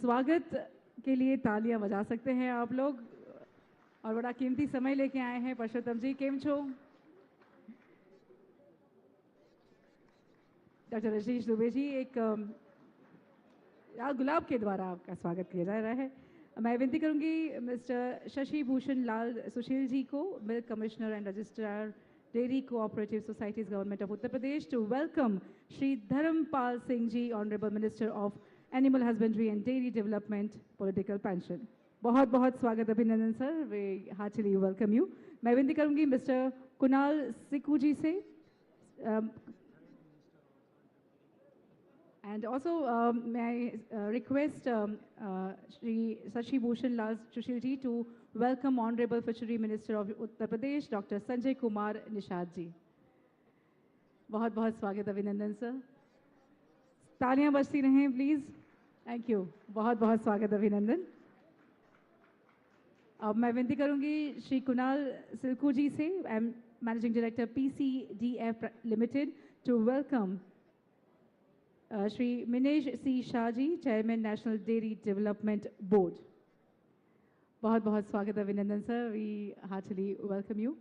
स्वागत के लिए तालियां बजा सकते हैं आप लोग और बड़ा कीमती समय लेके आए हैं परशोत्तम जी, केम छो? डॉक्टर रजनीश दुबे जी, एक गुलाब के द्वारा आपका स्वागत किया जा रहा है। मैं विनती करूंगी मिस्टर शशि भूषण लाल सुशील जी को, milk commissioner and registrar dairy cooperative societies government of Uttar Pradesh, to welcome Shri Dharmpal Singh ji, honourable minister of animal husbandry and dairy development, political pension. बहुत बहुत स्वागत, अभिनंदन sir, we heartily welcome you. मैं विनती करूंगी मिस्टर कुणाल सिक्कू जी से, and also may I request Shri Shashi Bhushan Lal Sushil ji to welcome Honorable Fishery Minister of Uttar Pradesh, Dr. Sanjay Kumar Nishad ji. बहुत बहुत स्वागत, अभिनंदन सर। तालियां बजती रहें प्लीज। थैंक यू, बहुत बहुत स्वागत, अभिनंदन। अब मैं विनती करूंगी श्री कुणाल सिल्कू जी से, I am managing director PCDF लिमिटेड, to welcome Shri Minesh C Shah ji, chairman national dairy development board. बहुत बहुत स्वागत, अभिनंदन sir, we heartly welcome you.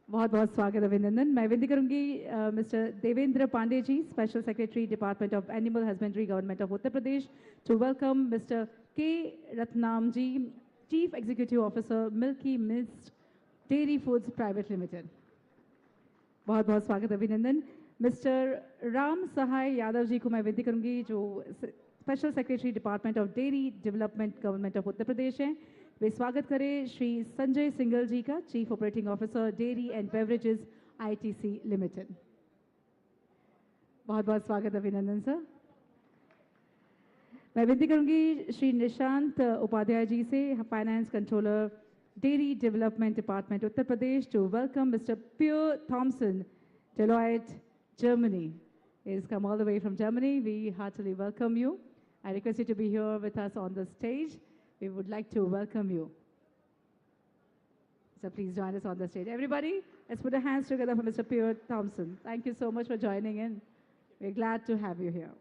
बहुत बहुत स्वागत, अभिनंदन। मैं विनती करूंगी mister Devendra Pande ji, special secretary department of animal husbandry government of Uttar Pradesh, to welcome mister K Ratnam ji, chief executive officer Milky Mist dairy foods private limited. बहुत बहुत स्वागत, अभिनंदन। मिस्टर राम सहाय यादव जी को मैं विनती करूंगी, जो special secretary department of dairy development government of Uttar Pradesh हैं, वे स्वागत करें श्री संजय सिंगल जी का, chief operating officer dairy and beverages ITC limited. बहुत बहुत स्वागत, अभिनंदन सर। मैं विनती करूंगी श्री निशांत उपाध्याय जी से, finance controller dairy development department Uttar Pradesh, to welcome mister Pierre Thomson, Deloitte, Germany. He has come all the way from Germany. We heartily welcome you. I request you to be here with us on the stage. We would like to welcome you. So please join us on the stage. Everybody, let's put our hands together for Mr. Pierre Thompson. Thank you so much for joining in. We're glad to have you here.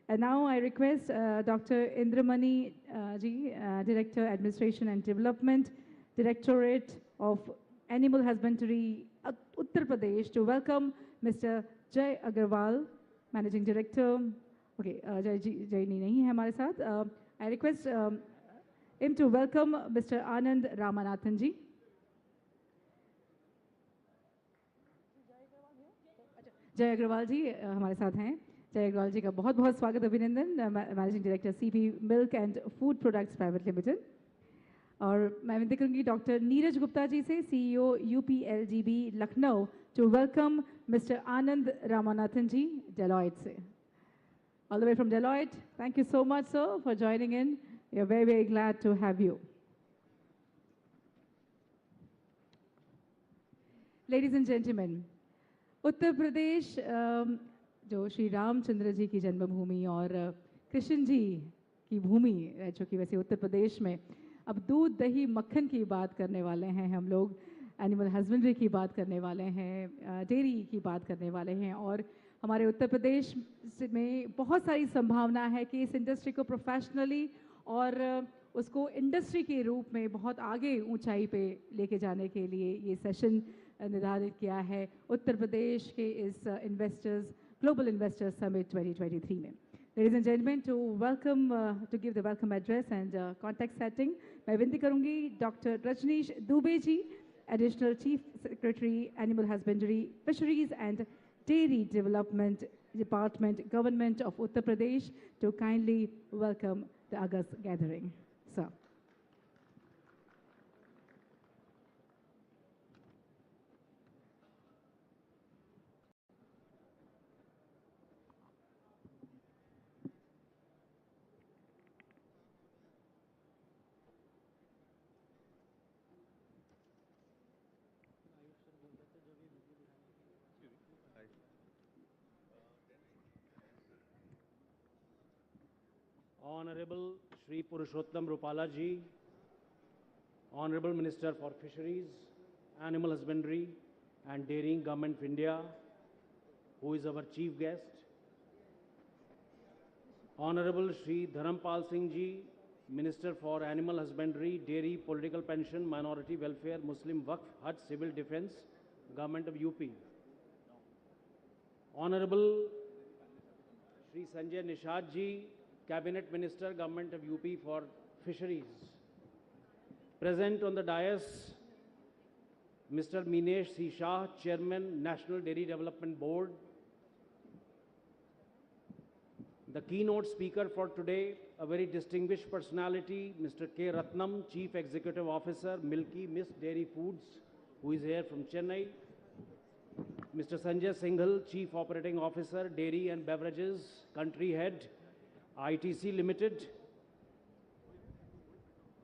And now I request Dr. Indramani ji, Director, Administration and Development, Directorate of Animal Husbandry, Uttar Pradesh, to welcome Mr. Jay Agarwal, Managing Director. Okay, Jay nahi hai hamare saath. I request him to welcome Mr. Anand Ramanathan ji. जय अग्रवाल जी हमारे साथ हैं। जय अग्रवाल जी का बहुत बहुत स्वागत, अभिनंदन, managing director CP milk and food products private limited. और मैं विनती करूंगी डॉक्टर नीरज गुप्ता जी से, CEO UPLGB Lucknow, to welcome mister Anand Ramanathan ji, Deloitte से, all the way from Deloitte. Thank you so much sir for joining in, we are very very glad to have you. Ladies and gentleman, Uttar Pradesh जो श्री रामचंद्र जी की जन्मभूमि और कृष्ण जी की भूमि रह चुकी, वैसे उत्तर प्रदेश में अब दूध दही मक्खन की बात करने वाले हैं हम लोग, एनिमल हस्बेंड्री की बात करने वाले हैं, डेयरी की बात करने वाले हैं। और हमारे उत्तर प्रदेश में बहुत सारी संभावना है कि इस इंडस्ट्री को प्रोफेशनली और उसको इंडस्ट्री के रूप में बहुत आगे ऊंचाई पे लेके जाने के लिए ये सेशन निर्धारित किया है उत्तर प्रदेश के इस ग्लोबल इन्वेस्टर्स समिट 2023 में। Ladies and gentlemen, to give the welcome address and context setting, मैं विनती करूंगी doctor Rajneesh Dubey ji, additional chief secretary animal husbandry, fisheries and dairy development department government of Uttar Pradesh, to kindly welcome the August gathering. Sir. Honorable Shri Purushottam Rupala ji, Honorable Minister for Fisheries, Animal Husbandry and Dairying, Government of India, who is our chief guest, Honorable Shri Dharampal Singh Ji, Minister for Animal Husbandry, Dairy, Political Pension, Minority Welfare, Muslim Waqf, Hajj, Civil Defence, Government of UP. Honorable Shri Sanjay Nishad Ji, Cabinet Minister, Government of UP for Fisheries. Present on the dais, Mr. Minesh C. Shah, Chairman, National Dairy Development Board. The keynote speaker for today, a very distinguished personality, Mr. K. Ratnam, Chief Executive Officer, Milky Mist Dairy Foods, who is here from Chennai. Mr. Sanjay Singhal, Chief Operating Officer, Dairy and Beverages, Country Head, ITC Limited.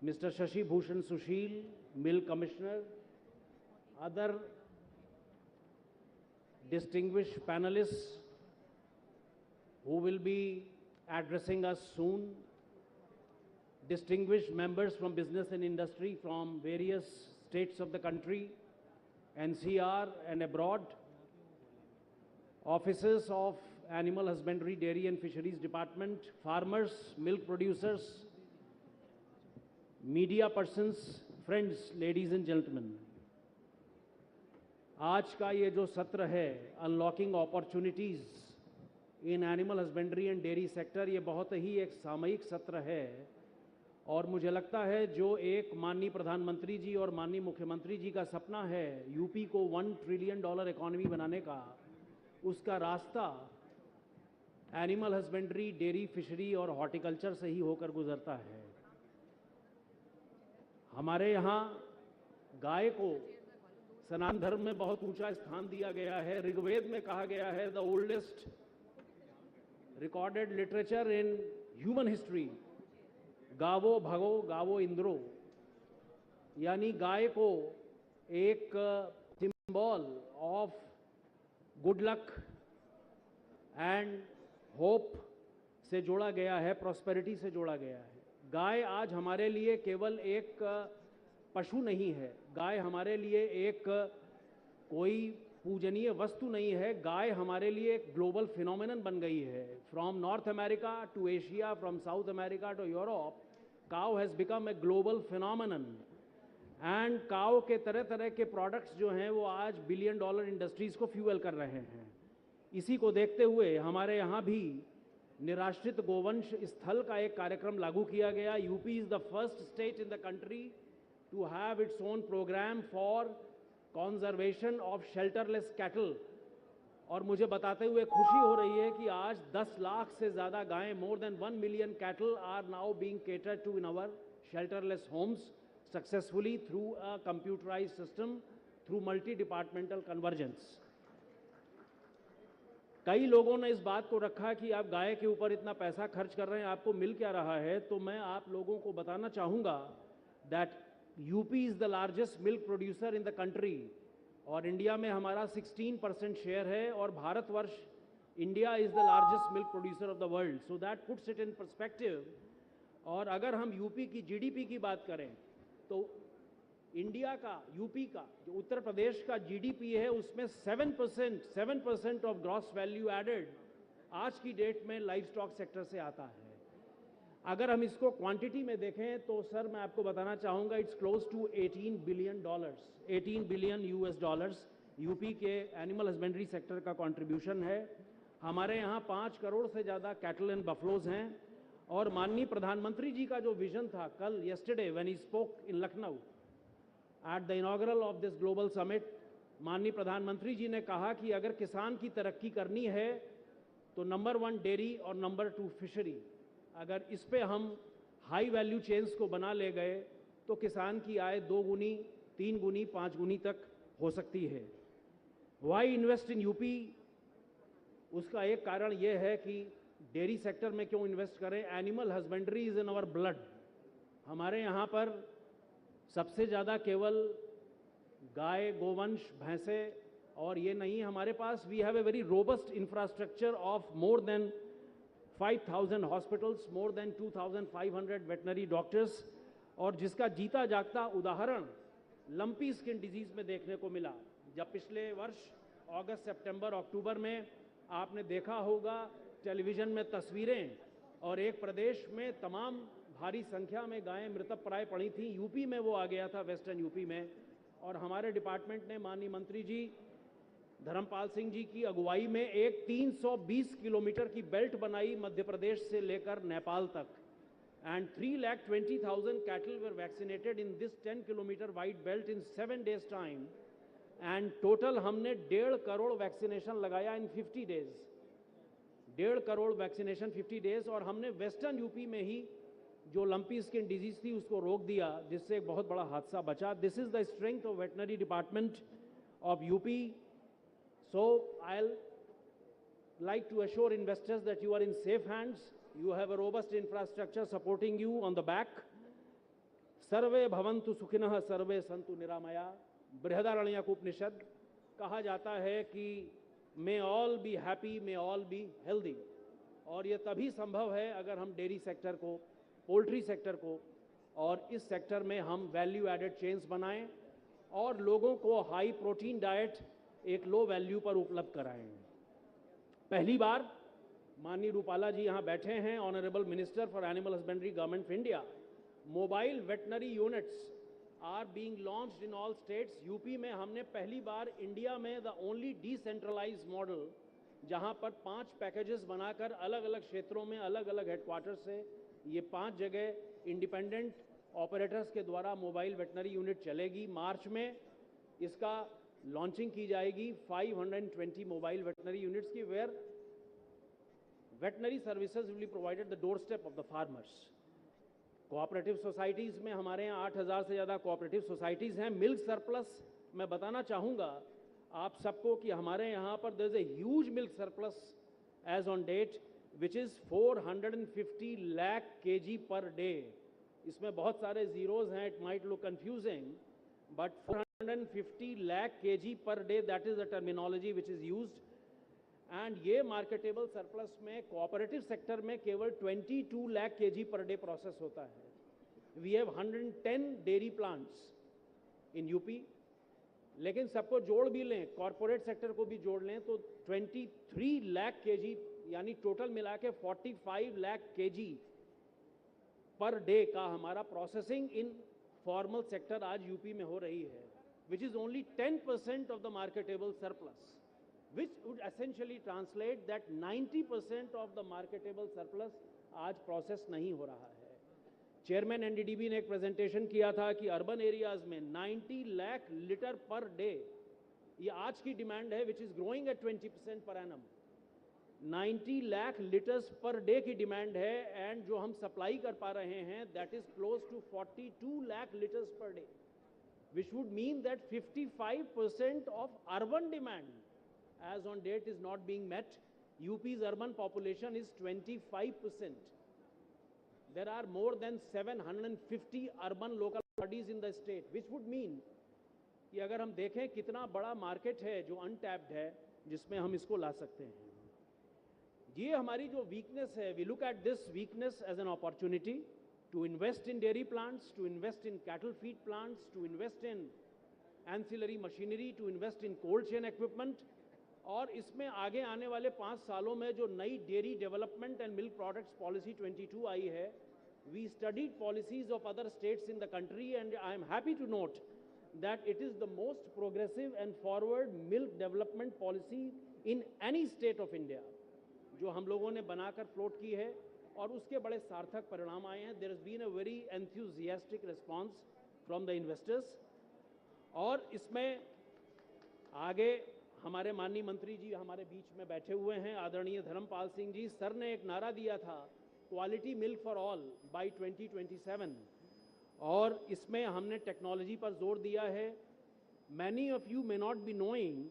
Mr. Shashi Bhushan Sushil, Milk Commissioner. Other distinguished panelists who will be addressing us soon, distinguished members from business and industry from various states of the country, NCR and abroad, officers of Animal Husbandry, Dairy and Fisheries Department, farmers, milk producers, media persons, friends, ladies and gentlemen. आज का ये जो सत्र है, unlocking opportunities in animal husbandry and dairy sector, ये बहुत ही एक सामयिक सत्र है और मुझे लगता है जो एक माननीय प्रधानमंत्री जी और माननीय मुख्यमंत्री जी का सपना है यूपी को $1 ट्रिलियन इकोनॉमी बनाने का, उसका रास्ता एनिमल हस्बेंड्री, डेयरी, फिशरी और हॉर्टिकल्चर से ही होकर गुजरता है। हमारे यहाँ गाय को सनातन धर्म में बहुत ऊंचा स्थान दिया गया है। ऋग्वेद में कहा गया है the oldest recorded literature in human history, गावो भगो गावो इंद्रो, यानी गाय को एक symbol of good luck and hope से जोड़ा गया है, प्रॉस्पेरिटी से जोड़ा गया है। गाय आज हमारे लिए केवल एक पशु नहीं है, गाय हमारे लिए एक कोई पूजनीय वस्तु नहीं है, गाय हमारे लिए एक ग्लोबल फिनोमेनन बन गई है। From North America to Asia, from South America to Europe, cow has become a global phenomenon and cow के तरह तरह के प्रोडक्ट्स जो हैं वो आज $1 बिलियन इंडस्ट्रीज़ को फ्यूल कर रहे हैं। इसी को देखते हुए हमारे यहाँ भी निराश्रित गोवंश स्थल का एक कार्यक्रम लागू किया गया। UP is the first state in the country to have its own program for conservation of shelterless cattle, और मुझे बताते हुए खुशी हो रही है कि आज 10 लाख से ज़्यादा गायें, more than 1 million cattle are now being catered to in our shelterless homes successfully through a computerized system, through multi-departmental convergence. कई लोगों ने इस बात को रखा कि आप गाय के ऊपर इतना पैसा खर्च कर रहे हैं, आपको मिल क्या रहा है, तो मैं आप लोगों को बताना चाहूँगा that UP is the largest milk producer in the country और इंडिया में हमारा 16% शेयर है और Bharatvarsh, India is the largest milk producer of the world, so that puts it in perspective. और अगर हम यूपी की जीडीपी की बात करें तो इंडिया का, यूपी का, जो उत्तर प्रदेश का जीडीपी है उसमें 7% ऑफ ग्रॉस वैल्यू एडेड आज की डेट में लाइव स्टॉक सेक्टर से आता है। अगर हम इसको क्वांटिटी में देखें तो सर मैं आपको बताना चाहूँगा it's close to $18 billion, $18 billion UP के एनिमल हस्बेंड्री सेक्टर का कंट्रीब्यूशन है। हमारे यहाँ 5 करोड़ से ज़्यादा कैटल एंड बफलोज हैं और माननीय प्रधानमंत्री जी का जो विजन था कल, yesterday when he spoke in Lucknow at the inaugural of this global summit, माननीय प्रधानमंत्री जी ने कहा कि अगर किसान की तरक्की करनी है तो नंबर 1 डेयरी और नंबर 2 फिशरी, अगर इस पे हम हाई वैल्यू चेन्स को बना ले गए तो किसान की आय 2 गुनी, 3 गुनी, 5 गुनी तक हो सकती है। Why invest in UP? उसका एक कारण यह है कि डेयरी सेक्टर में क्यों इन्वेस्ट करें। Animal husbandry is in our blood. हमारे यहाँ पर सबसे ज़्यादा केवल गाय, गोवंश, भैंसे और ये नहीं, हमारे पास we have a very robust infrastructure of more than 5,000 hospitals, more than 2,500 veterinary doctors, और जिसका जीता जागता उदाहरण लंपी स्किन डिजीज़ में देखने को मिला। जब पिछले वर्ष अगस्त, सितंबर, अक्टूबर में आपने देखा होगा टेलीविज़न में तस्वीरें और एक प्रदेश में तमाम भारी संख्या में गायें मृतप्राय पड़ी थी, यूपी में वो आ गया था, वेस्टर्न यूपी में। और हमारे डिपार्टमेंट ने माननीय मंत्री जी धर्मपाल सिंह जी की अगुवाई में एक 320 किलोमीटर की बेल्ट बनाई मध्य प्रदेश से लेकर नेपाल तक, and 3,20,000 cattle were vaccinated in this 10 kilometer wide belt in 7 days time, and total हमने 1.5 करोड़ वैक्सीनेशन लगाया in 50 days, 1.5 crore vaccination 50 days। और हमने वेस्टर्न यूपी में ही जो लंपी स्किन डिजीज थी उसको रोक दिया, जिससे एक बहुत बड़ा हादसा बचा। This is the strength of veterinary department of UP. So I'll like to assure investors that you are in safe hands. You have a robust infrastructure supporting you on the back. सर्वे भवन्तु सुखिनः सर्वे सन्तु निरामया। बृहदारण्यक उपनिषद कहा जाता है कि may all be happy, may all be healthy. और ये तभी संभव है अगर हम डेयरी सेक्टर को, पोल्ट्री सेक्टर को और इस सेक्टर में हम वैल्यू एडेड चेन्स बनाएं और लोगों को हाई प्रोटीन डाइट एक लो वैल्यू पर उपलब्ध कराएं। पहली बार माननीय रूपाला जी यहाँ बैठे हैं, honourable minister for animal husbandry, government of India. Mobile veterinary units are being launched in all states. UP में हमने पहली बार इंडिया में द ओनली डिसेंट्रलाइज्ड मॉडल, जहाँ पर 5 पैकेजेस बनाकर अलग अलग क्षेत्रों में अलग अलग हेडक्वार्टर से ये 5 जगह इंडिपेंडेंट ऑपरेटर्स के द्वारा मोबाइल वेटनरी यूनिट चलेगी। मार्च में इसका लॉन्चिंग की जाएगी 520 मोबाइल वेटनरी यूनिट्स की, where veterinary services will be provided the door step of the farmers. Cooperative societies में हमारे यहाँ 8,000 से ज़्यादा कोऑपरेटिव सोसाइटीज़ हैं। मिल्क सरप्लस मैं बताना चाहूँगा आप सबको कि हमारे यहाँ पर there is a huge milk surplus as on date which is 450 lakh kg per day. इसमें बहुत सारे जीरोज हैं, it might look confusing, but 450 lakh kg per day, that is the terminology which is used। and ये marketable surplus में cooperative sector में केवल 22 lakh kg per day process होता है। we have 110 dairy plants in UP, लेकिन सबको जोड़ भी लें, corporate sector को भी जोड़ लें तो 23 lakh kg यानी टोटल मिला के 45 lakh kg पर डे का हमारा प्रोसेसिंग इन फॉर्मल सेक्टर आज यूपी में हो रही है, which is only 10% of the marketable surplus, which would essentially translate that 90% of the marketable surplus आज प्रोसेस नहीं हो रहा है। चेयरमैन एनडीडीबी ने एक प्रेजेंटेशन किया था कि अर्बन एरियाज में 90 लाख लीटर पर डे ये आज की डिमांड है, which is growing at 20% per annum. 90 lakh litres per day की डिमांड है, एंड जो हम सप्लाई कर पा रहे हैं that is close to 42 lakh litres per day, which would mean that 55% of urban demand as on date is not being met. UP's urban population is 25%. There are more than 750 urban local bodies in the state, which would mean कि अगर हम देखें कितना बड़ा market है जो untapped है, जिसमें हम इसको ला सकते हैं। ये हमारी जो वीकनेस है, we look at this weakness as an opportunity to invest in dairy plants, to invest in cattle feed plants, to invest in ancillary machinery, to invest in cold chain equipment। और इसमें आगे आने वाले 5 सालों में जो नई dairy development and milk products policy 22 आई है, we studied policies of other states in the country, and I'm happy to note that it is the most progressive and forward milk development policy in any state of India जो हम लोगों ने बनाकर float की है, और उसके बड़े सार्थक परिणाम आए हैं। There has been a very enthusiastic response from the investors. और इसमें आगे हमारे माननीय मंत्री जी हमारे बीच में बैठे हुए हैं, आदरणीय धर्मपाल सिंह जी। सर ने एक नारा दिया था, quality milk for all by 2027, और इसमें हमने टेक्नोलॉजी पर जोर दिया है। Many of you may not be knowing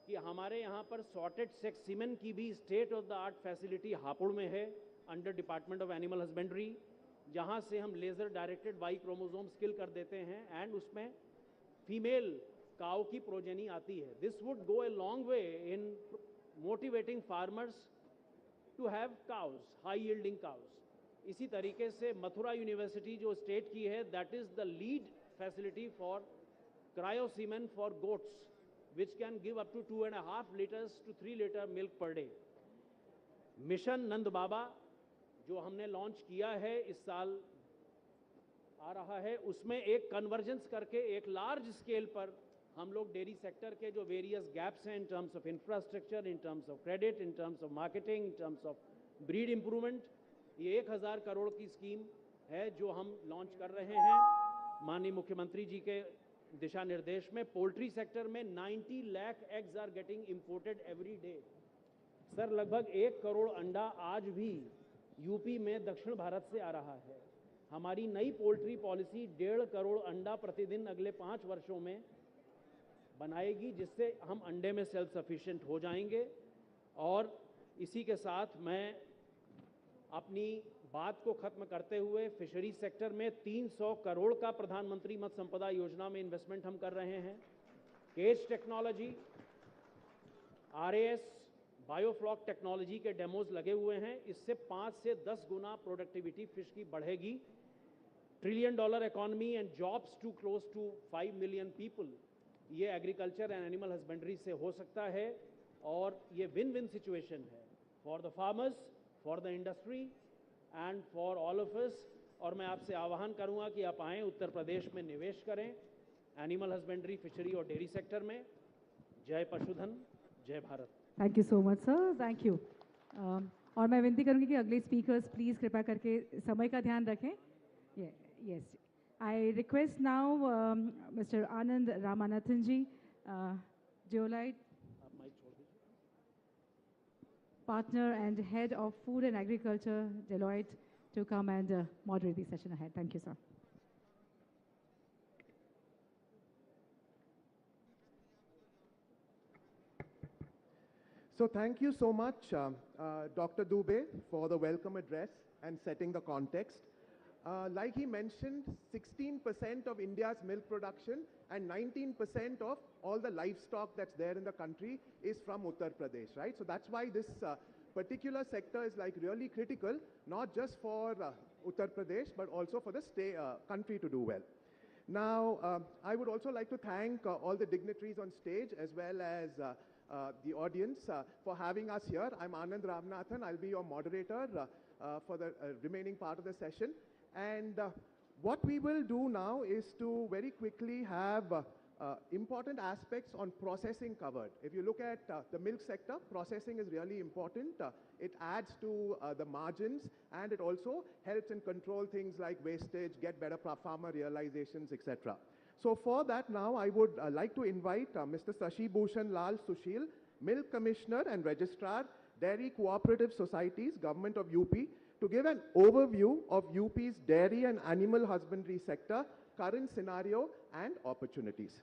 कि हमारे यहाँ पर सॉर्टेड सेक्स सीमेन की भी state of the art facility Hapur में है, under department of animal husbandry, जहाँ से हम laser directed Y chromosome skill कर देते हैं, एंड उसमें फीमेल काउ की प्रोजेनी आती है। This would go a long way in motivating farmers to have cows, high yielding cows. इसी तरीके से मथुरा यूनिवर्सिटी जो स्टेट की है, that is the lead facility for cryo semen for goats, which can give up to 2.5 liters to 3 liter milk per day। Mission Nand Baba जो हमने launch किया है इस साल आ रहा है, उसमें एक कन्वर्जेंस करके एक लार्ज स्केल पर हम लोग डेयरी सेक्टर के जो वेरियस गैप्स हैं in terms of infrastructure, in terms of credit, in terms of marketing, in terms of breed improvement, ये 1000 करोड़ की स्कीम है जो हम लॉन्च कर रहे हैं माननीय मुख्यमंत्री जी के दिशा निर्देश में। पोल्ट्री सेक्टर में 90 lakh eggs are getting imported every day. Sir, लगभग 1 करोड़ अंडा आज भी यूपी में दक्षिण भारत से आ रहा है। हमारी नई पोल्ट्री पॉलिसी 1.5 करोड़ अंडा प्रतिदिन अगले 5 वर्षों में बनाएगी, जिससे हम अंडे में सेल्फ सफिशिएंट हो जाएंगे। और इसी के साथ मैं अपनी बात को खत्म करते हुए फिशरी सेक्टर में 300 करोड़ का प्रधानमंत्री मत्स्य संपदा योजना में इन्वेस्टमेंट हम कर रहे हैं। Cage technology, RAS, biofloc technology के डेमोज लगे हुए हैं। इससे 5 से 10 गुना प्रोडक्टिविटी फिश की बढ़ेगी। $1 trillion economy and jobs to close to 5 million people, ये एग्रीकल्चर एंड एनिमल हस्बेंड्री से हो सकता है। और ये विन विन सिचुएशन है for the farmers, for the industry and for all of us. और मैं आपसे आह्वान करूंगा कि आप आएँ, उत्तर प्रदेश में निवेश करें एनिमल हस्बेंड्री, फिशरी और डेयरी सेक्टर में। जय पशुधन, जय Bharat. Thank you so much sir, thank you. और मैं विनती करूंगी कि अगले स्पीकर्स प्लीज़ कृपया करके समय का ध्यान रखें। Yes, I request now mister Anand Ramanathan ji, जियोलाइट partner and head of food and agriculture, Deloitte, to come and moderate the session ahead. Thank you, sir. So thank you so much, Dr. Dubey, for the welcome address and setting the context. Like he mentioned, 16% of India's milk production and 19% of all the livestock that's there in the country is from Uttar Pradesh, right? So that's why this particular sector is like really critical, not just for Uttar Pradesh, but also for the country to do well. Now, I would also like to thank all the dignitaries on stage as well as the audience for having us here. I'm Anand Ramanathan. I'll be your moderator for the remaining part of the session. And what we will do now is to very quickly have important aspects on processing covered. If you look at the milk sector, processing is really important. It adds to the margins, and it also helps in control things like wastage, get better farmer realizations, etc. So for that now, I would like to invite Mr. Sashi Bhushan Lal Sushil, Milk Commissioner and Registrar, Dairy Cooperative Societies, Government of UP, to give an overview of UP's dairy and animal husbandry sector, current scenario and opportunities.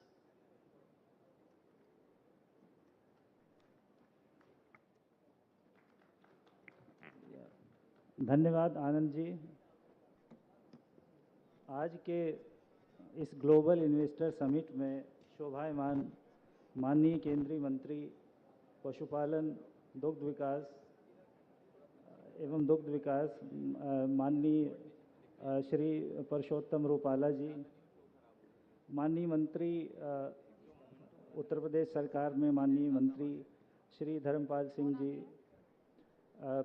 धन्यवाद आनंद जी। आज के इस global investor summit में शोभायमान माननीय केंद्रीय मंत्री पशुपालन, दुग्ध विकास एवं दुग्ध विकास माननीय श्री परषोत्तम रूपाला जी, माननीय मंत्री उत्तर प्रदेश सरकार में माननीय मंत्री श्री धर्मपाल सिंह जी,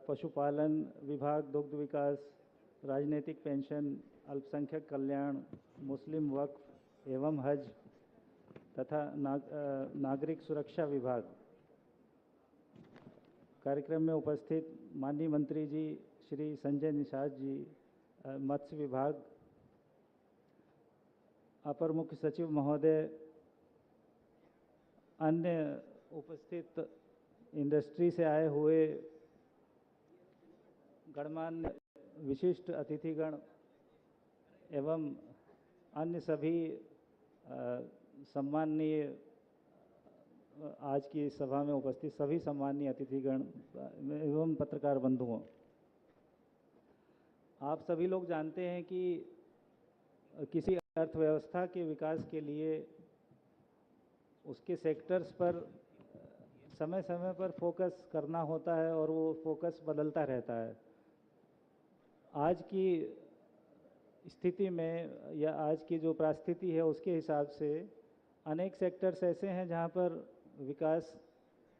पशुपालन विभाग, दुग्ध विकास, राजनीतिक पेंशन, अल्पसंख्यक कल्याण, मुस्लिम वक्फ एवं हज तथा नागरिक सुरक्षा विभाग, कार्यक्रम में उपस्थित माननीय मंत्री जी श्री संजय निषाद जी, मत्स्य विभाग, अपर मुख्य सचिव महोदय, अन्य उपस्थित इंडस्ट्री से आए हुए गणमान्य विशिष्ट अतिथिगण एवं अन्य सभी सम्माननीय आज की सभा में उपस्थित सभी सम्माननीय अतिथिगण एवं पत्रकार बंधुओं, आप सभी लोग जानते हैं कि किसी अर्थव्यवस्था के विकास के लिए उसके सेक्टर्स पर समय समय पर फोकस करना होता है और वो फोकस बदलता रहता है। आज की स्थिति में या आज की जो परिस्थिति है उसके हिसाब से अनेक सेक्टर्स ऐसे हैं जहाँ पर विकास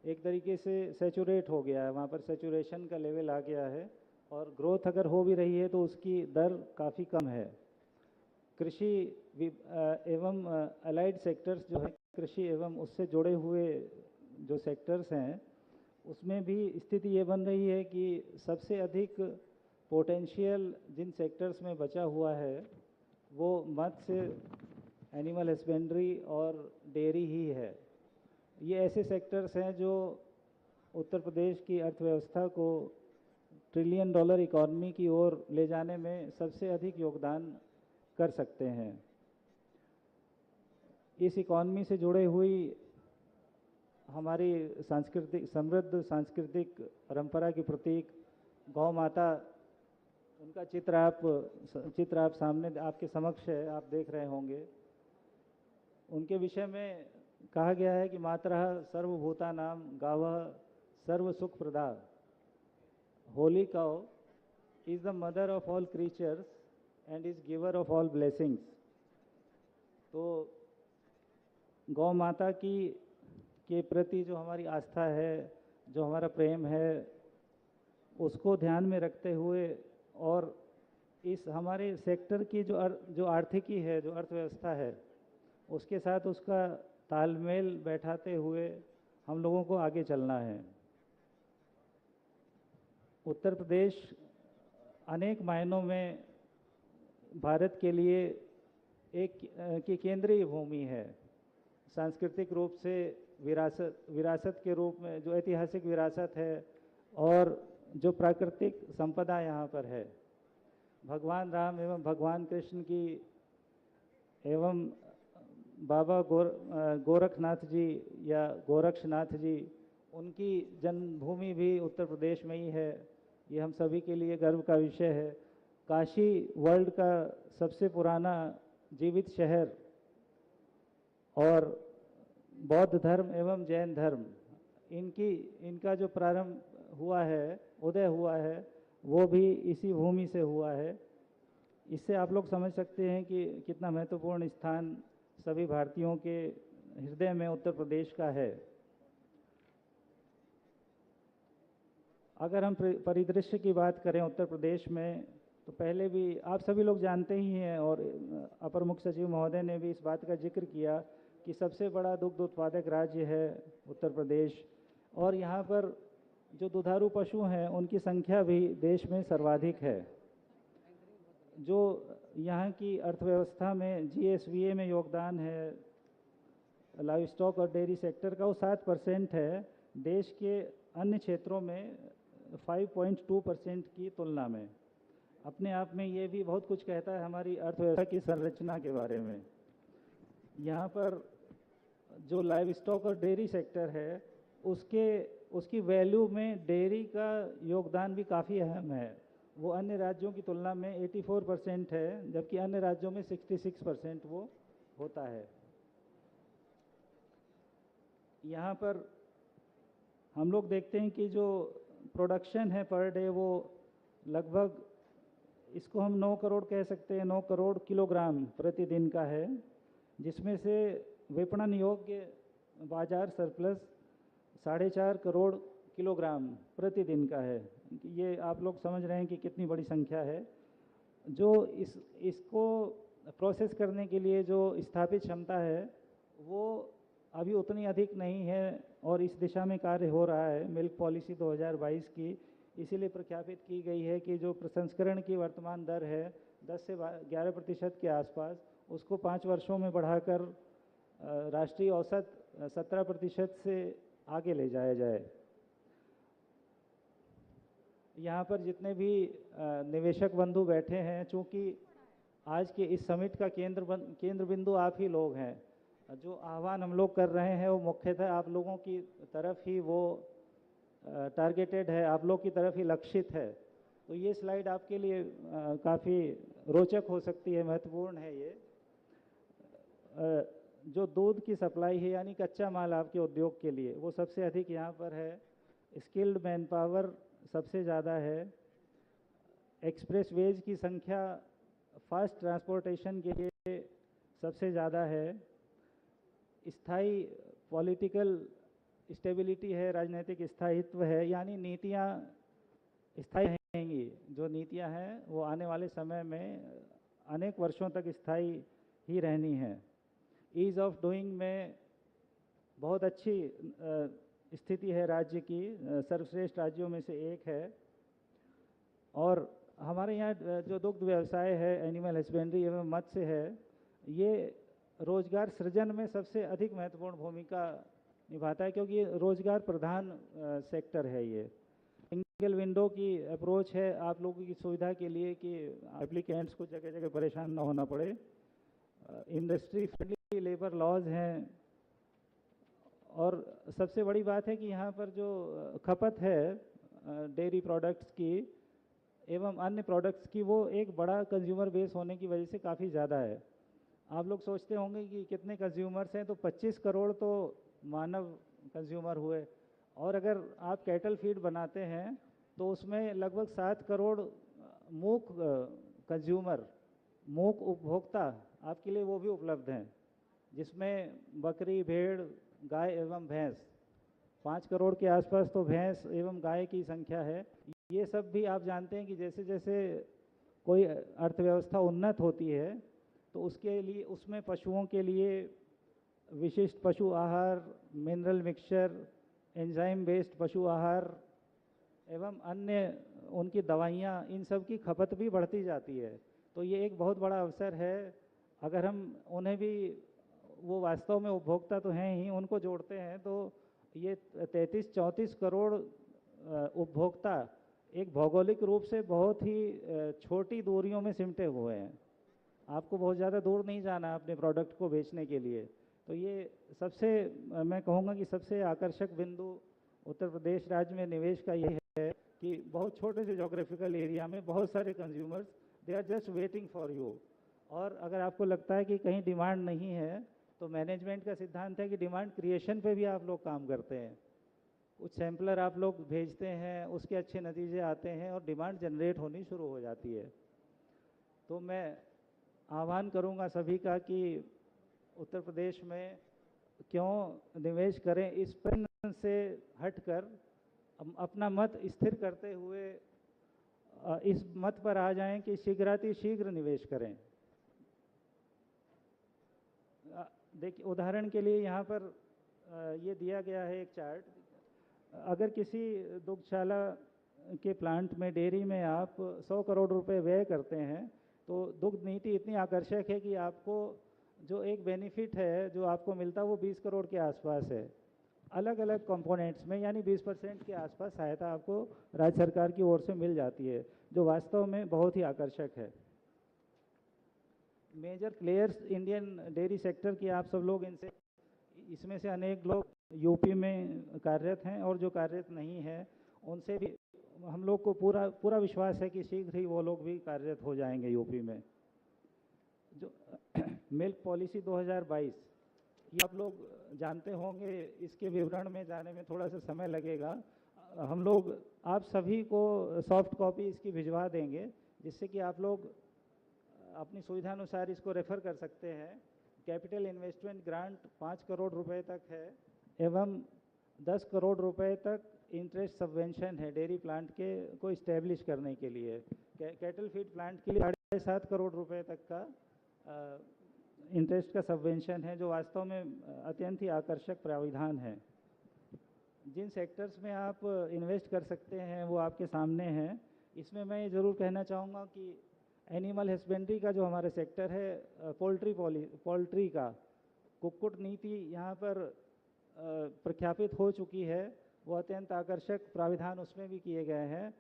एक तरीके से सैचुरेट हो गया है, वहाँ पर सैचुरेशन का लेवल आ गया है और ग्रोथ अगर हो भी रही है तो उसकी दर काफ़ी कम है। कृषि एवं अलाइड सेक्टर्स जो है, कृषि एवं उससे जुड़े हुए जो सेक्टर्स हैं, उसमें भी स्थिति ये बन रही है कि सबसे अधिक पोटेंशियल जिन सेक्टर्स में बचा हुआ है वो मत्स्य, एनिमल हस्बेंड्री और डेयरी ही है। ये ऐसे सेक्टर्स हैं जो उत्तर प्रदेश की अर्थव्यवस्था को ट्रिलियन डॉलर इकॉनमी की ओर ले जाने में सबसे अधिक योगदान कर सकते हैं। इस इकॉनमी से जुड़े हुई हमारी समृद्ध सांस्कृतिक परंपरा की प्रतीक गौ माता, उनका चित्र आप सामने आपके समक्ष है, आप देख रहे होंगे। उनके विषय में कहा गया है कि मातरः सर्वभूतानां गावः सर्व सुख प्रदा। Holy cow is the mother of all creatures and is giver of all blessings. तो गौ माता के प्रति जो हमारी आस्था है, जो हमारा प्रेम है, उसको ध्यान में रखते हुए और इस हमारे सेक्टर की जो आर्थिकी है, जो अर्थव्यवस्था है, उसके साथ उसका तालमेल बैठाते हुए हम लोगों को आगे चलना है। उत्तर प्रदेश अनेक मायनों में भारत के लिए एक की केंद्रीय भूमि है। सांस्कृतिक रूप से विरासत के रूप में जो ऐतिहासिक विरासत है और जो प्राकृतिक संपदा यहाँ पर है, भगवान राम एवं भगवान कृष्ण की एवं बाबा गोरखनाथ जी या गोरक्षनाथ जी, उनकी जन्मभूमि भी उत्तर प्रदेश में ही है। ये हम सभी के लिए गर्व का विषय है। काशी वर्ल्ड का सबसे पुराना जीवित शहर और बौद्ध धर्म एवं जैन धर्म, इनका जो प्रारंभ हुआ है, उदय हुआ है, वो भी इसी भूमि से हुआ है। इससे आप लोग समझ सकते हैं कि कितना महत्वपूर्ण स्थान सभी भारतीयों के हृदय में उत्तर प्रदेश का है। अगर हम परिदृश्य की बात करें उत्तर प्रदेश में, तो पहले भी आप सभी लोग जानते ही हैं और अपर मुख्य सचिव महोदय ने भी इस बात का जिक्र किया कि सबसे बड़ा दुग्ध उत्पादक राज्य है उत्तर प्रदेश, और यहाँ पर जो दुधारू पशु हैं उनकी संख्या भी देश में सर्वाधिक है। जो यहाँ की अर्थव्यवस्था में GSVA में योगदान है लाइव स्टॉक और डेयरी सेक्टर का, वो 7% है, देश के अन्य क्षेत्रों में 5.2% की तुलना में। अपने आप में ये भी बहुत कुछ कहता है हमारी अर्थव्यवस्था की संरचना के बारे में। यहाँ पर जो लाइव स्टॉक और डेयरी सेक्टर है, उसकी वैल्यू में डेयरी का योगदान भी काफ़ी अहम है। वो अन्य राज्यों की तुलना में 84% है, जबकि अन्य राज्यों में 66% वो होता है। यहाँ पर हम लोग देखते हैं कि जो प्रोडक्शन है पर डे, वो लगभग, इसको हम 9 करोड़ कह सकते हैं, 9 करोड़ किलोग्राम प्रतिदिन का है, जिसमें से विपणन योग्य बाजार सरप्लस 4.5 करोड़ किलोग्राम प्रतिदिन का है। ये आप लोग समझ रहे हैं कि कितनी बड़ी संख्या है। जो इसको प्रोसेस करने के लिए जो स्थापित क्षमता है वो अभी उतनी अधिक नहीं है, और इस दिशा में कार्य हो रहा है। मिल्क पॉलिसी 2022 की इसीलिए प्रख्यापित की गई है कि जो प्रसंस्करण की वर्तमान दर है 10 से 11% के आसपास, उसको 5 वर्षों में बढ़ाकर राष्ट्रीय औसत 17% से आगे ले जाया जाए। यहाँ पर जितने भी निवेशक बंधु बैठे हैं, चूँकि आज के इस समिट का केंद्र बिंदु आप ही लोग हैं, जो आह्वान हम लोग कर रहे हैं वो मुख्यतः आप लोगों की तरफ ही वो टारगेटेड है, आप लोग की तरफ ही लक्षित है। तो ये स्लाइड आपके लिए काफ़ी रोचक हो सकती है, महत्वपूर्ण है ये। जो दूध की सप्लाई है, यानी कच्चा माल आपके उद्योग के लिए, वो सबसे अधिक यहाँ पर है। स्किल्ड मैन पावर सबसे ज़्यादा है। एक्सप्रेस वेज की संख्या फास्ट ट्रांसपोर्टेशन के लिए सबसे ज़्यादा है। स्थायी पॉलिटिकल स्टेबिलिटी है, राजनीतिक स्थायित्व है, यानी नीतियाँ स्थायी रहेंगी, जो नीतियां हैं वो आने वाले समय में अनेक वर्षों तक स्थायी ही रहनी हैं। ईज़ ऑफ डूइंग में बहुत अच्छी स्थिति है राज्य की, सर्वश्रेष्ठ राज्यों में से एक है। और हमारे यहाँ जो दुग्ध व्यवसाय है, एनिमल हस्बेंड्री एवं मत्स्य है, ये रोजगार सृजन में सबसे अधिक महत्वपूर्ण भूमिका निभाता है, क्योंकि ये रोजगार प्रधान सेक्टर है। ये सिंगल विंडो की अप्रोच है आप लोगों की सुविधा के लिए कि एप्लीकेंट्स को जगह जगह परेशान ना होना पड़े। इंडस्ट्री फ्रेंडली लेबर लॉज हैं, और सबसे बड़ी बात है कि यहाँ पर जो खपत है डेयरी प्रोडक्ट्स की एवं अन्य प्रोडक्ट्स की, वो एक बड़ा कंज्यूमर बेस होने की वजह से काफ़ी ज़्यादा है। आप लोग सोचते होंगे कि कितने कंज्यूमर्स हैं, तो 25 करोड़ तो मानव कंज्यूमर हुए, और अगर आप कैटल फीड बनाते हैं तो उसमें लगभग 7 करोड़ मूक कंज्यूमर, मूक उपभोक्ता आपके लिए वो भी उपलब्ध हैं, जिसमें बकरी, भेड़, गाय एवं भैंस, 5 करोड़ के आसपास तो भैंस एवं गाय की संख्या है। ये सब भी आप जानते हैं कि जैसे जैसे कोई अर्थव्यवस्था उन्नत होती है तो उसके लिए उसमें पशुओं के लिए विशिष्ट पशु आहार, मिनरल मिक्सचर, एंजाइम बेस्ड पशु आहार एवं अन्य उनकी दवाइयाँ, इन सब की खपत भी बढ़ती जाती है। तो ये एक बहुत बड़ा अवसर है। अगर हम उन्हें भी, वो वास्तव में उपभोक्ता तो हैं ही, उनको जोड़ते हैं तो ये 33-34 करोड़ उपभोक्ता एक भौगोलिक रूप से बहुत ही छोटी दूरियों में सिमटे हुए हैं। आपको बहुत ज़्यादा दूर नहीं जाना अपने प्रोडक्ट को बेचने के लिए। तो ये सबसे, मैं कहूँगा कि सबसे आकर्षक बिंदु उत्तर प्रदेश राज्य में निवेश का ये है कि बहुत छोटे से जोग्राफिकल एरिया में बहुत सारे consumers, they are just waiting for you. और अगर आपको लगता है कि कहीं डिमांड नहीं है, तो मैनेजमेंट का सिद्धांत है कि डिमांड क्रिएशन पे भी आप लोग काम करते हैं। कुछ सैम्पलर आप लोग भेजते हैं, उसके अच्छे नतीजे आते हैं और डिमांड जनरेट होनी शुरू हो जाती है। तो मैं आह्वान करूंगा सभी का कि उत्तर प्रदेश में क्यों निवेश करें, इस प्रश्न से हटकर अपना मत स्थिर करते हुए इस मत पर आ जाएं कि शीघ्रातिशीघ्र निवेश करें। देखिए, उदाहरण के लिए यहाँ पर ये दिया गया है एक चार्ट। अगर किसी दुग्धशाला के प्लांट में, डेयरी में आप 100 करोड़ रुपए व्यय करते हैं, तो दुग्ध नीति इतनी आकर्षक है कि आपको जो एक बेनिफिट है जो आपको मिलता है वो 20 करोड़ के आसपास है। अलग अलग कंपोनेंट्स में, यानी 20% के आसपास सहायता आपको राज्य सरकार की ओर से मिल जाती है, जो वास्तव में बहुत ही आकर्षक है। Major players Indian dairy sector की आप सब लोग इसमें से अनेक लोग यूपी में कार्यरत हैं, और जो कार्यरत नहीं है उनसे भी हम लोग को पूरा विश्वास है कि शीघ्र ही वो लोग भी कार्यरत हो जाएंगे यूपी में। जो मिल्क पॉलिसी 2022, ये आप लोग जानते होंगे, इसके विवरण में जाने में थोड़ा सा समय लगेगा। हम लोग आप सभी को सॉफ्ट कॉपी इसकी भिजवा देंगे, जिससे कि आप लोग अपनी सुविधानुसार इसको रेफर कर सकते हैं। कैपिटल इन्वेस्टमेंट ग्रांट 5 करोड़ रुपए तक है, एवं 10 करोड़ रुपए तक इंटरेस्ट सबवेंशन है डेयरी प्लांट के को इस्टेब्लिश करने के लिए। कैटल फीड प्लांट के लिए 7.5 करोड़ रुपए तक का इंटरेस्ट का सबवेंशन है, जो वास्तव में अत्यंत ही आकर्षक प्राविधान है। जिन सेक्टर्स में आप इन्वेस्ट कर सकते हैं वो आपके सामने हैं। इसमें मैं ज़रूर कहना चाहूँगा कि एनिमल हस्बेंड्री का जो हमारा सेक्टर है, पोल्ट्री का कुक्कुट नीति यहाँ पर प्रख्यापित हो चुकी है, वो अत्यंत आकर्षक प्राविधान उसमें भी किए गए हैं।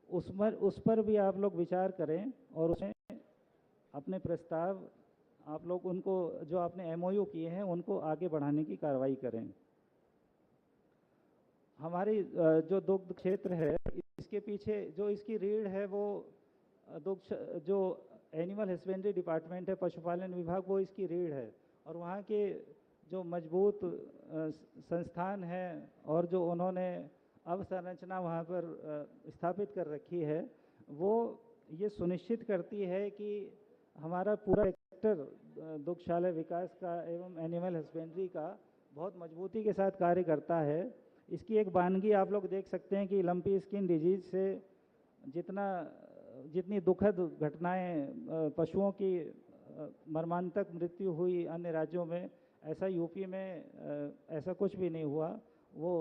उस पर भी आप लोग विचार करें और उसमें अपने प्रस्ताव आप लोग उनको, जो आपने MOU किए हैं, उनको आगे बढ़ाने की कार्रवाई करें। हमारी जो दुग्ध क्षेत्र है, इसके पीछे जो इसकी रीढ़ है वो जो एनिमल हस्बेंड्री डिपार्टमेंट है, पशुपालन विभाग, वो इसकी रीढ़ है। और वहाँ के जो मजबूत संस्थान हैं और जो उन्होंने अवसंरचना वहाँ पर स्थापित कर रखी है, वो ये सुनिश्चित करती है कि हमारा पूरा सेक्टर दुग्धशाला विकास का एवं एनिमल हस्बेंड्री का बहुत मजबूती के साथ कार्य करता है। इसकी एक वानगी आप लोग देख सकते हैं कि लंपी स्किन डिजीज से जितनी दुखद घटनाएं पशुओं की मर्मांतक मृत्यु हुई अन्य राज्यों में, ऐसा यूपी में ऐसा कुछ भी नहीं हुआ। वो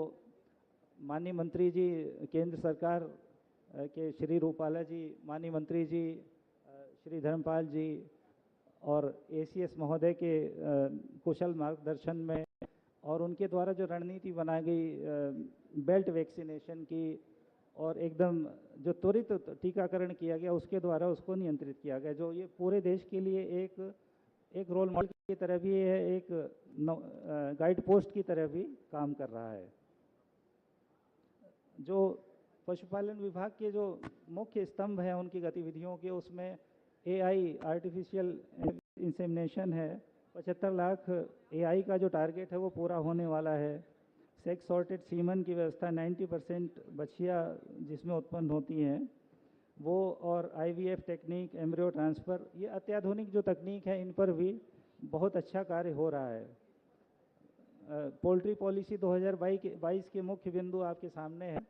माननीय मंत्री जी, केंद्र सरकार के श्री रूपाला जी, माननीय मंत्री जी श्री धर्मपाल जी और एसीएस महोदय के कुशल मार्गदर्शन में और उनके द्वारा जो रणनीति बनाई गई बेल्ट वैक्सीनेशन की और एकदम जो त्वरित टीकाकरण किया गया, उसके द्वारा उसको नियंत्रित किया गया, जो ये पूरे देश के लिए एक रोल मॉडल की तरह भी है, एक गाइड पोस्ट की तरह भी काम कर रहा है। जो पशुपालन विभाग के जो मुख्य स्तंभ हैं उनकी गतिविधियों के, उसमें एआई आर्टिफिशियल इंसेमिनेशन है। 75 लाख एआई का जो टारगेट है वो पूरा होने वाला है। सेक्स सॉर्टेड सीमन की व्यवस्था, 90% बछिया जिसमें उत्पन्न होती हैं वो, और आईवीएफ टेक्निक, एम्ब्रियो ट्रांसफ़र, ये अत्याधुनिक जो तकनीक है इन पर भी बहुत अच्छा कार्य हो रहा है। पोल्ट्री पॉलिसी 2022 के मुख्य बिंदु आपके सामने हैं।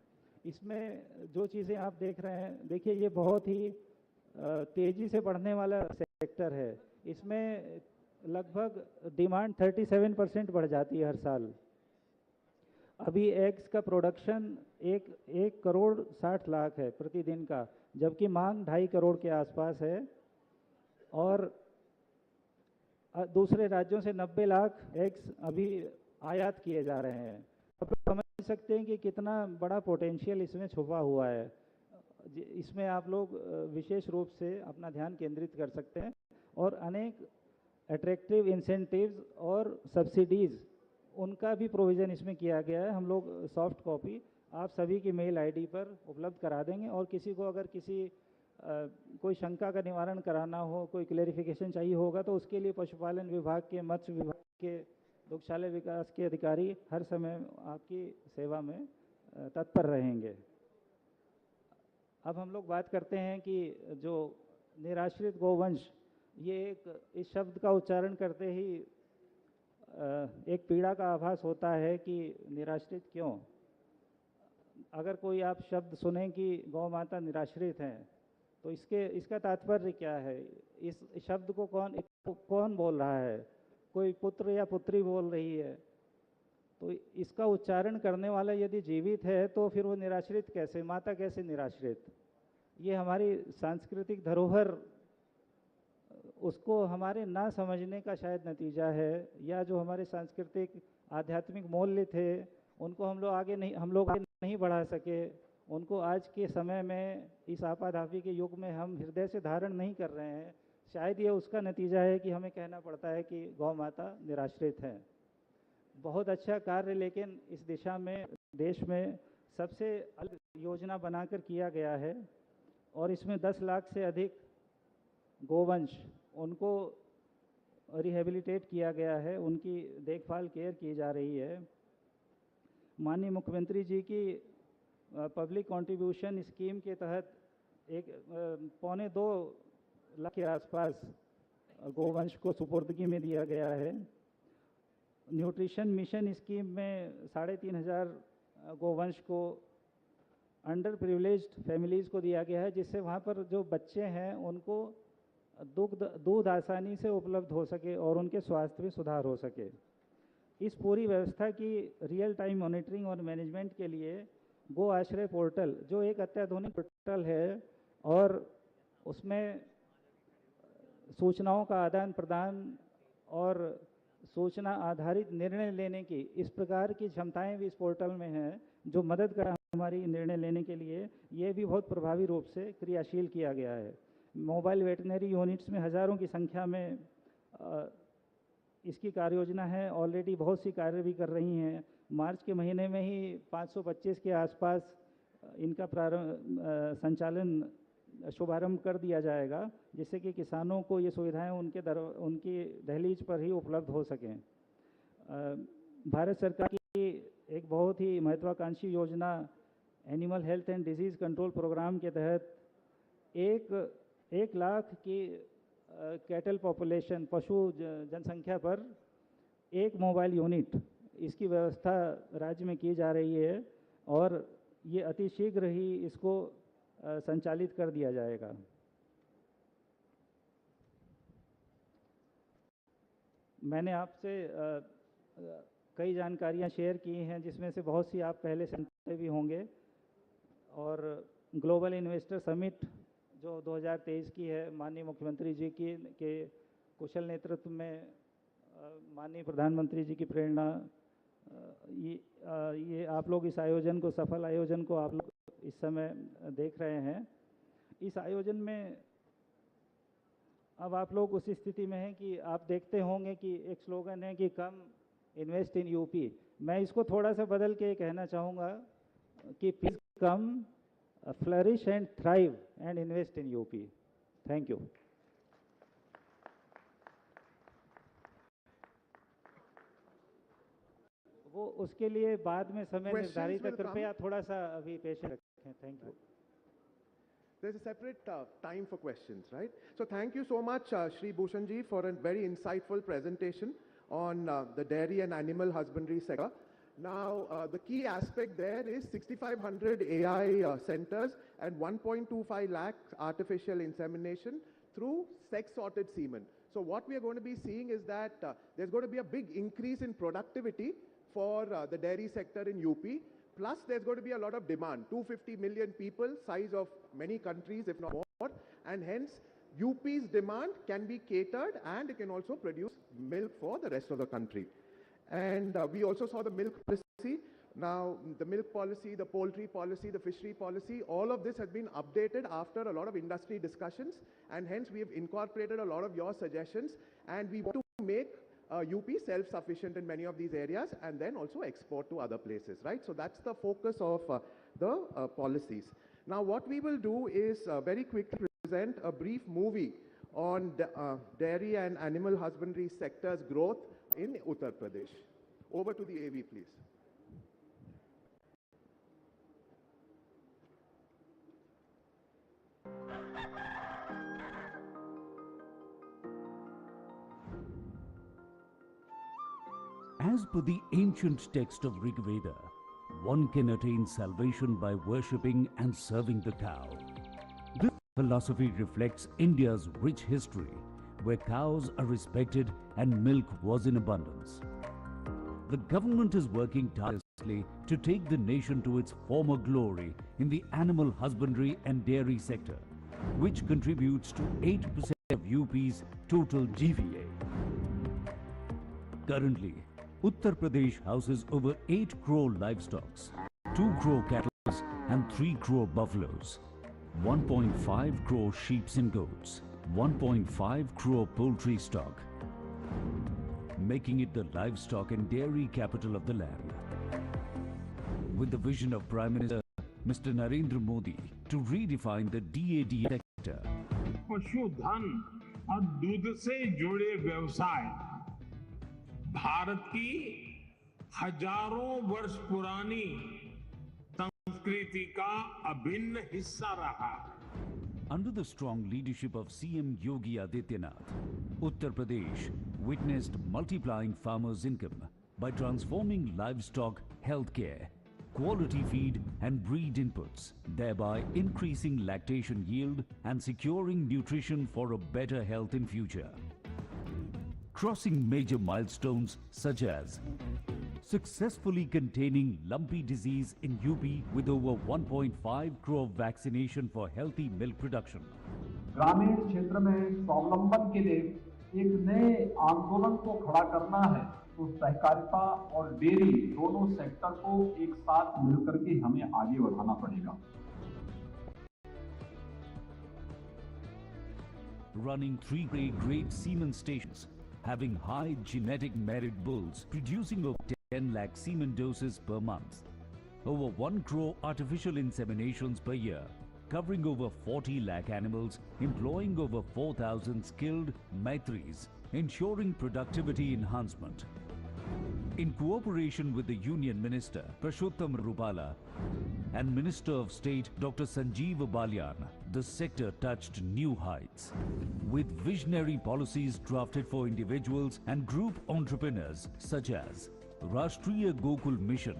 इसमें जो चीज़ें आप देख रहे हैं, देखिए ये बहुत ही तेज़ी से बढ़ने वाला सेक्टर है। इसमें लगभग डिमांड 37% बढ़ जाती है हर साल। अभी एग्स का प्रोडक्शन 1 करोड़ 60 लाख है प्रतिदिन का, जबकि मांग 2.5 करोड़ के आसपास है। और दूसरे राज्यों से 90 लाख एग्स अभी आयात किए जा रहे हैं। आप समझ सकते हैं कि कितना बड़ा पोटेंशियल इसमें छुपा हुआ है। इसमें आप लोग विशेष रूप से अपना ध्यान केंद्रित कर सकते हैं और अनेक अट्रैक्टिव इंसेंटिव्स और सब्सिडीज़, उनका भी प्रोविज़न इसमें किया गया है। हम लोग सॉफ्ट कॉपी आप सभी की मेल आईडी पर उपलब्ध करा देंगे, और किसी को अगर कोई शंका का निवारण कराना हो, कोई क्लेरिफिकेशन चाहिए होगा, तो उसके लिए पशुपालन विभाग के, मत्स्य विभाग के, दुग्धशाला विकास के अधिकारी हर समय आपकी सेवा में तत्पर रहेंगे। अब हम लोग बात करते हैं कि जो निराश्रित गोवंश, ये इस शब्द का उच्चारण करते ही एक पीड़ा का आभास होता है कि निराश्रित क्यों। अगर कोई आप शब्द सुने कि गौ माता निराश्रित हैं, तो इसका तात्पर्य क्या है? इस शब्द को कौन बोल रहा है? कोई पुत्र या पुत्री बोल रही है। तो इसका उच्चारण करने वाला यदि जीवित है तो फिर वो निराश्रित कैसे, माता कैसे निराश्रित? ये हमारी सांस्कृतिक धरोहर, उसको हमारे ना समझने का शायद नतीजा है, या जो हमारे सांस्कृतिक आध्यात्मिक मूल्य थे उनको हम लोग आगे नहीं बढ़ा सके, उनको आज के समय में इस आपाधापी के युग में हम हृदय से धारण नहीं कर रहे हैं। शायद ये उसका नतीजा है कि हमें कहना पड़ता है कि गौ माता निराश्रित है। बहुत अच्छा कार्य लेकिन इस दिशा में देश में सबसे अलग योजना बनाकर किया गया है, और इसमें 10 लाख से अधिक गोवंश, उनको रिहेबिलिटेट किया गया है, उनकी देखभाल केयर की जा रही है। माननीय मुख्यमंत्री जी की पब्लिक कंट्रीब्यूशन स्कीम के तहत एक 1.25 लाख के आसपास गोवंश को सुपुर्दगी में दिया गया है। न्यूट्रिशन मिशन स्कीम में 3,500 गोवंश को अंडर प्रिविलेज्ड फैमिलीज़ को दिया गया है, जिससे वहाँ पर जो बच्चे हैं उनको दूध आसानी से उपलब्ध हो सके और उनके स्वास्थ्य में सुधार हो सके। इस पूरी व्यवस्था की रियल टाइम मॉनिटरिंग और मैनेजमेंट के लिए गो आश्रय पोर्टल, जो एक अत्याधुनिक पोर्टल है और उसमें सूचनाओं का आदान प्रदान और सूचना आधारित निर्णय लेने की इस प्रकार की क्षमताएं भी इस पोर्टल में हैं, जो मदद कर हमारी निर्णय लेने के लिए। ये भी बहुत प्रभावी रूप से क्रियाशील किया गया है। मोबाइल वेटनरी यूनिट्स में हज़ारों की संख्या में इसकी कार्य योजना है। ऑलरेडी बहुत सी कार्य भी कर रही हैं। मार्च के महीने में ही 525 के आसपास इनका शुभारंभ कर दिया जाएगा, जिससे कि किसानों को ये सुविधाएं उनकी दहलीज पर ही उपलब्ध हो सकें। भारत सरकार की एक बहुत ही महत्वाकांक्षी योजना animal health and disease control programme के तहत 1 लाख की कैटल पॉपुलेशन, पशु जनसंख्या पर 1 मोबाइल यूनिट, इसकी व्यवस्था राज्य में की जा रही है, और ये अतिशीघ्र ही इसको संचालित कर दिया जाएगा। मैंने आपसे कई जानकारियां शेयर की हैं, जिसमें से बहुत सी आप पहले सुनते भी होंगे। और ग्लोबल इन्वेस्टर समिट जो 2023 की है, माननीय मुख्यमंत्री जी के कुशल नेतृत्व में, माननीय प्रधानमंत्री जी की प्रेरणा, ये आप लोग इस आयोजन को, सफल आयोजन को आप लोग इस समय देख रहे हैं। इस आयोजन में अब आप लोग उस स्थिति में हैं कि आप देखते होंगे कि एक स्लोगन है कि कम इन्वेस्ट इन यूपी। मैं इसको थोड़ा सा बदल के कहना चाहूँगा कि please come flourish and thrive and invest in UP. Thank you. वो उसके लिए बाद में समय निर्धारित है, कृपया थोड़ा सा अभी पेश रखें। Thank you. There's a separate time for questions, right? So thank you so much, Shri Bhushan ji, for a very insightful presentation on the dairy and animal husbandry sector. Now, the key aspect there is 6,500 AI centers and 1.25 lakh artificial insemination through sex-sorted semen. So what we are going to be seeing is that there's going to be a big increase in productivity for the dairy sector in UP. Plus, there's going to be a lot of demand, 250 million people, size of many countries, if not more, and hence UP's demand can be catered and it can also produce milk for the rest of the country. And we also saw the milk policy. Now, the milk policy, the poultry policy, the fishery policy, all of this has been updated after a lot of industry discussions, and hence we have incorporated a lot of your suggestions, and we want to make UP self-sufficient in many of these areas and then also export to other places, right? So that's the focus of the policies. Now what we will do is very quickly present a brief movie on dairy and animal husbandry sector's growth in Uttar Pradesh. Over to the AV, please. As per the ancient text of Rig Veda, one can attain salvation by worshipping and serving the cow. This philosophy reflects India's rich history, where cows are respected and milk was in abundance. The government is working tirelessly to take the nation to its former glory in the animal husbandry and dairy sector, which contributes to 8% of UP's total GVA. Currently, Uttar Pradesh houses over 8 crore livestocks, 2 crore cattle and 3 crore buffaloes, 1.5 crore sheep and goats, 1.5 crore poultry stock, making it the livestock and dairy capital of the land. With the vision of Prime Minister Mr. Narendra Modi to redefine the DDUP sector, पशुधन और दूध से जुड़े व्यवसाय भारत की हजारों वर्ष पुरानी संस्कृति का अभिन्न हिस्सा रहा है। Under the strong leadership of CM Yogi Adityanath, Uttar Pradesh witnessed multiplying farmers' income by transforming livestock, healthcare, quality feed and breed inputs, thereby increasing lactation yield and securing nutrition for a better health in future. Crossing major milestones such as successfully containing lumpy disease in UP with over 1.5 crore vaccination for healthy milk production. ग्रामीण क्षेत्र में स्वावलंबन के लिए एक नए आंदोलन को खड़ा करना है, तो सहकारिता और डेयरी दोनों सेक्टर को एक साथ मिलकर के हमें आगे बढ़ाना पड़ेगा। Running 3 grade semen stations, having high genetic merit bulls producing over 10 lakh semen doses per month, over 1 crore artificial inseminations per year, covering over 40 lakh animals, employing over 4,000 skilled maitris, ensuring productivity enhancement. In cooperation with the Union Minister Prashottam Rupala and Minister of State Dr. Sanjeev Balyan, the sector touched new heights. With visionary policies drafted for individuals and group entrepreneurs such as Rashtriya Gokul Mission,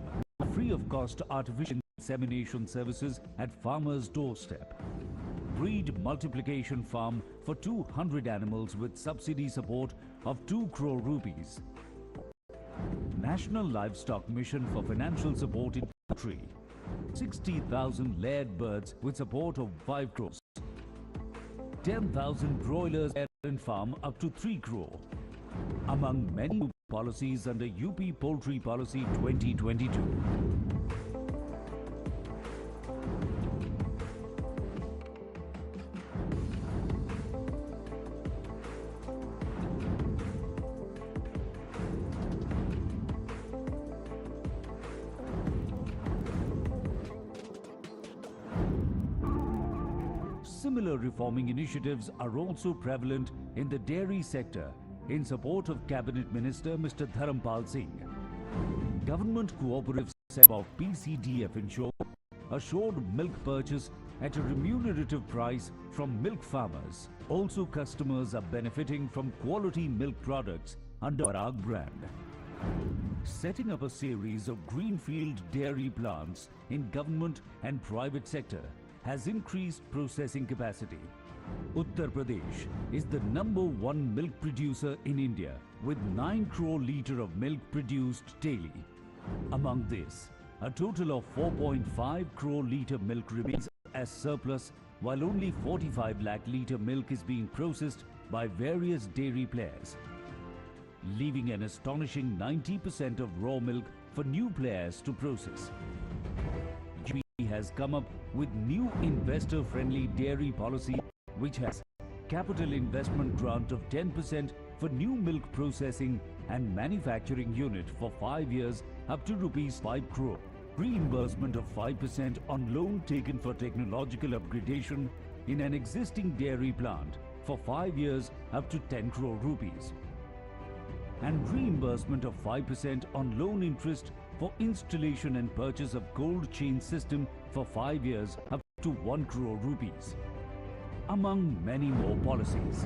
free of cost artificial insemination services at farmer's doorstep. Breed multiplication farm for 200 animals with subsidy support of 2 crore rupees. National Livestock Mission for financial support in country. 60,000 layered birds with support of 5 crores. 10,000 broilers parent farm up to 3 crore. Among many policies under UP Poultry Policy 2022. Similar reforming initiatives are also prevalent in the dairy sector in support of Cabinet Minister Mr. Dharampal Singh. Government cooperatives set about PCDF assured milk purchase at a remunerative price from milk farmers. Also, customers are benefiting from quality milk products under Parag brand. Setting up a series of greenfield dairy plants in government and private sector has increased processing capacity. Uttar Pradesh is the #1 milk producer in India with 9 crore litre of milk produced daily. Among this, a total of 4.5 crore litre milk remains as surplus, while only 45 lakh litre milk is being processed by various dairy players, leaving an astonishing 90% of raw milk for new players to process. UP has come up with new investor-friendly dairy policy which has capital investment grant of 10% for new milk processing and manufacturing unit for 5 years up to rupees 5 crore. Reimbursement of 5% on loan taken for technological upgradation in an existing dairy plant for 5 years up to 10 crore rupees. And reimbursement of 5% on loan interest for installation and purchase of cold chain system for 5 years up to 1 crore rupees, among many more policies.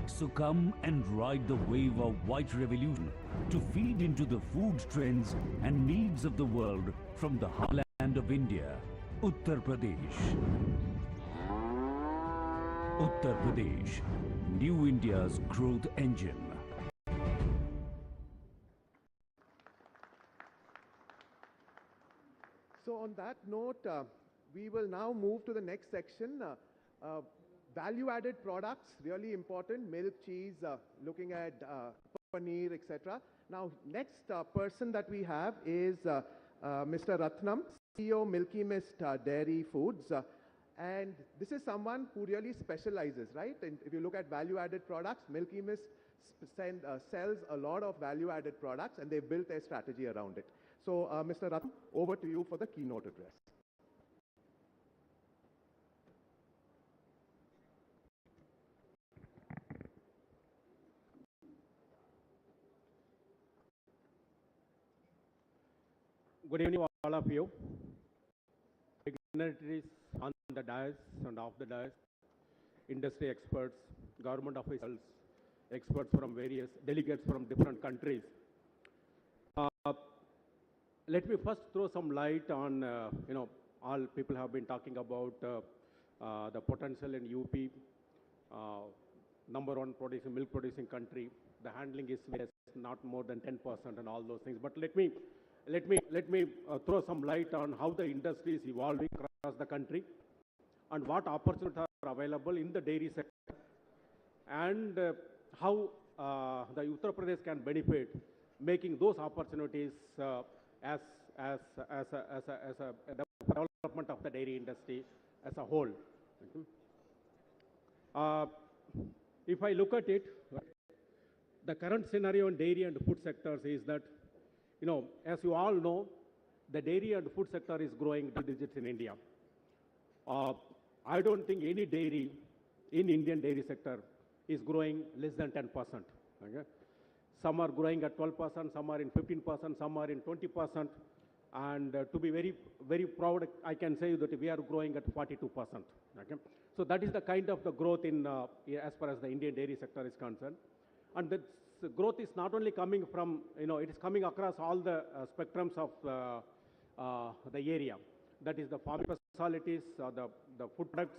So come and ride the wave of white revolution to feed into the food trends and needs of the world from the heartland of India, Uttar Pradesh. Uttar Pradesh, New India's growth engine. So on that note, we will now move to the next section. Value-added products, really important, milk, cheese, looking at paneer, etc. Now, next person that we have is Mr. Ratnam, CEO, Milky Mist Dairy Foods. And this is someone who really specializes, right? And if you look at value-added products, Milky Mist sells a lot of value-added products, and they built their strategy around it. So, Mr. Ratnam, over to you for the keynote address. Good evening, all of you. Dignitaries on the dais and off the dais, industry experts, government officials, experts from various delegates from different countries. Let me first throw some light on, all people have been talking about the potential in UP, #1 milk producing country. The handling is not more than 10% and all those things. But let me throw some light on how the industry is evolving across the country and what opportunities are available in the dairy sector, and how the Uttar Pradesh can benefit, making those opportunities as a development of the dairy industry as a whole. If I look at it, the current scenario in dairy and food sectors is that, as you all know, the dairy and food sector is growing double digits in India. I don't think any dairy in Indian dairy sector is growing less than 10%. Okay? Some are growing at 12%, some are in 15%, some are in 20%. And to be very, very proud, I can say that we are growing at 42%. Okay? So that is the kind of the growth in, as far as the Indian dairy sector is concerned. And this growth is not only coming from, it is coming across all the spectrums of the area. That is the farming specialties, the food products,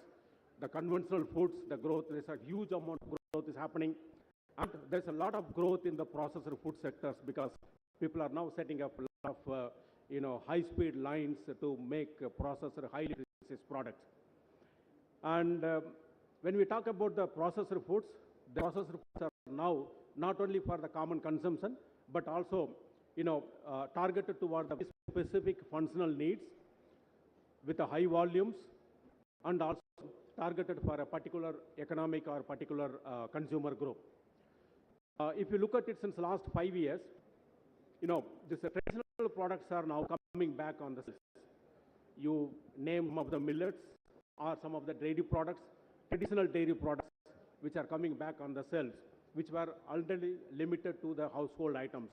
the conventional foods, the growth. There's a huge amount of growth is happening. And there's a lot of growth in the processed food sectors because people are now setting up a lot of high-speed lines to make processed, highly processed products. And when we talk about the processed foods are now not only for the common consumption, but also, targeted toward the specific functional needs with the high volumes and also targeted for a particular economic or particular consumer group. If you look at it since the last 5 years, these traditional products are now coming back on the shelves. You name some of the millets or some of the dairy products, traditional dairy products which are coming back on the shelves, which were already limited to the household items.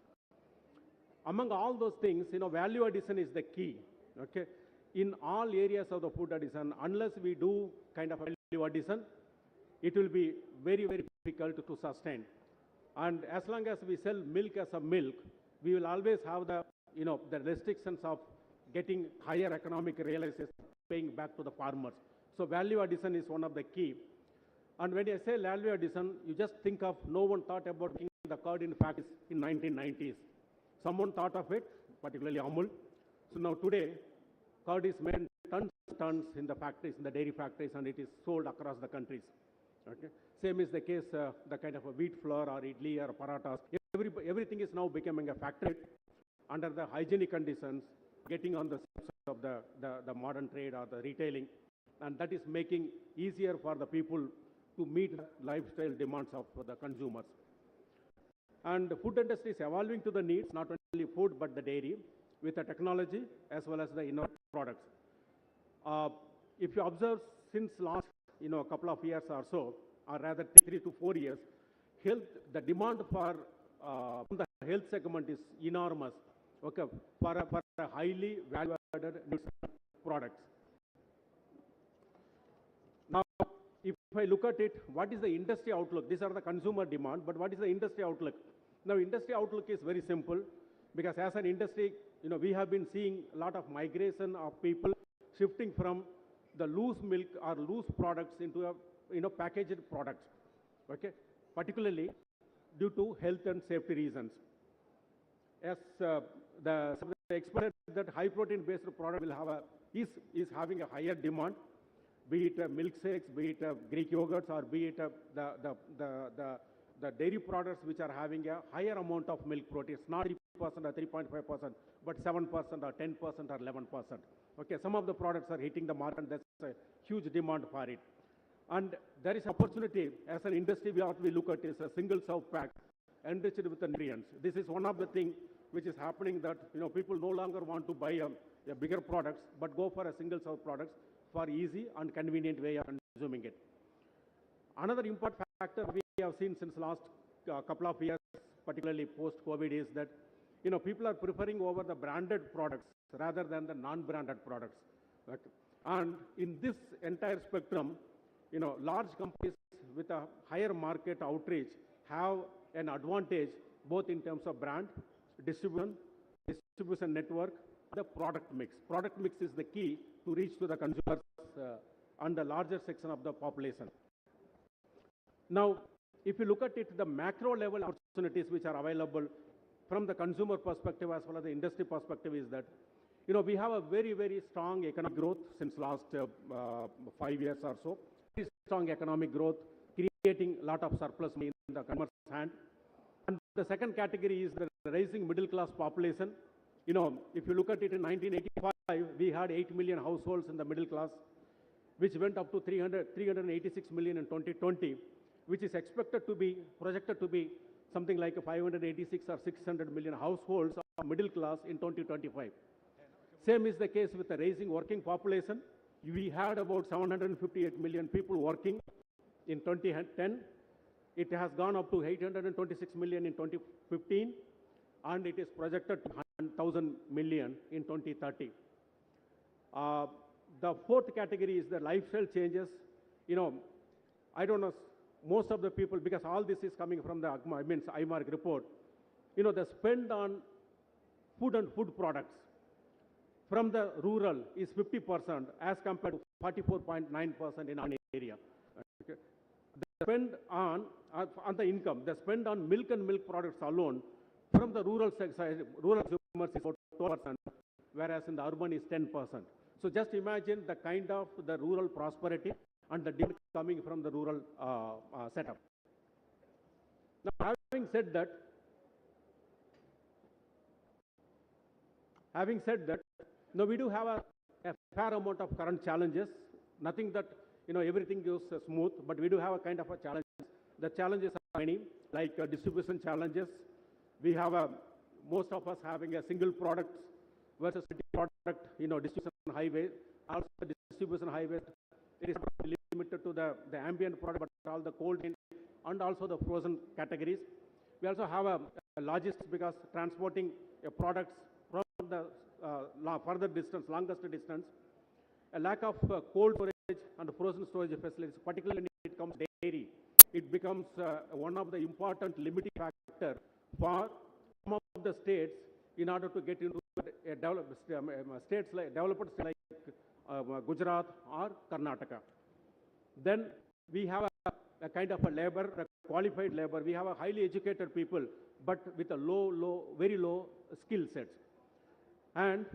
Among all those things, value addition is the key. Okay, in all areas of the food addition, unless we do kind of value addition, it will be very, very difficult to sustain. And as long as we sell milk as a milk, we will always have the, the restrictions of getting higher economic realization, paying back to the farmers. So value addition is one of the key. And when I say value addition, you just think of no one thought about making the curd in factories in 1990s. Someone thought of it, particularly Amul. So now today, curd is made in tons in the factories, in the dairy factories, and it is sold across the countries. Okay. Same is the case, the kind of a wheat flour or idli or parathas. Everything is now becoming a factory under the hygienic conditions, getting on the steps of the modern trade or the retailing. And that is making easier for the people to meet the lifestyle demands of the consumers. And the food industry is evolving to the needs, not only food, but the dairy, with the technology as well as the innovative products. If you observe since last, a couple of years or so, or rather 3 to 4 years, the demand for the health segment is enormous. Okay, for a highly value-added products. Now, if I look at it, what is the industry outlook? These are the consumer demand, but what is the industry outlook? Now, industry outlook is very simple, because as an industry, we have been seeing a lot of migration of people shifting from the loose milk or loose products into packaged products. Okay, particularly due to health and safety reasons. As the expert that high protein based product will have is having a higher demand, be it milkshakes, be it Greek yogurts, or be it the dairy products which are having a higher amount of milk protein. It's not 3% or 3.5%, but 7% or 10% or 11%. Okay, some of the products are hitting the market, and there's a huge demand for it. And there is opportunity as an industry. What we look at is a single serve pack enriched with the nutrients. This is one of the things which is happening, that people no longer want to buy a bigger products, but go for a single serve products for easy and convenient way of consuming it. Another important factor we have seen since last couple of years, particularly post-COVID, is that people are preferring over the branded products rather than the non-branded products. Okay. And in this entire spectrum, large companies with a higher market outreach have an advantage both in terms of brand, distribution network, the product mix. Product mix is the key to reach to the consumers and the larger section of the population. Now, if you look at it, the macro level opportunities which are available from the consumer perspective as well as the industry perspective is that, we have a very, very strong economic growth since last 5 years or so. Very strong economic growth, creating a lot of surplus money in the consumer's hand. And the second category is the rising middle class population. If you look at it in 1985, we had 8 million households in the middle class, which went up to 386 million in 2020, which is projected to be something like 586 or 600 million households of middle class in 2025. Same is the case with the rising working population. We had about 758 million people working in 2010. It has gone up to 826 million in 2015, and it is projected to 1,000 million in 2030. The fourth category is the lifestyle changes. You know, I don't know, most of the people, because all this is coming from the IMARC report, you know, the spend on food and food products from the rural is 50% as compared to 44.9% in our area. Okay. The spend on the income, the spend on milk and milk products alone from the rural side, rural consumers is about 12%, whereas in the urban is 10%. So just imagine the kind of the rural prosperity and the demand coming from the rural setup. Now, having said that, now we do have a fair amount of current challenges. Nothing that, you know, everything goes smooth, but we do have a kind of a challenge. The challenges are many, like distribution challenges. We have most of us having a single product versus product, you know, distribution highways. Also, distribution highways, it is limited to the ambient product, but all the cold and also the frozen categories. We also have a logistics, because transporting products from the further distance, longest distance, a lack of cold storage and frozen storage facilities, particularly when it comes to dairy. It becomes one of the important limiting factor for some of the states in order to get into developed states like Gujarat or Karnataka. Then we have a kind of a labor, a qualified labor. We have a highly educated people, but with a very low skill sets. And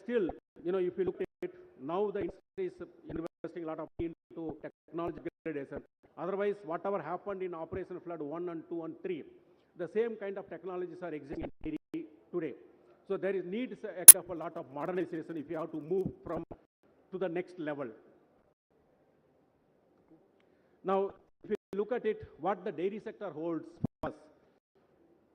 still, you know, if you look at it, now the industry is investing a lot of money into technology gradation. Otherwise, whatever happened in Operation Flood 1 and 2 and 3, the same kind of technologies are existing in dairy today. So there is needs a lot of modernization if you have to move from to the next level. Now, if you look at it, what the dairy sector holds for us,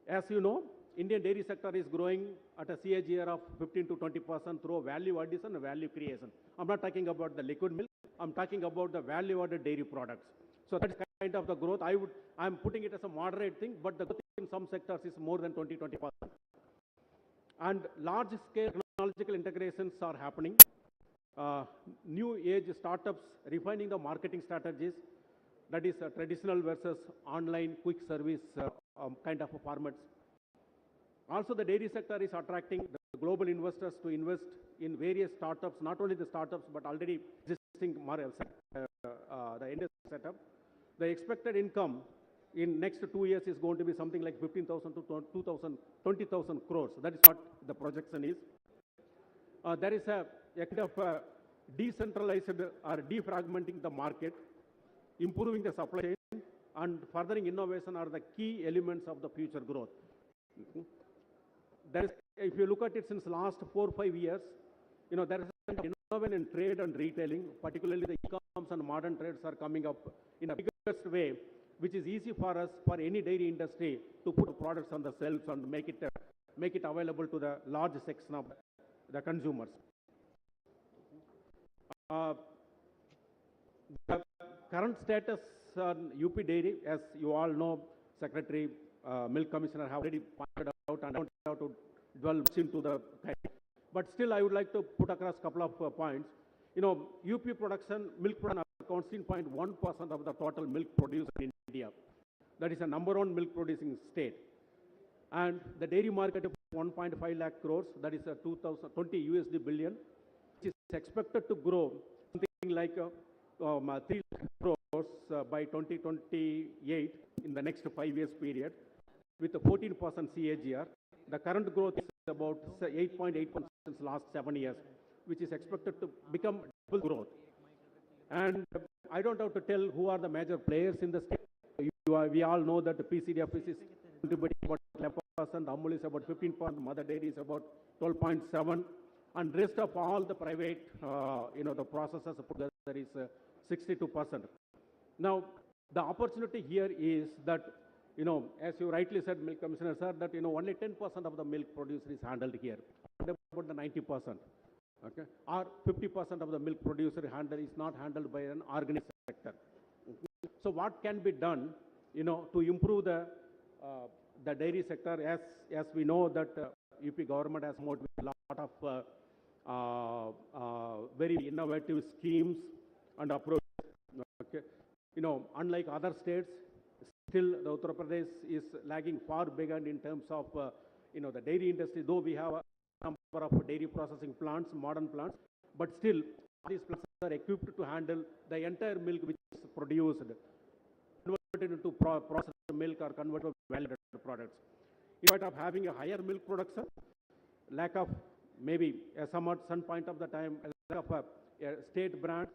as you know, Indian dairy sector is growing at a CAGR of 15 to 20% through value addition and value creation. I'm not talking about the liquid milk. I'm talking about the value-added dairy products. So that's kind of the growth. I'm putting it as a moderate thing, but the growth in some sectors is more than 20%. And large-scale technological integrations are happening. New age startups refining the marketing strategies, that is traditional versus online quick service kind of formats. Also, the dairy sector is attracting the global investors to invest in various startups, not only the startups, but already existing the industry setup. The expected income in next 2 years is going to be something like 15,000 to 20,000 crores. That is what the projection is. There is a kind of decentralized or defragmenting the market, improving the supply chain, and furthering innovation are the key elements of the future growth. There is, if you look at it since last 4 or 5 years, you know, there is a kind of innovation in trade and retailing, particularly the e-coms and modern trades are coming up in a biggest way, which is easy for us, for any dairy industry, to put products on the shelves and make it available to the large section of the consumers. The current status on UP dairy, as you all know, Secretary, Milk Commissioner have already pointed out, and I don't have to dwell into the kind. But still, I would like to put across a couple of points. You know, UP production, milk production accounts 16.1% of the total milk produced in India. That is a #1 milk producing state. And the dairy market of 1.5 lakh crores, that is a 2020 USD billion, which is expected to grow something like 3 lakh crores by 2028 in the next 5 years period, with a 14% CAGR. The current growth is about 8.8% since last 7 years, which is expected to become double growth. And I don't have to tell who are the major players in the state. We all know that the PCDF is contributing about 11%, Amul is about 15%, Mother Dairy is about 12.7%, and rest of all the private, the processors put together is 62%. Now, the opportunity here is that, as you rightly said, Milk Commissioner, sir, that, only 10% of the milk producer is handled here. What about the 90%? Okay? Or 50% of the milk producer is not handled by an organized sector. Okay? So what can be done, to improve the dairy sector? As we know that UP government has come out with a lot of very innovative schemes and approaches. Okay. Unlike other states, still the Uttar Pradesh is lagging far behind in terms of the dairy industry. Though we have a number of dairy processing plants, modern plants, but still these plants are equipped to handle the entire milk which is produced, converted into processed milk or converted to value-added products. In spite of having a higher milk production, lack of maybe at some point of the time, a lack of a state brand,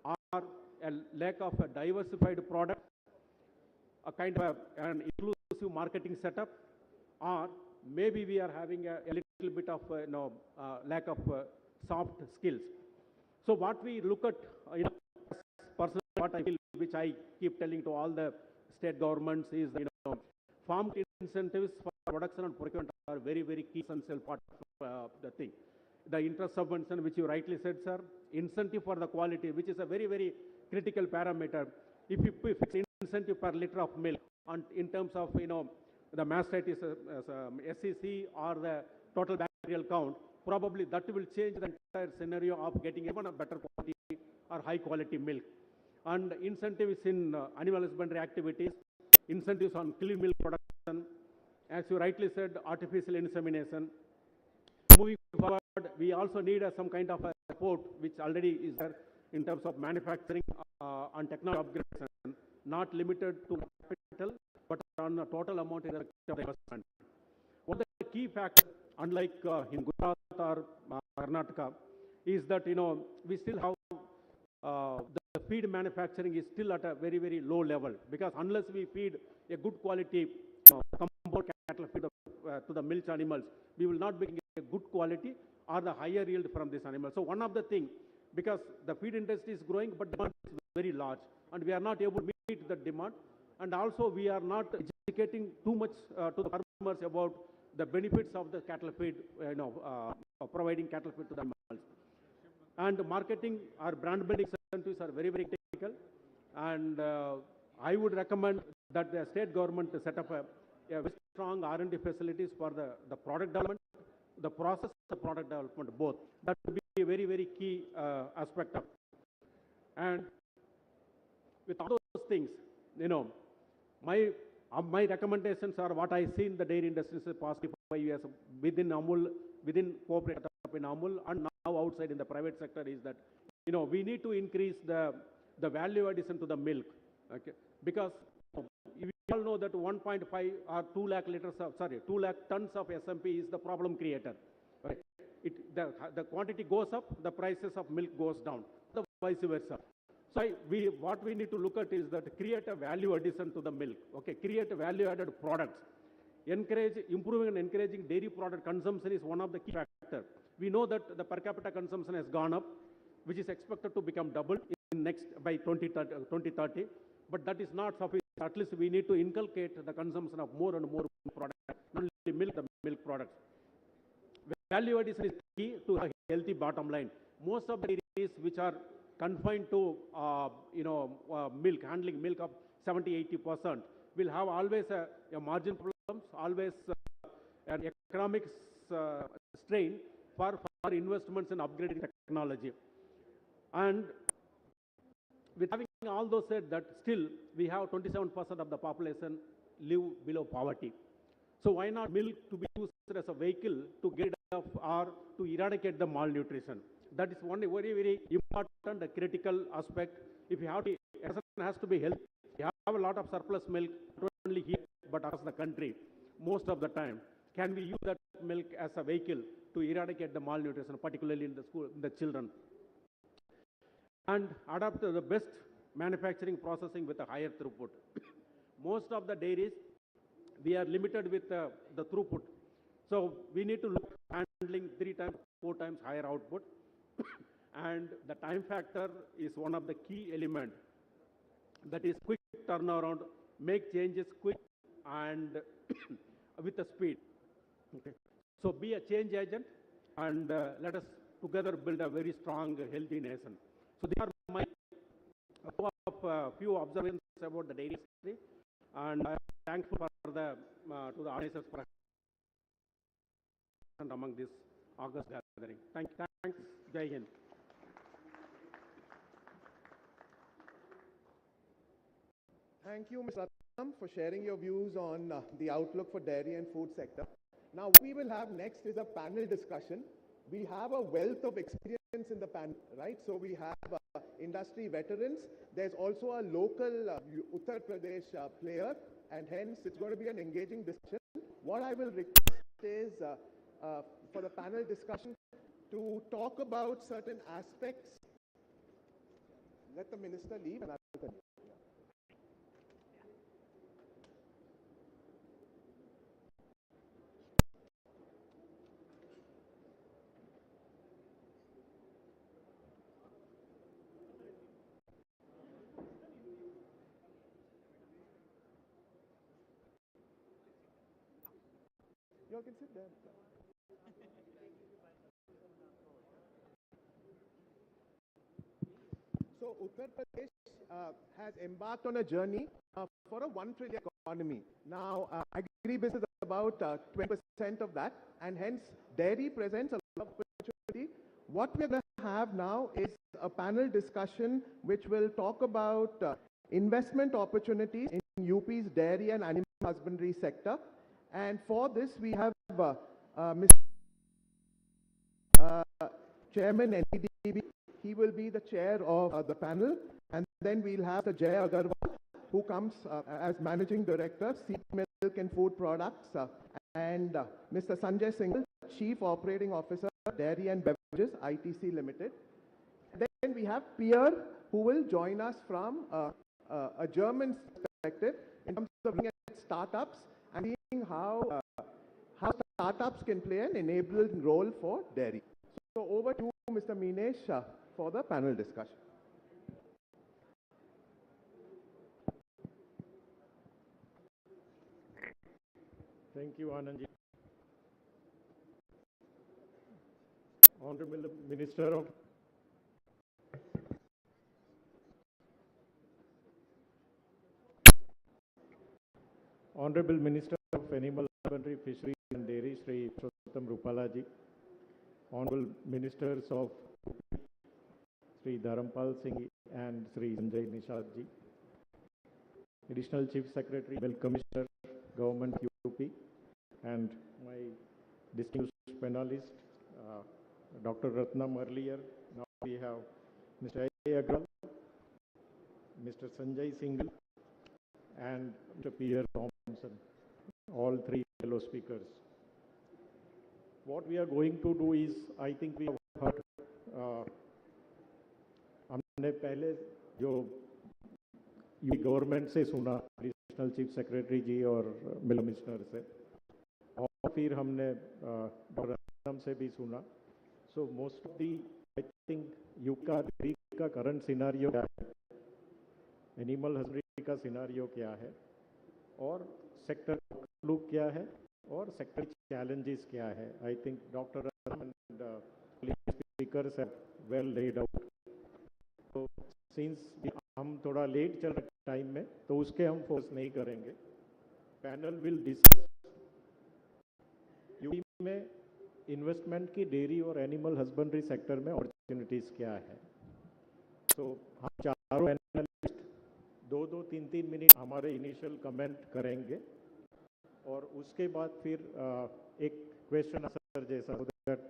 or a lack of a diversified product, a kind of an inclusive marketing setup, or maybe we are having a little bit of lack of soft skills. So what we look at, personally, what I feel, which I keep telling to all the state governments, is farm incentives for production and procurement are very, very key essential part of the thing. The interest subvention, which you rightly said, sir, incentive for the quality, which is a very, very critical parameter. If you fix incentive per liter of milk, and in terms of the mastitis SEC or the total bacterial count, probably that will change the entire scenario of getting even a better quality or high quality milk. And incentives in animal husbandry activities, incentives on clean milk production, as you rightly said, artificial insemination. Moving forward, we also need some kind of a support, which already is there in terms of manufacturing and technology upgrades, not limited to capital, but on a total amount of investment. One of the key factors, unlike in Gujarat or Karnataka, is that we still have the feed manufacturing is still at a very, very low level, because unless we feed a good quality compound cattle feed to the milch animals, we will not be getting a good quality or the higher yield from this animal. So one of the things, because the feed industry is growing, but demand is very large, and we are not able to meet the demand, and also we are not educating too much to the farmers about the benefits of the cattle feed, providing cattle feed to the animals. And marketing or brand building incentives are very, very critical. And I would recommend that the state government to set up a very strong R&D facilities for the product development, the process of product development, both. That would be a very, very key aspect of it. And with all those things, my recommendations are what I see in the dairy industry is past 5 years within Amul, within corporate in Amul, and now outside in the private sector, is that we need to increase the value addition to the milk, okay? Because we all know that 1.5 or 2 lakh liters of 2 lakh tons of SMP is the problem creator. Right? The quantity goes up, the prices of milk goes down, the vice versa. So what we need to look at is that create a value addition to the milk, okay? Create a value-added products. Improving and encouraging dairy product consumption is one of the key factors. We know that the per capita consumption has gone up, which is expected to become double by 2030, but that is not sufficient. At least we need to inculcate the consumption of more and more products, not only milk, the milk products. Value addition is key to a healthy bottom line. Most of the dairies which are confined to milk, handling milk of 70-80%, will have always a margin problems, always an economic strain for investments in upgrading technology. And with having all those said, that still we have 27% of the population live below poverty. So why not milk to be used as a vehicle to get rid of or to eradicate the malnutrition? That is one very, very important, critical aspect. If you have to, a person has to be healthy. You have a lot of surplus milk, not only here, but across the country, most of the time. Can we use that milk as a vehicle to eradicate the malnutrition, particularly in the school, in the children? And adapt to the best manufacturing processing with a higher throughput. Most of the dairies, we are limited with the throughput. So we need to look at handling 3 times, 4 times higher output. And the time factor is one of the key elements. That is quick turnaround, make changes quick and with the speed. Okay. So be a change agent, and let us together build a very strong, healthy nation. So these are my few observations about the dairy industry, and I am thankful for to the organizers for present among this August gathering. Thanks. Jai Hind. Thank you, Ms. Ratnam, for sharing your views on the outlook for dairy and food sector. Now, what we will have next is a panel discussion. We have a wealth of experience in the panel, right? So we have industry veterans. There's also a local Uttar Pradesh player, and hence it's going to be an engaging discussion. What I will request is for the panel discussion to talk about certain aspects. Let the minister leave and I'll continue. You all can sit there. So Uttar Pradesh has embarked on a journey for a 1 trillion economy. Now, agribusiness is about 20% of that, and hence dairy presents a lot of opportunity. What we're going to have now is a panel discussion which will talk about investment opportunities in UP's dairy and animal husbandry sector. And for this, we have Mr. Chairman DDUP. He will be the chair of the panel. And then we'll have the Jay Agarwal, who comes as Managing Director, Seed Milk and Food Products, and Mr. Sanjay Singhal, Chief Operating Officer, Dairy and Beverages, ITC Limited. Then we have Pierre, who will join us from a German perspective in terms of looking at startups and seeing how startups can play an enabling role for dairy. So over to Mr. Minesh for the panel discussion. Thank you, Anandji. Honorable Minister of Honorable Minister of Animal Husbandry, Fisheries and Dairy, Sri Purushottam Rupala ji, Honorable Ministers of Sri Dharampal Singh and Sri Sanjay Nishad ji, Additional Chief Secretary, Milk Commissioner, Government UP, and my distinguished panelist, Dr. Ratnam earlier. Now we have Mr. Agrawal, Mr. Sanjay Singhal, and Mr. Pierre Thompson, all three fellow speakers. What we are going to do is, I think we have heard, हमने पहले जो government से सुना, additional chief secretary जी और minister से, और फिर हमने डॉक्टर रत्नम से भी सुना. So most of the I think UP का करंट सिनारियो क्या है, एनिमल हस्बेंड्री का सिनारियो क्या है, और सेक्टर आउटलुक क्या है, और सेक्टर चैलेंजेस क्या है. I think doctor Ratnam and speakers have well laid out. तो सिंस हम थोड़ा लेट चल रहे टाइम में, तो उसके हम फोकस नहीं करेंगे. पैनल विल डिस्कस यूपी में इन्वेस्टमेंट की डेयरी और एनिमल हस्बेंड्री सेक्टर में अपॉर्चुनिटीज क्या है. तो हम चारों एनालिस्ट 2-3 मिनट हमारे इनिशियल कमेंट करेंगे, और उसके बाद फिर एक क्वेश्चन आंसर जैसा, so that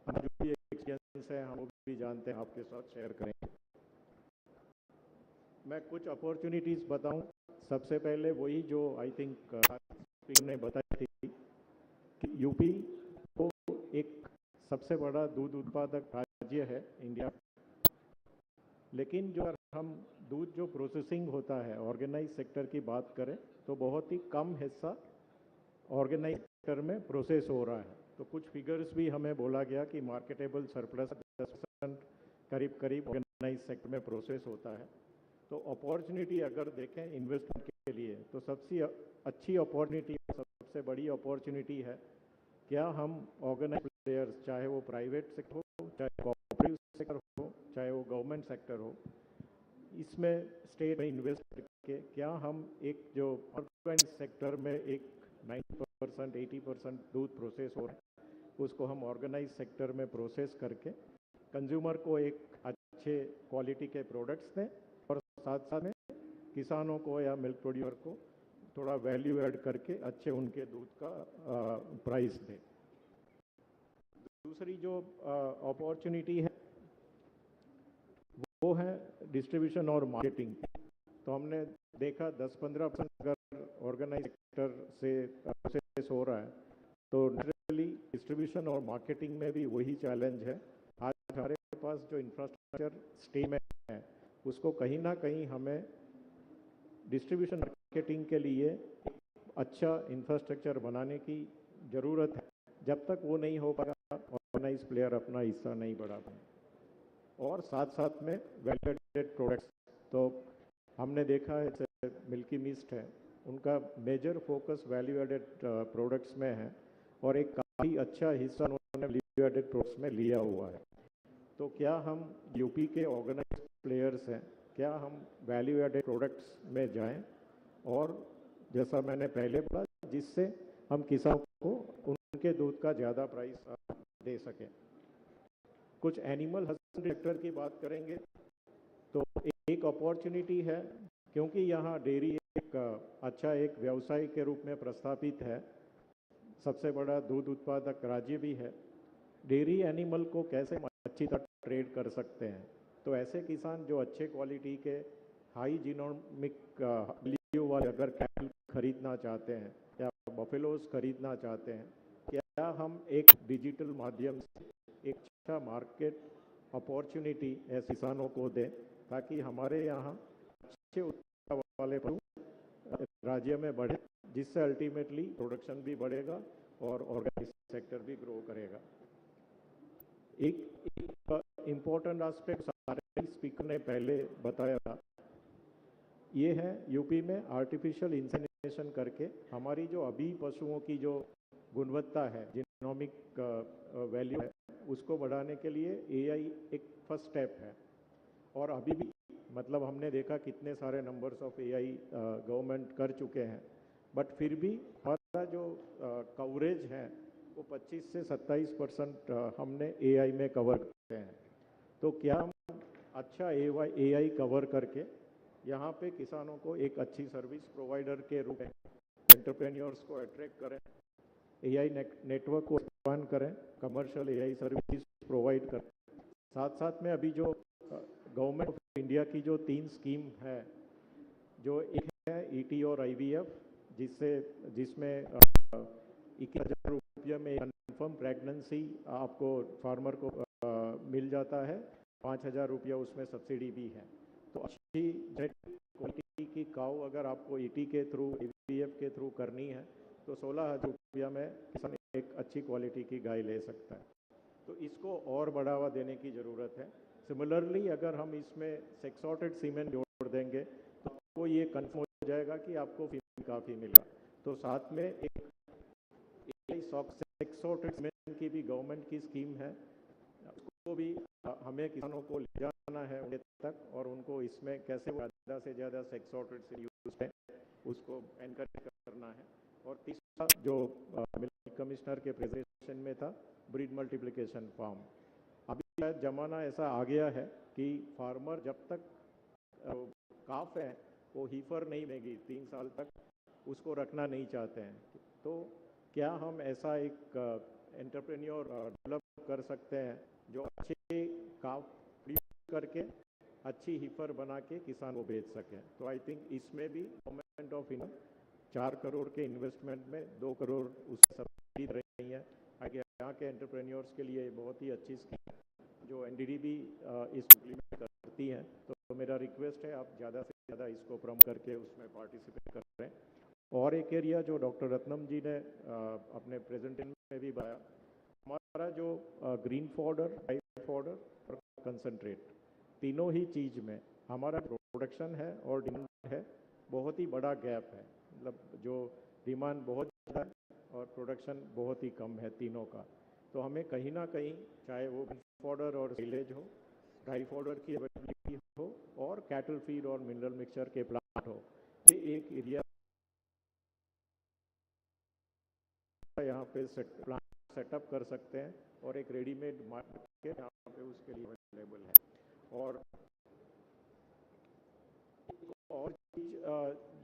हम जो भी एक्सपीरियंस है हम वो भी जानते हैं, आपके साथ शेयर करेंगे. मैं कुछ अपॉर्चुनिटीज़ बताऊं. सबसे पहले वही जो आई थिंक स्पीकर ने बताई थी कि यूपी को एक सबसे बड़ा दूध उत्पादक राज्य है इंडिया, लेकिन जो हम दूध जो प्रोसेसिंग होता है ऑर्गेनाइज सेक्टर की बात करें तो बहुत ही कम हिस्सा ऑर्गेनाइज सेक्टर में प्रोसेस हो रहा है. तो कुछ फिगर्स भी हमें बोला गया कि मार्केटेबल सरप्लस 10% करीब ऑर्गेनाइज सेक्टर में प्रोसेस होता है. तो अपॉर्चुनिटी अगर देखें इन्वेस्टमेंट के लिए, तो सबसे अच्छी अपॉर्चुनिटी, सबसे बड़ी अपॉर्चुनिटी है क्या हम ऑर्गेनाइज प्लेयर्स, चाहे वो प्राइवेट सेक्टर हो, चाहे कोऑपरेटिव सेक्टर हो, चाहे वो गवर्नमेंट सेक्टर हो, इसमें स्टेट में इन्वेस्ट करके क्या हम एक जो ऑर्गेनाइज सेक्टर में एक 90% 80% दूध प्रोसेस हो रहा है, उसको हम ऑर्गेनाइज सेक्टर में प्रोसेस करके कंज्यूमर को एक अच्छे क्वालिटी के प्रोडक्ट्स दें और साथ साथ में किसानों को या मिल्क प्रोड्यूसर को थोड़ा वैल्यू ऐड करके अच्छे उनके दूध का प्राइस दें। दूसरी जो अपॉर्चुनिटी है वो है डिस्ट्रीब्यूशन और मार्केटिंग। तो हमने देखा 10-15% अगर ऑर्गेनाइज सेक्टर से प्रोसेस हो रहा है तो नेचुरली डिस्ट्रीब्यूशन और मार्केटिंग में भी वही चैलेंज है। आज हमारे पास जो इंफ्रास्ट्रक्चर स्टेट में है उसको कहीं ना कहीं हमें डिस्ट्रीब्यूशन मार्केटिंग के लिए अच्छा इंफ्रास्ट्रक्चर बनाने की ज़रूरत है। जब तक वो नहीं हो पाएगा ऑर्गेनाइज प्लेयर अपना हिस्सा नहीं बढ़ा पाए। और साथ साथ में वैल्यू एडेड प्रोडक्ट्स, तो हमने देखा है जैसे मिल्की मिस्ट है, उनका major focus value added products में है और एक काफ़ी अच्छा हिस्सा उन्होंने वैल्यू एडेड प्रोडक्ट्स में लिया हुआ है। तो क्या हम यूपी के ऑर्गेनाइज प्लेयर्स हैं, क्या हम वैल्यू एडेड प्रोडक्ट्स में जाएं और जैसा मैंने पहले बोला जिससे हम किसानों को उनके दूध का ज़्यादा प्राइस दे सकें। कुछ एनिमल हस्बेंड्री सेक्टर की बात करेंगे तो एक अपॉर्चुनिटी है क्योंकि यहाँ डेयरी एक अच्छा एक व्यवसाय के रूप में प्रस्तावित है, सबसे बड़ा दूध उत्पादक राज्य भी है। डेयरी एनिमल को कैसे अच्छी तरह ट्रेड कर सकते हैं, तो ऐसे किसान जो अच्छे क्वालिटी के हाई जीनोमिक वैल्यू वाले अगर कैटल खरीदना चाहते हैं या बफेलोज खरीदना चाहते हैं, क्या हम एक डिजिटल माध्यम से एक अच्छा मार्केट अपॉर्चुनिटी ऐसे किसानों को दें ताकि हमारे यहाँ अच्छे उत्पादन वाले पशु राज्य में बढ़े, जिससे अल्टीमेटली प्रोडक्शन भी बढ़ेगा और ऑर्गेनिक सेक्टर भी ग्रो करेगा। एक इम्पोर्टेंट एस्पेक्ट सारे स्पीकर ने पहले बताया था, ये है यूपी में आर्टिफिशियल इंसेमिनेशन करके हमारी जो अभी पशुओं की जो गुणवत्ता है, जीनोमिक वैल्यू है, उसको बढ़ाने के लिए एआई एक फर्स्ट स्टेप है। और अभी भी मतलब हमने देखा कितने सारे नंबर्स ऑफ एआई गवर्नमेंट कर चुके हैं, बट फिर भी हमारा जो कवरेज है वो 25 से 27% हमने एआई में कवर करते हैं। तो क्या हम अच्छा एआई कवर करके यहाँ पे किसानों को एक अच्छी सर्विस प्रोवाइडर के रूप में एंटरप्रेन्योर्स को अट्रैक्ट करें, एआई नेटवर्क को एक्सपांड करें, कमर्शियल एआई सर्विस प्रोवाइड करें। साथ साथ में अभी जो गवर्नमेंट ऑफ इंडिया की जो 3 स्कीम है, जो एक है ईटी और आईवीएफ, जिसमें 21,000 रुपये में कन्फर्म प्रेगनेंसी आपको फार्मर को मिल जाता है, 5,000 रुपया उसमें सब्सिडी भी है। तो अच्छी क्वालिटी की काऊ अगर आपको ईटी के थ्रू आईवीएफ के थ्रू करनी है तो 16,000 रुपया में किसान एक अच्छी क्वालिटी की गाय ले सकता है। तो इसको और बढ़ावा देने की ज़रूरत है। सिमिलरली अगर हम इसमें सेक्सॉर्टेड सीमेंट जोड़ देंगे तो आपको ये कन्फर्म हो जाएगा कि आपको फीमेल काफ़ी मिला। तो साथ में एक सेक्सॉर्टेड सीमेंट की भी गवर्नमेंट की स्कीम है, उसको भी हमें किसानों को ले जाना है उनके तक और उनको इसमें कैसे ज़्यादा से ज़्यादा सेक्सॉर्टेड से यूज है उसको एनकरेज करना है। और तीसरा जो मिल्क कमिश्नर के प्रेजेंटेशन में था, ब्रीड मल्टीप्लिकेशन फार्म। अभी शायद ज़माना ऐसा आ गया है कि फार्मर जब तक काफ है वो हीफर नहीं लेगी, 3 साल तक उसको रखना नहीं चाहते हैं। तो क्या हम ऐसा एक एंटरप्रेन्योर डेवलप कर सकते हैं जो अच्छे काफ प्रोड्यूस करके अच्छी हीफर बना के किसान को बेच सकें। तो आई थिंक इसमें भी गवर्नमेंट ऑफ इंडिया 4 करोड़ के इन्वेस्टमेंट में 2 करोड़ उसकी सब्सिडी रही है। आगे यहाँ के एंटरप्रेन्योर्स के लिए बहुत ही अच्छी स्कीम जो एनडीडीबी इस इम्प्लीमेंट करती हैं। तो मेरा रिक्वेस्ट है आप ज़्यादा से ज़्यादा इसको प्रमोट करके उसमें पार्टिसिपेट करें। और एक एरिया जो डॉक्टर रत्नम जी ने अपने प्रेजेंटेशन में भी बताया, हमारा जो ग्रीन फॉडर, ड्राई फॉडर और कंसंट्रेट, तीनों ही चीज़ में हमारा प्रोडक्शन है और डिमांड है, बहुत ही बड़ा गैप है। मतलब जो डिमांड बहुत ज़्यादा है और प्रोडक्शन बहुत ही कम है तीनों का। तो हमें कहीं ना कहीं चाहे वो ग्रीन फॉडर और सिलेज हो, ड्राई फॉडर की अवेलेबिलिटी हो और कैटल फीड और मिनरल मिक्सचर के प्लांट हो, ये एक एरिया यहाँ पे प्लांट सेटअप कर सकते हैं और एक रेडीमेड मार्केट यहाँ पे उसके लिए अवेलेबल है। और चीज़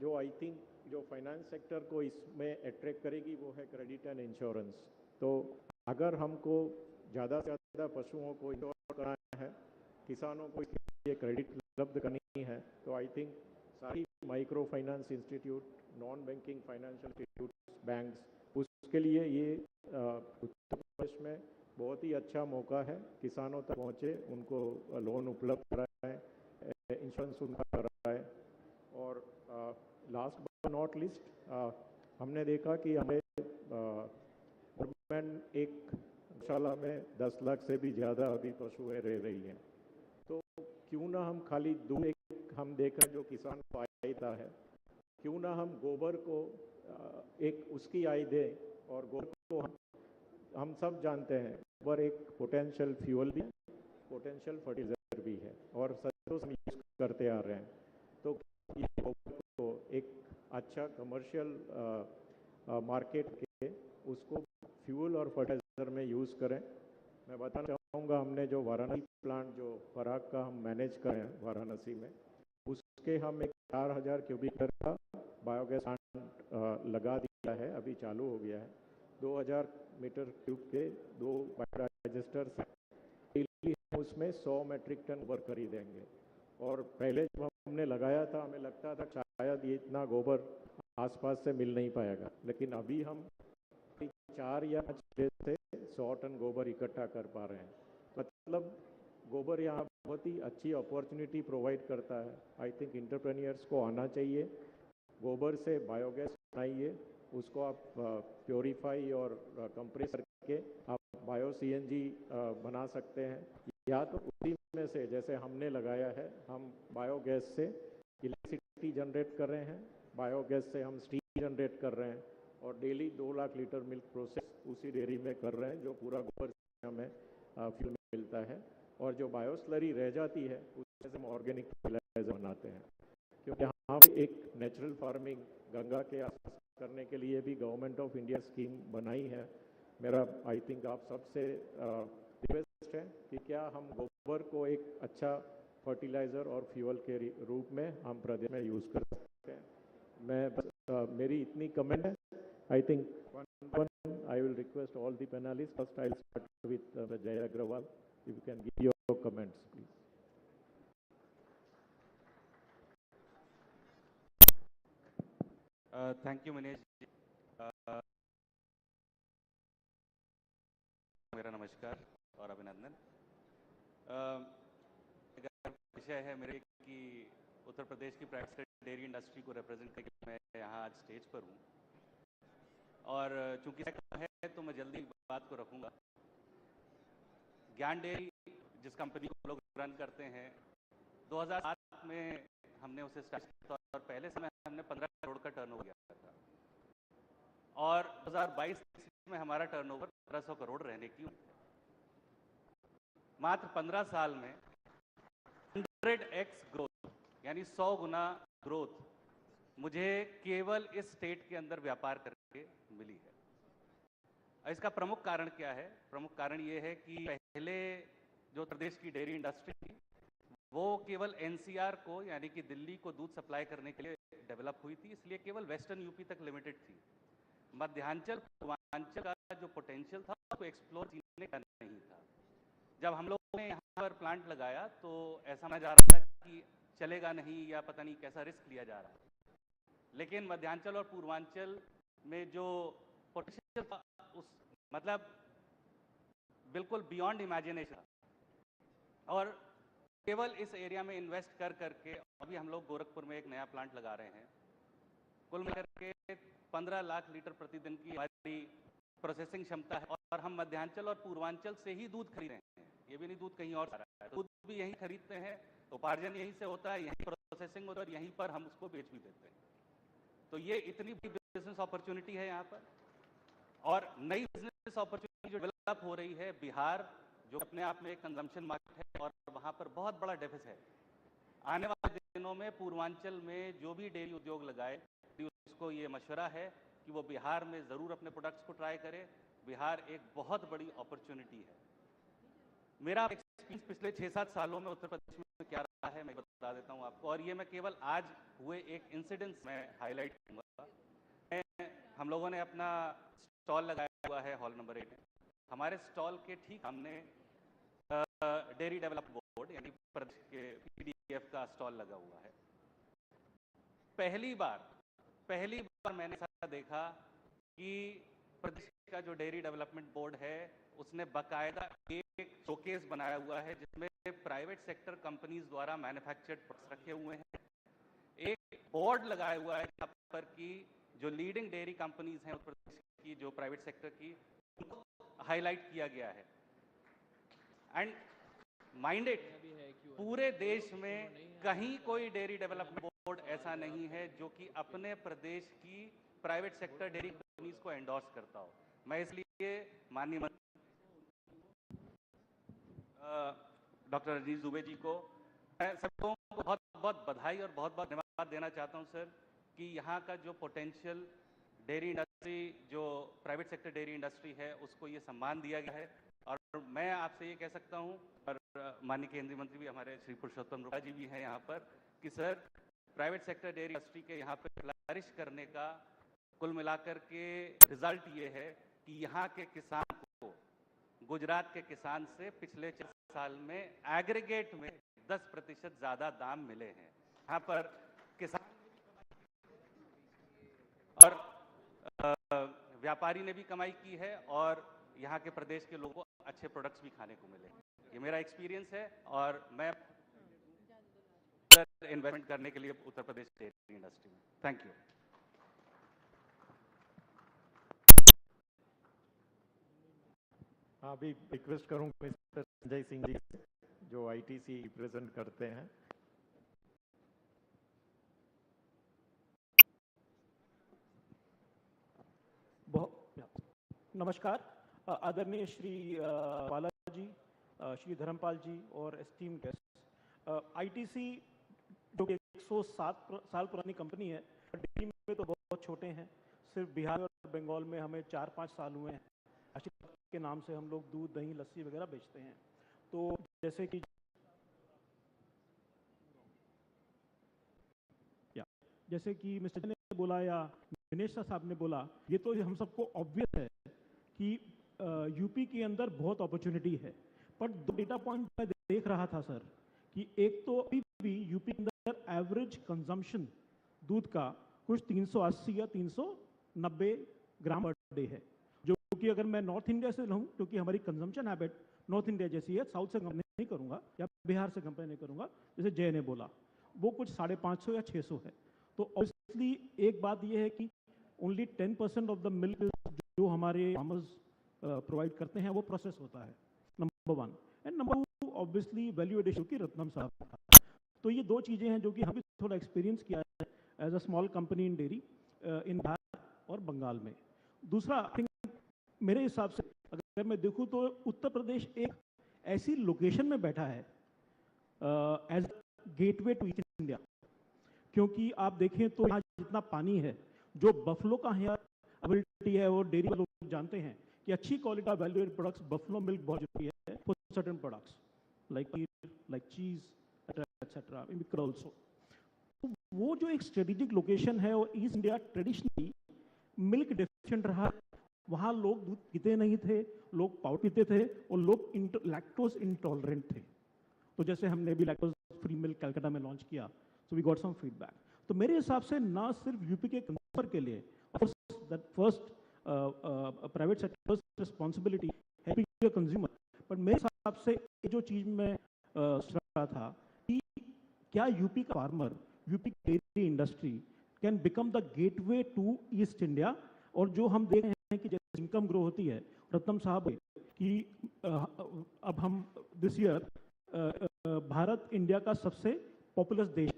जो आई थिंक जो फाइनेंस सेक्टर को इसमें अट्रैक्ट करेगी वो है क्रेडिट एंड इंश्योरेंस। तो अगर हमको ज़्यादा से ज़्यादा पशुओं को इंश्योर कराना है, किसानों को इसके लिए क्रेडिट उपलब्ध करनी है, तो आई थिंक सारी micro finance institute, non banking financial institute, banks, उसके लिए ये उत्तर प्रदेश में बहुत ही अच्छा मौका है। किसानों तक पहुँचे, उनको लोन उपलब्ध कराएं, इंश्योरेंस उनका कराएं। और लास्ट बट नॉट लिस्ट, हमने देखा कि हमें गवर्नमेंट एक गौशाला में 10 लाख से भी ज़्यादा अभी पशुएं रह रही हैं, तो क्यों ना हम खाली दूध हम देखें जो किसान को आय देता है, क्यों ना हम गोबर को एक उसकी आय दें। और गोबर को हम सब जानते हैं गोबर एक पोटेंशियल फ्यूल भी, पोटेंशियल फर्टिलाइजर भी है और सदियों से हम यूज़ करते आ रहे हैं। तो ये गोबर को एक अच्छा कमर्शियल मार्केट के उसको फ्यूल और फर्टिलाइजर में यूज़ करें। मैं बताना चाहूँगा, हमने जो वाराणसी प्लांट जो पराग का हम मैनेज करें वाराणसी में, उसके हम एक 4000 क्यूबिक मीटर का बायोगैस प्लांट लगा दिया है, अभी चालू हो गया है। 2000 मीटर क्यूब के 2 बायोडाइजेस्टर्स हैं, डेली उसमें 100 मेट्रिक टन गोबर खरीदेंगे। और पहले जब हमने लगाया था हमें लगता था शायद ये इतना गोबर आसपास से मिल नहीं पाएगा, लेकिन अभी हम 4 या 6 से 100 टन गोबर इकट्ठा कर पा रहे हैं। मतलब गोबर यहाँ बहुत ही अच्छी अपॉर्चुनिटी प्रोवाइड करता है। आई थिंक एंटरप्रेन्योर्स को आना चाहिए, गोबर से बायोगैस बनाइए, उसको आप प्योरीफाई और कंप्रेस करके आप बायो सीएनजी बना सकते हैं, या तो उसी में से जैसे हमने लगाया है, हम बायोगैस से इलेक्ट्रिसिटी जनरेट कर रहे हैं, बायोगैस से हम स्टीम जनरेट कर रहे हैं और daily 2 lakh litre milk process उसी डेयरी में कर रहे हैं, जो पूरा गोबर से हमें फ्यूल मिलता है। और जो बायो स्लरी रह जाती है उसमें से हम ऑर्गेनिक फर्टिलाइजर बनाते हैं। क्योंकि यहाँ पे एक नेचुरल फार्मिंग गंगा के आसपास करने के लिए भी गवर्नमेंट ऑफ इंडिया स्कीम बनाई है। मेरा आई थिंक आप सबसे रिक्वेस्ट है कि क्या हम गोबर को एक अच्छा फर्टिलाइज़र और फ्यूल के रूप में हम प्रदेश में यूज़ कर सकते हैं। मैं मेरी इतनी कमेंट है। I think I will request all the panelists. First, I'll start with Jay Agrawal. If you can give your comments, please. Thank you, Manish. मेरा नमस्कार और अभिनंदन। विषय है मेरे कि उत्तर प्रदेश की प्राइवेट डेयरी इंडस्ट्री को रिप्रेजेंट करके मैं यहाँ आज स्टेज पर हूँ, और चूंकि है तो मैं जल्दी बात को रखूँगा। ज्ञान डेयरी जिस कंपनी को लोग रन करते हैं, 2007 में हमने उसे स्टार्ट किया और पहले समय हमने 15 करोड़ का टर्नओवर किया था, और 2022 में हमारा टर्नओवर 1500 करोड़ रहने की मात्र 15 साल में 100x ग्रोथ, यानी 100 गुना ग्रोथ मुझे केवल इस स्टेट के अंदर व्यापार करके मिली है। इसका प्रमुख कारण क्या है? प्रमुख कारण ये है कि पहले जो प्रदेश की डेयरी इंडस्ट्री थी वो केवल एनसीआर को, यानी कि दिल्ली को दूध सप्लाई करने के लिए डेवलप हुई थी, इसलिए केवल वेस्टर्न यूपी तक लिमिटेड थी। मध्यांचल पूर्वांचल का जो पोटेंशियल था उसको एक्सप्लोर करने का नहीं था। जब हम लोगों ने यहाँ पर प्लांट लगाया तो ऐसा माना जा रहा था कि चलेगा नहीं, या पता नहीं कैसा रिस्क लिया जा रहा है, लेकिन मध्यांचल और पूर्वांचल में जो पोटेंशियल था उस मतलब बिल्कुल बियॉन्ड इमेजिनेशन, और केवल इस एरिया में इन्वेस्ट कर करके अभी हम लोग गोरखपुर में एक नया प्लांट लगा रहे हैं। कुल मिलाकर के 15 लाख लीटर प्रतिदिन की हमारी प्रोसेसिंग क्षमता है, और हम मध्यांचल और पूर्वांचल से ही दूध खरीद रहे हैं। ये भी नहीं दूध कहीं और आ रहा है, दूध भी यहीं खरीदते हैं, उपार्जन यहीं से होता है, यहीं प्रोसेसिंग होता है और यहीं पर हम उसको बेच भी देते हैं। तो ये इतनी बड़ी बिजनेस अपॉर्चुनिटी है यहाँ पर। और नई बिजनेस अपॉर्चुनिटी जो डेवलप हो रही है, बिहार जो अपने आप में एक कंजम्पशन मार्केट है और वहाँ पर बहुत बड़ा डेफिसिट है। आने वाले दिनों में पूर्वांचल में जो भी डेयरी उद्योग लगाए, उसको ये मशवरा है कि वो बिहार में ज़रूर अपने प्रोडक्ट्स को ट्राई करे, बिहार एक बहुत बड़ी अपॉर्चुनिटी है। मेरा एक्सपीरियंस पिछले 6-7 सालों में उत्तर प्रदेश में क्या रहा है मैं बता देता हूं आपको, और ये मैं केवल आज हुए एक इंसिडेंस में हाईलाइट करूंगा। हम लोगों ने अपना स्टॉल लगाया हुआ है हॉल नंबर 8 में। हमारे स्टॉल के ठीक सामने डेयरी डेवलपमेंट बोर्ड यानी प्रदेश के पीडीएफ का स्टॉल लगा हुआ है। पहली बार मैंने ऐसा देखा कि प्रदेश का जो डेयरी डेवलपमेंट बोर्ड है उसने बाकायदा एक शोकेस बनाया हुआ है जिसमें प्राइवेट सेक्टर कंपनीज द्वारा मैन्युफैक्चर्ड प्रोडक्ट्स रखे हुए हैं। एक बोर्ड लगाया हुआ है जहाँ पर कि जो लीडिंग डेयरी कंपनीज हैं उत्तर प्रदेश की, जो प्राइवेट सेक्टर की, उनको हाईलाइट किया गया है। एंड माइंडेड पूरे देश में कहीं कोई डेयरी डेवलपमेंट बोर्ड ऐसा नहीं है जो कि अपने प्रदेश की प्राइवेट सेक्टर डेयरी कंपनीज को एंडोर्स करता हो। मैं इसलिए माननीय डॉक्टर रजनीश दुबे जी को, मैं सब लोगों को बहुत बहुत बधाई और बहुत बहुत धन्यवाद देना चाहता हूं सर कि यहाँ का जो पोटेंशियल डेयरी इंडस्ट्री, जो प्राइवेट सेक्टर डेयरी इंडस्ट्री है, उसको ये सम्मान दिया गया है। और मैं आपसे ये कह सकता हूँ, और माननीय केंद्रीय मंत्री भी हमारे श्री पुरुषोत्तम रूपाला जी भी हैं यहाँ पर, कि sir private sector dairy industry के यहाँ पर फ्लरिश करने का कुल मिलाकर के रिजल्ट ये है कि यहाँ के किसान को गुजरात के किसान से पिछले 4 साल में एग्रीगेट में 10% ज्यादा दाम मिले हैं। यहाँ पर किसान और व्यापारी ने भी कमाई की है और यहाँ के प्रदेश के लोगों को अच्छे प्रोडक्ट्स भी खाने को मिले। ये मेरा एक्सपीरियंस है और मैं इन्वेस्टमेंट करने के लिए उत्तर प्रदेश डेयरी इंडस्ट्री में। Thank you. अभी रिक्वेस्ट करूंगा मिस्टर संजय सिंह जी जो आईटीसी प्रेजेंट करते हैं। नमस्कार आदरणीय श्री बालाजी, श्री धर्मपाल जी और एस्टीम गेस्ट। आईटीसी जो 107 साल पुरानी कंपनी है, डेयरी में तो बहुत छोटे हैं, सिर्फ बिहार और बंगाल में हमें 4-5 साल हुए हैं। आशीर्वाद के नाम से हम लोग दूध, दही, लस्सी वगैरह बेचते हैं। तो जैसे कि मिस्टर ने बोला या दिनेश साहब ने बोला, ये तो हम सबको ऑब्वियस है कि यूपी के अंदर बहुत अपॉर्चुनिटी है। पर 2 डेटा पॉइंट मैं देख रहा था सर कि एक तो अभी भी यूपी के अंदर एवरेज कंजम्पशन दूध का कुछ 380 या 390 ग्राम पर डे है, जो कि अगर मैं नॉर्थ इंडिया से लूँ, क्योंकि हमारी कंजम्पशन हैबिट नॉर्थ इंडिया जैसी है, साउथ से कंपेयर नहीं करूँगा या बिहार से कंपेयर नहीं करूँगा, जैसे जय ने बोला वो कुछ 550 या 600 है। तो ऑब्वियसली एक बात ये है कि ओनली 10% ऑफ द मिल्क जो हमारे फार्मर्स प्रोवाइड करते हैं वो प्रोसेस होता है, number 1। And number 2 obviously value addition की रत्नम साहब का। तो ये 2 चीज़ें हैं जो कि हम भी थोड़ा एक्सपीरियंस किया है as a small company in dairy in Bihar और बंगाल में। दूसरा, आई थिंक मेरे हिसाब से अगर मैं देखूँ तो उत्तर प्रदेश एक ऐसी लोकेशन में बैठा है as gateway to east India, क्योंकि आप देखें तो यहाँ जितना पानी है, जो बफलो का यहाँ अवेलेबिलिटी है, और डेयरी लोग जानते हैं कि अच्छी quality of value added products, buffalo milk बहुत जरूरी है for certain products like cheese etcetera also. वो जो एक स्ट्रेटेजिक लोकेशन है, और east India traditionally milk deficient रहा, वहाँ लोग दूध पीते नहीं थे, लोग पाउडर पीते थे और लोग लैक्टोज इंटॉलरेंट थे। तो जैसे हमने भी लैक्टोज फ्री मिल्क कलकत्ता में लॉन्च किया, so we got some feedback. तो मेरे हिसाब से ना सिर्फ यूपी के कंज्यूमर के लिए, that first private sectors responsibility helping the consumer, but मेरे हिसाब से जो चीज़ मैं सोच रहा था कि क्या यूपी का farmer, UP dairy industry can become the gateway to east India. और जो हम देख रहे हैं कि जैसे इनकम ग्रो होती है, रत्नम साहब कि अब हम दिस ईयर भारत इंडिया का सबसे पॉपुलस देश,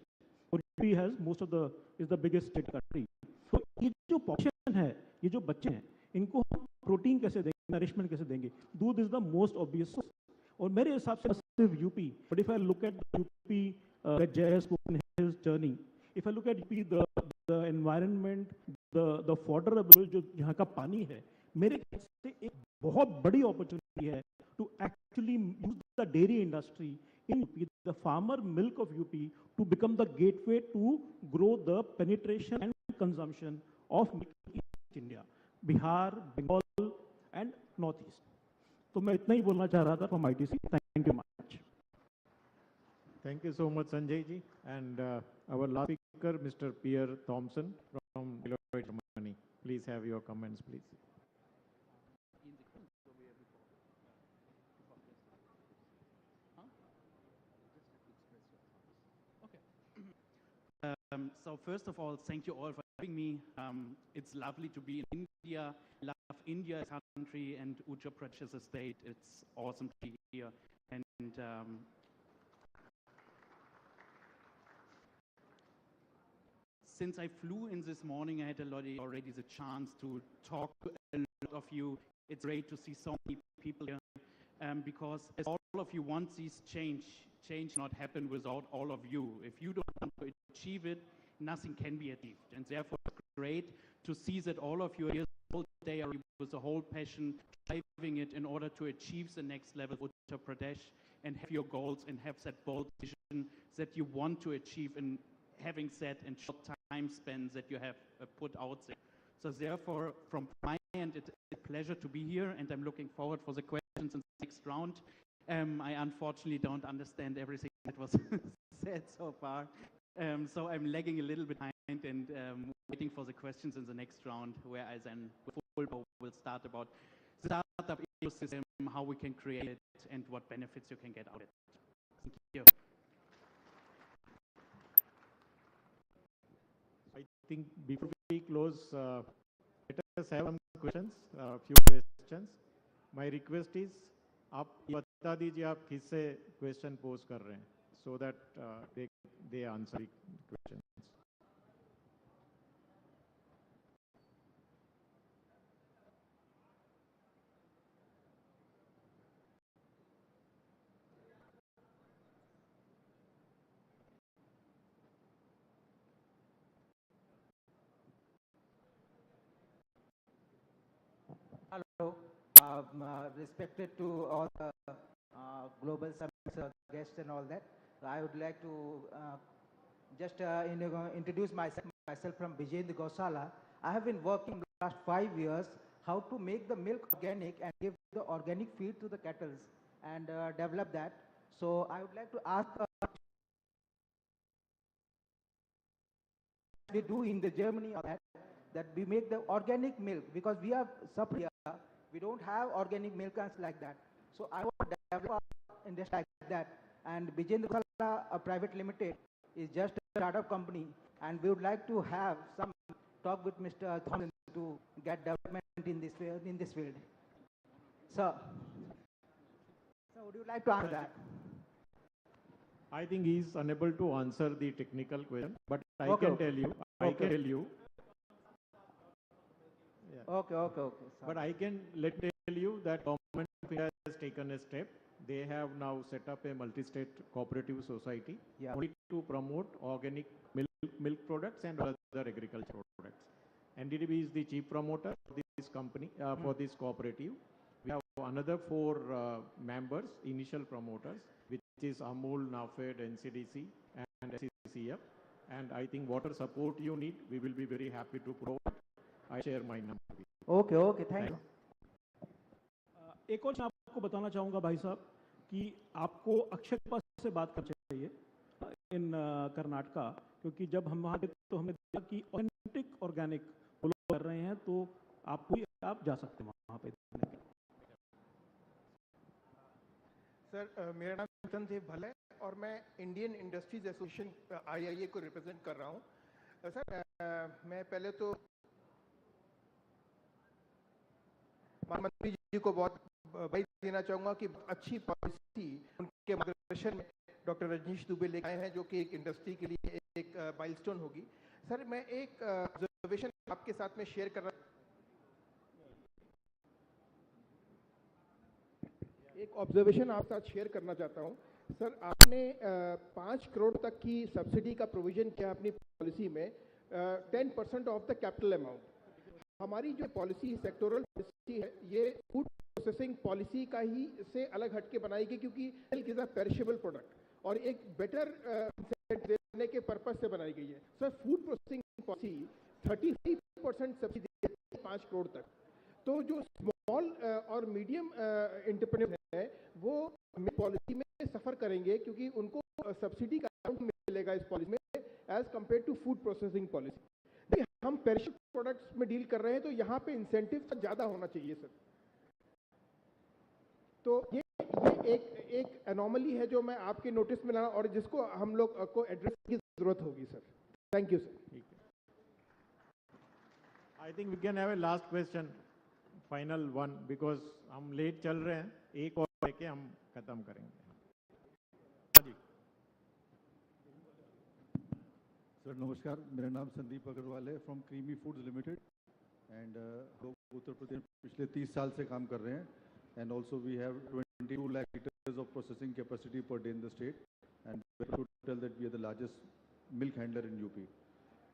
और UP has most of the is the biggest state country. तो ये जो पॉपुलेशन है, ये जो बच्चे हैं, इनको हम प्रोटीन कैसे देंगे, नरिशमेंट कैसे देंगे? दूध is the most obvious source. और मेरे हिसाब से सिर्फ UP, but if I look at UP Jai has spoken his journey, if I look at UP the environment, the fodder जो यहाँ का पानी है, मेरे ख्याल से एक बहुत बड़ी अपॉर्चुनिटी है to actually use the dairy industry in UP, the farmer milk of UP, to become the gateway to grow the penetration and consumption of milk in East India, Bihar, Bengal and Northeast. तो मैं इतना ही बोलना चाह रहा था from ITC. Thank you much. Thank you so much, Sanjay ji. And our last speaker, Mr. Pierre Thompson from Deloitte, Germany. Please have your comments, please. So first of all, thank you all for having me. It's lovely to be in India. I love India as a country and Uttar Pradesh as a state. It's awesome to be here. And since I flew in this morning, I had already the chance to talk to a lot of you. It's great to see so many people here because as all of you want this change not happen without all of you. If you don't want to achieve it, nothing can be achieved. And therefore, it's great to see that all of you are here all day with the whole passion, driving it in order to achieve the next level of Uttar Pradesh and have your goals and have that bold vision that you want to achieve in having set in short time spans that you have put out there. So therefore, from my end, it's a pleasure to be here, and I'm looking forward for the questions in the next round. I unfortunately don't understand everything that was said so far, so I'm lagging a little bit behind and waiting for the questions in the next round, where I then will start about the startup ecosystem, how we can create it, and what benefits you can get out of it. Thank you. I think before we close, let us have some questions, few questions. My request is, आप बता दीजिए आप किससे question pose कर रहे हैं, so that they answer the questions. Hello, respected to all the global summit guests and all that. I would like to just introduce myself from Vijayendra Gosala. I have been working the last 5 years how to make the milk organic and give the organic feed to the cattle and develop that. So I would like to ask we do in the Germany that we make the organic milk, because we are suffering here. We don't have organic milk like that. So I want to develop industry like that. And Vijayendra Gosala, a private limited, is just a startup company, and we would like to have some talk with Mr. Thompson to get development in this field. So would you like to answer that? I think he is unable to answer the technical question, but I Okay, can okay. tell you. Okay. I can tell you. Yeah. Okay. Sorry. But I can tell you that government of India has taken a step. They have now set up a multi-state cooperative society only to promote organic milk products and other agricultural products. NDDB is the chief promoter for this company, for this cooperative. We have another 4 members, initial promoters, which is Amul, NAFED, NCDC, and SCCF. And I think whatever support you need, we will be very happy to provide. I share my number. Okay, thank you. एक और चीज़ आपको बताना चाहूँगा भाई साहब कि आपको अक्षय कुमार से बात करनी चाहिए इन कर्नाटका, क्योंकि जब हम वहाँ गए तो हमें देखा कि ऑर्गेनिक वो लोग कर रहे हैं, तो आप जा सकते हैं वहाँ पे। सर, मेरा नाम चंदन देव भल्ला है और मैं इंडियन इंडस्ट्रीज एसोसिएशन IIA को रिप्रेजेंट कर रहा हूँ। सर, मैं पहले तो प्रधानमंत्री जी को बहुत बधाई देना चाहूँगा कि अच्छी पॉलिसी उनके मार्गदर्शन में डॉक्टर रजनीश दुबे लेके आए हैं, जो कि एक इंडस्ट्री के लिए एक माइलस्टोन होगी। सर, मैं एक ऑब्जर्वेशन आपके साथ में शेयर कर रहा आपके साथ शेयर करना चाहता हूँ। सर, आपने 5 करोड़ तक की सब्सिडी का प्रोविजन किया अपनी पॉलिसी में, 10% ऑफ द कैपिटल अमाउंट। हमारी जो पॉलिसी सेक्टोरल पॉलिसी है ये फूड प्रोसेसिंग पॉलिसी का ही से अलग हटके बनाई गई, क्योंकि milk is a perishable product और एक बेटर देने के पर्पज से बनाई गई है। Sir food processing policy 35% subsidy देती है 5 करोड़ तक। तो जो स्मॉल और मीडियम एंटरप्रेन्योर है वो पॉलिसी में सफर करेंगे, क्योंकि उनको सब्सिडी का अमाउंट मिलेगा इस पॉलिसी में as compare to food processing policy. देखिए हम पेरिशेबल प्रोडक्ट्स में डील कर रहे हैं तो यहाँ पे इंसेंटिव ज्यादा होना चाहिए सर। तो ये एक एनॉमली है जो मैं आपके नोटिस में ला और जिसको हम लोग को एड्रेस की जरूरत होगी sir. Thank you sir. I think we can have a last question, final one, because हम लेट चल रहे हैं, एक और लेके हम खत्म करेंगे। जी सर नमस्कार, मेरा नाम संदीप अग्रवाल है from creamy foods limited and लोग उत्तर प्रदेश पिछले 30 साल से काम कर रहे हैं and also we have 22 lakh litres of processing capacity per day in the state and to tell that we are the largest milk handler in UP.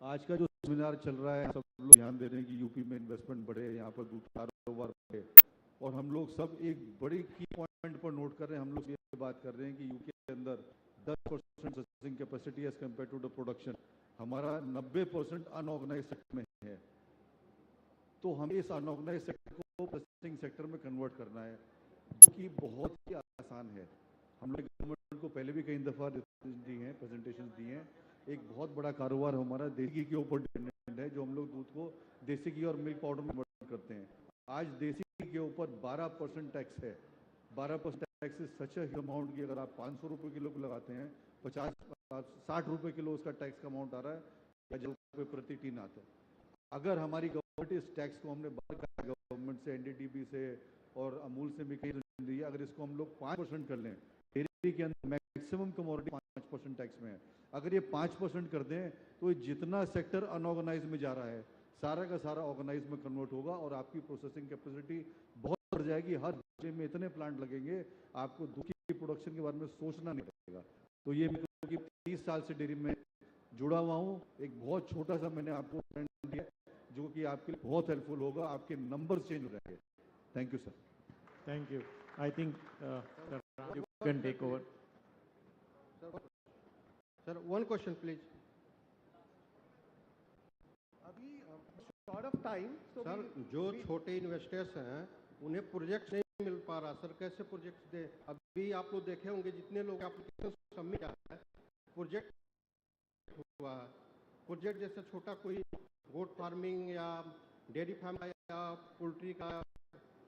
आज का जो सेमिनार चल रहा है सब लोग ध्यान दे रहे हैं कि यूपी में इन्वेस्टमेंट बढ़े, यहाँ पर दूध कारोबार बढ़े और हम लोग सब एक बड़ी की पॉइंट पर नोट कर रहे हैं। हम लोग ये बात कर रहे हैं कि यूपी के अंदर 10% processing capacity as compare to the production, हमारा 90% अनऑर्गेनाइज सेक्टर में है। तो हमें इस अनऑर्गेनाइज सेक्टर को प्रोसेसिंग सेक्टर में कन्वर्ट करना है, जो कि बहुत ही आसान है। हम लोग गवर्नमेंट को पहले भी कई दफ़ा दी हैं, प्रेजेंटेशन दी हैं। एक बहुत बड़ा कारोबार हमारा देसी घी के ऊपर डिपेंडेंट है, जो हम लोग दूध को देसी घी और मिल्क पाउडर में कन्वर्ट करते हैं। आज देसी घी के ऊपर 12% टैक्स है। 12% tax is such a amount की अगर आप 500 रुपये किलो को लगाते हैं, 60 रुपये किलो उसका टैक्स का अमाउंट आ रहा है या जो रुपये प्रति टीन आता है। अगर हमारी गवर्नमेंट इस टैक्स को हमने बाहर कहा गवर्नमेंट से, एनडीडीबी से और अमूल से भी कहीं दी है, अगर इसको हम लोग 5% कर लें, डेयरी के अंदर मैक्सिमम कमोडिटी 5% टैक्स में है, अगर ये 5% कर दें तो जितना सेक्टर अनऑर्गेनाइज में जा रहा है सारा का सारा ऑर्गेनाइज में कन्वर्ट होगा और आपकी प्रोसेसिंग कैपेसिटी बहुत बढ़ जाएगी। हर जिले में इतने प्लांट लगेंगे, आपको दूध की प्रोडक्शन के बारे में सोचना नहीं पड़ेगा। तो ये मैं 30 साल से डेयरी में जुड़ा हुआ हूँ, एक बहुत छोटा सा मैंने आपको दिया जो कि आपके लिए बहुत हेल्पफुल होगा, आपके नंबर चेंज हो जाएंगे। Thank you sir. Thank you. I think you can take over. Sir one question please. अभी शॉर्ट ऑफ टाइम सर जो छोटे इन्वेस्टर्स हैं उन्हें प्रोजेक्ट नहीं मिल पा रहा सर, कैसे प्रोजेक्ट दे? अभी आप लोग देखे होंगे जितने लोग एप्लीकेशन सबमिट किया है प्रोजेक्ट हुआ है, प्रोजेक्ट जैसे छोटा कोई गोट फार्मिंग या डेयरी फार्म या पोल्ट्री का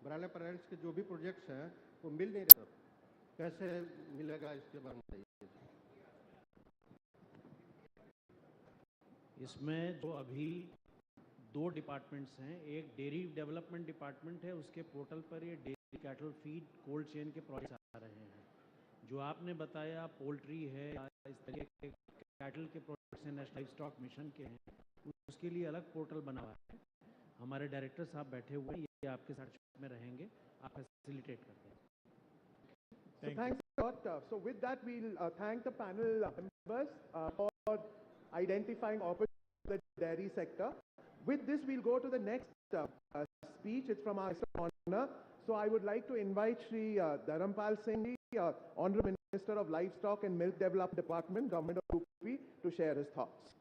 ब्रायलर पेरेंट्स के जो भी प्रोजेक्ट्स हैं वो मिल नहीं रहे, कैसे मिलेगा इसके बारे में बताइए। इसमें जो अभी 2 डिपार्टमेंट्स हैं, एक डेयरी डेवलपमेंट डिपार्टमेंट है, उसके पोर्टल पर ये dairy cattle feed cold chain के प्रोजेक्ट्स आ रहे हैं। जो आपने बताया पोल्ट्री है या इस तरह के कैटल के प्रोजेक्ट्स हैं, नेशनल लाइव स्टॉक मिशन के हैं, उसके लिए अलग पोर्टल बना हुआ है। हमारे डायरेक्टर साहब बैठे हुए हैं, ये आपके साथ में रहेंगे, आप फैसिलिटेट करते हैं। So thanks a lot. So with that, we'll thank the panel members for identifying opportunities in the dairy sector. With this, we'll go to the next speech. It's from our honor. So I would like to invite Shri Dharampal Singh, Honorable Minister of Livestock and Milk Development Department, Government of UP, to share his thoughts.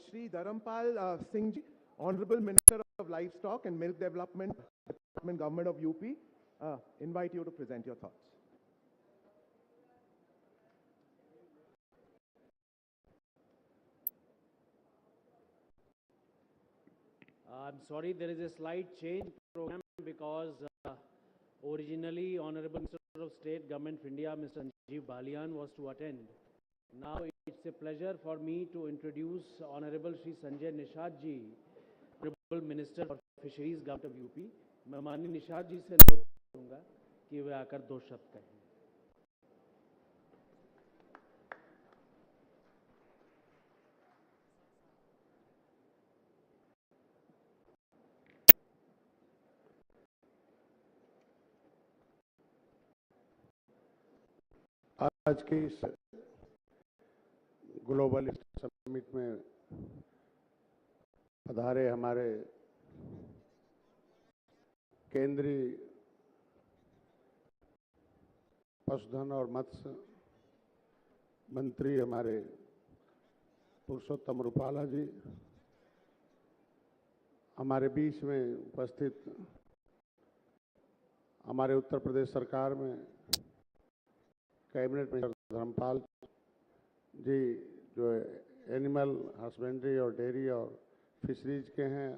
Shri Dharampal Singh ji, Honorable Minister of Livestock and Milk Development Department, Government of UP, invite you to present your thoughts. I'm sorry, there is a slight change in program because originally Honorable Minister of State, Government of India, Mr. Sanjeev Balian was to attend. Now it's a pleasure for me to introduce Honorable Shri Sanjay Nishad ji, Honorable Minister for Fisheries, Government of UP. मैं माननीय निषाद जी से अनुरोध करूंगा कि वे आकर दो शब्द कहें। आज के इस ग्लोबल समिट में पधारे हमारे केंद्रीय पशुधन और मत्स्य मंत्री हमारे पुरुषोत्तम रूपाला जी, हमारे बीच में उपस्थित हमारे उत्तर प्रदेश सरकार में कैबिनेट मिनिस्टर धर्मपाल जी, जो एनिमल हस्बेंड्री और डेयरी और फिशरीज के हैं,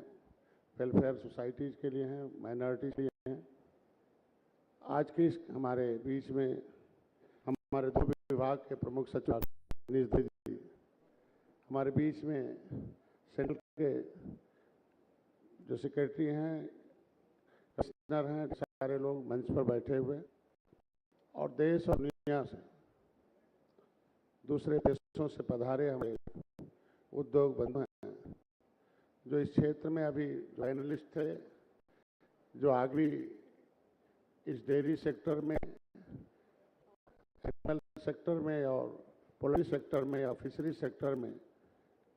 वेलफेयर सोसाइटीज़ के लिए हैं, माइनॉरिटीज़ के लिए हैं। आज के इस हमारे बीच में हमारे दो विभाग के प्रमुख सचिव जी, हमारे बीच में सेंट्रल के जो सेक्रेटरी हैं, कमिश्नर हैं, सारे लोग मंच पर बैठे हुए और देश और दुनिया से दूसरे देशों से पधारे हमारे उद्योग बंधु हैं, जो इस क्षेत्र में अभी जो एनालिस्ट थे, जो आगे इस डेयरी सेक्टर में, एनिमल सेक्टर में और पोल्ट्री सेक्टर में या फिशरी सेक्टर में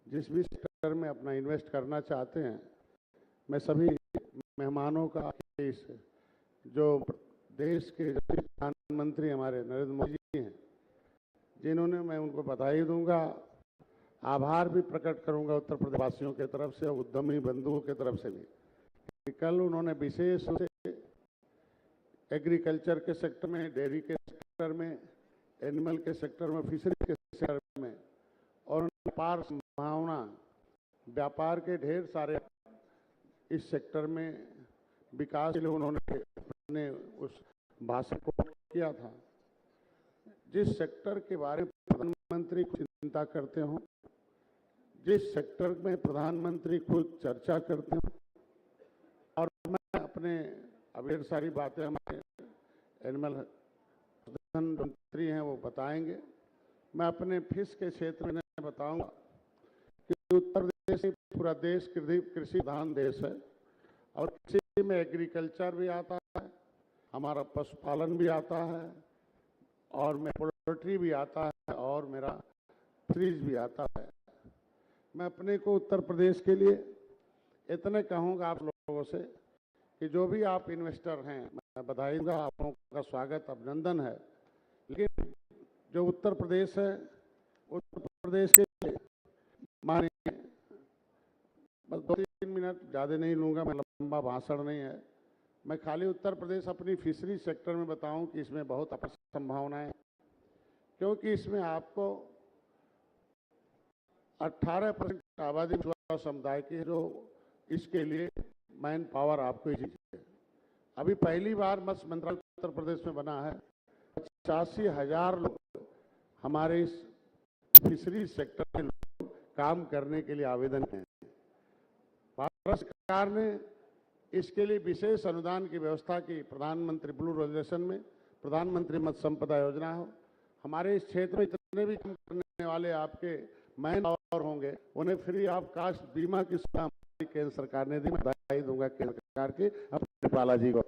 जिस भी सेक्टर में अपना इन्वेस्ट करना चाहते हैं, मैं सभी मेहमानों का इस जो देश के प्रधानमंत्री हमारे नरेंद्र मोदी जी हैं, जिन्होंने, मैं उनको बधाई दूंगा, आभार भी प्रकट करूंगा उत्तर प्रदेश वासियों के तरफ से और उद्यमी बंधुओं के तरफ से भी, कि कल उन्होंने विशेष रूप से एग्रीकल्चर के सेक्टर में, डेयरी के सेक्टर में, एनिमल के सेक्टर में, फिशरी के सेक्टर में और व्यापार संभावना, व्यापार के ढेर सारे इस सेक्टर में विकास के लिए उन्होंने अपने उस भाषण को किया था। जिस सेक्टर के बारे में प्रधानमंत्री चिंता करते हो, जिस सेक्टर में प्रधानमंत्री खुद चर्चा करते हो, और मैं अपने अभी सारी बातें हमारे एनिमल मंत्री हैं वो बताएंगे, मैं अपने फिश के क्षेत्र में बताऊंगा कि उत्तर प्रदेश पूरा देश कृषि प्रधान देश है और कृषि में एग्रीकल्चर भी आता है, हमारा पशुपालन भी आता है और मेरा पोल्ट्री भी आता है और मेरा फिशरीज भी आता है। मैं अपने को उत्तर प्रदेश के लिए इतने कहूँगा आप लोगों से कि जो भी आप इन्वेस्टर हैं, मैं बधाई दूंगा, आप लोगों का स्वागत अभिनंदन है, लेकिन जो उत्तर प्रदेश है, उत्तर प्रदेश के लिए मानिए बस 2-3 मिनट, ज़्यादा नहीं लूँगा, मैं लंबा भाषण नहीं है, मैं खाली उत्तर प्रदेश अपनी फिशरी सेक्टर में बताऊं कि इसमें बहुत अपार संभावनाएं, क्योंकि इसमें आपको 18% आबादी समुदाय की, जो इसके लिए मैन पावर आपको ही चाहिए। अभी पहली बार मत्स्य मंत्रालय उत्तर प्रदेश में बना है, 85,000 लोग हमारे इस फिशरी सेक्टर में लोग काम करने के लिए आवेदन हैं। भारत सरकार ने इसके लिए विशेष अनुदान की व्यवस्था की, प्रधानमंत्री ब्लू रेवोल्यूशन में, प्रधानमंत्री मत्स्य संपदा योजना हो। हमारे इस क्षेत्र में जितने भी काम करने वाले आपके मैन पावर होंगे, उन्हें फ्री ऑफ कास्ट बीमा की सुविधा केंद्र सरकार ने दी। मैं बधाई दूंगा केंद्र सरकार के अपने रूपाला जी को।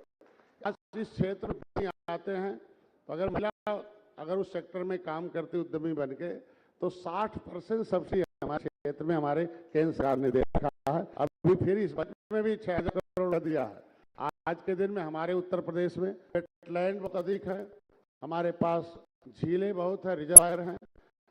इस क्षेत्र में आते हैं तो अगर महिला अगर उस सेक्टर में काम करती उद्यमी बन के, तो 60% सब्सिडी हमारे क्षेत्र में हमारे केंद्र सरकार ने दे रखा है। अभी फिर इस बजट में भी 6,000 करोड़ दिया है। आज के दिन में हमारे उत्तर प्रदेश में वेटलैंड बहुत अधिक है, हमारे पास झीलें बहुत है, रिजर्वायर हैं।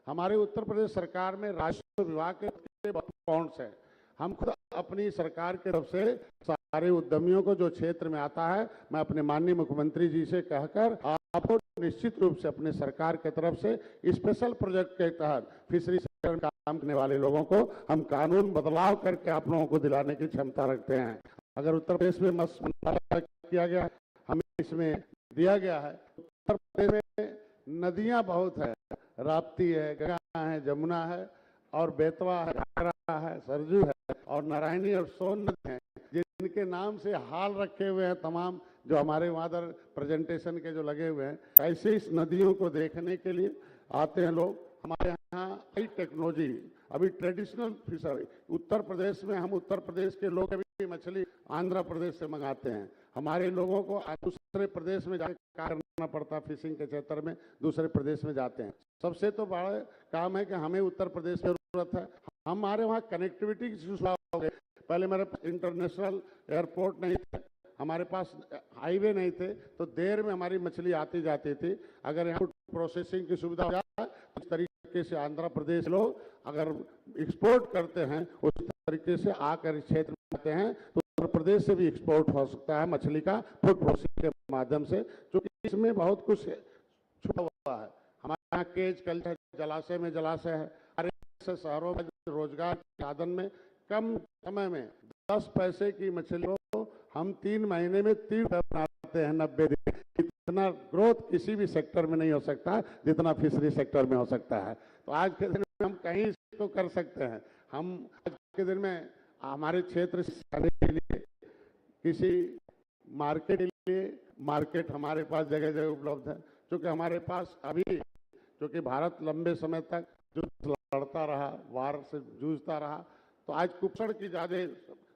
हमारे उत्तर प्रदेश सरकार में राजस्व विभाग के अकाउंट्स हैं। हम खुद अपनी सरकार की तरफ से सारे उद्यमियों को जो क्षेत्र में आता है, मैं अपने माननीय मुख्यमंत्री जी से कहकर आपको निश्चित रूप से अपने सरकार की तरफ से स्पेशल प्रोजेक्ट के तहत फिशरी सेक्टर में काम करने वाले लोगों को हम कानून बदलाव करके आप लोगों को दिलाने की क्षमता रखते हैं। अगर उत्तर प्रदेश में मत्स्य मंत्रालय किया गया, हमें इसमें दिया गया है, उत्तर प्रदेश में नदियां बहुत है, राप्ती है, गंगा है, जमुना है और बेतवा है, घाघरा है, सरजू है और नारायणी और सोन नदी है, जिनके नाम से हाल रखे हुए हैं तमाम जो हमारे वहाँ पर प्रेजेंटेशन के जो लगे हुए हैं, ऐसे इस नदियों को देखने के लिए आते हैं लोग। हमारे यहाँ कई टेक्नोलॉजी, अभी ट्रेडिशनल फिशरी उत्तर प्रदेश में, हम उत्तर प्रदेश के लोग अभी मछली आंध्र प्रदेश से मंगाते हैं। हमारे लोगों को दूसरे प्रदेश में जाकर कार्य करना पड़ता है, फिशिंग के क्षेत्र में दूसरे प्रदेश में जाते हैं। सबसे तो बड़ा काम है कि हमें उत्तर प्रदेश की जरूरत है। हमारे वहाँ कनेक्टिविटी की सुविधा हो गई। पहले मेरे पास इंटरनेशनल एयरपोर्ट नहीं थे, हमारे पास हाईवे नहीं थे, तो देर में हमारी मछली आती जाती थी। अगर यहाँ प्रोसेसिंग की सुविधा हो जाए, उस तरीके से आंध्र प्रदेश लोग अगर एक्सपोर्ट करते हैं, उस तरीके से आकर इस क्षेत्र में आते हैं, तो उत्तर प्रदेश से भी एक्सपोर्ट हो सकता है मछली का फूड प्रोसेसिंग के माध्यम से, क्योंकि इसमें बहुत कुछ छुपा हुआ है। हमारे यहाँ केज कल्चर, जलाशय में जलाशय है। हर शहरों में रोजगार के साधन में कम समय में 10 पैसे की मछली को हम 3 महीने में 3 रुपये बनाते हैं 90 दिन। इतना ग्रोथ किसी भी सेक्टर में नहीं हो सकता जितना फिशरी सेक्टर में हो सकता है। तो आज के दिन में हम कहीं इसको कर सकते हैं। हम आज के दिन में हमारे क्षेत्र से आने के लिए किसी मार्केट के लिए मार्केट हमारे पास जगह जगह उपलब्ध है, क्योंकि हमारे पास अभी, क्योंकि भारत लंबे समय तक युद्ध लड़ता रहा, वार से जूझता रहा, तो आज कुपोषण की ज़्यादा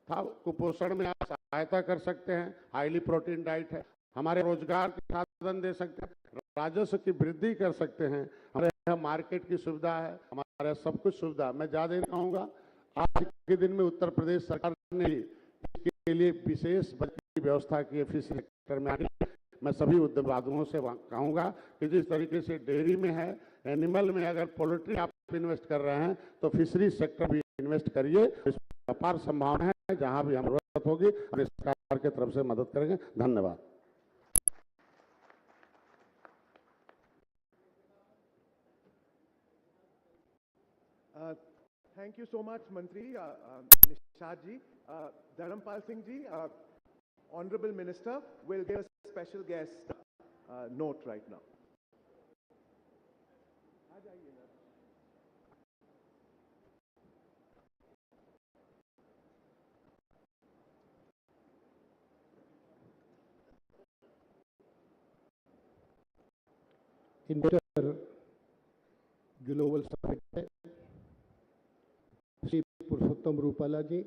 था। कुपोषण में आप सहायता कर सकते हैं, हाईली प्रोटीन डाइट है, हमारे रोजगार के साधन दे सकते हैं, राजस्व की वृद्धि कर सकते हैं, हमारे यहाँ मार्केट की सुविधा है, हमारे सब कुछ सुविधा। मैं ज़्यादा नहीं कहूँगा। आज के दिन में उत्तर प्रदेश सरकार ने इसके लिए विशेष बजट की व्यवस्था की है फिशरी सेक्टर में। मैं सभी उद्योगों से कहूँगा कि जिस तरीके से डेयरी में है, एनिमल में अगर पोल्ट्री आप इन्वेस्ट कर रहे हैं, तो फिशरी सेक्टर भी इन्वेस्ट करिए। इसमें अपार संभावना है, जहाँ भी हमें जरूरत होगी हम सरकार की तरफ से मदद करेंगे। धन्यवाद। Thank you so much, Mantri, Nishad ji. Dharampal Singh ji, Honorable Minister, will give us a special guest note right now. Inter global summit है। श्री पुरुषोत्तम रूपाला जी,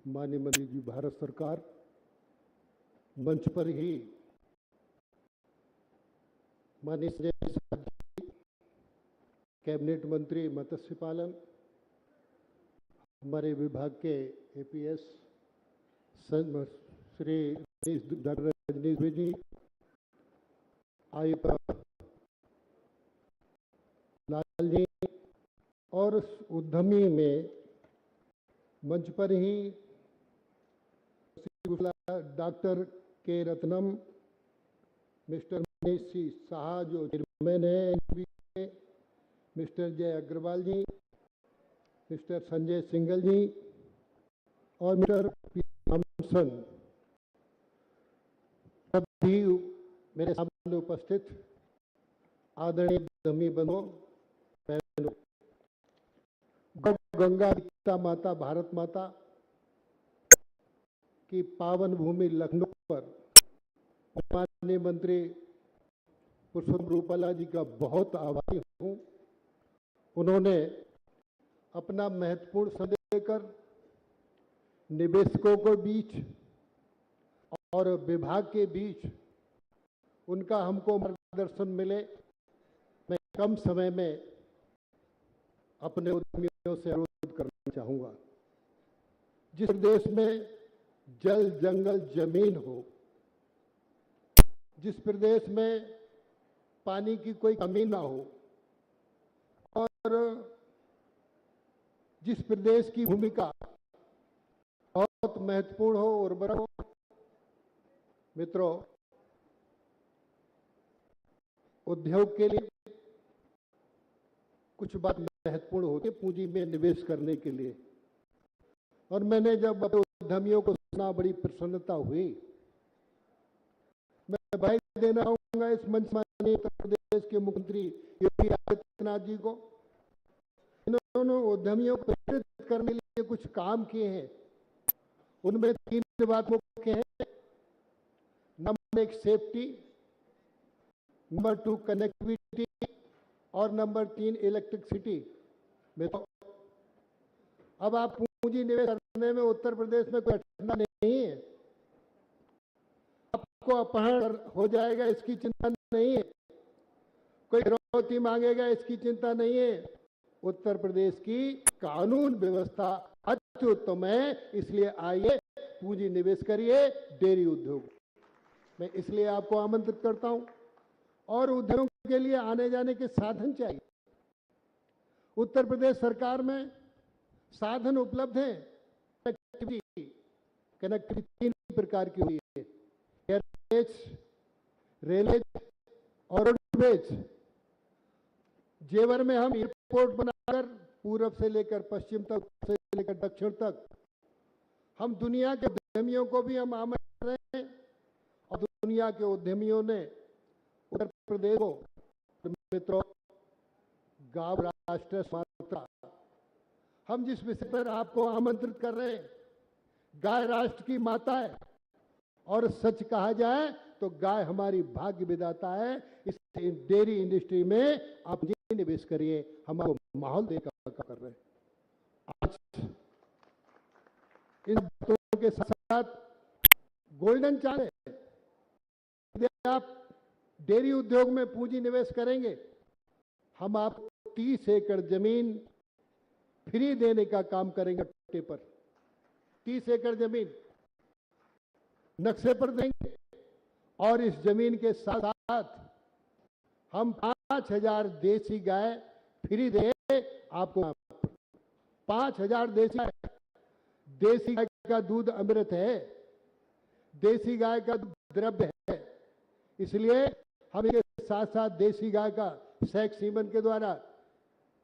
माननीय मंत्री जी, भारत सरकार मंच पर ही माननीय श्री कैबिनेट मंत्री मत्स्य पालन, हमारे विभाग के एपीएस श्री डॉक्टर रजनीश जी, आयुक्त लाल जी, और उद्यमी में मंच पर ही डॉक्टर के रत्नम, मिस्टर मनीष सिंह शाह जो चेयरमैन है, मिस्टर जय अग्रवाल जी, मिस्टर संजय सिंगल जी और मिस्टर पी थॉमसन, सभी मेरे सामने उपस्थित आदरणीय उद्यमी बंधुओं, बहनों, गंगा माता भारत माता की पावन भूमि लखनऊ पर माननीय मंत्री पुरुषोत्तम रूपाला जी का बहुत आभारी हूँ। उन्होंने अपना महत्वपूर्ण समय देकर निवेशकों के बीच और विभाग के बीच उनका हमको मार्गदर्शन मिले। मैं कम समय में अपने उद्यमियों से अनुरोध करना चाहूँगा, जिस प्रदेश में जल जंगल जमीन हो, जिस प्रदेश में पानी की कोई कमी ना हो और जिस प्रदेश की भूमिका बहुत महत्वपूर्ण हो, उर्वरक हो, मित्रों, उद्योग के लिए कुछ बात महत्वपूर्ण होती है पूंजी में निवेश करने के लिए। और मैंने जब उद्यमियों को सुना बड़ी प्रसन्नता हुई। मैं बधाई देना चाहूंगा इस मंच माननीय उत्तर प्रदेश के मुख्यमंत्री योगी आदित्यनाथ जी को। इन्होंने उद्यमियों को प्रेरित करने के लिए कुछ काम किए हैं। उनमें 3 बात मुख्य है। नंबर एक सेफ्टी, नंबर 2 कनेक्टिविटी और नंबर 3 इलेक्ट्रिसिटी। अब आप पूंजी निवेश करने में उत्तर प्रदेश में कोई कठिनाई नहीं है, आपको अपहरण हो जाएगा इसकी चिंता नहीं है, कोई फिरौती मांगेगा इसकी चिंता नहीं है। उत्तर प्रदेश की कानून व्यवस्था अत्युत्तम है, इसलिए आइए पूंजी निवेश करिए डेयरी उद्योग। मैं इसलिए आपको आमंत्रित करता हूं। और उद्योगों के लिए आने जाने के साधन चाहिए। उत्तर प्रदेश सरकार में साधन उपलब्ध हैं। कनेक्टिविटी 3 प्रकार की हुई है, एयरवेज, रेलवेज और रोडवेज। जेवर में हम एयरपोर्ट बनाकर पूरब से लेकर पश्चिम तक, से लेकर दक्षिण तक, हम दुनिया के उद्यमियों को भी हम आमंत्रित कर रहे हैं और दुनिया के उद्यमियों ने उत्तर प्रदेश को, मित्रों, गांव राष्ट्र माता, हम जिस विषय पर आपको आमंत्रित कर रहे हैं, गाय राष्ट्र की माता है और सच कहा जाए तो गाय हमारी भाग्य विधाता है। इस डेयरी इंडस्ट्री में आप निवेश करिए, हम आपको माहौल देकर कर रहे हैं। आज इन बातों के साथ गोल्डन चांस है, यदि आप डेयरी उद्योग में पूंजी निवेश करेंगे, हम आपको 30 एकड़ जमीन फ्री देने का काम करेंगे। पट्टे पर 30 एकड़ जमीन नक्शे पर देंगे और इस जमीन के साथ साथ हम 5000 देसी गाय फ्री देंगे आपको। 5000 देसी गाय। देसी गाय का दूध अमृत है, देसी गाय का द्रव्य है, इसलिए हम इसके साथ साथ देसी गाय का सेक्स सीमन के द्वारा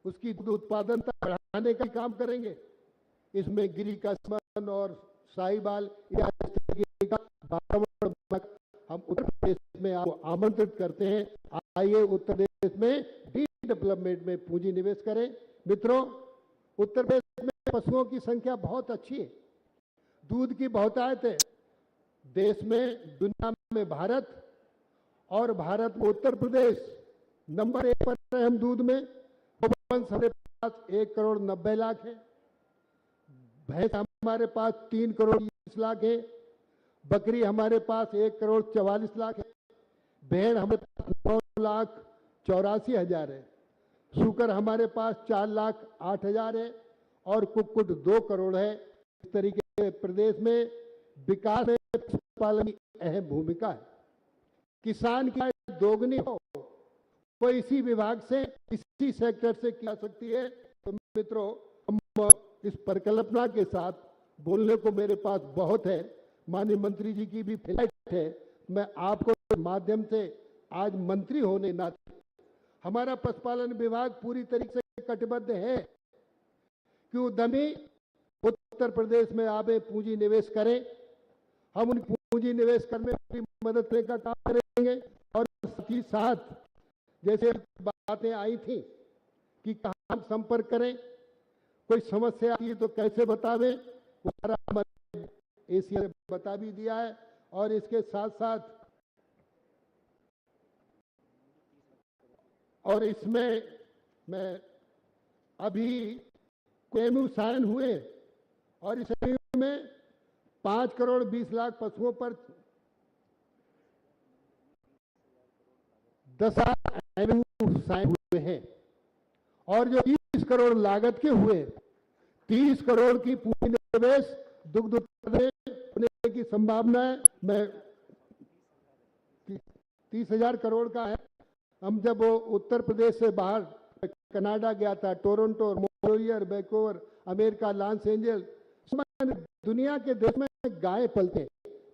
उसकी उत्पादनता बढ़ाने का काम करेंगे। इसमें गिरी का सीमन और साहिवाल हम उत्तर प्रदेश में आपको आमंत्रित करते हैं। आइए उत्तर प्रदेश में डेवलपमेंट में पूंजी निवेश करें। मित्रों, उत्तर प्रदेश में पशुओं की संख्या बहुत अच्छी है, दूध की बहुतायत है। देश में, दुनिया में भारत, और भारत में उत्तर प्रदेश नंबर 1 पर है हम दूध में। हमारे पास 1,90,00,000 है, भैंस हमारे पास 3,20,00,000 है, बकरी हमारे पास 1,44,00,000 है, भेड़ हमारे पास 9,84,000 है, सूकर हमारे पास 4,08,000 है और कुक्कुट 2 करोड़ है। इस तरीके से प्रदेश में विकास में पशुपालन की अहम भूमिका है। किसान की आय दोगुनी हो, वो इसी विभाग से, इसी सेक्टर से की जा सकती है। तो मित्रों, हम इस परिकल्पना के साथ, बोलने को मेरे पास बहुत है, माननीय मंत्री जी की भी फ्लाइट है, मैं आपको माध्यम से आज मंत्री होने नाते हमारा पशुपालन विभाग पूरी तरीके से कटिबद्ध है कि उद्यमी उत्तर प्रदेश में आवे, पूंजी निवेश करें। हम उन पूंजी निवेश करने में मदद करने का काम करेंगे और साथ ही साथ जैसे बातें आई थी कि कहाँ संपर्क करें, कोई समस्या आती है तो कैसे बतावें, वो सारा हमारे एशिया ने बता भी दिया है। और इसके साथ साथ और इसमें मैं अभी एमयू साइन हुए और इस एमयू में 5,20,00,000 पशुओं पर 10,000 एमयू साइन हुए हैं और जो 30 करोड़ लागत के हुए, 30 करोड़ की पूंजी निवेश दुग्ध उत्पादन होने की संभावना है। मैं 30,000 करोड़ का है। हम जब उत्तर प्रदेश से बाहर कनाडा गया था, Toronto, Morier, Vancouver, America, Los Angeles, दुनिया के देश में गाय पलते हैं,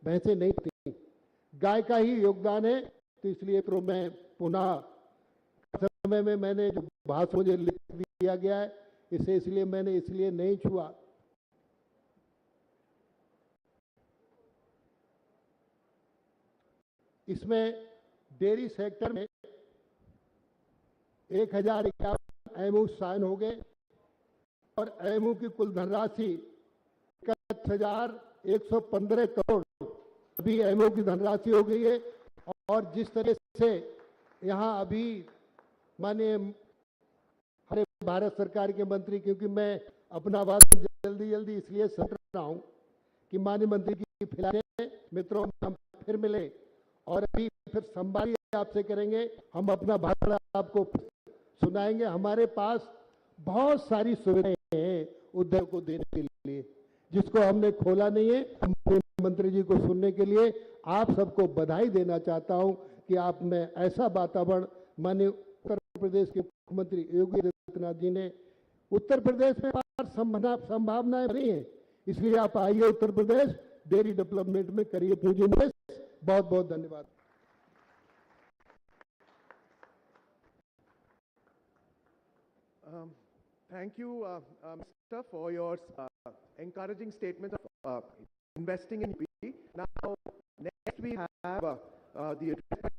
भैंसे नहीं पलती। गाय का ही योगदान है। तो इसलिए तो मैं पुनः समय में मैंने जो भाषण मुझे लिख दिया गया है, इसे इसलिए नहीं छुआ। इसमें डेयरी सेक्टर में 1,051 एमयू साइन हो गए और एमयू की कुल धनराशि 61,115 करोड़ अभी एमओ की धनराशि हो गई है। और जिस तरह से यहाँ अभी माननीय हमारे भारत सरकार के मंत्री, क्योंकि मैं अपना भाषण जल्दी इसलिए सुन रहा हूँ कि माननीय मंत्री की फिलहाल मित्रों हम फिर मिले और अभी फिर संवाद आपसे करेंगे, हम अपना भाषण आपको सुनाएंगे। हमारे पास बहुत सारी सुविधाएं हैं उद्योग को देने के लिए, जिसको हमने खोला नहीं है। मंत्री जी को सुनने के लिए आप सबको बधाई देना चाहता हूं कि आप में ऐसा वातावरण, माननीय उत्तर प्रदेश के मुख्यमंत्री योगी आदित्यनाथ जी ने उत्तर प्रदेश में संभावनाएं बनी है, इसलिए आप आइए उत्तर प्रदेश, डेयरी डेवलपमेंट में करिए पूंजी निवेश। बहुत बहुत धन्यवाद। Thank you, Mr. for your encouraging statement of investing in UP. Now, next we have the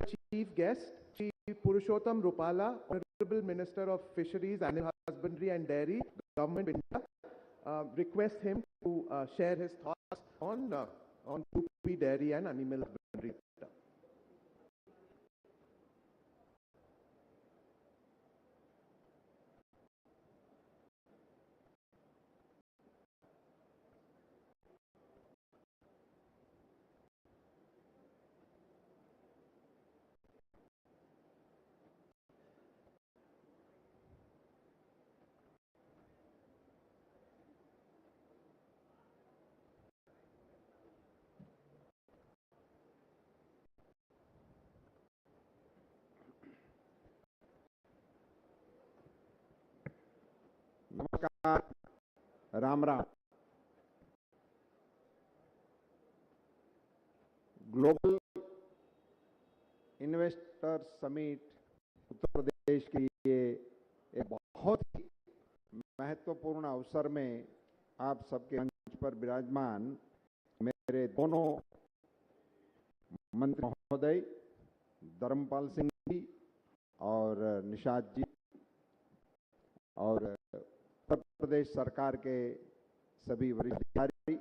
chief guest, Shri Purushottam Rupala, Honorable Minister of Fisheries, Animal Husbandry and Dairy, Government of India. Request him to share his thoughts on UP dairy and animal husbandry. नमस्कार, Ram Ram. Global investor summit Uttar Pradesh के लिए एक बहुत ही महत्वपूर्ण अवसर में आप सबके मंच पर विराजमान मेरे दोनों मंत्री महोदय धर्मपाल सिंह जी और निषाद जी और उत्तर प्रदेश सरकार के सभी वरिष्ठ अधिकारी,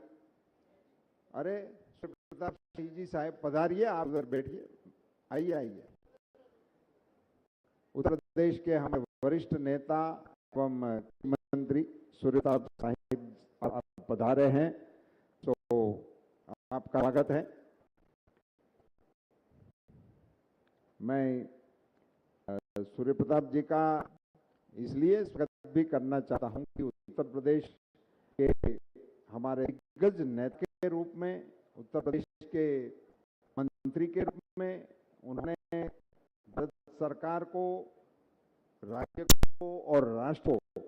अरे प्रताप सिंह जी साहब पधारिए, आप उधर बैठिए, आइए। उत्तर प्रदेश के हमारे वरिष्ठ नेता एवं मंत्री सूर्य प्रताप साहिब आप पधारे हैं, तो आपका स्वागत है। मैं सूर्य प्रताप जी का इसलिए स्वागत भी करना चाहता हूं कि उत्तर प्रदेश के हमारे दिग्गज नेता के रूप में, उत्तर प्रदेश के मंत्री के रूप में उन्होंने भारत सरकार को, राज्य को और राष्ट्र को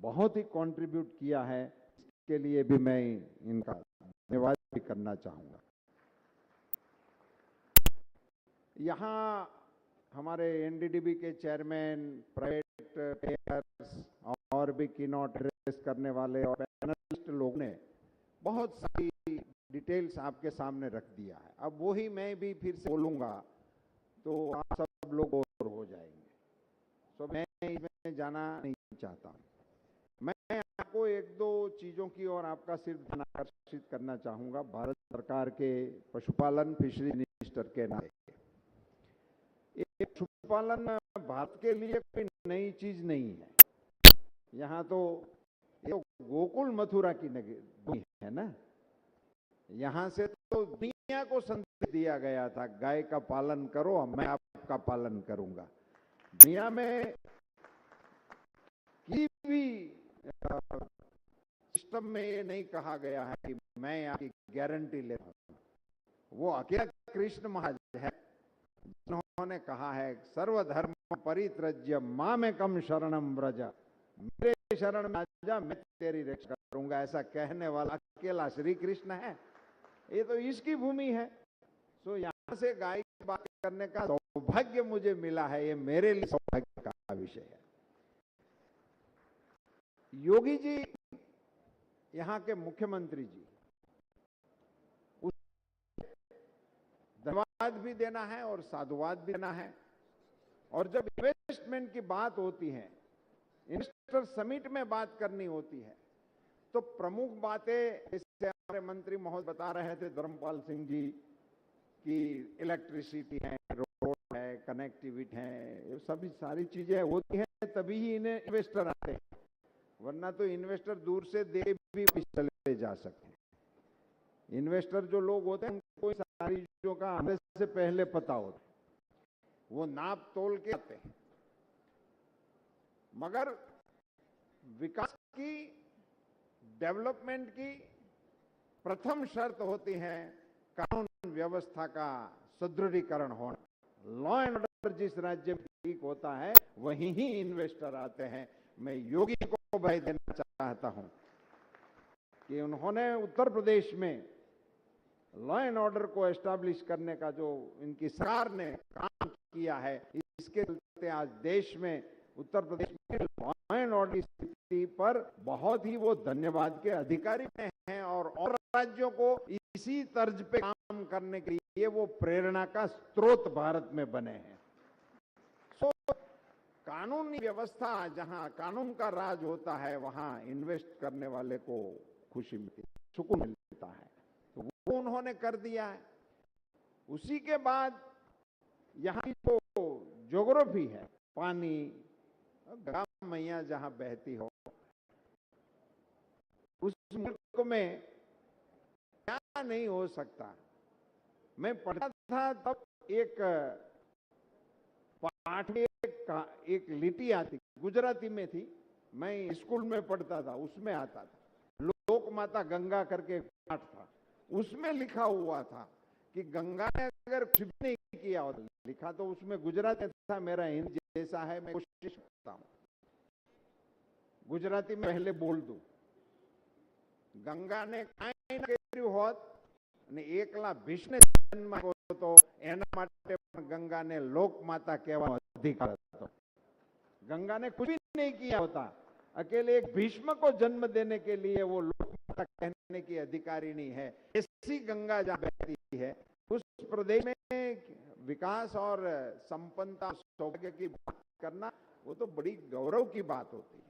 बहुत ही कंट्रीब्यूट किया है। इसके लिए भी मैं इनका धन्यवाद भी करना चाहूँगा। यहाँ हमारे एनडीडीबी के चेयरमैन, प्राइवेट प्लेयर्स और भी कीनोट एड्रेस करने वाले और पैनलिस्ट लोग ने बहुत सारी डिटेल्स आपके सामने रख दिया है। अब वही मैं भी फिर से बोलूँगा तो आप सब लोग बोर हो जाएंगे, तो मैं इसमें जाना नहीं चाहता हूँ। मैं आपको एक दो चीज़ों की ओर आपका सिर्फ ध्यान आकर्षित करना चाहूँगा। भारत सरकार के पशुपालन फिशरी मिनिस्टर के नाते पशुपालन भारत के लिए कोई नई चीज नहीं है। यहाँ तो गोकुल मथुरा की नगरी है ना, यहाँ से तो दुनिया को संदेश दिया गया था, गाय का पालन करो, मैं आपका पालन करूंगा। दुनिया में किसी भी सिस्टम में ये नहीं कहा गया है कि मैं आपकी गारंटी लेता हूँ। वो अकेला कृष्ण महाराज है जिन्होंने कहा है सर्वधर्म परित्यज्य मामेकम शरणम व्रज, मेरे शरण में आजा मैं तेरी रक्षा करूंगा। ऐसा कहने वाला अकेला श्री कृष्ण है। ये तो इसकी भूमि है। तो यहाँ से गाय की बात करने का सौभाग्य मुझे मिला है, ये मेरे लिए सौभाग्य का विषय है। योगी जी यहाँ के मुख्यमंत्री जी, धन्यवाद भी देना है और साधुवाद भी देना है। और जब इन्वेस्टमेंट की बात होती है, इन्वेस्टर समिट में बात करनी होती है, तो प्रमुख बातें जैसे हमारे मंत्री महोदय बता रहे थे, धर्मपाल सिंह जी कि इलेक्ट्रिसिटी है, रोड है, कनेक्टिविटी है, ये सभी सारी चीजें होती हैं तभी ही इन्हें इन्वेस्टर आते हैं, वरना तो इन्वेस्टर दूर से दे भी चले जा सकते हैं। इन्वेस्टर जो लोग होते हैं उनको सारी चीजों का आने से पहले पता होता है, वो नाप तोल के आते हैं। मगर विकास की, डेवलपमेंट की प्रथम शर्त होती है कानून व्यवस्था का सुदृढ़ीकरण होना। लॉ एंड ऑर्डर जिस राज्य में ठीक होता है वहीं ही इन्वेस्टर आते हैं। मैं योगी को बधाई देना चाहता हूं कि उन्होंने उत्तर प्रदेश में लॉ एंड ऑर्डर को एस्टैब्लिश करने का जो इनकी सरकार ने काम किया है, इसके चलते आज देश में, उत्तर प्रदेश में लॉ एंड ऑर्डर की स्थिति पर बहुत ही वो धन्यवाद के अधिकारी हैं और राज्यों को इसी तर्ज पे काम करने के लिए वो प्रेरणा का स्रोत भारत में बने हैं। सो कानूनी व्यवस्था, जहां कानून का राज होता है वहां इन्वेस्ट करने वाले को खुशी मिलती है, सुकून मिलता है, तो वो उन्होंने कर दिया है। उसी के बाद यहाँ की जो ज्योग्राफी है, पानी, गंगा मैया जहां बहती हो, उस मुल्क में क्या नहीं हो सकता। मैं पढ़ता था तब एक पाठ में एक लिटी आती, गुजराती में थी, मैं स्कूल में पढ़ता था, उसमें आता था, लोक माता गंगा करके पाठ था, उसमें लिखा हुआ था कि गंगा ने अगर कुछ भी नहीं किया होता, लिखा तो उसमें गुजराती था, मेरा हिंदी जैसा है, मैं कोशिश करता हूं गुजराती में पहले बोल दूं। गंगा ने काई न कर्યું હોત અને એકલા ભીષ્મ જન્મ આપ્યો તો એના માટે પણ ગંગાને લોક માતા કહેવાનો અધિકાર હતો। गंगा ने कुछ भी नहीं किया होता, अकेले एक भीष्म को जन्म देने के लिए वो लोक माता कहने की अधिकारिणी है। ऐसी गंगा जहां बहती है उस प्रदेश में विकास और संपन्नता, सौभाग्य की बात करना वो तो बड़ी गौरव की बात होती है।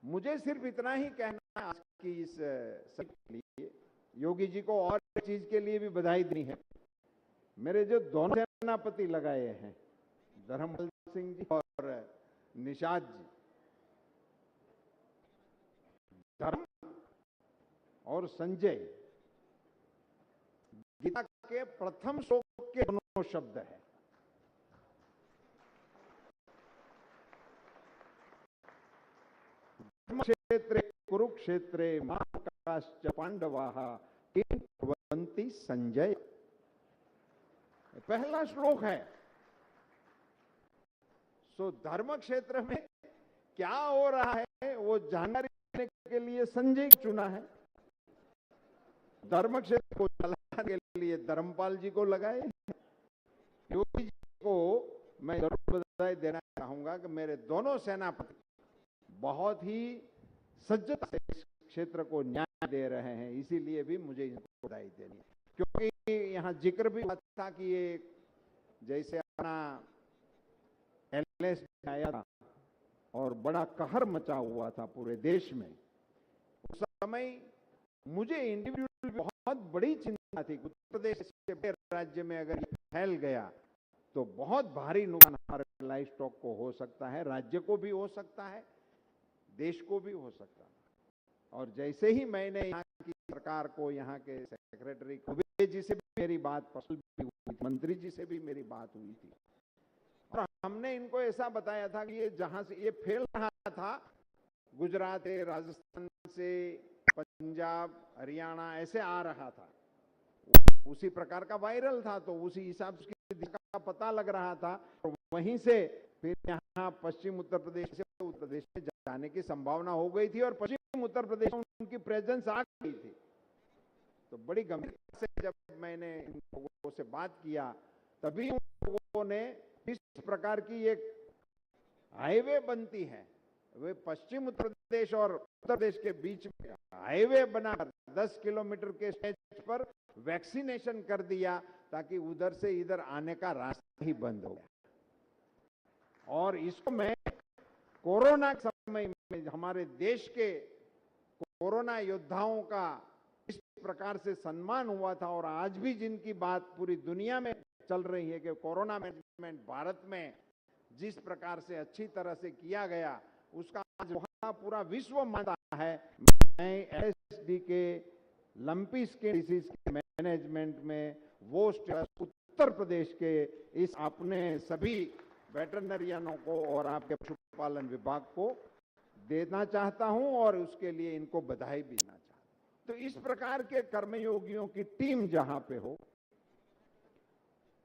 मुझे सिर्फ इतना ही कहना आज की इस सत्र के लिए, योगी जी को और एक चीज के लिए भी बधाई देनी है। मेरे जो दोनों सेनापति लगाए हैं, धर्मपाल सिंह जी और निषाद जी, धर्म और संजय गीता के प्रथम श्लोक के दोनों शब्द है। क्षेत्रे कुरुक्षेत्रे महाकाश्च पांडवाः किं कुर्वन्ति संजय, पहला श्लोक है। सो धर्म क्षेत्र में क्या हो रहा है वो जानकारी देने के लिए संजय चुना है, धर्म क्षेत्र को चलाने के लिए धर्मपाल जी को लगाए। योगी जी को मैं जरूर बधाई देना चाहूंगा कि मेरे दोनों सेनापति बहुत ही सज्जता से इस क्षेत्र को न्याय दे रहे हैं, इसीलिए भी मुझे इनको बधाई देनी है। क्योंकि यहाँ जिक्र भी हुआ था कि ये जैसे अपना एलएस आया था और बड़ा कहर मचा हुआ था पूरे देश में, उस समय मुझे इंडिविजुअल बहुत बड़ी चिंता थी। उत्तर प्रदेश के राज्य में अगर ये फैल गया तो बहुत भारी नुकसान हमारे लाइफ स्टॉक को हो सकता है, राज्य को भी हो सकता है, देश को भी हो सकता है। और जैसे ही मैंने यहाँ की सरकार को, यहाँ के सेक्रेटरी दुबे जी से भी मेरी बात पसंद भी हुई, मंत्री जी से भी मेरी बात हुई थी और हमने इनको ऐसा बताया था कि ये जहां से ये फैल रहा था, गुजरात से, राजस्थान से, पंजाब, हरियाणा ऐसे आ रहा था, उसी प्रकार का वायरल था, तो उसी हिसाब से उसकी दिशा का पता लग रहा था और वहीं से फिर यहाँ पश्चिम उत्तर प्रदेश से उत्तर प्रदेश में जाने की संभावना हो गई थी और पश्चिम उत्तर प्रदेश में उनकी प्रेजेंस आ गई थी। तो बड़ी गंभीरता से जब मैंने इन लोगों से बात किया तभी उन लोगों ने इस प्रकार की एक हाईवे बनती है, वे पश्चिम उत्तर प्रदेश और उत्तर प्रदेश के बीच में हाईवे बनाकर 10 किलोमीटर के स्टेज पर वैक्सीनेशन कर दिया ताकि उधर से इधर आने का रास्ता ही बंद हो गया। और इसको मैं कोरोना के समय में हमारे देश के कोरोना योद्धाओं का जिस प्रकार से सम्मान हुआ था और आज भी जिनकी बात पूरी दुनिया में चल रही है कि कोरोना मैनेजमेंट भारत में जिस प्रकार से अच्छी तरह से किया गया, उसका आज वहां पूरा विश्व मानता है। मैं एलएसडी के लंपी स्किन डिसीज के मैनेजमेंट में वो उत्तर प्रदेश के इस अपने सभी वेटरनरियनों को और आपके पशुपालन विभाग को देना चाहता हूं और उसके लिए इनको बधाई भी देना चाहता हूं। तो इस प्रकार के कर्मयोगियों की टीम जहां पे हो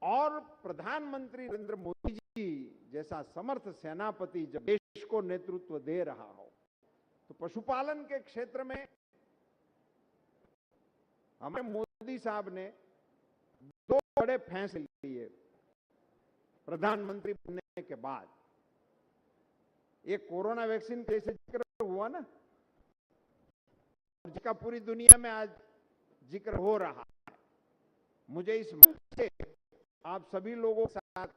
और प्रधानमंत्री नरेंद्र मोदी जी जैसा समर्थ सेनापति जब देश को नेतृत्व दे रहा हो, तो पशुपालन के क्षेत्र में हमारे मोदी साहब ने दो बड़े फैसले लिए प्रधानमंत्री बनने के बाद। एक कोरोना वैक्सीन कैसे जिक्र हुआ ना, जिसका पूरी दुनिया में आज जिक्र हो रहा है। मुझे इस मंच से आप सभी लोगों के साथ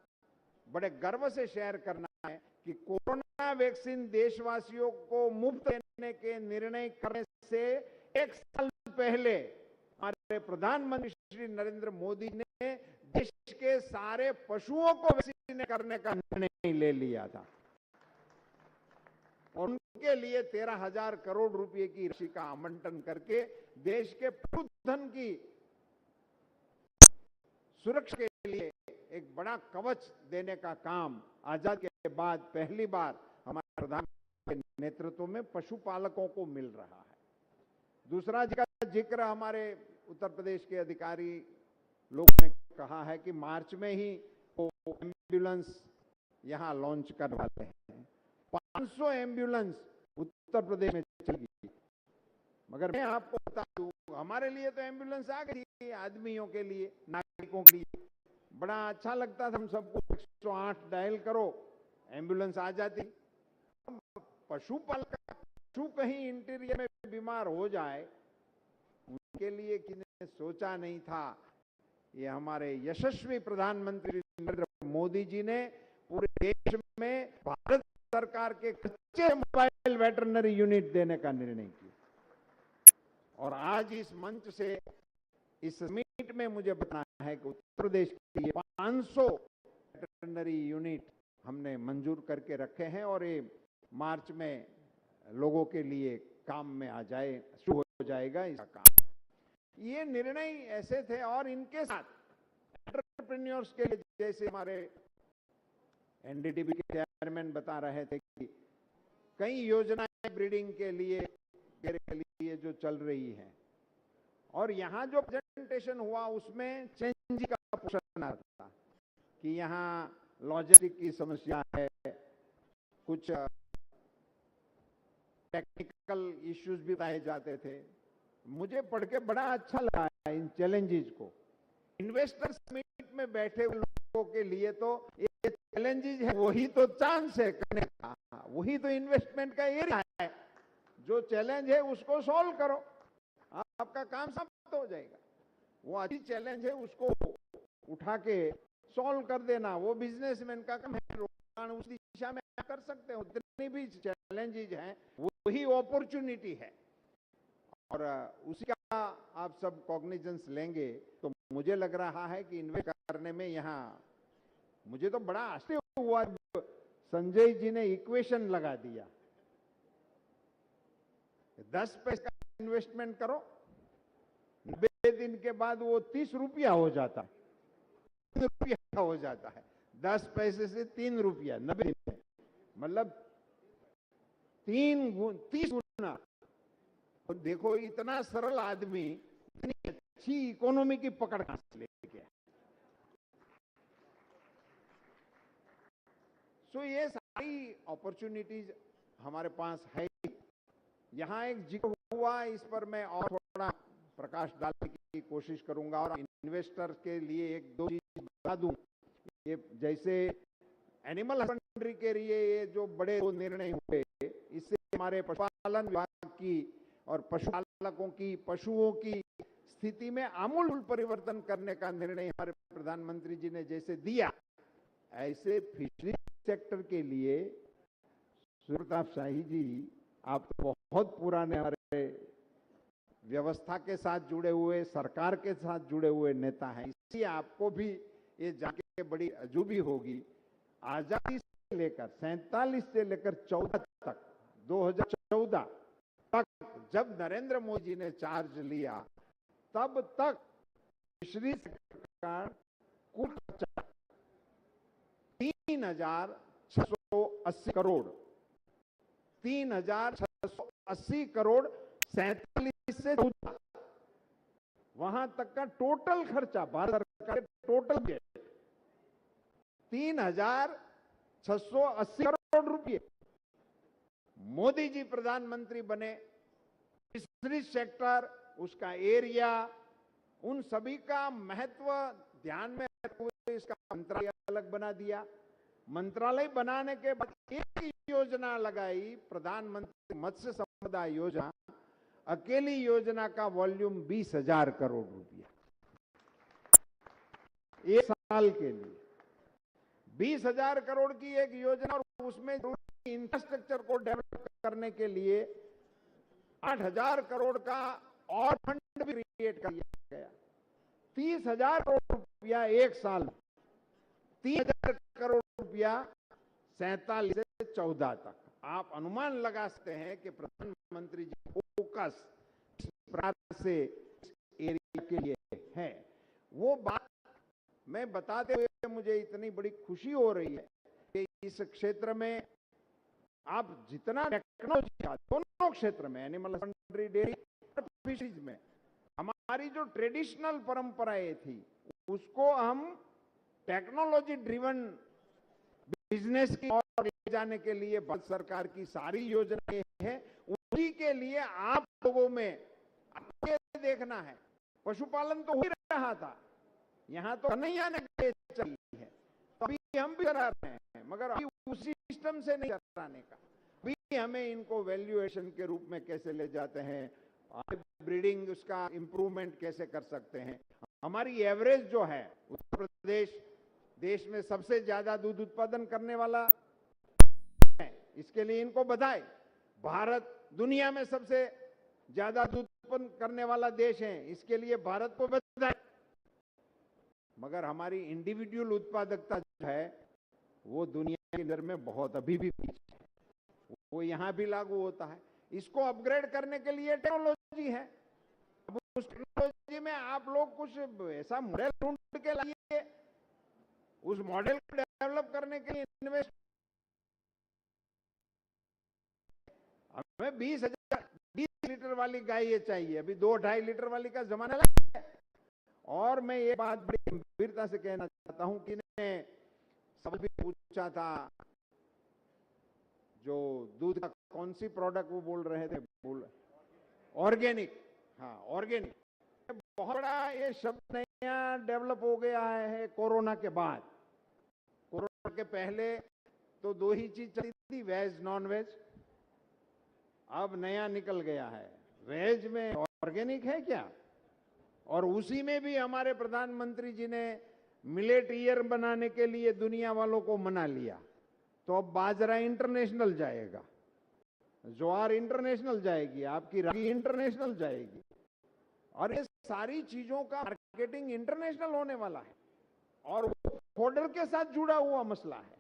बड़े गर्व से शेयर करना है कि कोरोना वैक्सीन देशवासियों को मुफ्त देने के निर्णय करने से एक साल पहले हमारे प्रधानमंत्री श्री नरेंद्र मोदी ने देश के सारे पशुओं को वैक्सीन करने का निर्णय ले लिया था और उनके लिए 13,000 करोड़ रुपए की राशि का आवंटन करके देश के पशुधन की सुरक्षा के लिए एक बड़ा कवच देने का काम आजादी के बाद पहली बार हमारे प्रधानमंत्री के नेतृत्व में पशुपालकों को मिल रहा है। दूसरा जिक्र हमारे उत्तर प्रदेश के अधिकारी लोगों ने कहा है कि मार्च में ही वो एम्बुलेंस यहां लॉन्च करने वाले हैं। 500 एम्बुलेंस उत्तर प्रदेश में चलेगी। मगर मैं आपको बता दूं, हमारे लिए तो एम्बुलेंस आ गई थी, आदमियों के लिए, नागरिकों के लिए बड़ा अच्छा लगता था। हम सबको 108 डायल करो, एम्बुलेंस आ जाती। पशुपालक पशु कहीं इंटीरियर में बीमार हो जाए, उनके लिए किसी ने सोचा नहीं था। ये हमारे यशस्वी प्रधानमंत्री नरेंद्र मोदी जी ने पूरे देश में भारत सरकार के कच्चे मोबाइल वेटरनरी यूनिट देने का निर्णय किया और आज इस मंच से इस मीट में मुझे बताना है कि उत्तर प्रदेश के लिए 500 वेटरनरी यूनिट हमने मंजूर करके रखे हैं और ये मार्च में लोगों के लिए काम में आ जाए, शुरू हो जाएगा इसका काम। ये निर्णय ऐसे थे और इनके साथ एंटरप्रेन्योर्स के लिए, जैसे हमारे एनडीडीबी के चेयरमैन बता रहे थे कि कई योजनाएं ब्रीडिंग के लिए जो चल रही हैं और यहाँ जो प्रेजेंटेशन हुआ उसमें चेंज का प्रश्न आ रहा था कि यहाँ लॉजिस्टिक की समस्या है, कुछ टेक्निकल इश्यूज भी बताए जाते थे। मुझे पढ़ के बड़ा अच्छा लगा इन चैलेंजेस को। इन्वेस्टर्स मीट में बैठे हुए लोगों के लिए तो ये चैलेंजेस है, वही तो चांस है करने का, वही तो इन्वेस्टमेंट का एरिया है। जो चैलेंज है उसको सॉल्व करो, आपका काम समाप्त हो जाएगा। वो अच्छी चैलेंज है, उसको उठा के सॉल्व कर देना, वो बिजनेसमैन का काम है। रोकाण उस दिशा में कर सकते हो। जितनी भी चैलेंजेस हैं वही अपॉर्चुनिटी है और उसी का आप सब कॉग्निजेंस लेंगे। तो मुझे लग रहा है कि इन्वेस्ट करने में यहाँ मुझे तो बड़ा आश्चर्य हुआ, संजय जी ने इक्वेशन लगा दिया। 10 पैसे का इन्वेस्टमेंट करो, 90 दिन के बाद वो 30 रुपया हो जाता है, 3 रुपया हो जाता है। 10 पैसे से 3 रुपया 90 दिन में, मतलब 30 गुना। और देखो इतना सरल आदमी इतनी अच्छी इकोनॉमी की पकड़ कहां से लेके गया। सो ये सारी अपॉर्चुनिटीज हमारे पास है। यहाँ एक जिक्र हुआ, इस पर मैं और थोड़ा प्रकाश डालने की कोशिश करूंगा और इन्वेस्टर के लिए एक दो चीज बता दूं। ये जैसे एनिमल हस्बेंड्री के लिए ये जो बड़े निर्णय हुए, इससे हमारे पशुपालन विभाग की और पशुपालकों की, पशुओं की स्थिति में आमूल परिवर्तन करने का निर्णय हमारे प्रधानमंत्री जी ने जैसे दिया, ऐसे फिशरी सेक्टर के लिए सूर्य प्रताप शाही जी, आप तो बहुत पुराने हमारे व्यवस्था के साथ जुड़े हुए, सरकार के साथ जुड़े हुए नेता हैं, इसलिए आपको भी ये जान के बड़ी अजूबी होगी। आजादी से लेकर 47 से लेकर 14 तक, 2014 तक जब नरेंद्र मोदी जी ने चार्ज लिया, तब तक फिशरी का कुल खर्चा 3,680 करोड़, 3,680 करोड़ 47 से 14 वहां तक का टोटल खर्चा, भारत सरकार टोटल बजट 3,680 करोड़ रुपए। मोदी जी प्रधानमंत्री बने, फिशरी सेक्टर, उसका एरिया, उन सभी का महत्व ध्यान में रखते हुए इसका मंत्रालय अलग बना दिया। मंत्रालय बनाने के बाद एक योजना लगाई, प्रधानमंत्री मत्स्य संपदा योजना। अकेली योजना का वॉल्यूम 20,000 करोड़ रुपया, एक साल के लिए 20,000 करोड़ की एक योजना, और उसमें इंफ्रास्ट्रक्चर को डेवलप करने के लिए 8,000 करोड़ का और फंड भी क्रिएट कर दिया गया। 30,000 करोड़ रुपया एक साल, 3,000 करोड़ रुपया 47 से 14 तक। आप अनुमान लगा सकते हैं कि प्रधानमंत्री जी फोकस इस प्रकार से एरिया के लिए है। वो बात मैं बताते हुए मुझे इतनी बड़ी खुशी हो रही है कि इस क्षेत्र में आप जितना टेक्नोलॉजी का, दोनों क्षेत्र में, एनिमल हस्बेंड्री, डेयरी और फिशरीज में, हमारी जो ट्रेडिशनल परंपराएं थी उसको हम टेक्नोलॉजी ड्रिवन बिजनेस की ओर ले जाने के लिए भारत सरकार की सारी योजनाएं हैं। उसी के लिए आप लोगों में आगे देखना है। पशुपालन तो हो ही रहा था, यहाँ तो नहीं आने के चाहिए है, तो अभी हम भी करा रहे हैं, मगर अभी उसी सिस्टम से नहीं कराने का। अभी हमें इनको वैल्यूएशन के रूप में कैसे ले जाते हैं, ब्रीडिंग, उसका इंप्रूवमेंट कैसे कर सकते हैं। हमारी एवरेज जो है, उत्तर प्रदेश देश में सबसे ज्यादा दूध उत्पादन करने वाला है, इसके लिए इनको बधाई। भारत दुनिया में सबसे ज्यादा दूध उत्पन्न करने वाला देश है, इसके लिए भारत को बधाई। मगर हमारी इंडिविजुअल उत्पादकता जो है वो दुनिया के अंदर में बहुत अभी भी पीछे है, वो यहां भी लागू होता है। इसको अपग्रेड करने के लिए टेक्नोलॉजी है। अब उस टेक्नोलॉजी में आप लोग कुछ ऐसा मॉडल ढूंढ के लाइए, उस मॉडल को डेवलप करने के लिए इन्वेस्ट, हमें 20 लीटर वाली गाय ये चाहिए, अभी 2-2.5 लीटर वाली का जमाना है। और मैं ये बात बड़ी गंभीरता से कहना चाहता हूं कि ने सवाल भी पूछा था, जो दूध का कौन सी प्रोडक्ट वो बोल रहे थे, ऑर्गेनिक। हाँ, ऑर्गेनिक बहुत बड़ा ये शब्द नया डेवलप हो गया है कोरोना के बाद। कोरोना के पहले तो 2 ही चीज चली थी, वेज नॉन वेज। अब नया निकल गया है, वेज में ऑर्गेनिक है क्या। और उसी में भी हमारे प्रधानमंत्री जी ने मिलेट ईयर बनाने के लिए दुनिया वालों को मना लिया, तो अब बाजरा इंटरनेशनल जाएगा, ज्वार इंटरनेशनल जाएगी, आपकी रागी इंटरनेशनल जाएगी, और ये सारी चीजों का मार्केटिंग इंटरनेशनल होने वाला है। और वो फोडर के साथ जुड़ा हुआ मसला है,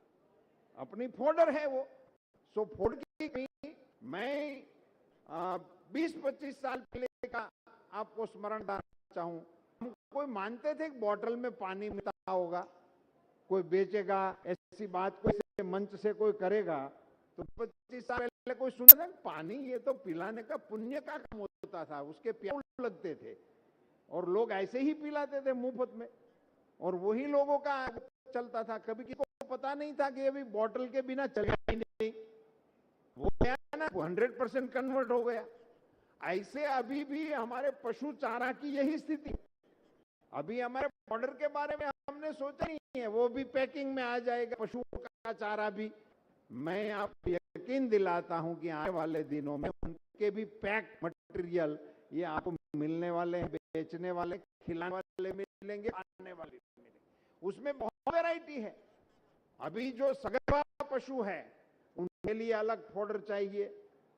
अपनी फोडर है वो। सो फोड की मैं 20-25 साल पहले का आपको स्मरण कराना चाहूं। हम कोई मानते थे कि बोतल में पानी मिलता होगा, कोई बेचेगा, ऐसी बात कोई मंच से कोई करेगा, तो 25 साल पहले कोई सुना था पानी ये तो पिलाने का पुण्य का काम होता था, उसके प्यास लगते थे और लोग ऐसे ही पिलाते थे मुफ्त में, और वही लोगों का चलता था। कभी किसी को पता नहीं था कि अभी बोतल के बिना चलेगा ही नहीं, वो क्या ना 100% कन्वर्ट हो गया। ऐसे अभी भी हमारे पशु चारा की यही स्थिति। अभी हमारे बॉर्डर के बारे में हमने सोचा नहीं है, वो भी पैकिंग में आ जाएगा, पशु का चारा भी। मैं आपको यकीन दिलाता हूं कि आने वाले दिनों में उनके भी पैक मटेरियल ये आपको मिलने वाले हैं, बेचने वाले, खिलाने वाले मिलेंगे, खाने वाले मिलेंगे। उसमें बहुत वैरायटी है। अभी जो सगर्भा पशु है उनके लिए अलग फोडर चाहिए,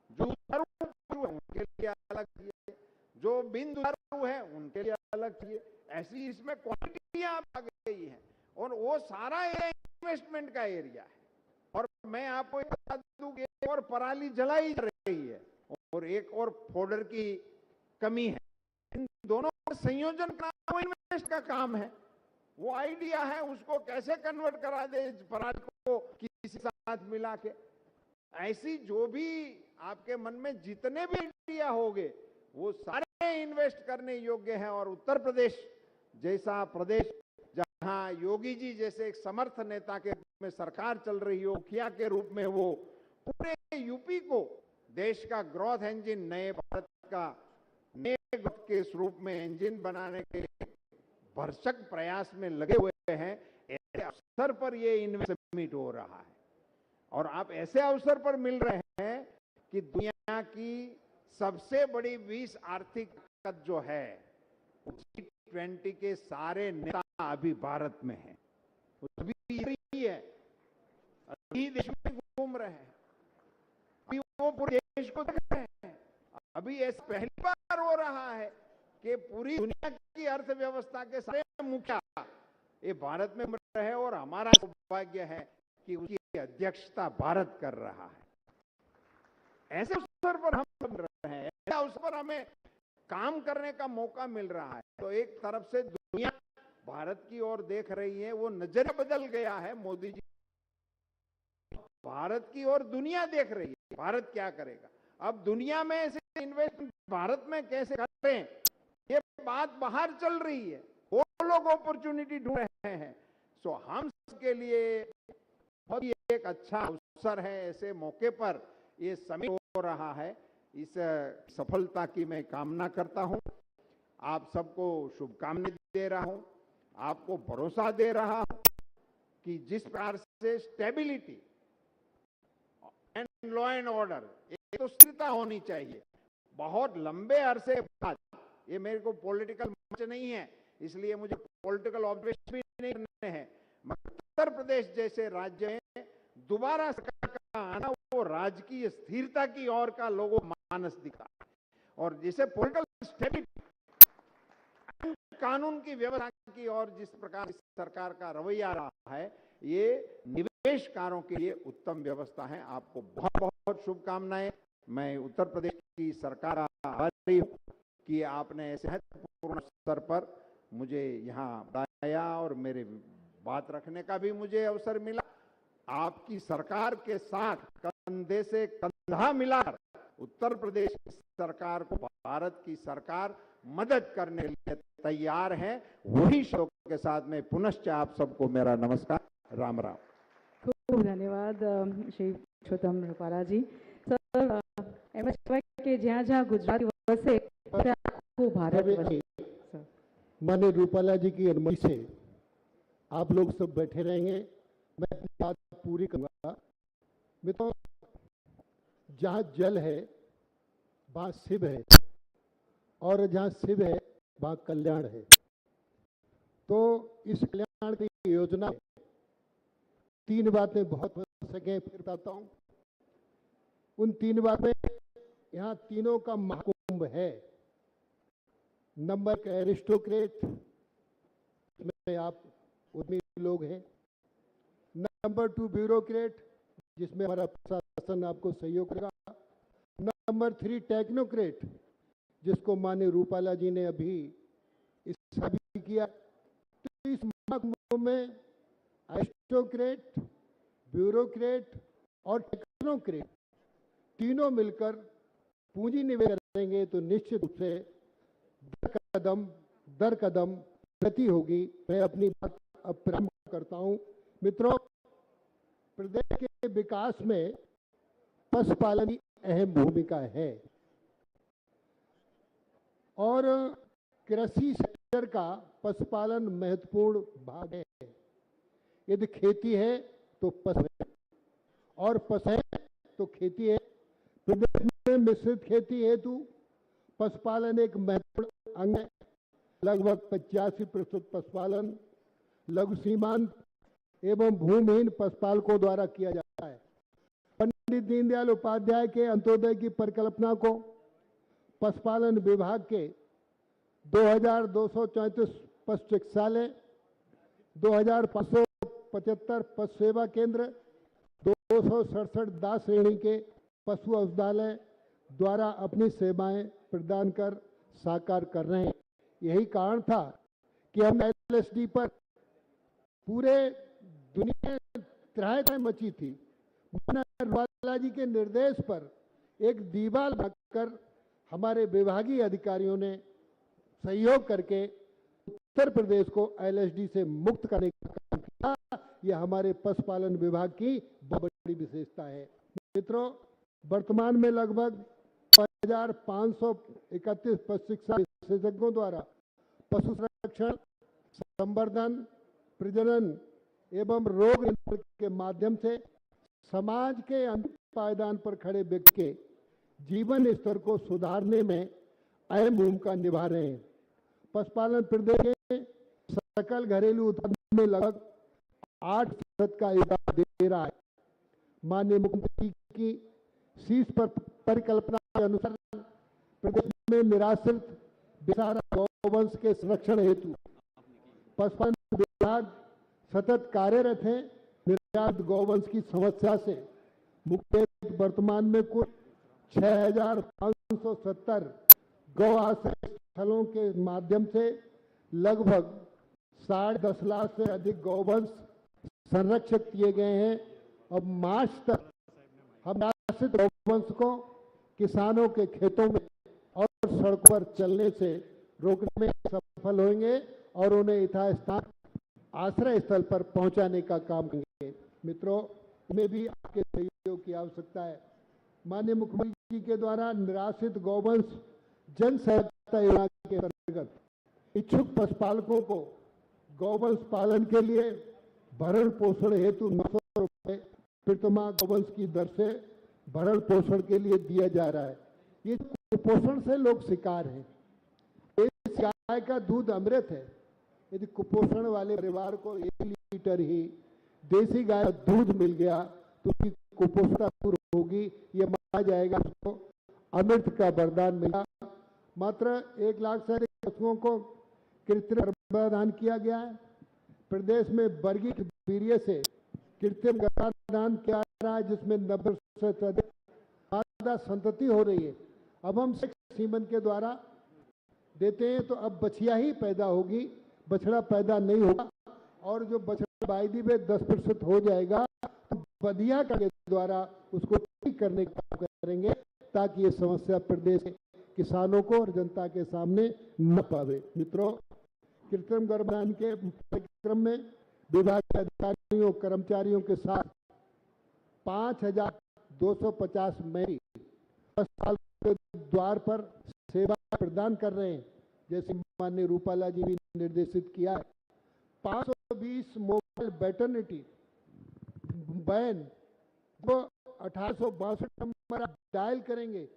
जो पशु है उनके लिए अलग चाहिए, जो बिन दुधारू है उनके लिए अलग चाहिए। ऐसी इसमें क्वांटिटी आ गई है और वो सारा इन्वेस्टमेंट का एरिया है। और मैं आपको बता दूं कि एक और पराली जलाई जा रही है और एक और फोडर की कमी है। इन दोनों का संयोजन करना वो इन्वेस्ट का काम है। वो आइडिया है, उसको कैसे कन्वर्ट करा दे पराली को किसी साथ मिला के। ऐसी जो भी आपके मन में जितने भी आइडिया होंगे वो सारे इन्वेस्ट करने योग्य हैं। और उत्तर प्रदेश जैसा प्रदेश जहां योगी जी जैसे एक समर्थ नेता के रूप में सरकार चल रही हो, मुखिया के रूप में वो पूरे यूपी को देश का ग्रोथ इंजन, नए भारत का नए ग्रोथ के रूप में इंजन बनाने के भरसक प्रयास में लगे हुए हैं। ऐसे अवसर पर ये इन्वेस्टमेंट हो रहा है और आप ऐसे अवसर पर मिल रहे हैं कि दुनिया की सबसे बड़ी 20 आर्थिक ताकत जो है G20 के सारे नेता अभी भारत में हैं। अभी यही है, अभी देश में घूम रहे हैं, अभी वो पूरे देश को देख रहे हैं। अभी ऐसा पहली बार हो रहा है कि पूरी दुनिया की अर्थव्यवस्था के सारे मुखिया ये भारत में रहे और हमारा सौभाग्य है कि उसकी अध्यक्षता भारत कर रहा है। ऐसे अवसर पर हम बन रहे हैं, ऐसे अवसर पर हमें काम करने का मौका मिल रहा है। तो एक तरफ से दुनिया भारत की ओर देख रही है, वो नजरिया बदल गया है मोदी जी। भारत की ओर दुनिया देख रही है, भारत क्या करेगा। अब दुनिया में ऐसे इन्वेस्टमेंट भारत में कैसे करें, ये बात बाहर चल रही है। वो लोग अपॉर्चुनिटी ढूंढ रहे हैं। सो हम सबके लिए बहुत ही एक अच्छा अवसर है। ऐसे मौके पर ये समिट हो रहा है, इस सफलता की मैं कामना करता हूं। आप सबको शुभकामनाएं दे रहा हूं, आपको भरोसा दे रहा हूं कि जिस प्रकार से stability and law and order, एक तो स्थिरता होनी चाहिए। बहुत लंबे अरसे बाद, ये मेरे को पॉलिटिकल मंच नहीं है इसलिए मुझे पॉलिटिकल ऑब्जर्वेशन भी नहीं करने हैं, मगर उत्तर प्रदेश जैसे राज्य में दोबारा सरकार का आना वो राजकीय स्थिरता की ओर का लोगों मानस दिखा। और जैसे पॉलिटिकल स्टेबिलिटी, कानून की व्यवस्था की ओर जिस प्रकार सरकार का रवैया रहा है, ये निवेशकारों के लिए उत्तम व्यवस्था है। आपको बहुत बहुत शुभकामनाएं। मैं उत्तर प्रदेश की सरकार का आभारी हूं कि आपने ऐसे महत्वपूर्ण अवसर पर मुझे यहाँ बुलाया और मेरे बात रखने का भी मुझे अवसर मिला। आपकी सरकार के साथ कंधे से कंधा मिलाकर उत्तर प्रदेश की सरकार को भारत की सरकार मदद करने के लिए तैयार है। वही शब्दों के साथ में पुनश्च आप सबको मेरा नमस्कार, राम राम। खूब धन्यवाद श्री पुरुषोत्तम रूपाला जी। सर, के जहाँ जहाँ गुजराती वसे को भारत वसे। माननीय रूपाला जी की अनुमति से आप लोग सब बैठे रहेंगे, मैं अपनी बात पूरी करूंगा। मित्रों, जहाँ जल है वहाँ शिव है और जहाँ शिव है वहाँ कल्याण है। तो इस कल्याण की योजना में 3 बातें बहुत हो सके, फिर बताता हूँ। उन 3 बातें, यहाँ तीनों का महाकुंभ है। नंबर 1 एरिस्टोक्रेट, में आप उद्यमी लोग हैं। नंबर 2 ब्यूरोक्रेट, जिसमें हमारा प्रशासन आपको सहयोग करेगा। नंबर 3 टेक्नोक्रेट, जिसको माननीय रूपाला जी ने अभी भी किया। तो इस महाकुंभ में एरिस्टोक्रेट, ब्यूरोक्रेट और टेक्नोक्रेट तीनों मिलकर पूंजी निवेश करेंगे तो निश्चित रूप से दर कदम प्रगति होगी। मैं अपनी बात अब प्रारंभ करता हूं। मित्रों, प्रदेश के विकास में पशुपालन की अहम भूमिका है और कृषि सेक्टर का पशुपालन महत्वपूर्ण भाग है। यदि खेती है तो पशु है और पशु है तो खेती है। प्रदेश में मिश्रित खेती हेतु पशुपालन एक महत्वपूर्ण अंग है। लगभग 85% पशुपालन लघु सीमांत एवं भूमिहीन पशुपालकों द्वारा किया जाता है। पंडित दीनदयाल उपाध्याय के अंत्योदय की परिकल्पना को पशुपालन विभाग के 2234 पशु चिकित्सालय, 2575 पशु सेवा केंद्र, 267 दास श्रेणी के पशु औषधालय द्वारा अपनी सेवाएं प्रदान कर साकार कर रहे हैं। यही कारण था कि हम LSD पर पूरे दुनिया में त्राहि मची थी। रूपाला जी के निर्देश पर एक दीवार बनाकर हमारे विभागीय अधिकारियों ने सहयोग करके उत्तर प्रदेश को LSD से मुक्त करने का काम किया। यह हमारे पशुपालन विभाग की बहुत बड़ी विशेषता है। मित्रों, वर्तमान में लगभग 1531 पशु चिकित्सा विशेषज्ञों द्वारा पशु संरक्षण, संवर्धन, प्रजनन एवं रोग नियंत्रण के माध्यम से समाज के अंतिम पायदान पर खड़े व्यक्ति के जीवन स्तर को सुधारने में अहम भूमिका निभा रहे हैं। पशुपालन प्रदेश के सकल घरेलू उत्पादन में लगभग 8% का योगदान दे रहा है। माननीय मुख्यमंत्री की शीर्ष परिकल्पना के अनुसार प्रदेश में निराश्रित बेसहारा गौवंश के संरक्षण हेतु पशुपालन विभाग सतत कार्यरत है। निर्यात गौवंश की समस्या से मुख्य वर्तमान में कुल 6570 गौ आश्रय स्थलों के माध्यम से लगभग 10.5 लाख से अधिक गौवंश संरक्षित किए गए हैं। अब मार्च तक हम निराश्रित गौवंश को किसानों के खेतों में और सड़कों पर चलने से रोकने में सफल होंगे और उन्हें यथास्थान आश्रय स्थल पर पहुंचाने का काम करेंगे। मित्रों, में भी आपके सहयोग की आवश्यकता है। माननीय मुख्यमंत्री जी के द्वारा निराश्रित गौवंश जन सहायता योजना के अंतर्गत इच्छुक पशुपालकों को गौवंश पालन के लिए भरण पोषण हेतु 900 रुपये प्रतिमाह गौवंश की दर से भरण पोषण के लिए दिया जा रहा है। ये कुपोषण से लोग शिकार हैं। इस गाय का दूध अमृत है। यदि कुपोषण वाले परिवार को 1 लीटर ही देसी गाय का दूध मिल गया तो उसकी कुपोषणता दूर होगी। ये माना जाएगा उसको अमृत का वरदान मिला। मात्र 1 लाख से अधिक पशुओं को कृत्रिम गर्भाधान किया गया है। प्रदेश में वर्गीय वीर्य से कृत्रिम गर्भाधान किया रहा है, जिसमें 90% से अधिक मादा संतति हो रही है। अब हम सेक्स सीमन के द्वारा देते हैं तो अब बछिया ही पैदा होगी, बछड़ा पैदा नहीं होगा। और जो बछड़ा वायदी में 10% हो जाएगा तो बदिया के द्वारा उसको ठीक करने का काम करेंगे ताकि ये समस्या प्रदेश के किसानों को और जनता के सामने न पावे। मित्रों, कृत्रिम गर्भाधान के कार्यक्रम में विभाग के अधिकारियों कर्मचारियों के साथ 5250 मेरी अस्पताल के द्वार पर सेवा प्रदान कर रहे हैं। जैसे माननीय रूपाला जी ने निर्देशित किया है, 520 मोबाइल वेटरनिटी वैन जो 1862 नंबर डायल करेंगे,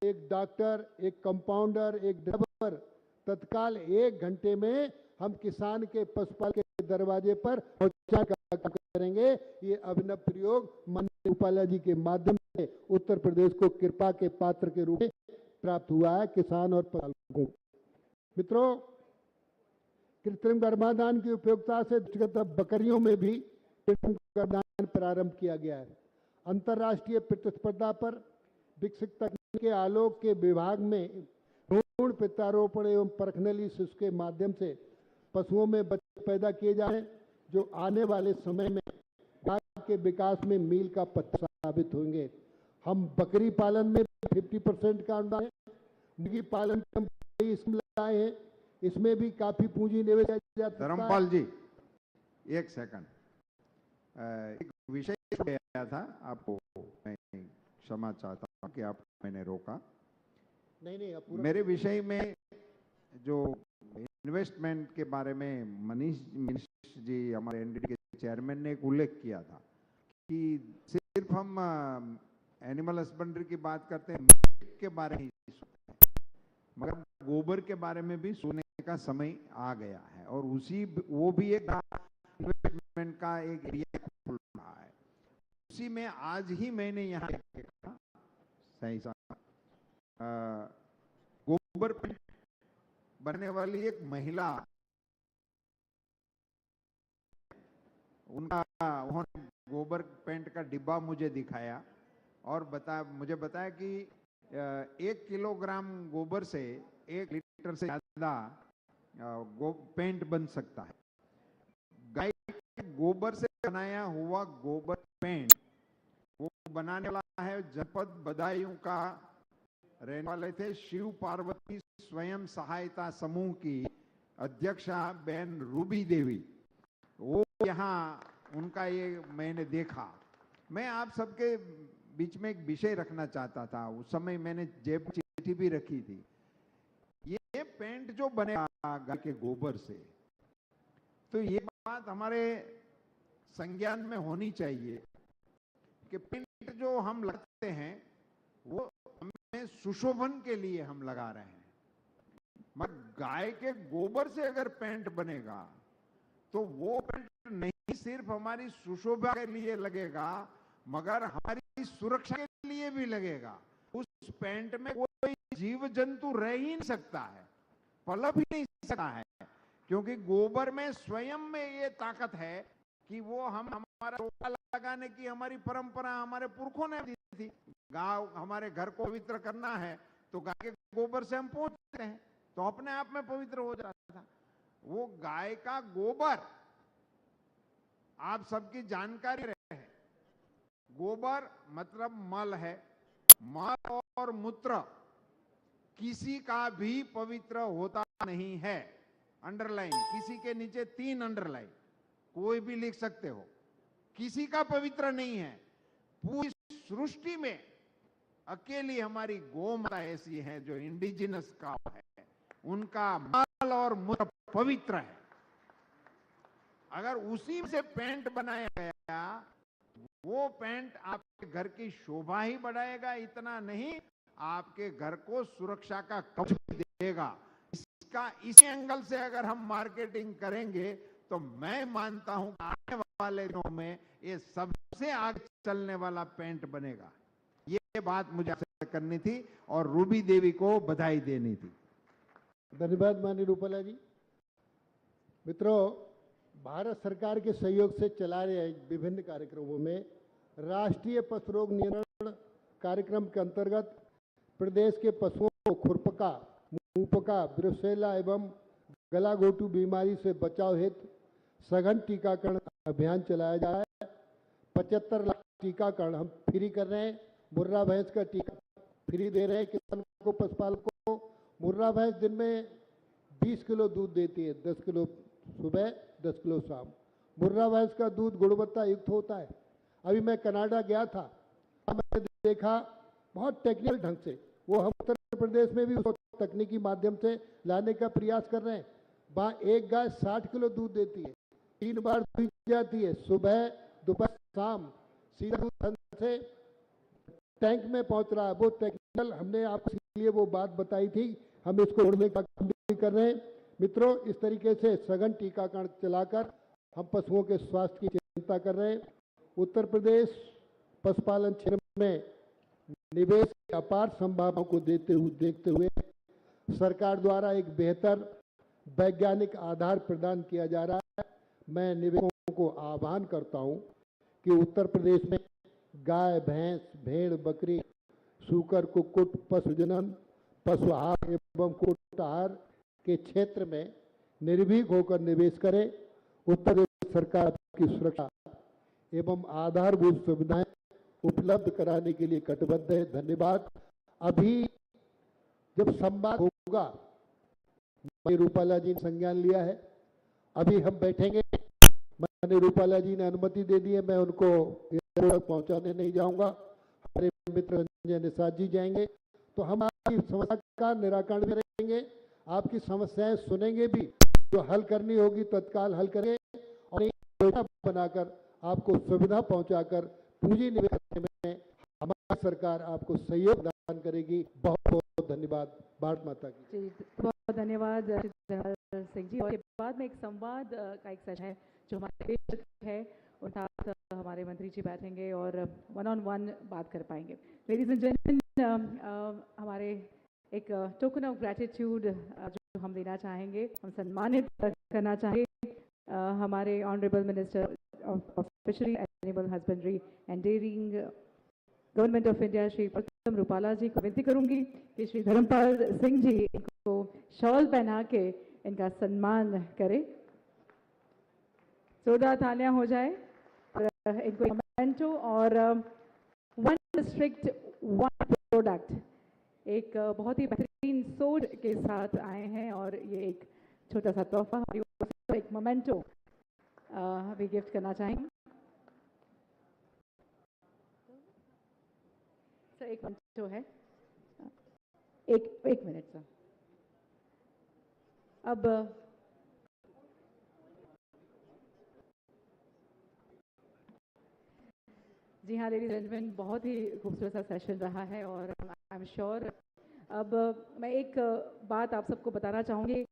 एक डॉक्टर, एक कंपाउंडर, एक ड्राइवर तत्काल 1 घंटे में हम किसान के पशुपाल के दरवाजे पर पहुंचा का काम करेंगे। ये अभिनव प्रयोग माननीय रूपाला जी के माध्यम से उत्तर प्रदेश को कृपा के पात्र के रूप में प्राप्त हुआ है किसान और पशुपालकों को। मित्रों, कृत्रिम गर्भाधान की उपयोगिता से बकरियों में भी कृत्रिम गर्भाधान प्रारंभ किया गया है। अंतर्राष्ट्रीय प्रतिस्पर्धा पर विकसित तकनीक के आलोक के विभाग में भ्रूण प्रत्यारोपण एवं परखनली शिशु के माध्यम से पशुओं में बच्चे पैदा किए जा रहे हैं, जो आने वाले समय में गाय के विकास में मील का पत्थर साबित होंगे। हम बकरी पालन में 50% का अनुदान है, मुर्गी पालन इसमें लाए हैं, इसमें भी काफी पूंजी निवेश किया जा सकता है। धर्मपाल जी, 1 सेकंड, एक विषय गया था, आपको मैं क्षमा चाहता हूँ कि आप मैंने रोका। नहीं, मेरे विषय में जो इन्वेस्टमेंट के बारे में मनीष जी हमारे एनडीडी के चेयरमैन ने एक उल्लेख किया था कि सिर्फ हम एनिमल हस्बेंड्री की बात करते हैं, मिल्क के बारे में मगर गोबर के बारे में भी सुनने का समय आ गया है और वो भी एक इन्वेस्टमेंट का एक एरिया खुल रहा है। उसी में आज ही मैंने यहाँ देखा सही गोबर पेंट बनने वाली एक महिला, उन्होंने गोबर पेंट का डिब्बा मुझे दिखाया और मुझे बताया कि 1 किलोग्राम गोबर से 1 लीटर से ज्यादा पेंट बन सकता है। गाय के गोबर से बनाया हुआ गोबर पेंट वो बनाने वाला है जनपद बदायूं का रहने वाले थे शिव पार्वती स्वयं सहायता समूह की अध्यक्षा बहन रूबी देवी। वो यहाँ उनका ये मैंने देखा। मैं आप सबके बीच में एक विषय रखना चाहता था। उस समय मैंने जेब चिट्ठी भी रखी थी। ये पेंट जो बनेगा गाय के गोबर से, तो ये बात हमारे संज्ञान में होनी चाहिए कि पेंट जो हम लगाते हैं वो हमें सुशोभन के लिए हम लगा रहे हैं, मगर गाय के गोबर से अगर पेंट बनेगा तो वो पेंट नहीं सिर्फ हमारी सुशोभा के लिए लगेगा मगर हमारी सुरक्षा के लिए भी लगेगा। उस पेंट में कोई जीव जंतु रह ही नहीं सकता है, पलप ही नहीं सकता है, क्योंकि गोबर में स्वयं में ये ताकत है कि वो हमारा रोका लगाने की हमारी परंपरा हमारे पुरखों ने दी थी। गाय हमारे घर को पवित्र करना है तो गाय के गोबर से हम पोंछते हैं तो अपने आप में पवित्र हो जाता था। वो गाय का गोबर आप सबकी जानकारी रहे, गोबर मतलब मल है। मल और मूत्र किसी का भी पवित्र होता नहीं है। अंडरलाइन, किसी के नीचे 3 अंडरलाइन, कोई भी लिख सकते हो। किसी का पवित्र नहीं है। पूरी सृष्टि में अकेली हमारी गौ माता ऐसी है जो इंडिजिनस काउ है, उनका मल और मूत्र पवित्र है। अगर उसी से पेंट बनाया गया, वो पेंट आपके घर की शोभा ही बढ़ाएगा, इतना नहीं आपके घर को सुरक्षा का कवच भी देगा। इसका इसी एंगल से अगर हम मार्केटिंग करेंगे तो मैं मानता हूं आने वाले दिनों में ये सबसे आगे चलने वाला पेंट बनेगा। ये बात मुझे आपसे करनी थी और रूबी देवी को बधाई देनी थी। धन्यवाद माननीय रूपाला जी। मित्रों, भारत सरकार के सहयोग से चला रहे विभिन्न कार्यक्रमों में राष्ट्रीय पशु रोग नियंत्रण कार्यक्रम के अंतर्गत प्रदेश के पशुओं को खुरपका, मुंहपका, ब्रुसेला एवं गलाघोटू बीमारी से बचाव हेतु सघन टीकाकरण अभियान चलाया जा रहा है। 75 लाख टीकाकरण हम फ्री कर रहे हैं। मुर्रा भैंस का टीका फ्री दे रहे हैं किसान को, पशुपालकों को। मुर्रा भैंस दिन में 20 किलो दूध देती है, 10 किलो सुबह, 10 किलो शाम। मुर्रा भैंस का दूध गुणवत्ता युक्त होता है। अभी मैं कनाडा गया था, मैंने देखा बहुत टेक्निकल ढंग से, वो हम उत्तर प्रदेश में भी उसको तकनीकी माध्यम से लाने का प्रयास कर रहे हैं। वहाँ एक गाय 60 किलो दूध देती है, 3 बार दूध जाती है, सुबह, दोपहर, शाम। सीधा दूध से टैंक में पहुंच रहा है। वो टेक्निकल हमने आपको इसलिए वो बात बताई थी, हम इसको उड़ने का काम भी कर रहे हैं। मित्रों, इस तरीके से सघन टीकाकरण चलाकर हम पशुओं के स्वास्थ्य की चिंता कर रहे हैं। उत्तर प्रदेश पशुपालन क्षेत्र में निवेश की अपार संभावनाओं को देखते हुए सरकार द्वारा एक बेहतर वैज्ञानिक आधार प्रदान किया जा रहा है। मैं निवेशकों को आह्वान करता हूं कि उत्तर प्रदेश में गाय, भैंस, भेड़, बकरी, सूकर, कुक्कुट, पशुजनन, पशु आहार एवं कुक्कुट आहार के क्षेत्र में निर्भीक होकर निवेश करें। उत्तर प्रदेश सरकार की सुरक्षा एवं आधारभूत सुविधाएं उपलब्ध कराने के लिए कटिबद्ध है। धन्यवाद। अभी जब संवाद होगा, माननीय रूपाला जी ने संज्ञान लिया है, अभी हम बैठेंगे। माननीय रूपाला जी ने अनुमति दे दी है, मैं उनको एयरपोर्ट पहुंचाने नहीं जाऊंगा, हमारे मित्र संजय निषाद जी जाएंगे। तो हम आपकी समस्या का निराकरण भी करेंगे, आपकी समस्याएं सुनेंगे भी, जो हल करनी होगी तत्काल हल करेंगे और एक योजना बनाकर आपको सुविधा पहुंचाकर पूंजी निवेश करने में हमारी सरकार आपको सहयोग प्रदान करेगी। बहुत बहुत धन्यवाद। भारत माता की। जी, बहुत धन्यवाद सिंह जी। और के बाद में एक संवाद का एक सेशन है जो हमारे निवेशक है, उनके साथ हमारे मंत्री जी बैठेंगे और 1-on-1 बात कर पाएंगे। लेडीज एंड जेंटलमैन, हमारे एक टोकन ऑफ ग्रैटिट्यूड जो हम देना चाहेंगे, हम सम्मानित करना चाहेंगे हमारे honourable minister of fishery, animal husbandry and dairying, government of India, Shri Parsottam Rupala ji को विनती करूंगी कि श्री धर्मपाल सिंह जी इनको शॉल पहना के इनका सम्मान करें। जोरदार तालियां हो जाए इनको मोमेंटो और वन डिस्ट्रिक्ट वन प्रोडक्ट, एक बहुत ही बेहतरीन सोच के साथ आए हैं और ये एक छोटा सा तोहफा हमारी ओर से एक मोमेंटो भी गिफ्ट करना चाहेंगे। सर एक मोमेंटो है, एक मिनट सर। अब जी हाँ लेडीज एंड जेंटलमैन, बहुत ही खूबसूरत सा सेशन रहा है और आई एम श्योर अब मैं एक बात आप सबको बताना चाहूँगी।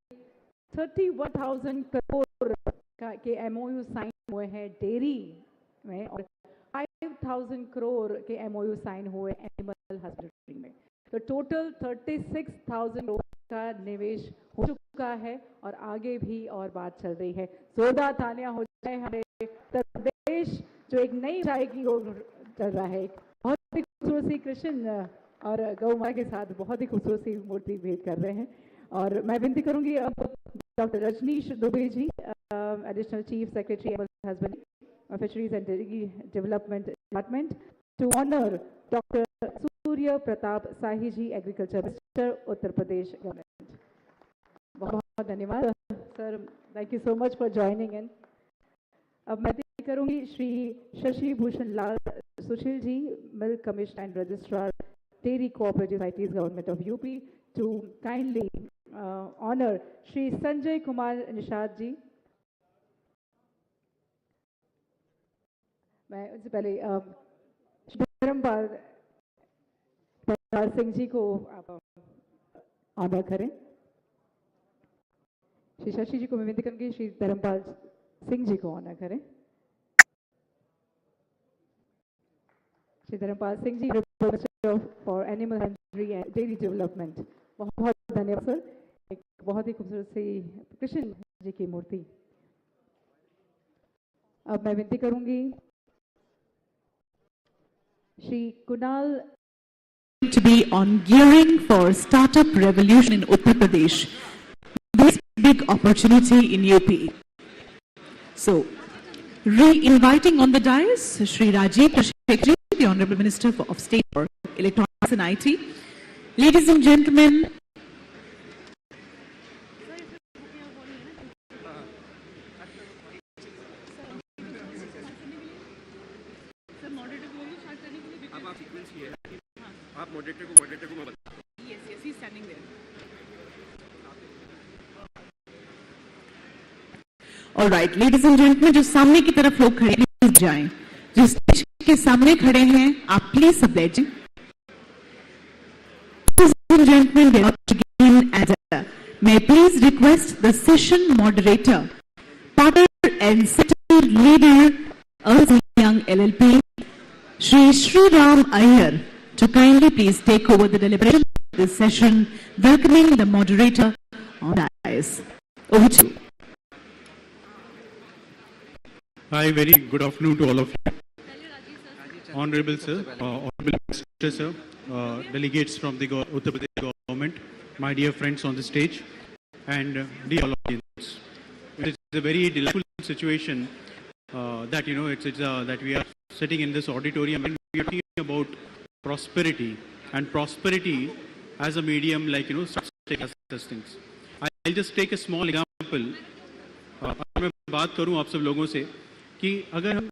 31,000 करोड़ के MOU साइन हुए हैं डेयरी में और 5,000 करोड़ के MOU साइन हुए एनिमल हस्बेंड्री में, तो टोटल 36,000 करोड़ का निवेश हो चुका है और आगे भी और बात चल रही है। जोरदार तालियां हो जाए हमारे उत्तर प्रदेश जो एक नई ऊंचाई की ओर चल रहा है। बहुत ही खूबसूरत सी कृष्ण और गौ माता के साथ बहुत ही खूबसूरत सी मूर्ति भेंट कर रहे हैं और मैं विनती करूंगी अब doctor Rajneesh Dubey ji, additional chief secretary animal husbandry, fisheries and development department, to honour doctor Surya Pratap Shahi ji, agriculture minister, Uttar Pradesh government. बहुत बहुत धन्यवाद sir, thank you so much for joining in. अब मैं करूंगी Shri Shashi Bhushan Lal Sushil ji, milk commissioner and registrar, dairy cooperative societies, government of UP, to kindly honour Shri Sanjay Kumar Nishad ji. मैं उनसे पहले धर्मपाल सिंह जी को आप ऑनर करें। श्री शशि जी को मैं विनती करूंगी श्री धर्मपाल सिंह जी को ऑनर करें। Shri Dharmpal Singh ji, for animal husbandry and dairy development. बहुत बहुत धन्यवाद सर। एक बहुत ही खूबसूरत सी कृष्ण जी की मूर्ति। अब मैं विनती करूंगी Shri Kunal to be on gearing for startup revolution in Uttar Pradesh. This big opportunity in UP. So, re-inviting on the dais Shri Rajiv Prashekji, the Honorable Minister of State for Electronics and IT. Ladies and gentlemen, आप moderator को मैं बता। yes, he's standing there. All right, ladies and gentlemen, जो सामने की तरफ लोग खड़े हैं प्लीज जाएं। जो स्टेज के सामने खड़े हैं आप प्लीज सब बैठ जाएं। Ladies and gentlemen, we are about to begin and may I please request the session moderator, partner and center leader, Ernst & Young LLP, Shri Sriram Iyer, to kindly please take over the deliberation of this session, welcoming the moderator on the dais. Over to you. Hi, very good afternoon to all of you. Honorable Sir, Honorable Minister Sir, delegates from the Uttar Pradesh government, my dear friends on the stage, and dear audience. It's a very delightful situation that that we are sitting in this auditorium and we are talking about prosperity and prosperity as a medium, like such things. I'll just take a small example. अगर मैं बात करूं आप सब लोगों से कि अगर हम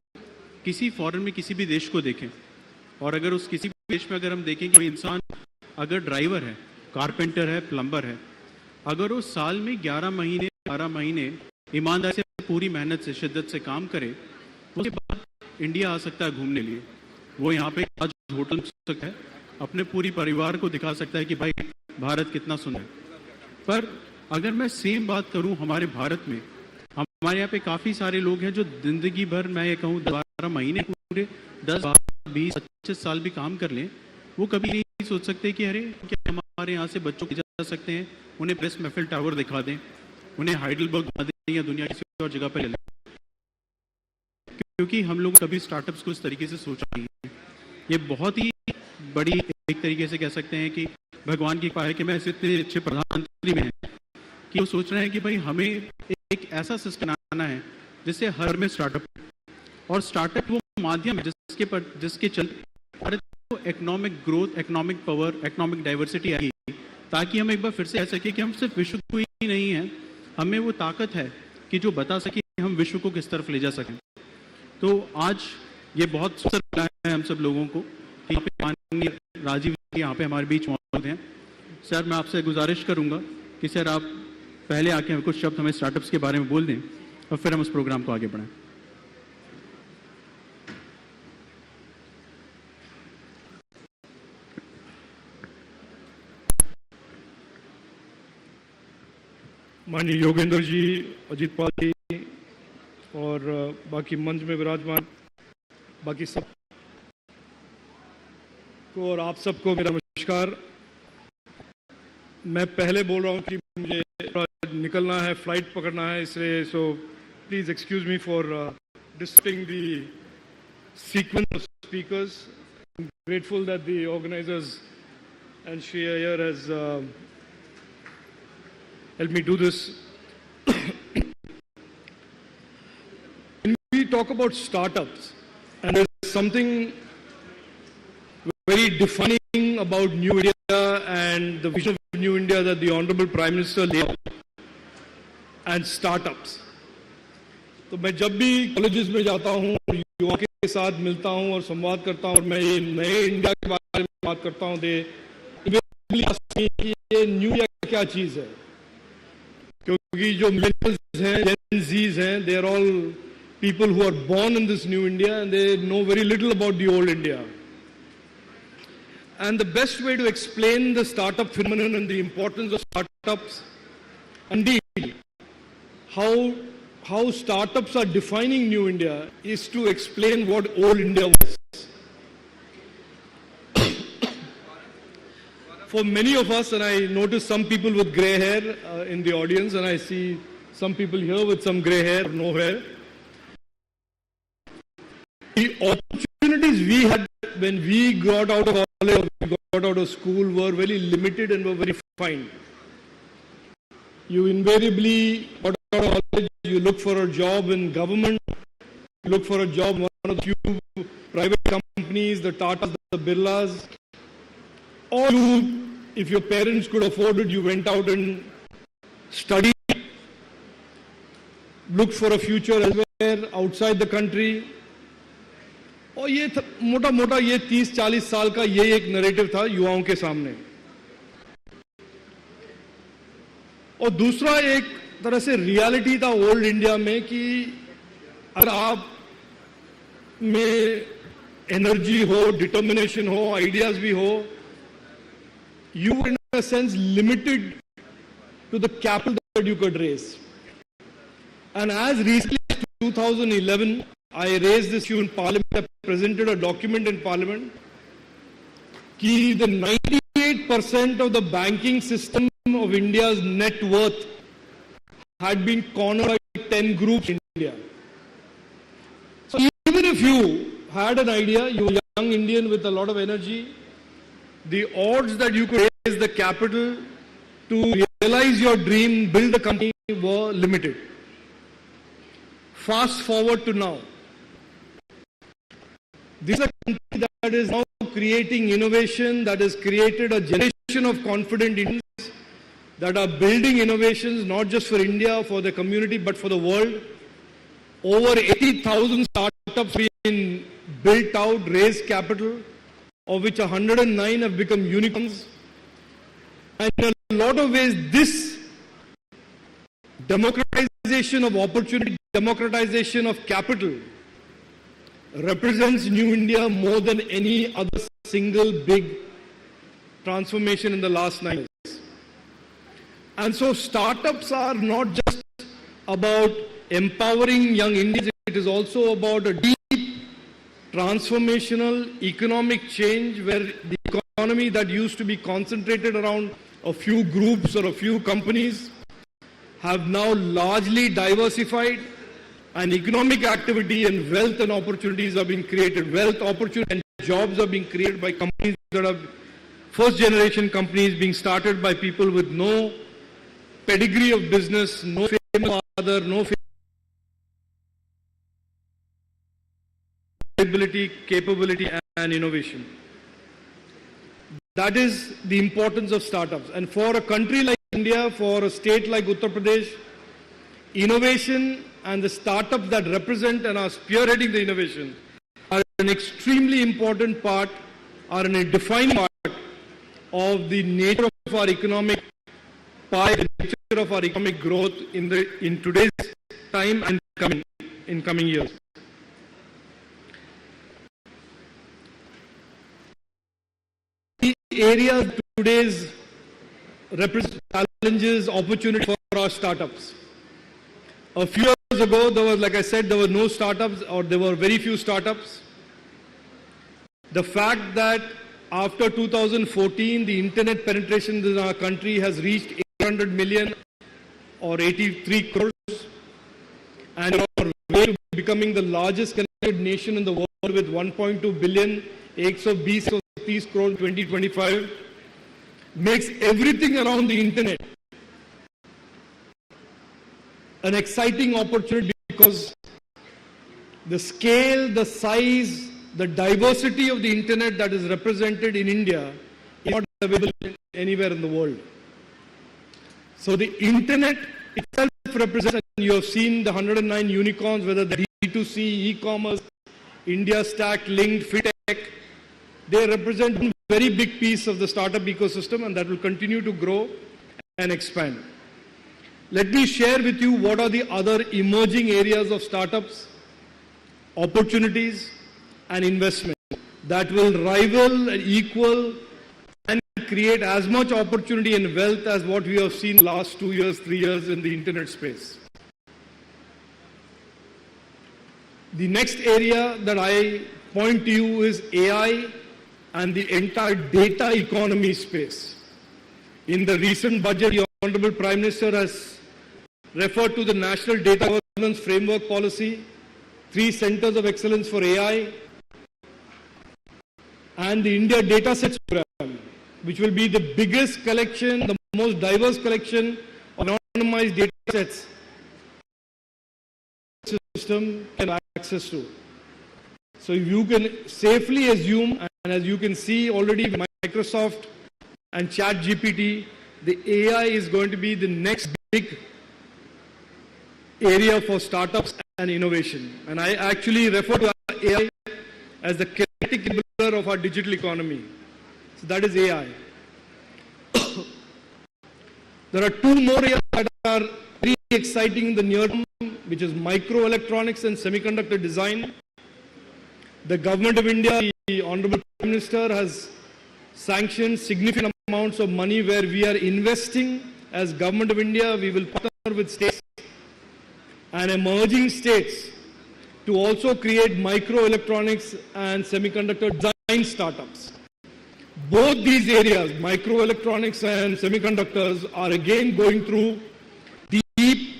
किसी फॉरेन में किसी भी देश को देखें और अगर उस किसी भी देश में अगर हम देखें कि कोई इंसान अगर ड्राइवर है, कारपेंटर है, प्लम्बर है, अगर वो साल में 11 महीने 12 महीने ईमानदारी से पूरी मेहनत से शिद्दत से काम करे, उसके बाद इंडिया आ सकता है घूमने लिए। वो यहाँ पे आज होटल में सकता है, अपने पूरी परिवार को दिखा सकता है कि भाई भारत कितना सुंदर है। पर अगर मैं सेम बात करूं हमारे भारत में, हमारे यहाँ पे काफ़ी सारे लोग हैं जो जिंदगी भर, मैं ये कहूँ 12 महीने पूरे 10, 12, 20, 25 साल भी काम कर लें, वो कभी नहीं सोच सकते कि अरे क्या हमारा हमारे यहाँ से बच्चों को जा सकते हैं, उन्हें प्रेस महफिल टावर दिखा दें, उन्हें हाइडलबर्ग घुमा दें या दुनिया किसी और जगह पर ले लें, क्योंकि हम लोग कभी स्टार्टअप्स को इस तरीके से सोचा नहीं है। ये बहुत ही बड़ी एक तरीके से कह सकते हैं कि भगवान की कृपा है कि मैं इतने अच्छे प्रधानमंत्री में हैं कि वो सोच रहे हैं कि भाई हमें एक ऐसा सिस्टम आना है जिससे हर में स्टार्टअप, और स्टार्टअप वो माध्यम है जिसके चलते भारत को economic growth, economic power, economic diversity आएगी, ताकि हम एक बार फिर से कह सके कि हम सिर्फ विश्व को ही नहीं है, हमें वो ताकत है कि जो बता सके हम विश्व को किस तरफ ले जा सकें। तो आज ये बहुत अवसर मिला है हम सब लोगों को कि यहाँ पे माननीय राजीव जी यहाँ पे हमारे बीच मौजूद हैं। सर, मैं आपसे गुजारिश करूँगा कि सर आप पहले आके कुछ शब्द हमें स्टार्टअप्स के बारे में बोल दें और फिर हम उस प्रोग्राम को आगे बढ़ाएं। माननीय योगेंद्र जी, अजीत पाल जी और बाकी मंच में विराजमान बाकी सब को और आप सबको मेरा नमस्कार। मैं पहले बोल रहा हूँ कि मुझे निकलना है, फ्लाइट पकड़ना है, इसलिए so please excuse me for disturbing the sequence of speakers. I am grateful that the organisers and Shreya here has helped me do this. When we talk about startups, and there's something very defining about New India and the vision of New India that the Honorable Prime Minister laid out, and startups. तो मैं जब भी colleges में जाता हूँ और युवाओं के साथ मिलता हूँ और संवाद करता हूँ और मैं ये नए इंडिया के बारे में बात करता हूँ, कि ये न्यू इंडिया क्या चीज़ है, क्योंकि जो मिलेनियल्स हैं, जेन ज़ीज हैं, they are all people who are born in this new India and they know very little about the old India. And the best way to explain the startup phenomenon and the importance of startups, indeed, how startups are defining new India, is to explain what old India was. For many of us, and I notice some people with grey hair in the audience, and I see some people here with some grey hair or no hair. The opportunities we had when we got out of college, we got out of school, were very limited and were very fine. You invariably got out of college, you look for a job in government, you look for a job in one of the few private companies, the Tatas, the Birlas, or you, if your parents could afford it, you went out and studied, looked for a future elsewhere outside the country. और ये मोटा मोटा ये 30-40 साल का ये एक narrative था युवाओं के सामने। और दूसरा एक तरह से रियलिटी था ओल्ड इंडिया में कि अगर आप में एनर्जी हो, डिटर्मिनेशन हो, आइडियाज भी हो, you were in a sense limited to the capital that you could raise. And as recently as 2011, I raised this issue in Parliament. I presented a document in Parliament that the 98% of the banking system of India's net worth had been cornered by 10 groups in India. So even if you had an idea, you were a young Indian with a lot of energy, the odds that you could raise the capital to realize your dream, build a company, were limited. Fast forward to now. This is a country that is now creating innovation, that has created a generation of confident Indians that are building innovations not just for India, for the community, but for the world. Over 80,000 startups have been built out, raised capital, of which 109 have become unicorns. And in a lot of ways, this democratization of opportunity, democratization of capital, represents New India more than any other single big transformation in the last 9 years. And so startups are not just about empowering young Indians, it is also about a deep transformational economic change where the economy that used to be concentrated around a few groups or a few companies have now largely diversified, and economic activity and wealth and opportunities are being created. Wealth, opportunity and jobs are being created by companies that are first generation companies being started by people with no pedigree of business, no famous father, no ability, capability and innovation. That is the importance of startups. And for a country like India, for a state like Uttar Pradesh, innovation and the startups that represent and are spearheading the innovation are an extremely important part, are a defining part of the nature of our economic pie, the nature of our economic growth in today's time and in coming years. The areas today's represent challenges, opportunities for our startups. A few years ago, there was, like I said, there were no startups, or there were very few startups. The fact that after 2014, the internet penetration in our country has reached 800 million or 83 crores, and we are way to becoming the largest connected nation in the world with 1.2 billion, 120 crore in 2025, makes everything around the internet an exciting opportunity, because the scale, the size, the diversity of the internet that is represented in India is not available anywhere in the world. So the internet itself represents, and you have seen the 109 unicorns, whether the D2C, e-commerce, India Stack, Linked, Fintech, they represent a very big piece of the startup ecosystem, and that will continue to grow and expand. Let me share with you what are the other emerging areas of startups, opportunities and investment that will rival and equal and create as much opportunity and wealth as what we have seen last 2 years, 3 years in the internet space. The next area that I point to you is AI and the entire data economy space. In the recent budget, the Honorable Prime Minister has referred to the National Data Governance Framework Policy, 3 centers of excellence for AI, and the India Data Sets Program, which will be the biggest collection, the most diverse collection of anonymized data sets system can have access to. So you can safely assume, and as you can see already, Microsoft and ChatGPT, the AI is going to be the next big area for startups and innovation. And I actually refer to AI as the kinetic enabler of our digital economy. So that is AI. There are 2 more areas that are very exciting in the near term, which is microelectronics and semiconductor design. The Government of India, the Honorable Prime Minister, has sanctioned significant amounts of money where we are investing as Government of India. We will partner with states and emerging states to also create microelectronics and semiconductor design startups. Both these areas, microelectronics and semiconductors, are again going through deep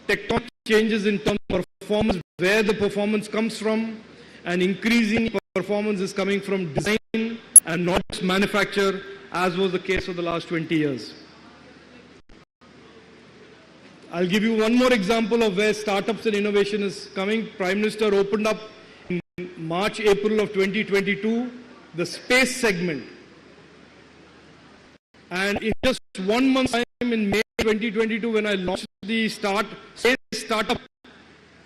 tectonic changes in terms of performance, where the performance comes from, and increasing performance is coming from design and not just manufacture, as was the case for the last 20 years. I'll give you one more example of where startups and innovation is coming. Prime Minister opened up in March, April of 2022, the space segment. And in just 1 month's time, in May 2022, when I launched the space startup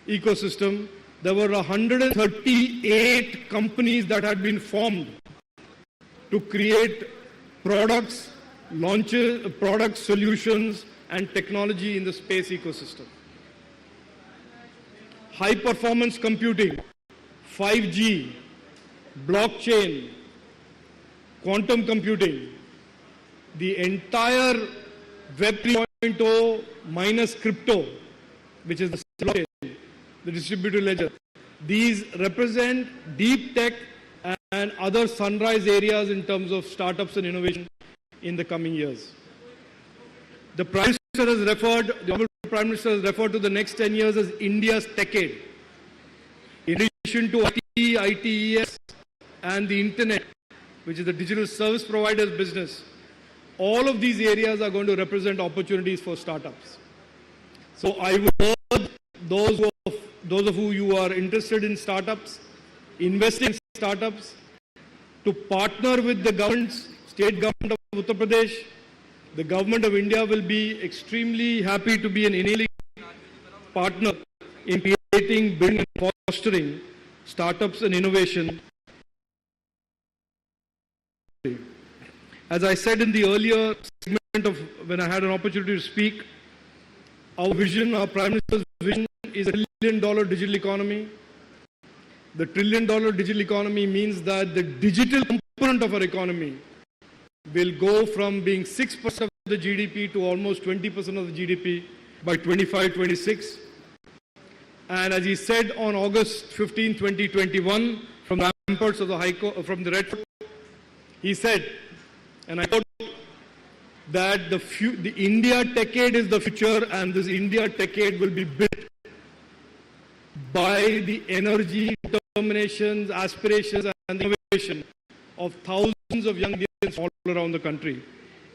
ecosystem, there were 138 companies that had been formed to create products, launches, products, solutions, and technology in the space ecosystem. High performance computing, 5G, blockchain, quantum computing, the entire Web 3.0 minus crypto, which is the blockchain, the distributed ledger. These represent deep tech and other sunrise areas in terms of startups and innovation in the coming years. The Prime Minister has referred, the Honorable Prime Minister has referred to the next 10 years as India's decade. In addition to IT, ITES and the internet, which is the digital service providers business, all of these areas are going to represent opportunities for startups. So I would urge those of you who are interested in startups, investing in startups, to partner with the governments, state government of Uttar Pradesh. The government of India will be extremely happy to be an enabling partner in creating, building and fostering startups and innovation. As I said in the earlier segment of when I had an opportunity to speak, our vision, our Prime Minister's vision is a $1 trillion digital economy. The $1 trillion digital economy means that the digital component of our economy will go from being 6% of the GDP to almost 20% of the GDP by 25-26. And as he said on August 15, 2021, from the ramparts of the High Court, from the Red Fort, he said, and I quote, that the India decade is the future, and this India decade will be built by the energy, determinations, aspirations, and innovation of thousands of young Indians all around the country,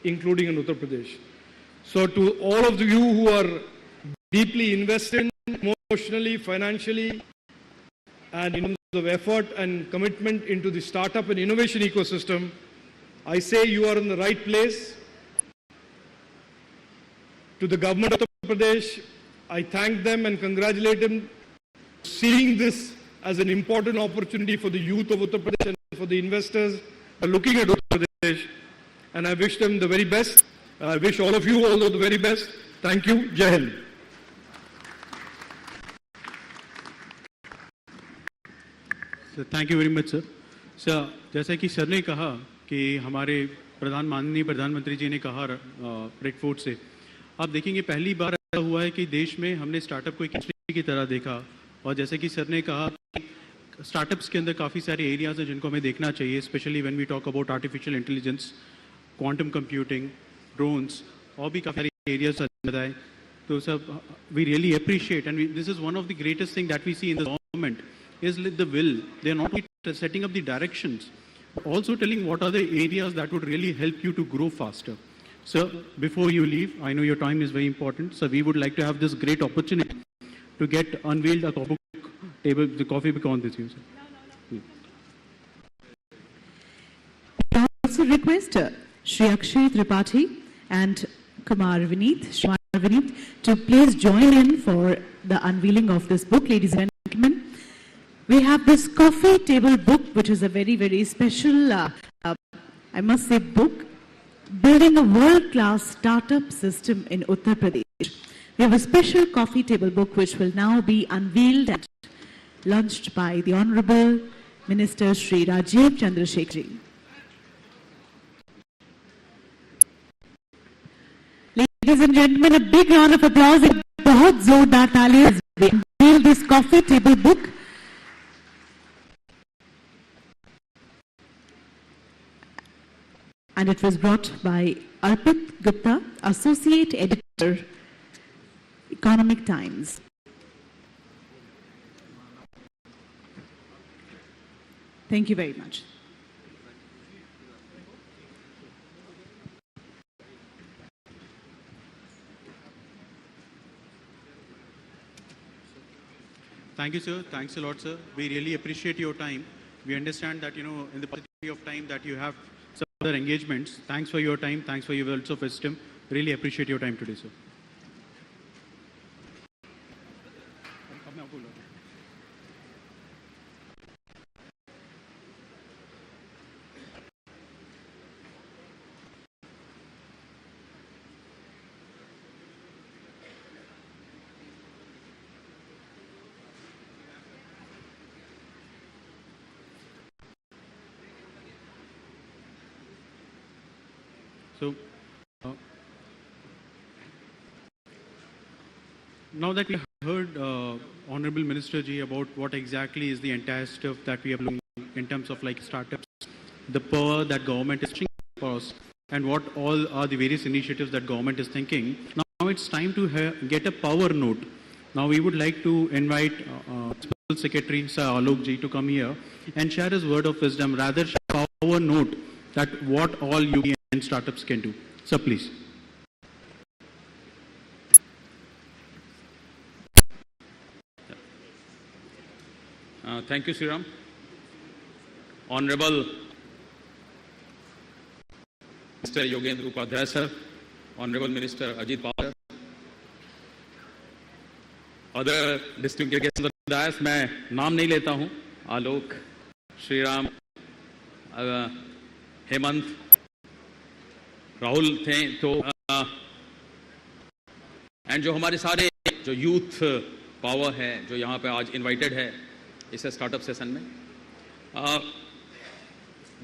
including in Uttar Pradesh. So to all of you who are deeply invested emotionally, financially, and in terms of effort and commitment into the startup and innovation ecosystem, I say you are in the right place. To the government of Uttar Pradesh, I thank them and congratulate them for seeing this as an important opportunity for the youth of Uttar Pradesh and for the investors who are looking at Uttar Pradesh. And I wish them the very best. I wish all of you all the very best. Thank you. Jai Hind. So thank you very much, sir. Sir, जैसा कि sir ने कहा कि हमारे माननीय प्रधानमंत्री जी ने कहा रेड फोर्ट से, आप देखेंगे पहली बार ऐसा हुआ है कि देश में हमने स्टार्टअप को एक इंडस्ट्री की तरह देखा, और जैसे कि सर ने कहा स्टार्टअप्स के अंदर काफ़ी सारे एरियाज हैं जिनको हमें देखना चाहिए, specially when we talk about artificial intelligence, quantum computing, drones, और भी काफ़ी सारे एरियाज बताए. तो सब we really appreciate, and this is one of the greatest thing that we see in the government is the will. They are not only setting up the directions, but also telling what are the areas that would really help you to grow faster. Sir, before you leave, I know your time is very important, so we would like to have this great opportunity to get unveiled a table, the coffee book on this year, sir. I also request Shri Akshay Tripathi and Kumar Vineet to please join in for the unveiling of this book, ladies and gentlemen. We have this coffee table book, which is a very, very special, I must say, book, building a world-class startup system in Uttar Pradesh. We have a special coffee table book, which will now be unveiled and launched by the Honorable Minister Shri Rajiv Chandrasekhar ji. Ladies and gentlemen, a big round of applause. बहुत जोरदार तालियां. We unveil this coffee table book. And it was brought by Arpit Gupta, Associate Editor, Economic Times. Thank you very much. Thank you, sir. Thanks a lot, sir. We really appreciate your time. We understand that, in the paucity of time that you have some other engagements. Thanks for your time. Thanks for your words of wisdom. Really appreciate your time today, sir. So, now that we heard Honorable Minister Ji about what exactly is the entire stuff that we are doing in terms of like startups, the power that government is for us, and what all are the various initiatives that government is thinking. Now it's time to get a power note. Now we would like to invite Principal Secretary Sir Alok Ji to come here and share his word of wisdom, rather share a power note that what all UP and startups can do. Sir, please. Thank you, Sriram. Honorable Mr. Yogendra Upadhyay sir, Honorable Minister Ajit Pawar, other distinguished guests on the dais, मैं नाम नहीं लेता हूँ, आलोक, श्रीराम, हेमंत, राहुल थे तो and जो हमारे सारे जो यूथ पावर है जो यहाँ पे आज इनवाइटेड है इस स्टार्टअप सेशन में,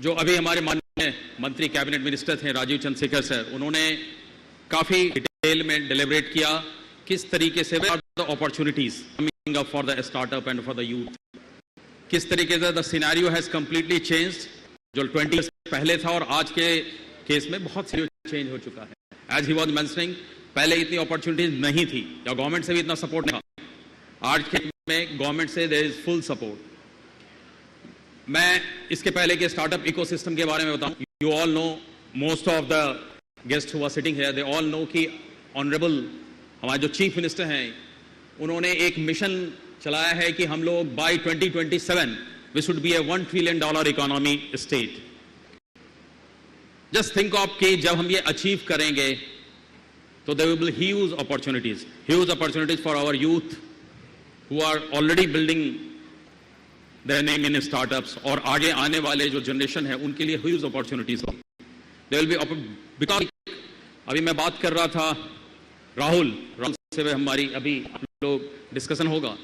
जो अभी हमारे माननीय मंत्री कैबिनेट मिनिस्टर थे राजीव चंद्रशेखर सर, उन्होंने काफ़ी डिटेल में डिलिबरेट किया किस तरीके से the opportunities coming up for the startup and for the youth, किस तरीके से the scenario has completely changed, जो 20 years पहले था और आज के केस में बहुत चेंज हो चुका है। एज ही वॉज मेंशनिंग, पहले इतनी अपॉर्चुनिटीज नहीं थी या गवर्नमेंट से भी इतना सपोर्ट नहीं था, आज के में गवर्नमेंट से देयर इज फुल सपोर्ट। मैं इसके पहले के स्टार्टअप इकोसिस्टम के बारे में बताऊं, you all know, most of the guest who are sitting here they all know कि ऑनरेबल हमारे जो चीफ मिनिस्टर हैं उन्होंने एक मिशन चलाया है कि हम लोग by 2027 we should be a $1 trillion economy state. Just think of कि जब हम ये अचीव करेंगे तो there will be huge opportunities for our youth who are already building their name in startups, और आगे आने वाले जो जनरेशन है उनके लिए huge opportunities हो। There will be because अभी मैं बात कर रहा था राहुल से हमारी अभी लोग डिस्कशन होगा,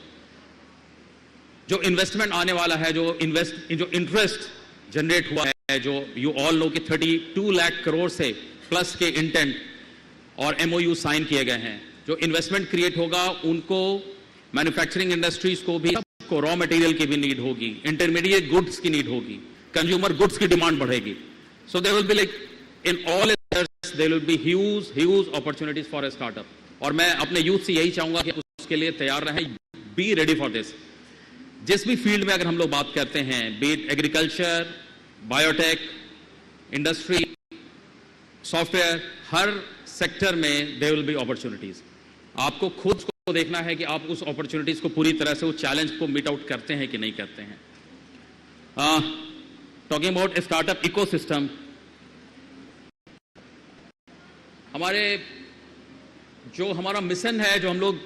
जो इन्वेस्टमेंट आने वाला है, जो इंटरेस्ट जनरेट हुआ है, जो यू ऑल नो कि 32 लाख करोड़ से प्लस के इंटेंट और MOU साइन किए गए हैं, जो इन्वेस्टमेंट क्रिएट होगा उनको मैन्युफैक्चरिंग इंडस्ट्रीज को भी, सबको रॉ मटेरियल की भी नीड होगी, इंटरमीडिएट गुड्स की नीड होगी, कंज्यूमर गुड्स की डिमांड बढ़ेगी। So there will be like in all areas there will be huge opportunities for a startup, और मैं अपने यूथ से यही चाहूंगा कि उसके लिए तैयार रहें, बी रेडी फॉर दिस। जिस भी फील्ड में अगर हम लोग बात करते हैं, B it agriculture, biotech, industry, software, her sector में देयर विल बी अपॉर्चुनिटीज। आपको खुद को देखना है कि आप उस अपॉर्चुनिटीज को पूरी तरह से, उस चैलेंज को मीट आउट करते हैं कि नहीं करते हैं। टॉकिंग अबाउट स्टार्टअप इकोसिस्टम, जो हमारा मिशन है, जो हम लोग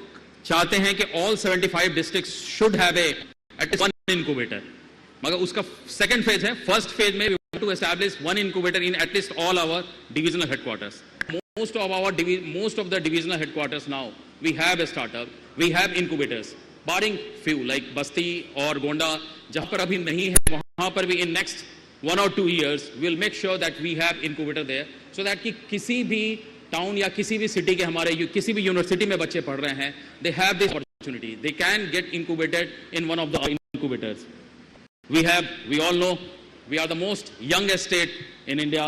चाहते हैं कि all 75 districts should have at least 1 incubator, मगर उसका सेकंड फेज है। फर्स्ट फेज में we want to establish 1 incubator in at least all our divisional headquarters. Most of the divisional headquarters now we have a startup, we have incubators, barring few like Basti or Gonda, जहाँ पर अभी नहीं है, वहाँ पर भी in next 1 or 2 years we'll make sure that we have incubator there, so that कि किसी भी टाउन या किसी भी सिटी के हमारे किसी भी यूनिवर्सिटी में बच्चे पढ़ रहे हैं, they have this opportunity, they can get incubated in one of the incubators. We all know we are the most youngest state in India.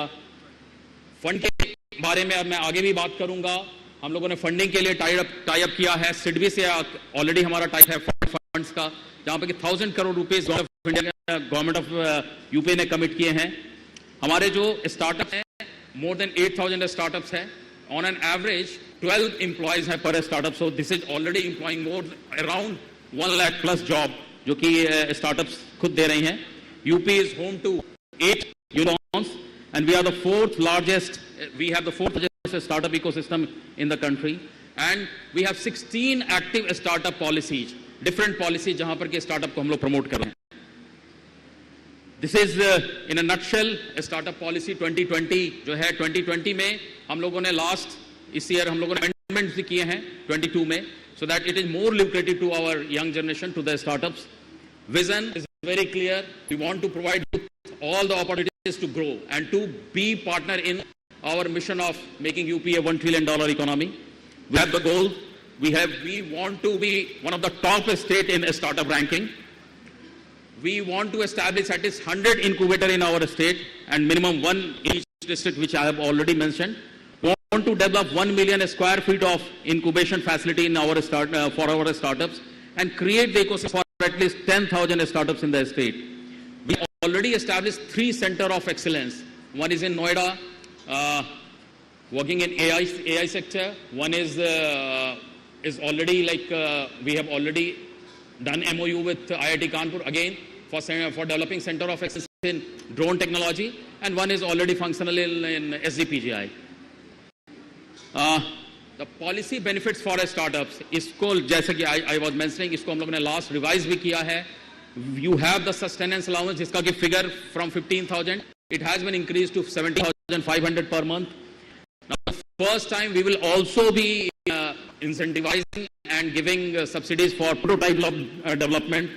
Fund के बारे में अब मैं आगे भी बात करूंगा। हम लोगों ने फंडिंग के लिए टाई अप किया है, सिडबी से ऑलरेडी हमारा टाइप है फंड्स का, जहां पे कि 1000 करोड़ रुपए गवर्नमेंट ऑफ यूपी ने कमिट किए हैं। हमारे जो स्टार्टअप हैं, मोर देन 8000 स्टार्टअप्स हैं, ऑन एन एवरेज 12 एम्प्लॉयज हैं per startup, so this is already employing more around 1 lakh plus job, जो कि स्टार्टअप्स खुद दे रही हैं। UP is home to 8 unicorns and we have the fourth largest startup ecosystem in the country, and we have 16 active startup policies, different policies jahan par ke startup ko hum log promote kar rahe hain. This is in a nutshell a startup policy 2020 jo hai 2020 mein hum logon ne इस year हम लोगों ने amendments भी किए हैं 22 में, so that it is more lucrative to our young generation, to the startups. Vision is very clear. We want to provide all the opportunities to grow and to be partner in our mission of making UP a $1 trillion economy. We have the goal. We want to be one of the top state in a startup ranking. We want to establish at least 100 incubator in our state and minimum one in each district, which I have already mentioned. We want to develop 1 million square feet of incubation facility in our for our startups and create the ecosystem for at least 10,000 startups in the state. We already established 3 centers of excellence. One is in Noida, working in AI sector. One is already we have already done MOU with IIT Kanpur again for developing center of excellence in drone technology, and one is already functional in SDPGI. The policy benefits for startups, इसको जैसे कि I was mentioning, इसको हम लोगों ने last revise भी किया है. You have the sustenance allowance, जिसका कि figure from 15,000, it has been increased to 70,500 per month. Now, the first time we will also be incentivizing and giving subsidies for prototype development.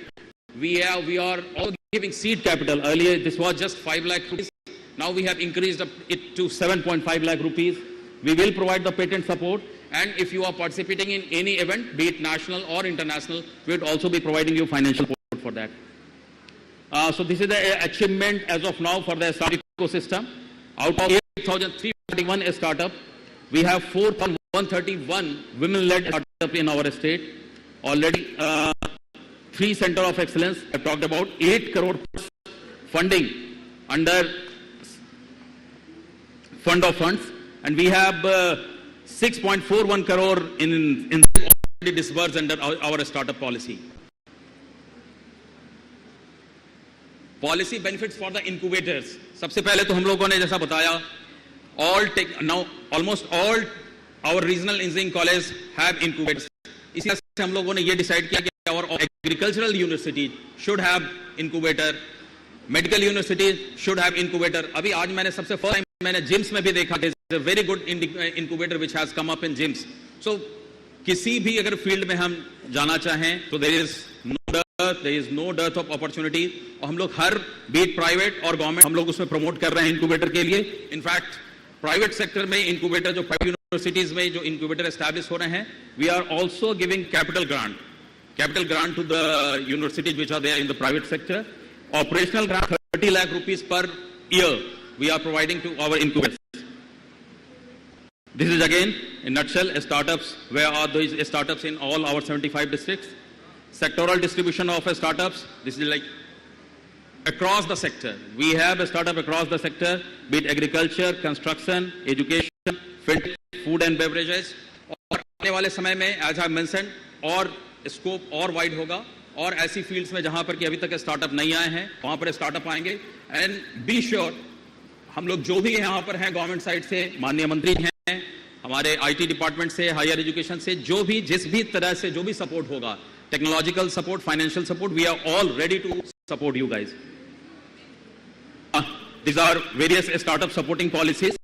We are all giving seed capital. Earlier, this was just 5 lakh rupees. Now we have increased it to 7.5 lakh rupees. We will provide the patent support, and if you are participating in any event, be it national or international, we will also be providing you financial support for that. So this is the achievement as of now for the startup ecosystem. Out of 8,341 startup, we have 4,131 women-led startup in our state. Already 3 center of excellence. I talked about 8 crore funding under fund of funds. And we have 6.41 crore in already disbursed under our startup policy. Policy benefits for the incubators. सबसे पहले तो हम लोगों ने जैसा बताया, now almost all our regional engineering colleges have incubators. इसी वजह से हम लोगों ने ये decide किया कि our agricultural university should have incubator, medical university should have incubator. अभी आज मैंने सबसे first time मैंने gyms में भी देखा कि a very good incubator which has come up in gyms. So किसी भी अगर field में हम जाना चाहें तो there is no dearth of opportunity. और हम लोग हर be it private और government हम लोग उसमें promote कर रहे हैं incubator के लिए. In fact private sector में incubator जो private universities में जो incubator establish हो रहे हैं, we are also giving capital grant to the universities which are there in the private sector. Operational grant 30 lakh rupees per year we are providing to our incubators. This is again, in nutshell, startups. Where are those startups in all our 75 districts? Sectoral distribution of startups. This is like across the sector. We have a startup across the sector, be it agriculture, construction, education, food and beverages. और आने वाले समय में, as I mentioned, और scope और wide होगा. और ऐसी fields में जहाँ पर कि अभी तक startup नहीं आए हैं, वहाँ पर startup आएंगे. And be sure, हम लोग जो भी यहाँ पर हैं गवर्नमेंट साइड से, माननीय मंत्री हैं, हमारे आईटी डिपार्टमेंट से, हायर एजुकेशन से, जो भी जिस भी तरह से जो भी सपोर्ट होगा, technological support, financial support, we are all ready to support you guys. These are various startup supporting policies.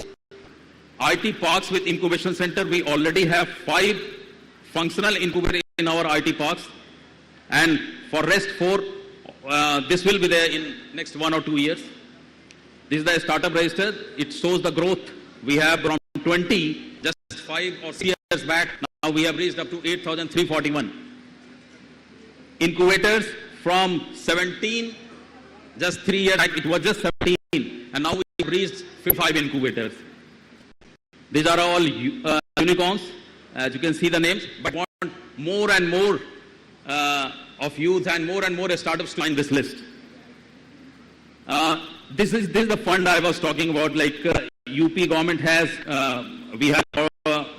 IT parks with incubation center, we already have 5 functional incubators in our IT parks, and for rest 4, this will be there in next 1 or 2 years. This is the startup register. It shows the growth. We have from 20 just 5 or 6 years back. Now we have reached up to 8,341. Incubators from 17, just 3 years back, it was just 17. And now we have reached 55 incubators. These are all unicorns, as you can see the names, but we want more and more of youth and more startups to join this list. This is the fund I was talking about. Like UP government has, we have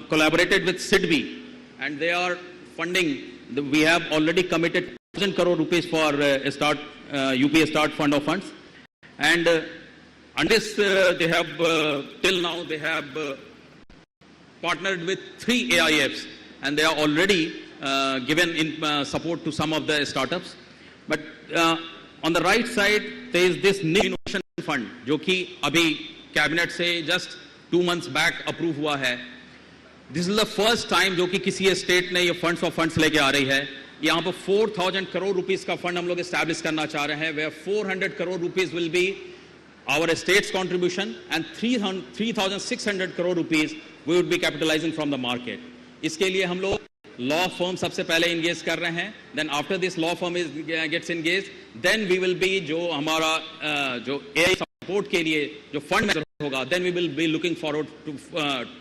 collaborated with SIDBI, and they are funding. We have already committed 1,000 crore rupees for UP Start Fund of Funds, and this they have till now they have partnered with 3 AIFs, and they are already given in support to some of the startups. But on the right side, there is this new innovation fund, जो कि अभी cabinet से just 2 months back approve हुआ है. This is the first time जो कि किसी state ने ये funds of funds लेके आ रही है. यहाँ पर 4,000 crore rupees का fund हम लोग establish करना चाह रहे हैं, where 400 crore rupees will be our state's contribution, and 3,600 crore rupees we would be capitalizing from the market. इसके लिए हम लोग लॉ फर्म सबसे पहले इंगेज कर रहे हैं. Then after this law firm gets engage, then we will be जो हमारा जो एआई सपोर्ट के लिए जो फंड मैनेजर होगा, then we will be looking forward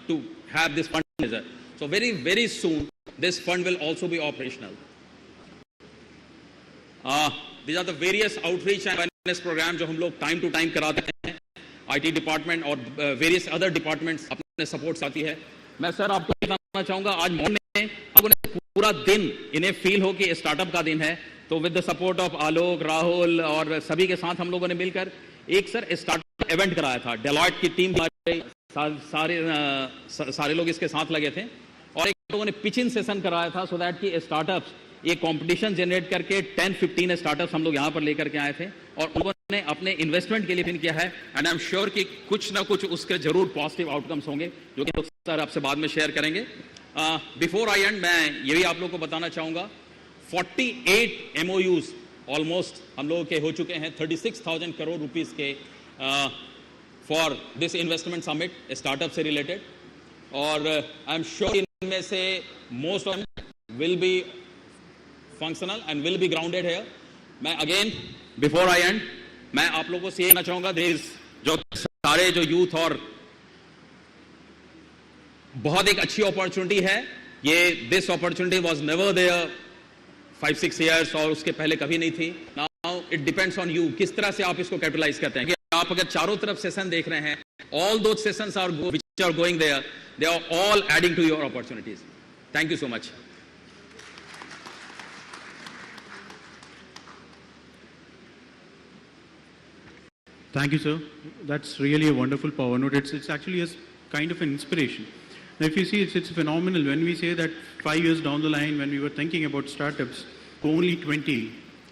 to have this fund manager. So very soon this fund will also be operational. These are the various outreach and awareness program जो हम लोग time to time कराते हैं. IT department और various other departments अपने support आती है. मैं सर आपको बताना चाहूंगा, आज मॉर्निंग में आपको पूरा दिन इन्हें फील हो कि स्टार्टअप का दिन है, तो विद द सपोर्ट ऑफ आलोक, राहुल और सभी के साथ हम लोगों ने मिलकर एक सर स्टार्टअप इवेंट कराया था. डेलॉयट की टीम सारे लोग इसके साथ लगे थे और एक लोगों ने पिचिंग सेशन कराया था, सो दैट कि स्टार्टअप्स ये कंपटीशन जनरेट करके 10-15 स्टार्टअप्स हम लोग यहाँ पर लेकर के आए थे और उन्होंने अपने इन्वेस्टमेंट के लिए पिन किया है. एंड आई एम श्योर कि कुछ ना कुछ उसके जरूर पॉजिटिव आउटकम्स होंगे जो कि सर आपसे बाद में शेयर करेंगे. बिफोर आई एंड मैं ये भी आप लोग को बताना चाहूंगा, 48 MOUs ऑलमोस्ट हम लोगों के हो चुके हैं 36,000 करोड़ रुपीस के for this investment summit startup से रिलेटेड. और आई एम श्योर इनमें से most of will be functional and will be grounded here. मैं again before I end मैं आप लोगों से ये कहना चाहूंगा, जो सारे जो यूथ और बहुत एक अच्छी अपॉर्चुनिटी है ये. This opportunity was never there 5-6 years और उसके पहले कभी नहीं थी. Now it depends on you किस तरह से आप इसको कैपिटलाइज करते हैं. कि आप अगर चारों तरफ सेशन देख रहे हैं, all those sessions are which are going there, they are all adding to your opportunities. Thank you so much. Thank you, sir. That's really a wonderful power note. It's actually a kind of an inspiration. Now, if you see, it's phenomenal when we say that 5 years down the line, when we were thinking about startups, only 20.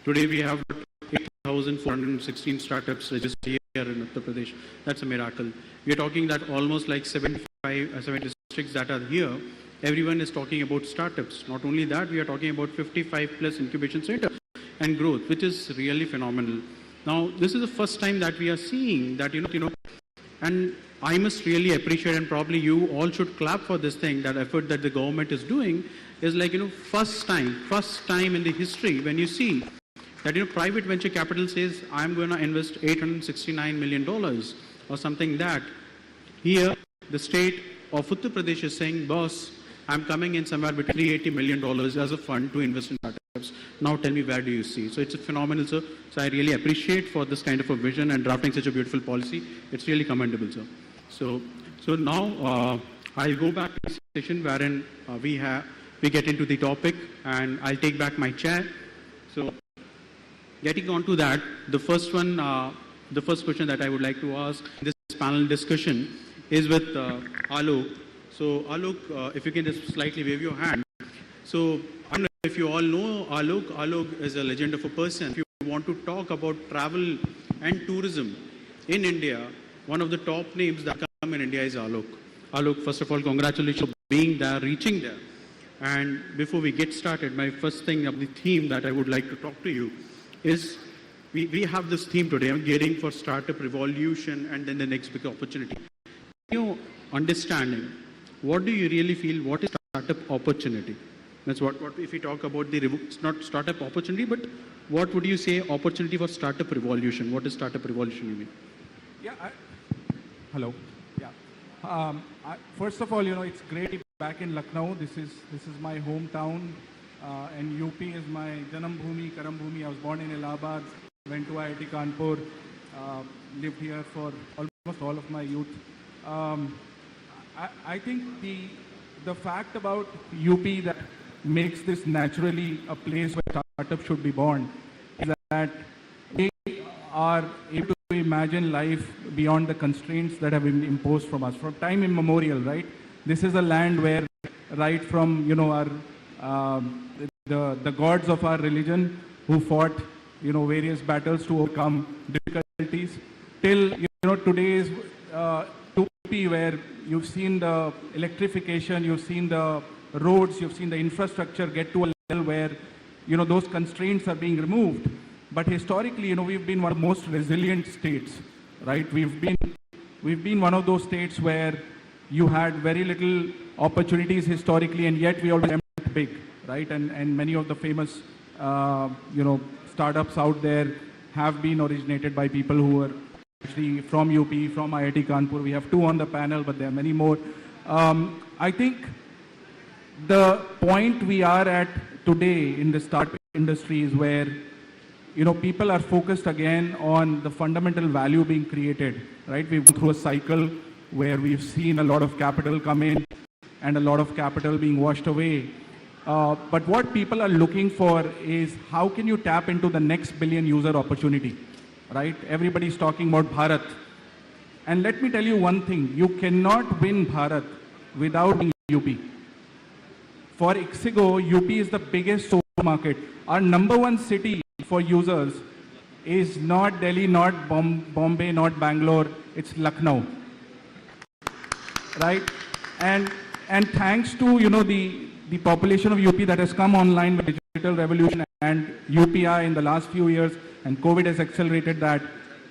Today we have 8,416 startups registered here in Uttar Pradesh. That's a miracle. We are talking that almost like 7 districts that are here, everyone is talking about startups. Not only that, we are talking about 55 plus incubation centers and growth, which is really phenomenal. Now, this is the first time that we are seeing that, and I must really appreciate, and probably you all should clap for this thing, that effort that the government is doing is like, first time in the history when you see that, private venture capital says, I'm going to invest $869 million or something that. Here, the state of Uttar Pradesh is saying, boss, I'm coming in somewhere between $380 million as a fund to invest in startups. Now tell me, where do you see? So it's phenomenal, sir. So I really appreciate for this kind of a vision and drafting such a beautiful policy. It's really commendable, sir. So now I'll go back to the session wherein we get into the topic, and I'll take back my chair. So getting on to that, the first question that I would like to ask in this panel discussion is with Alok. So Alok, if you can just slightly wave your hand. So I don't know if you all know Alok. Alok is a legend of a person. If you want to talk about travel and tourism in India, one of the top names that come in India is Alok. Alok, first of all, congratulations for being there, reaching there. And before we get started, my first thing of the theme that I would like to talk to you is we have this theme today, gearing for startup revolution and then the next big opportunity. Understanding, what do you really feel, what is startup opportunity? That's what if we talk about it's not startup opportunity, but what would you say opportunity for startup revolution? What is startup revolution you mean? Yeah. Hello. Yeah. First of all, it's great to be back in Lucknow. This is my hometown, and UP is my Janam Bhumi, Karam Bhumi. I was born in Allahabad, went to IIT Kanpur, lived here for almost all of my youth. I think the fact about UP that makes this naturally a place where startups should be born is that we are able to imagine life beyond the constraints that have been imposed from us from time immemorial, right? This is a land where right from our the gods of our religion who fought various battles to overcome difficulties till today's UP, where you've seen the electrification, you've seen the roads, you've seen the infrastructure get to a level where those constraints are being removed. But historically, we've been one of the most resilient states, right? We've been one of those states where you had very little opportunities historically, and yet we always attempt big, right? And many of the famous, startups out there have been originated by people who are actually from UP, from IIT Kanpur. We have 2 on the panel, but there are many more. I think the point we are at today in the startup industry is where, people are focused again on the fundamental value being created, right? We've gone through a cycle where we've seen a lot of capital come in and a lot of capital being washed away. But what people are looking for is how can you tap into the next billion user opportunity, right? Everybody's talking about Bharat. And let me tell you one thing, you cannot win Bharat without being UP. For Ixigo, UP is the biggest soap market. Our #1 city for users is not Delhi, not Bombay, not Bangalore, it's Lucknow, right? And thanks to, the population of UP that has come online with digital revolution and UPI in the last few years, and COVID has accelerated that,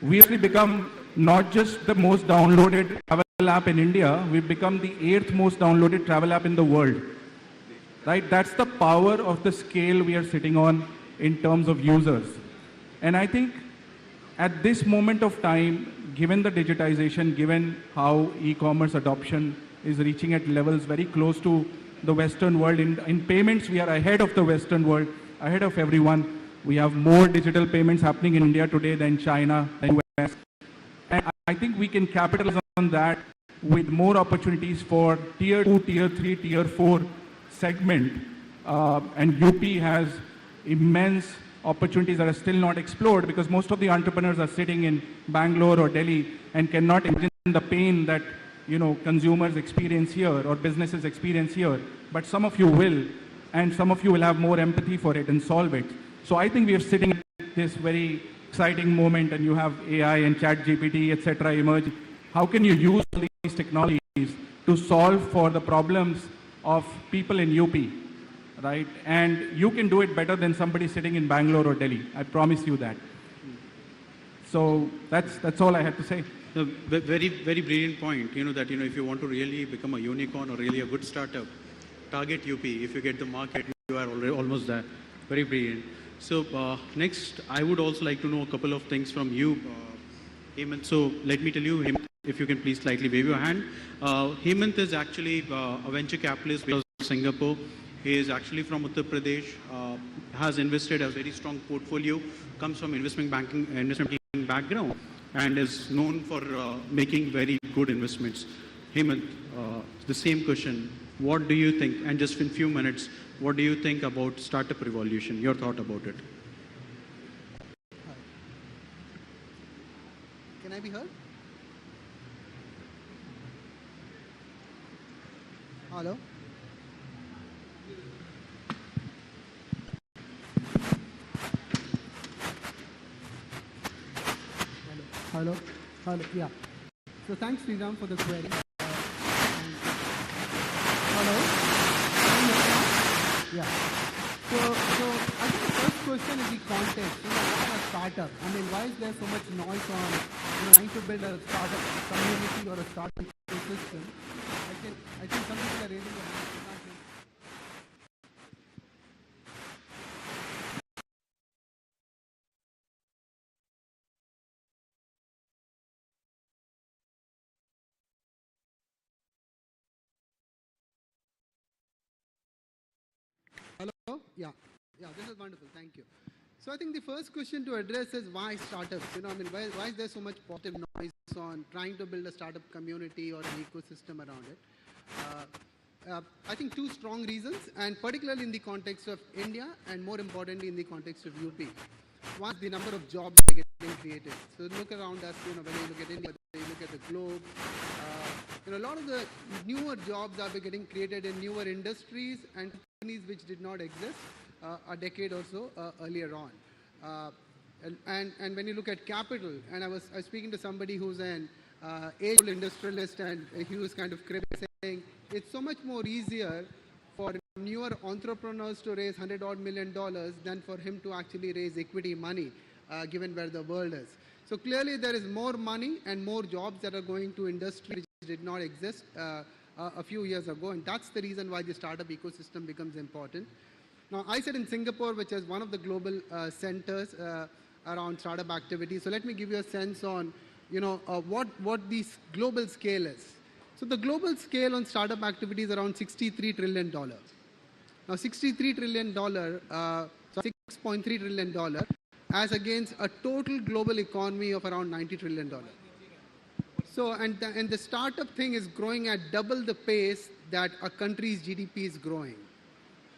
we have become not just the most downloaded travel app in India, we've become the 8th most downloaded travel app in the world, right? That's the power of the scale we are sitting on in terms of users. And I think at this moment of time, given the digitization, given how e-commerce adoption is reaching at levels very close to the Western world, in payments we are ahead of the Western world, ahead of everyone. We have more digital payments happening in India today than China, than US. And I think we can capitalize on that with more opportunities for tier 2, tier 3, tier 4 segment. And UP has immense opportunities that are still not explored because most of the entrepreneurs are sitting in Bangalore or Delhi and cannot imagine the pain that consumers experience here or businesses experience here. But some of you will, and some of you will have more empathy for it and solve it. So I think we are sitting at this very exciting moment, and you have AI and ChatGPT, etc. emerging. How can you use these technologies to solve for the problems of people in UP, right? And you can do it better than somebody sitting in Bangalore or Delhi. I promise you that. So that's all I had to say. A very, very brilliant point, that, if you want to really become a unicorn or really a good startup, target UP. If you get the market, you are already almost there. Very brilliant. So next, I would also like to know a couple of things from you, Hemant. So let me tell you, Hemant, if you can please slightly wave your hand. Hemant is actually a venture capitalist based in Singapore. He is actually from Uttar Pradesh, has invested a very strong portfolio, comes from investment banking background, and is known for making very good investments. Hemant, the same question. What do you think, and just in a few minutes, what do you think about startup revolution, your thought about it? Can I be heard? Hello? Hello, yeah. So thanks, Sriram, for the query. Hello? Yeah. So I think the first question is the context. Why a startup? I mean, why is there so much noise on trying to build a startup community or a startup ecosystem? I think some people are raising their hands. Hello? Yeah, this is wonderful. Thank you. So I think the first question to address is why startups? Why is there so much positive noise on trying to build a startup community or an ecosystem around it? I think 2 strong reasons, and particularly in the context of India, and more importantly in the context of UP. One, the number of jobs that are getting created. So look around us, when you look at India, you look at the globe, a lot of the newer jobs are getting created in newer industries and companies which did not exist a decade or so earlier on. And when you look at capital, and I was speaking to somebody who's an age-old industrialist, and he was kind of saying it's so much more easier for newer entrepreneurs to raise $100 million than for him to actually raise equity money, given where the world is. So clearly there is more money and more jobs that are going to industries which did not exist a few years ago, and that's the reason why the startup ecosystem becomes important. Now, I said in Singapore, which is one of the global centers around startup activity. So let me give you a sense on, what the global scale is. So the global scale on startup activity is around $63 trillion. Now, $63 trillion, $6.3 trillion, as against a total global economy of around $90 trillion. So, and the startup thing is growing at double the pace that a country's GDP is growing.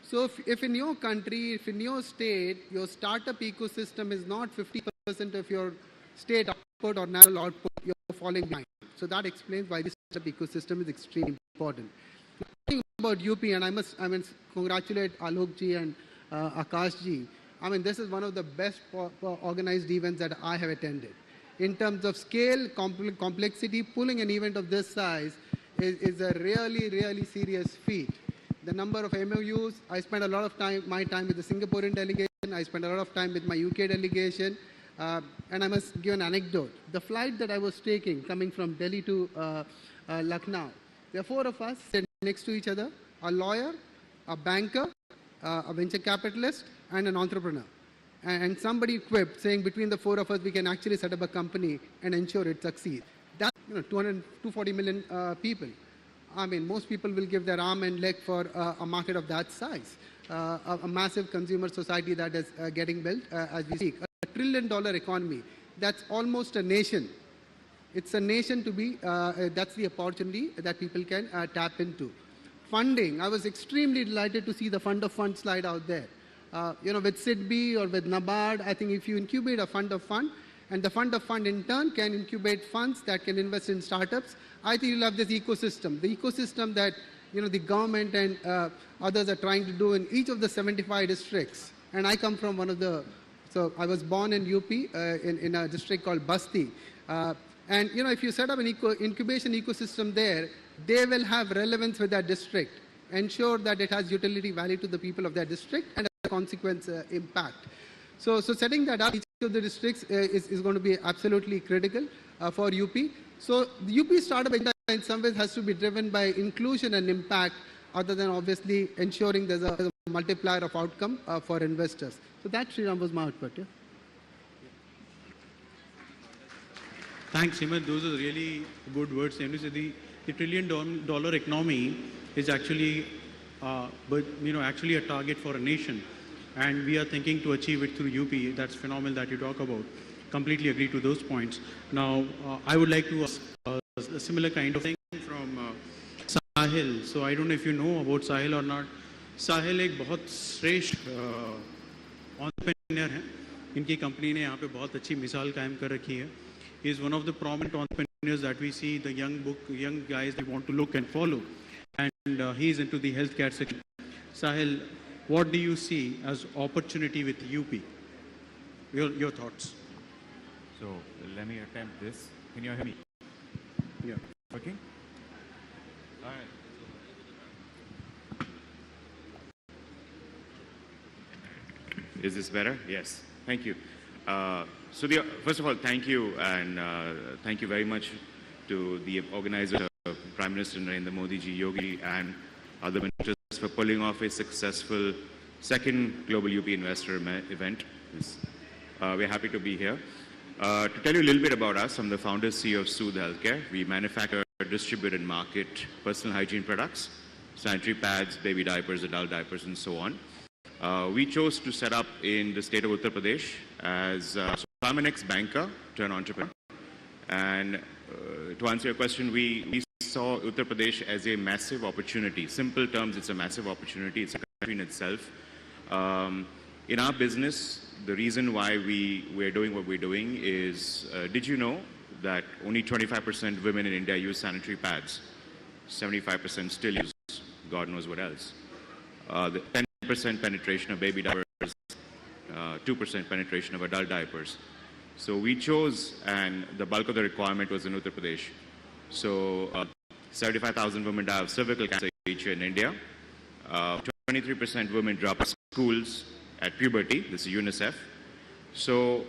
So if in your country, if in your state, your startup ecosystem is not 50% of your state output or national output, you're falling behind. So that explains why the startup ecosystem is extremely important. Talking about UP, and I must congratulate Alok ji and Akash ji. I mean, this is one of the best organized events that I have attended. In terms of scale, complexity, pulling an event of this size is a really, really serious feat. The number of MOUs, I spent a lot of my time with the Singaporean delegation, I spent a lot of time with my UK delegation, and I must give an anecdote. The flight that I was taking, coming from Delhi to Lucknow, there are 4 of us sitting next to each other, a lawyer, a banker, a venture capitalist, and an entrepreneur. And somebody quipped, saying between the 4 of us, we can actually set up a company and ensure it succeeds. That's 240 million people. I mean, most people will give their arm and leg for a market of that size. A massive consumer society that is getting built as we speak. $1 trillion economy. That's almost a nation. It's a nation to be, that's the opportunity that people can tap into. Funding. I was extremely delighted to see the fund of funds slide out there. With SIDBI or with NABARD, I think if you incubate a fund of fund, and the fund of fund in turn can incubate funds that can invest in startups, I think you'll have this ecosystem. The ecosystem that the government and others are trying to do in each of the 75 districts. And I come from one of the, so I was born in UP in a district called Basti. And if you set up an incubation ecosystem there, they will have relevance with that district, ensure that it has utility value to the people of that district and a consequence impact. So setting that up, each of the districts is going to be absolutely critical for UP. So the UP startup in some ways has to be driven by inclusion and impact, other than obviously ensuring there's a multiplier of outcome for investors. So that, Sriram, was my output. Yeah? Thanks, Hemant. Those are really good words. The $1 trillion economy is actually, actually a target for a nation. And we are thinking to achieve it through UP. That's phenomenal that you talk about. Completely agree to those points. Now, I would like to ask a similar kind of thing from Sahil. So I don't know if you know about Sahil or not. Sahil एक बहुत श्रेष्ठ entrepreneur है. इनकी company ने यहाँ पे बहुत अच्छी मिसाल कायम कर रखी है. He is one of the prominent entrepreneurs that we see, the young guys they want to look and follow. And he is into the healthcare sector. Sahil, what do you see as opportunity with UP? Your thoughts. So let me attempt this. Can you hear me? Yeah. Okay. All right. Is this better? Yes. Thank you. First of all, thank you, and thank you very much to the organizer, Prime Minister Narendra Modi ji, Yogi, and other ministers for pulling off a successful second Global UP Investor event. We're happy to be here. To tell you a little bit about us, I'm the founder CEO of Soothe Healthcare. We manufacture, distribute, and market personal hygiene products, sanitary pads, baby diapers, adult diapers, and so on. We chose to set up in the state of Uttar Pradesh as I'm an ex-banker turned entrepreneur. And to answer your question, we saw Uttar Pradesh as a massive opportunity. Simple terms, it's a massive opportunity. It's a country in itself. In our business, the reason why we're doing what we're doing is, did you know that only 25% women in India use sanitary pads? 75% still use God knows what else. The 10% penetration of baby diapers, 2% penetration of adult diapers. So we chose, and the bulk of the requirement was in Uttar Pradesh. So 75,000 women die of cervical cancer each year in India. 23% women drop out of schools at puberty. This is UNICEF. So,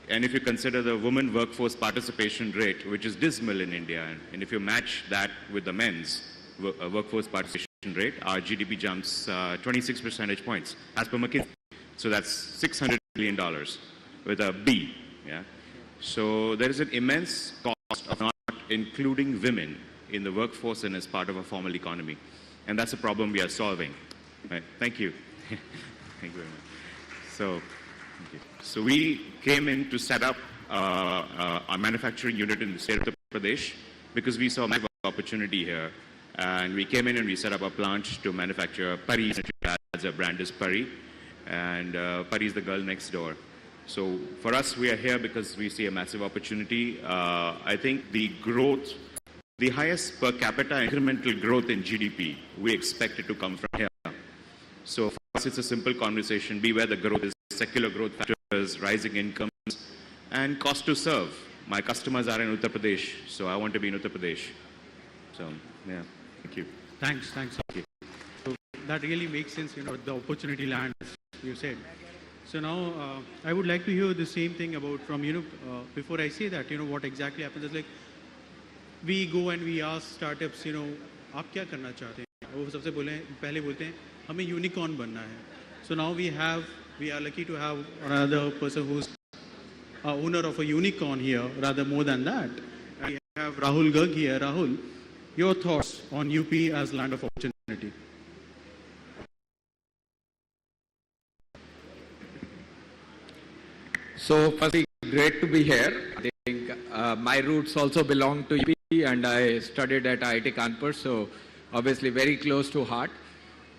and if you consider the women workforce participation rate, which is dismal in India, and if you match that with the men's, workforce participation rate, our GDP jumps 26 percentage points as per McKinsey. So that's $600 billion with a B. Yeah. So there is an immense cost of not including women in the workforce and as part of a formal economy. And that's a problem we are solving. Right. Thank you. Thank you very much. So we came in to set up our manufacturing unit in the state of Uttar Pradesh because we saw massive opportunity here. And we came in and we set up a plant to manufacture Pari. As a brand is Pari. And Pari is the girl next door. So for us, we are here because we see a massive opportunity. I think the growth, the highest per capita incremental growth in GDP, we expect it to come from here. So for us, it's a simple conversation. Be where the growth is, secular growth factors, rising incomes, and cost to serve. My customers are in Uttar Pradesh, so I want to be in Uttar Pradesh. So, yeah, thank you. Thanks. Thank you. So that really makes sense, the opportunity land, as you said. So now I would like to hear the same thing about from, before I say that, what exactly happens is like, we go and we ask startups, आप क्या करना चाहते हैं? वो सबसे पहले बोलते हैं, हमें unicorn बनना है. So now we are lucky to have another person who's owner of a unicorn here, rather more than that. And we have Rahul Garg here. Rahul, your thoughts on UP as land of opportunity? So firstly, great to be here. I think my roots also belong to UP and I studied at IIT Kanpur, so obviously very close to heart.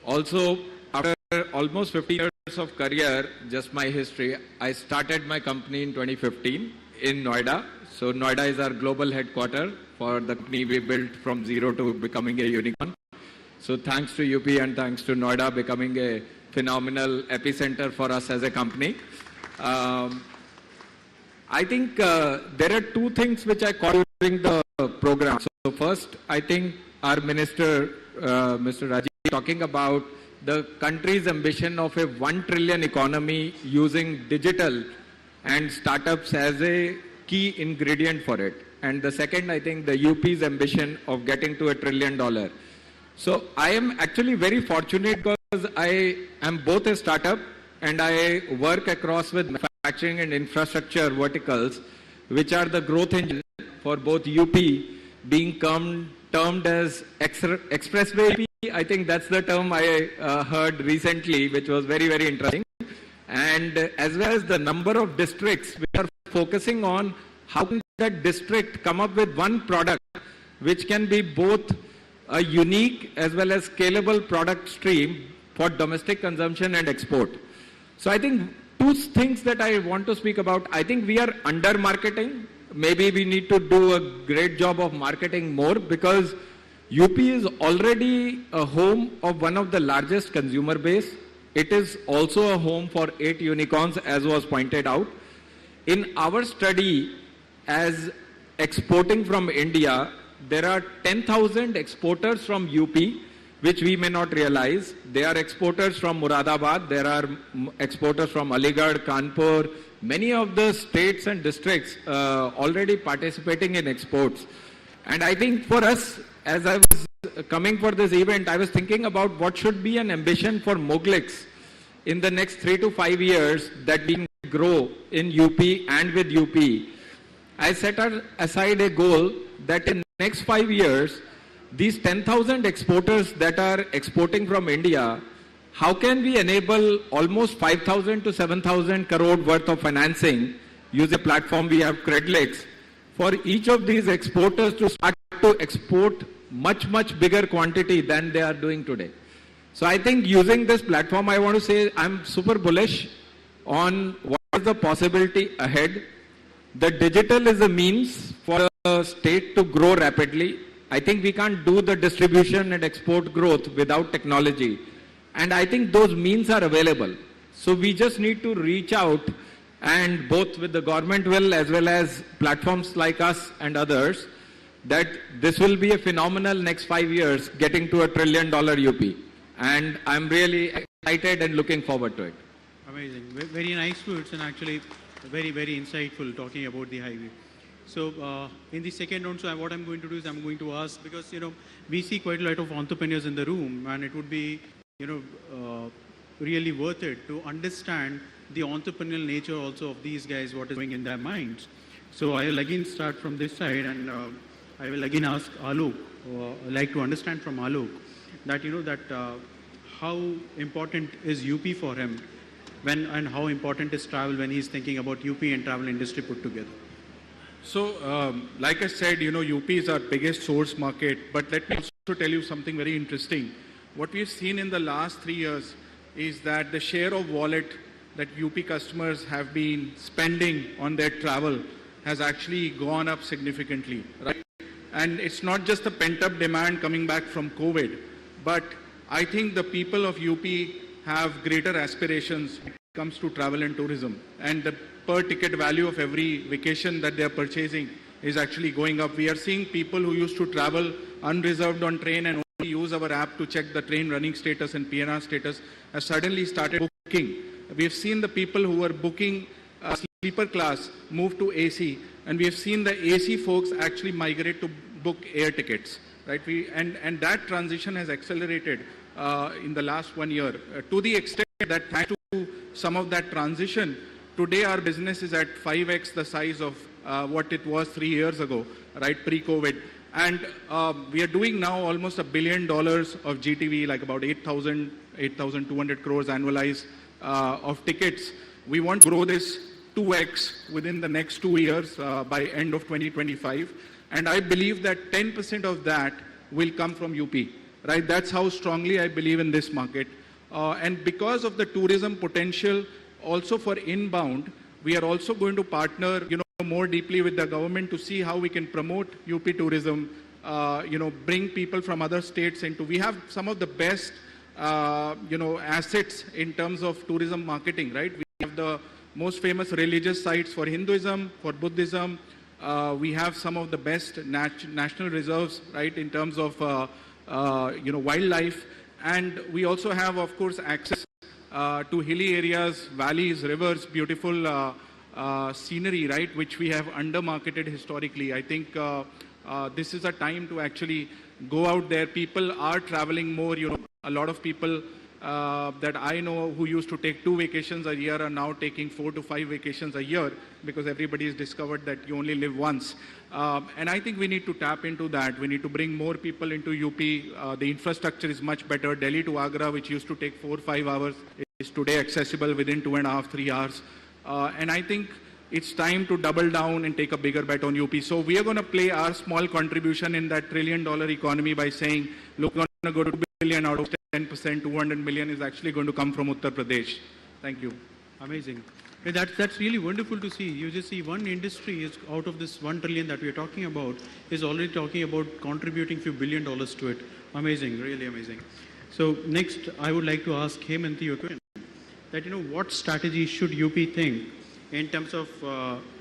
Also, after almost 50 years of career, just my history, I started my company in 2015 in Noida. So Noida is our global headquarters for the company we built from zero to becoming a unicorn. So thanks to UP and thanks to Noida becoming a phenomenal epicenter for us as a company. I think there are two things which I caught during the program. So first, I think our minister, Mr. Rajiv, talking about the country's ambition of a 1 trillion economy using digital and startups as a key ingredient for it. And the second, I think the UP's ambition of getting to $1 trillion. So I am actually very fortunate because I am both a startup and I work across with manufacturing and infrastructure verticals, which are the growth engine for both UP being termed as expressway UP. I think that's the term I heard recently, which was very, very interesting. And as well as the number of districts which are focusing on how can that district come up with one product which can be both a unique as well as scalable product stream for domestic consumption and export. So I think two things that I want to speak about. I think we are under marketing. Maybe we need to do a great job of marketing more because UP is already a home of one of the largest consumer base. It is also a home for 8 unicorns, as was pointed out. In our study, as exporting from India, there are 10,000 exporters from UP, which we may not realize. There are exporters from Muradabad, there are exporters from Aligarh, Kanpur, many of the states and districts already participating in exports. And I think for us, as I was coming for this event, I was thinking about what should be an ambition for Moglix in the next 3 to 5 years that we can grow in UP and with UP. I set aside a goal that in the next 5 years, these 10,000 exporters that are exporting from India, how can we enable almost 5,000 to 7,000 crore worth of financing using a platform we have, Credlix, for each of these exporters to start to export much, much bigger quantity than they are doing today. So I think using this platform, I want to say I'm super bullish on what is the possibility ahead. The digital is a means for a state to grow rapidly. I think we can't do the distribution and export growth without technology. And I think those means are available. So we just need to reach out and both with the government will as well as platforms like us and others, that this will be a phenomenal next 5 years getting to $1 trillion UP. And I'm really excited and looking forward to it. Amazing. Very nice words and actually very, very insightful talking about the highway. So in the second round, so what I'm going to do is I'm going to ask, because, we see quite a lot of entrepreneurs in the room, and it would be, really worth it to understand the entrepreneurial nature also of these guys, what is going in their minds. So I will again start from this side, and I will again ask Alok, I'd like to understand from Alok that, how important is UP for him and how important is travel when he's thinking about UP and travel industry put together. So, like I said, UP is our biggest source market, but let me also tell you something very interesting. What we've seen in the last 3 years is that the share of wallet that UP customers have been spending on their travel has actually gone up significantly, right? And it's not just the pent-up demand coming back from COVID, but I think the people of UP have greater aspirations when it comes to travel and tourism. And the per ticket value of every vacation that they are purchasing is actually going up. We are seeing people who used to travel unreserved on train and only use our app to check the train running status and PNR status has suddenly started booking. We have seen the people who were booking sleeper class move to AC, and we have seen the AC folks actually migrate to book air tickets, right? And that transition has accelerated in the last 1 year to the extent that thanks to some of that transition, today our business is at 5x the size of what it was 3 years ago, right, pre-COVID. And we are doing now almost $1 billion of GTV, like about 8,200 crores annualized of tickets. We want to grow this 2x within the next 2 years by end of 2025. And I believe that 10% of that will come from UP, right? That's how strongly I believe in this market. And because of the tourism potential also for inbound, we are also going to partner, more deeply with the government to see how we can promote UP tourism, bring people from other states into. We have some of the best, assets in terms of tourism marketing, right? We have the most famous religious sites for Hinduism, for Buddhism. We have some of the best national reserves, right, in terms of, wildlife. And we also have, of course, access to hilly areas, valleys, rivers, beautiful scenery, right, which we have under-marketed historically. I think this is a time to actually go out there. People are traveling more. A lot of people that I know who used to take 2 vacations a year are now taking 4 to 5 vacations a year because everybody has discovered that you only live once. And I think we need to tap into that. We need to bring more people into UP. The infrastructure is much better. Delhi to Agra, which used to take 4 or 5 hours, is today accessible within 2.5, 3 hours. And I think it's time to double down and take a bigger bet on UP. So we are going to play our small contribution in that $1 trillion economy by saying, look, we're going to go to $2 billion out of 10%, 200 million is actually going to come from Uttar Pradesh. Thank you. Amazing. That's really wonderful to see. You just see one industry is out of this 1 trillion that we are talking about is already talking about contributing few $1 billion to it. Amazing, really amazing. So next, I would like to ask Hemanthi a question. That, what strategy should UP think in terms of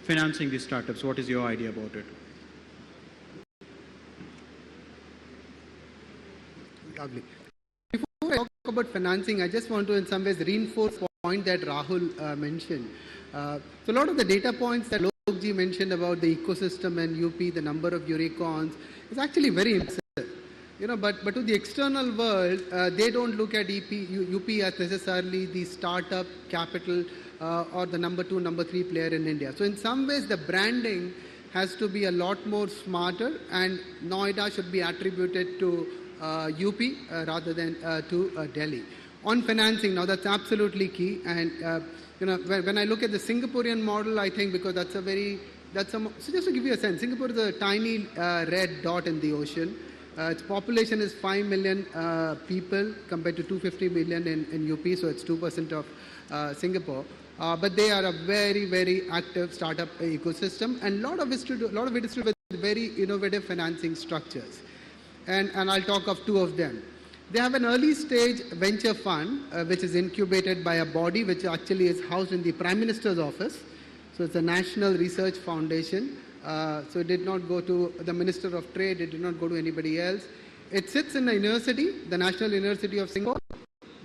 financing these startups? What is your idea about it? Lovely. Before I talk about financing, I just want to in some ways reinforce the point that Rahul mentioned. So a lot of the data points that Lokji mentioned about the ecosystem and UP, the number of unicorns, is actually very impressive. But to the external world, they don't look at UP as necessarily the startup capital or the number 2, number 3 player in India. So in some ways, the branding has to be a lot more smarter, and Noida should be attributed to UP rather than to Delhi. On financing, now that's absolutely key. And when I look at the Singaporean model, I think because so just to give you a sense, Singapore is a tiny red dot in the ocean. Its population is 5 million people compared to 250 million in UP, so it's 2% of Singapore. But they are a very, very active startup ecosystem, and a lot of it is to do with very innovative financing structures. And I'll talk of 2 of them. They have an early stage venture fund, which is incubated by a body which actually is housed in the Prime Minister's office. So it's a National Research Foundation. So it did not go to the Minister of Trade, it did not go to anybody else. It sits in a university, the National University of Singapore,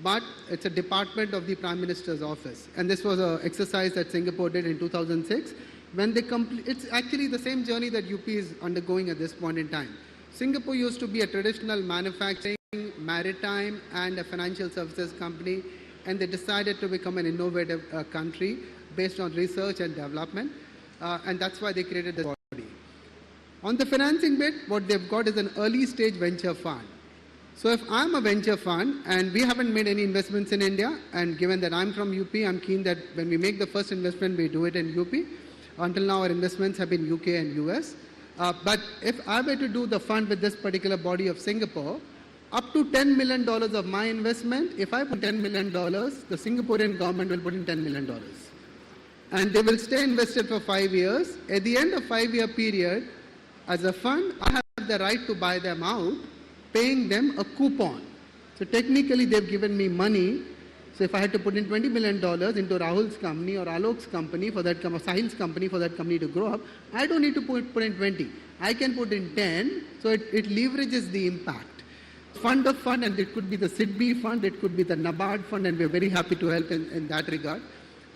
but it's a department of the Prime Minister's office. And this was an exercise that Singapore did in 2006. when they complete, it's actually the same journey that UP is undergoing at this point in time. Singapore used to be a traditional manufacturing, maritime, and a financial services company, and they decided to become an innovative country based on research and development, and that's why they created this body. On the financing bit, what they've got is an early stage venture fund. So if I'm a venture fund and we haven't made any investments in India, and given that I'm from UP, I'm keen that when we make the first investment, we do it in UP. Until now, our investments have been UK and US. But if I were to do the fund with this particular body of Singapore, up to $10 million of my investment, if I put $10 million, the Singaporean government will put in $10 million. And they will stay invested for 5 years. At the end of 5-year period, as a fund, I have the right to buy them out, paying them a coupon. So technically, they've given me money. So if I had to put in $20 million into Rahul's company or Alok's company for that, or Sahil's company for that company to grow up, I don't need to put in 20. I can put in 10, so it leverages the impact. Fund of fund, and it could be the SIDBI fund, it could be the NABARD fund, and we're very happy to help in that regard.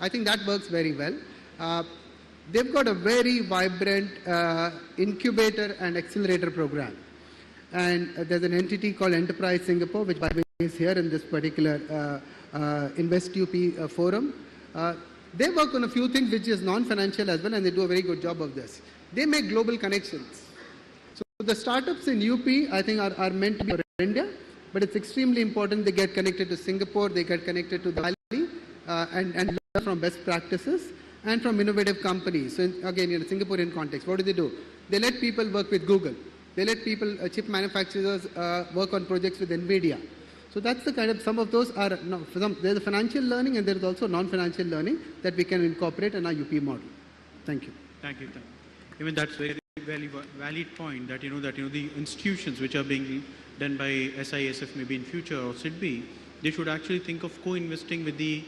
I think that works very well. They've got a very vibrant incubator and accelerator program. And there's an entity called Enterprise Singapore, which by the way is here in this particular Invest UP forum. They work on a few things which is non-financial as well, and they do a very good job of this. They make global connections. So the startups in UP, I think, are meant to be for India, but it's extremely important they get connected to Singapore, they get connected to the Valley, and learn from best practices and from innovative companies. So again, in a Singaporean context, what do? They let people work with Google. They let people, chip manufacturers, work on projects with NVIDIA. So that's the kind of, some of those are, there's a financial learning and there is also non-financial learning that we can incorporate in our UP model. Thank you. Thank you. Even that's very, very valid point that, the institutions which are being done by SISF maybe in future or SIDBI, they should actually think of co-investing with the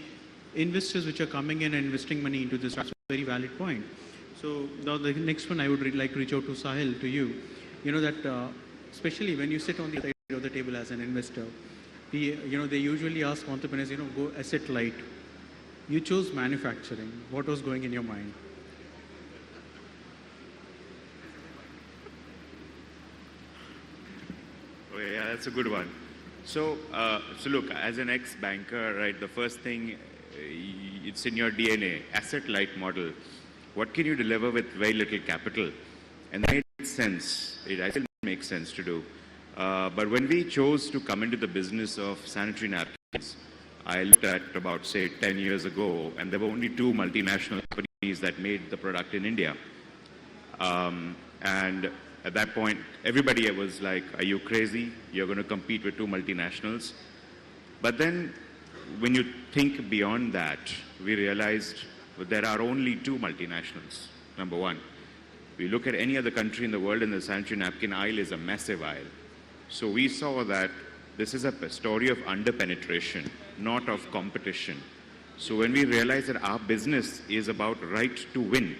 investors which are coming in and investing money into this. That's a very valid point. So now the next one I would like to reach out to Sahil, to you. That especially when you sit on the other side of the table as an investor, they usually ask entrepreneurs, go asset light. You chose manufacturing. What was going in your mind? Oh, yeah, that's a good one. So look, as an ex-banker, right, the first thing, it's in your DNA, asset light model. What can you deliver with very little capital? And that made sense. It actually makes sense to do. But when we chose to come into the business of sanitary napkins, I looked at about, say, 10 years ago, and there were only 2 multinational companies that made the product in India. And at that point, everybody was like, are you crazy? You're going to compete with 2 multinationals. But then, when you think beyond that, we realized there are only 2 multinationals, number one. We look at any other country in the world and the sanitary napkin aisle is a massive aisle. So we saw that this is a story of under-penetration, not of competition. So when we realized that our business is about right to win,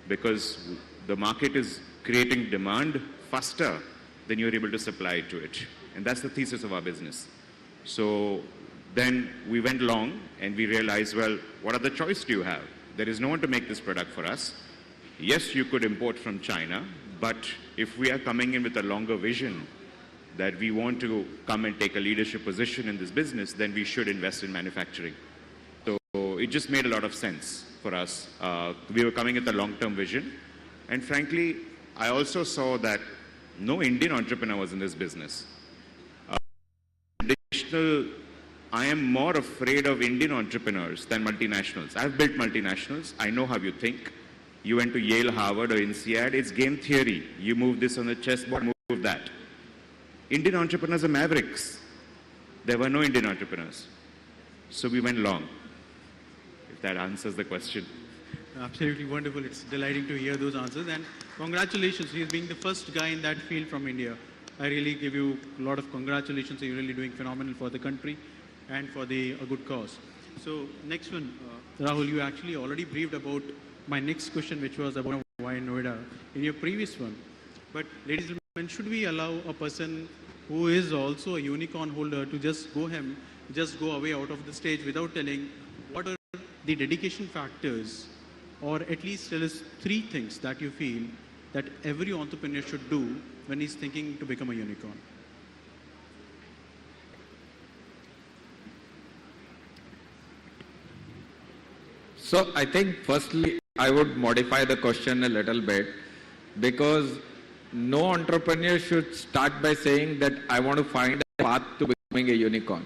because the market is creating demand faster than you're able to supply to it. And that's the thesis of our business. So then we went long and we realized, well, what other choice do you have? There is no one to make this product for us. Yes, you could import from China, but if we are coming in with a longer vision that we want to come and take a leadership position in this business, then we should invest in manufacturing. So it just made a lot of sense for us. We were coming with a long-term vision. And frankly, I also saw that no Indian entrepreneur was in this business. I am more afraid of Indian entrepreneurs than multinationals. I've built multinationals. I know how you think. You went to Yale, Harvard, or INSEAD. It's game theory. You move this on the chessboard, move that. Indian entrepreneurs are mavericks. There were no Indian entrepreneurs. So we went long, if that answers the question. Absolutely wonderful. It's delighting to hear those answers. And congratulations. He's being the first guy in that field from India. I really give you a lot of congratulations. You're really doing phenomenal for the country and for a good cause. So next one, Rahul, you actually already briefed about my next question, which was about why Noida in your previous one. But ladies and gentlemen, should we allow a person who is also a unicorn holder to just go away out of the stage without telling what are the dedication factors or at least tell us 3 things that you feel that every entrepreneur should do when he's thinking to become a unicorn. So I think firstly, I would modify the question a little bit, because no entrepreneur should start by saying that I want to find a path to becoming a unicorn.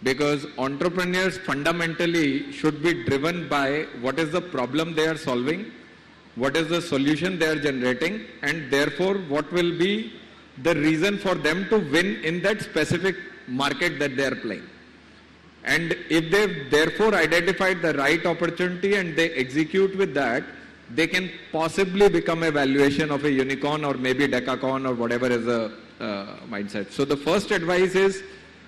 Because entrepreneurs fundamentally should be driven by what is the problem they are solving, what is the solution they are generating, and therefore what will be the reason for them to win in that specific market that they are playing. And if they've therefore identified the right opportunity and they execute with that, they can possibly become a valuation of a unicorn or maybe decacorn or whatever is the mindset. So the first advice is,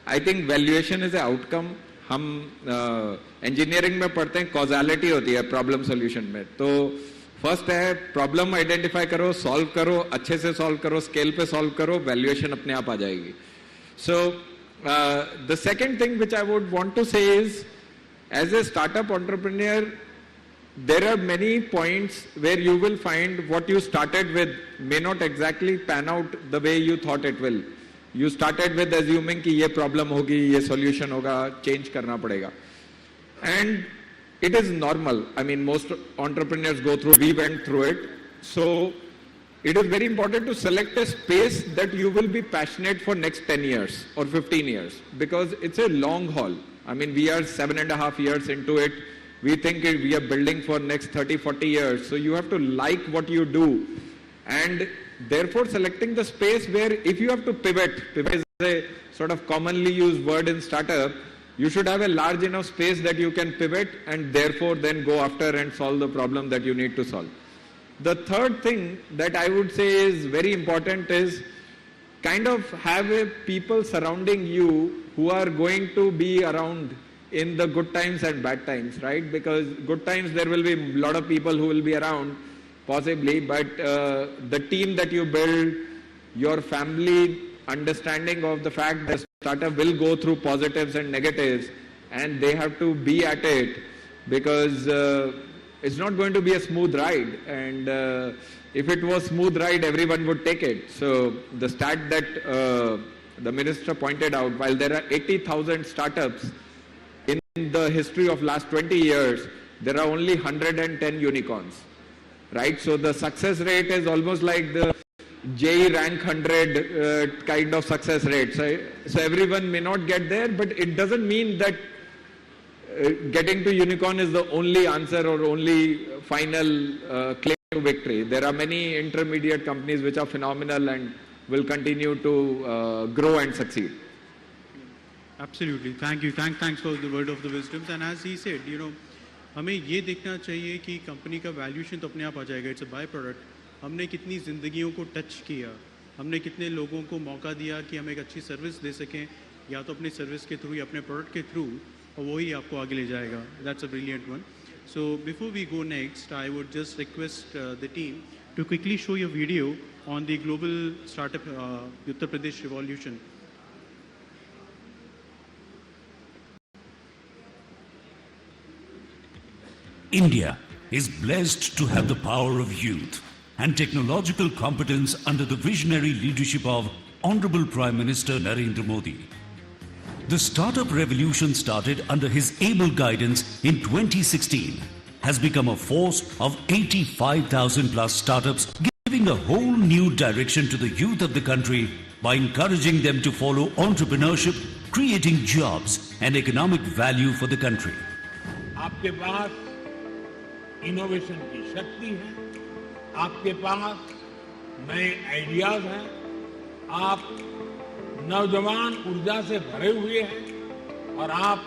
I think valuation is an outcome. हम engineering में पढ़ते हैं causality होती है problem solution में. तो first है problem identify करो, solve करो, अच्छे से solve करो, scale पे solve करो, valuation अपने आप आ जाएगी. So the second thing which I would want to say is, as a startup entrepreneur, there are many points where you will find what you started with may not exactly pan out the way you thought it will. You started with assuming कि ये problem होगी, ये solution होगा, change करना पड़ेगा. And it is normal. I mean, most entrepreneurs go through, we went through it. So it is very important to select a space that you will be passionate for next 10 years or 15 years, because it's a long haul. I mean, we are 7.5 years into it. We think we are building for next 30, 40 years. So you have to like what you do. And therefore selecting the space where if you have to pivot is a sort of commonly used word in startup, you should have a large enough space that you can pivot and therefore then go after and solve the problem that you need to solve. The third thing that I would say is very important is kind of have a people surrounding you who are going to be around in the good times and bad times, right? Because good times there will be a lot of people who will be around, possibly, but the team that you build, your family understanding of the fact that startup will go through positives and negatives, and they have to be at it, because it's not going to be a smooth ride, and if it was smooth ride, everyone would take it. So the stat that the minister pointed out, while there are 80,000 startups in the history of last 20 years, there are only 110 unicorns, right? So the success rate is almost like the JEE rank 100 kind of success rate. So everyone may not get there, but it doesn't mean that getting to unicorn is the only answer or only final claim to victory. There are many intermediate companies which are phenomenal and will continue to grow and succeed. Absolutely. Thank you. Thanks for the word of the wisdom. And as he said, you know, हमें ये देखना चाहिए कि company का valuation तो अपने आप आ जाएगा. It's a by product. हमने कितनी ज़िंदगियों को टच किया, हमने कितने लोगों को मौका दिया कि हम एक अच्छी सर्विस दे सकें, या तो अपनी सर्विस के थ्रू या अपने प्रोडक्ट के थ्रू, और वही आपको आगे ले जाएगा. That's a brilliant one. So before we go next, I would just request the team to quickly show your video on the global startup Uttar Pradesh revolution. India is blessed to have the power of youth and technological competence under the visionary leadership of Honorable Prime Minister Narendra Modi. The startup revolution started under his able guidance in 2016 has become a force of 85,000 plus startups, giving a whole new direction to the youth of the country by encouraging them to follow entrepreneurship, creating jobs and economic value for the country. आपके पास innovation की शक्ति है, आपके पास नए ideas हैं, आप नौजवान ऊर्जा से भरे हुए हैं और आप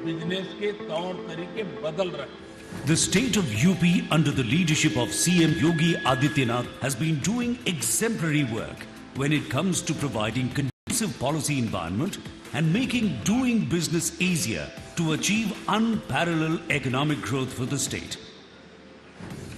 बिजनेस के तौर तरीके बदल रहे हैं. The state of UP under the leadership of CM Yogi Adityanath has been doing exemplary work when it comes to providing conducive policy environment and making doing business easier to achieve unparalleled economic growth for the state.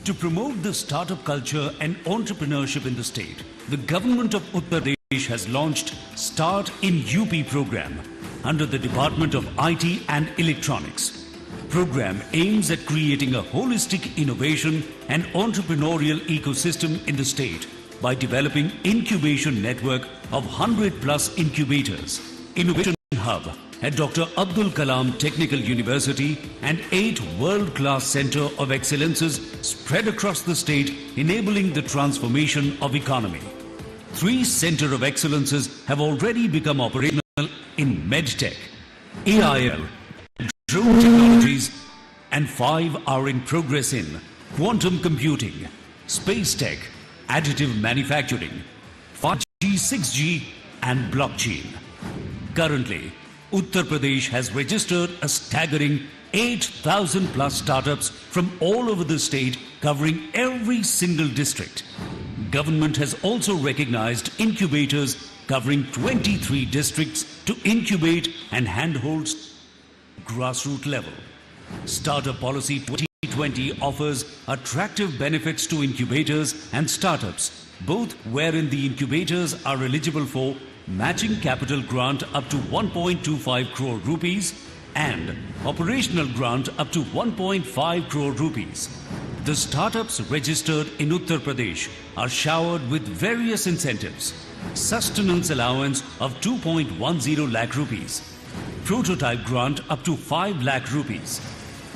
To promote the startup culture and entrepreneurship in the state, the government of Uttar Pradesh has launched Start in UP program under the Department of IT and Electronics. program aims at creating a holistic innovation and entrepreneurial ecosystem in the state by developing incubation network of 100 plus incubators, innovation hub at Dr. Abdul Kalam Technical University and 8 world-class center of excellences spread across the state, enabling the transformation of economy. 3 center of excellences have already become operational in MedTech, AIL, drone technologies, and 5 are in progress in quantum computing, space tech, additive manufacturing, 5G, 6G, and blockchain. Currently, Uttar Pradesh has registered a staggering 8,000 plus startups from all over the state, covering every single district. Government has also recognized incubators covering 23 districts to incubate and handhold grassroots level. Startup Policy 2020 offers attractive benefits to incubators and startups, both wherein the incubators are eligible for matching capital grant up to 1.25 crore rupees and operational grant up to 1.5 crore rupees. The startups registered in Uttar Pradesh are showered with various incentives: sustenance allowance of 2.10 lakh rupees, prototype grant up to 5 lakh rupees,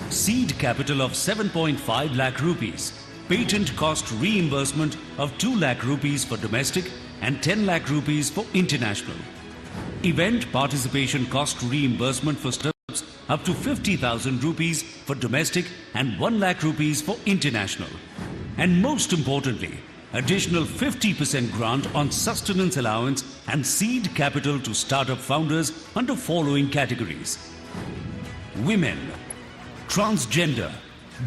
seed capital of 7.5 lakh rupees, patent cost reimbursement of 2 lakh rupees for domestic and 10 lakh rupees for international. Event participation cost reimbursement for startups up to 50,000 rupees for domestic and 1 lakh rupees for international. And most importantly, additional 50% grant on sustenance allowance and seed capital to startup founders under following categories: women, transgender,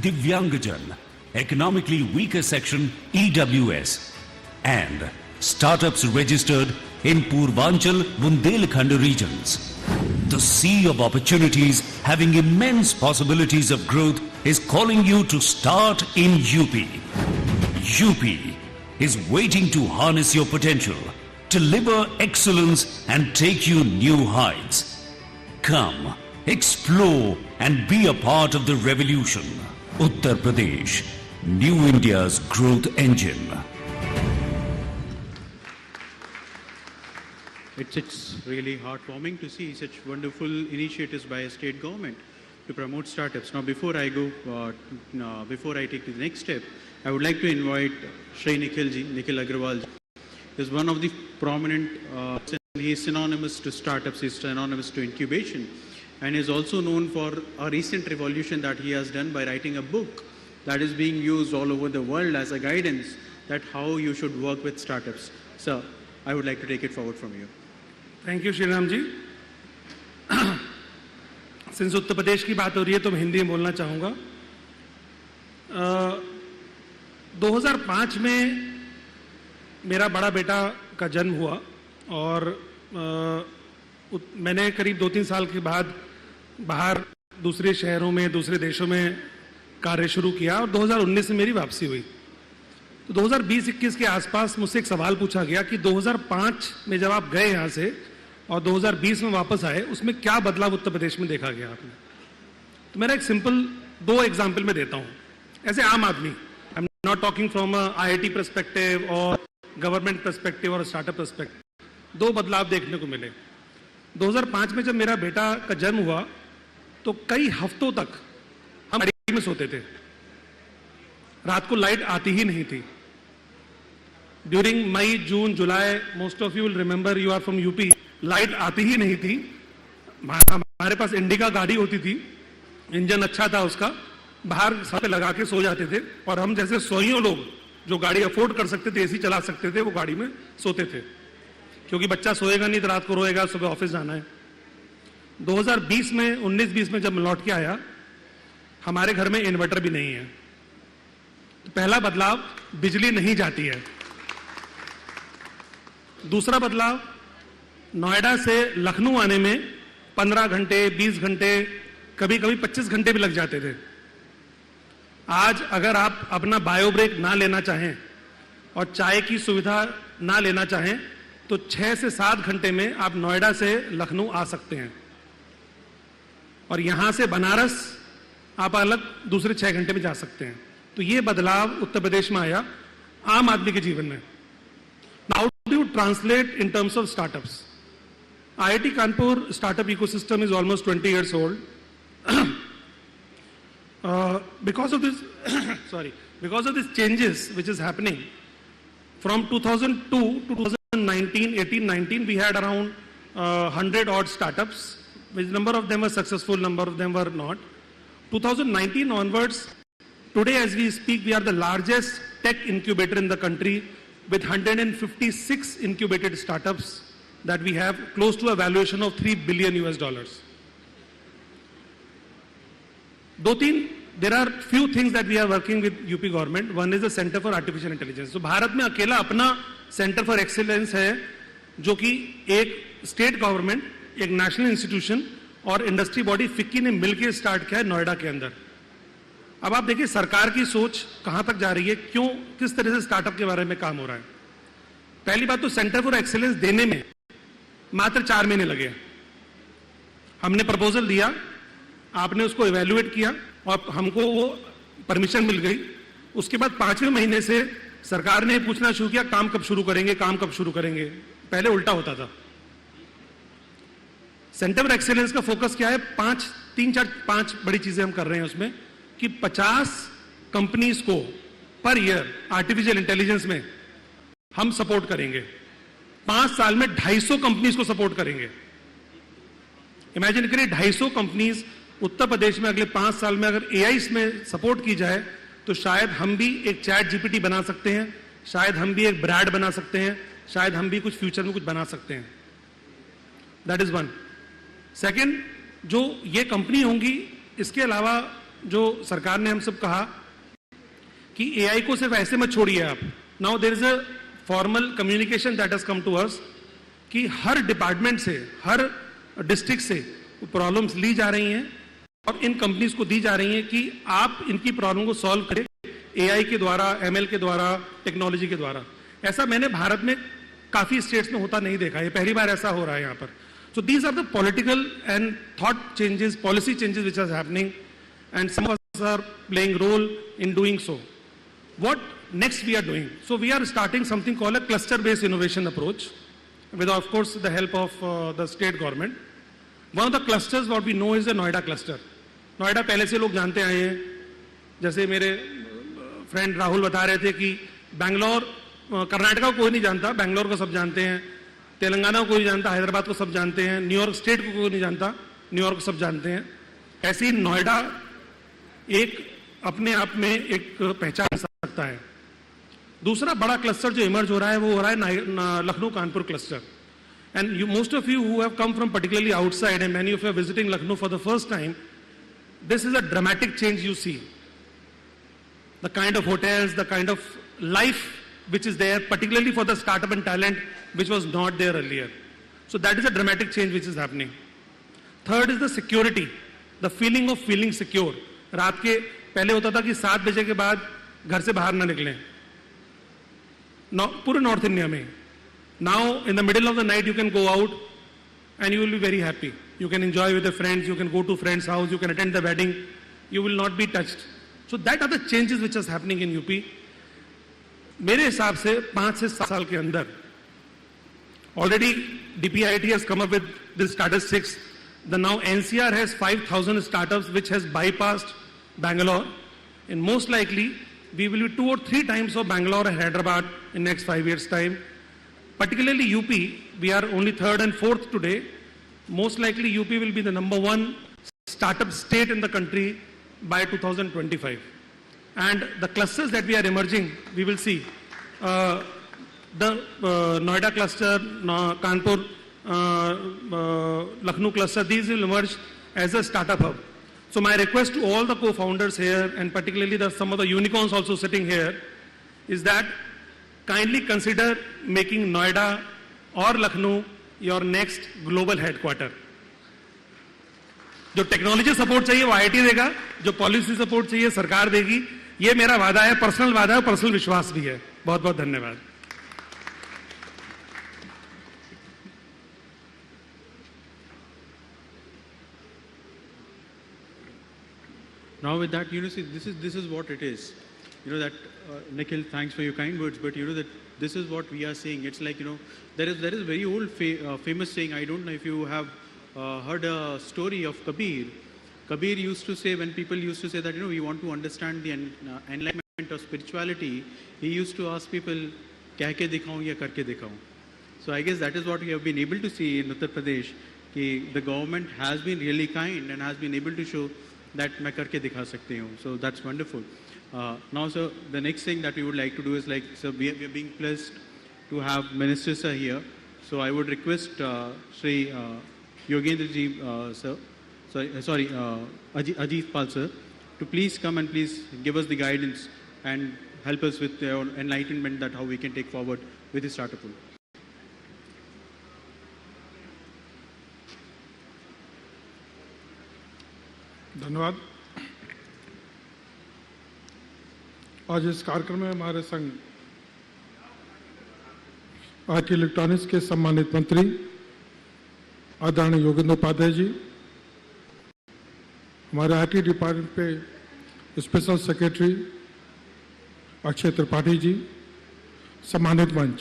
Divyangjan, economically weaker section EWS, and startups registered in Purvanchal, Bundelkhand regions. The sea of opportunities having immense possibilities of growth is calling you to start in UP. UP is waiting to harness your potential, deliver excellence and take you new heights. Come, explore and be a part of the revolution. Uttar Pradesh, New India's growth engine. It's really heartwarming to see such wonderful initiatives by a state government to promote startups. Now, before I take the next step, I would like to invite Shri Nikhil Agrawal. He is one of the prominent, he is synonymous to startups, he is synonymous to incubation, and is also known for a recent revolution that he has done by writing a book that is being used all over the world as a guidance that how you should work with startups. Sir, I would like to take it forward from you. Thank you Shri Ram ji. Since Uttar Pradesh की बात हो रही है तो मैं हिंदी में बोलना चाहूँगा। 2005 में मेरा बड़ा बेटा का जन्म हुआ और मैंने करीब 2-3 साल के बाद बाहर दूसरे शहरों में, दूसरे देशों में कार्य शुरू किया और 2019 में मेरी वापसी हुई। तो 2020-21 के आसपास मुझसे एक सवाल पूछा गया कि 2005 में जब आप गए यहाँ से और 2020 में वापस आए, उसमें क्या बदलाव उत्तर प्रदेश में देखा गया आपने? तो मेरा एक सिंपल 2 एग्जाम्पल में देता हूँ। ऐसे आम आदमी, I am not talking from IIT perspective और गवर्नमेंट पर्सपेक्टिव और स्टार्टअप पर्सपेक्टिव, 2 बदलाव देखने को मिले। 2005 में जब मेरा बेटा का जन्म हुआ तो कई हफ्तों तक हम गाड़ी में सोते थे, रात को लाइट आती ही नहीं थी। During May, June, July, most of you will remember, you are from UP, light आती ही नहीं थी। हमारे पास इंडिका गाड़ी होती थी, इंजन अच्छा था उसका, बाहर सब लगा के सो जाते थे और हम जैसे सोइयों लोग जो गाड़ी अफोर्ड कर सकते थे, एसी चला सकते थे, वो गाड़ी में सोते थे, क्योंकि बच्चा सोएगा नहीं तो रात को रोएगा, सुबह ऑफिस जाना है। 2020 में, 19-20 में जब मैं लौट के आया, हमारे घर में इन्वर्टर भी नहीं है। तो पहला बदलाव, बिजली नहीं जाती है। दूसरा बदलाव, नोएडा से लखनऊ आने में 15 घंटे, 20 घंटे, कभी कभी 25 घंटे भी लग जाते थे। आज अगर आप अपना बायो ब्रेक ना लेना चाहें और चाय की सुविधा ना लेना चाहें तो 6 से 7 घंटे में आप नोएडा से लखनऊ आ सकते हैं। और यहां से बनारस आप अलग दूसरे 6 घंटे में जा सकते हैं। तो ये बदलाव उत्तर प्रदेश में आया आम आदमी के जीवन में। How do you translate in terms of startups? IIT Kanpur startup ecosystem is almost 20 years old. Because of this, because of these changes which is happening, from 2002 to 2019, 18-19, we had around 100 odd startups, which number of them were successful, number of them were not. 2019 onwards, today as we speak, we are the largest tech incubator in the country with 156 incubated startups that we have, close to a valuation of $3 billion US. There are few things that we are working with UP government. One is the Center for Artificial Intelligence. So Bharat में अकेला अपना Center for Excellence है, जो कि एक state government, एक national institution और industry body FICCI ने मिलकर स्टार्ट किया है नोएडा के अंदर। अब आप देखिए सरकार की सोच कहां तक जा रही है, क्यों, किस तरह से स्टार्टअप के बारे में काम हो रहा है। पहली बात तो सेंटर फॉर एक्सीलेंस देने में मात्र 4 महीने लगे। हमने प्रपोजल दिया, आपने उसको इवैल्यूएट किया और हमको वो परमिशन मिल गई। उसके बाद 5वें महीने से सरकार ने पूछना शुरू किया काम कब शुरू करेंगे, काम कब शुरू करेंगे। पहले उल्टा होता था। सेंटर फॉर एक्सीलेंस का फोकस क्या है? 5 बड़ी चीजें हम कर रहे हैं उसमें कि 50 कंपनीज को पर ईयर आर्टिफिशियल इंटेलिजेंस में हम सपोर्ट करेंगे। 5 साल में 250 कंपनीज को सपोर्ट करेंगे। इमेजिन करिए 250 कंपनीज उत्तर प्रदेश में अगले 5 साल में अगर एआई में सपोर्ट की जाए तो शायद हम भी एक चैट जीपीटी बना सकते हैं, शायद हम भी एक ब्रैड बना सकते हैं, शायद हम भी कुछ फ्यूचर में कुछ बना सकते हैं। That is one. सेकेंड, जो ये कंपनी होंगी, इसके अलावा जो सरकार ने हम सब कहा कि एआई को सिर्फ ऐसे मत छोड़िए आप। Now there is a formal communication that has come to us कि हर डिपार्टमेंट से, हर डिस्ट्रिक्ट से प्रॉब्लम्स ली जा रही हैं और इन कंपनीज को दी जा रही हैं कि आप इनकी प्रॉब्लम को सॉल्व करें एआई के द्वारा, एमएल के द्वारा, टेक्नोलॉजी के द्वारा। ऐसा मैंने भारत में काफी स्टेट्स में होता नहीं देखा, ये पहली बार ऐसा हो रहा है यहाँ पर। So these are the political and thought changes, policy changes which are happening and some of us are playing role in doing so. What next we are doing? So we are starting something called a cluster based innovation approach with of course the help of the state government. One of the clusters what we know is the Noida cluster. Noida पहले से लोग जानते आए हैं, जैसे मेरे friend Rahul बता रहे थे कि बैंगलोर, कर्नाटका को कोई नहीं जानता, बैंगलोर को सब जानते हैं, तेलंगाना को कोई जानता, हैदराबाद को सब जानते हैं, न्यूयॉर्क स्टेट को कोई नहीं जानता, न्यूयॉर्क को सब जानते हैं। ऐसे ही नोएडा एक अपने आप में एक पहचान सकता है। दूसरा बड़ा क्लस्टर जो इमर्ज हो रहा है वो हो रहा है Lucknow Kanpur cluster. And you most of you who have come from particularly outside and many of you are visiting Lucknow for the first time, this is a dramatic change you see. The kind of hotels, the kind of life which is there, particularly for the startup and talent, which was not there earlier. So that is a dramatic change which is happening. Third is the security, the feeling of feeling secure. रात के पहले होता था कि 7 बजे के बाद घर से बाहर ना निकलें, पूरे नॉर्थ इंडिया में। Now in the middle of the night you can go out and you will be very happy. You can enjoy with your friends, you can go to friend's house, you can attend the wedding, you will not be touched. So that are the changes which is happening in UP. मेरे हिसाब से 5 से 7 साल के अंदर already DPIIT has come up with this status 6. The now NCR has 5,000 startups which has bypassed Bangalore, and most likely we will be 2 or 3 times of Bangalore and Hyderabad in next 5 years time. Particularly UP, we are only 3rd and 4th today. Most likely UP will be the number 1 startup state in the country by 2025. And the clusters that we are emerging, we will see the Noida cluster, Kanpur, Lucknow cluster, these will emerge as a startup hub. So my request to all the co-founders here, and particularly some of the unicorns also sitting here, is that kindly consider making Noida or Lucknow your next global headquarter. जो technology support चाहिए वो IIT देगा, जो policy support चाहिए सरकार देगी। ये मेरा वादा है, पर्सनल वादा है, पर्सनल विश्वास भी है। बहुत बहुत धन्यवाद। Now with that, see, this is what it is. That Nikhil, thanks for your kind words, but that this is what we are saying. It's like, there is a very old famous saying. I don't know if you have heard a story of Kabir. Kabir used to say, when people used to say that, we want to understand the enlightenment of spirituality, he used to ask people, keh ke dikhaun ya karke dikhaun? So I guess that is what we have been able to see in Uttar Pradesh, that the government has been really kind and has been able to show that main karke dikha sakti hu. So that's wonderful. Now, sir, the next thing that we would like to do is sir, we are being blessed to have ministers sir here. So I would request Sri Yogendra ji, sir, sorry, Ajit Pal sir, to please come and please give us the guidance and help us with their enlightenment that how we can take forward with the startup pool. धन्यवाद। आज इस कार्यक्रम में हमारे संग IT electronics के सम्मानित मंत्री आदरणीय योगेंद्र उपाध्याय जी, हमारे आईटी डिपार्टमेंट पे स्पेशल सेक्रेटरी अक्षय त्रिपाठी जी, सम्मानित मंच,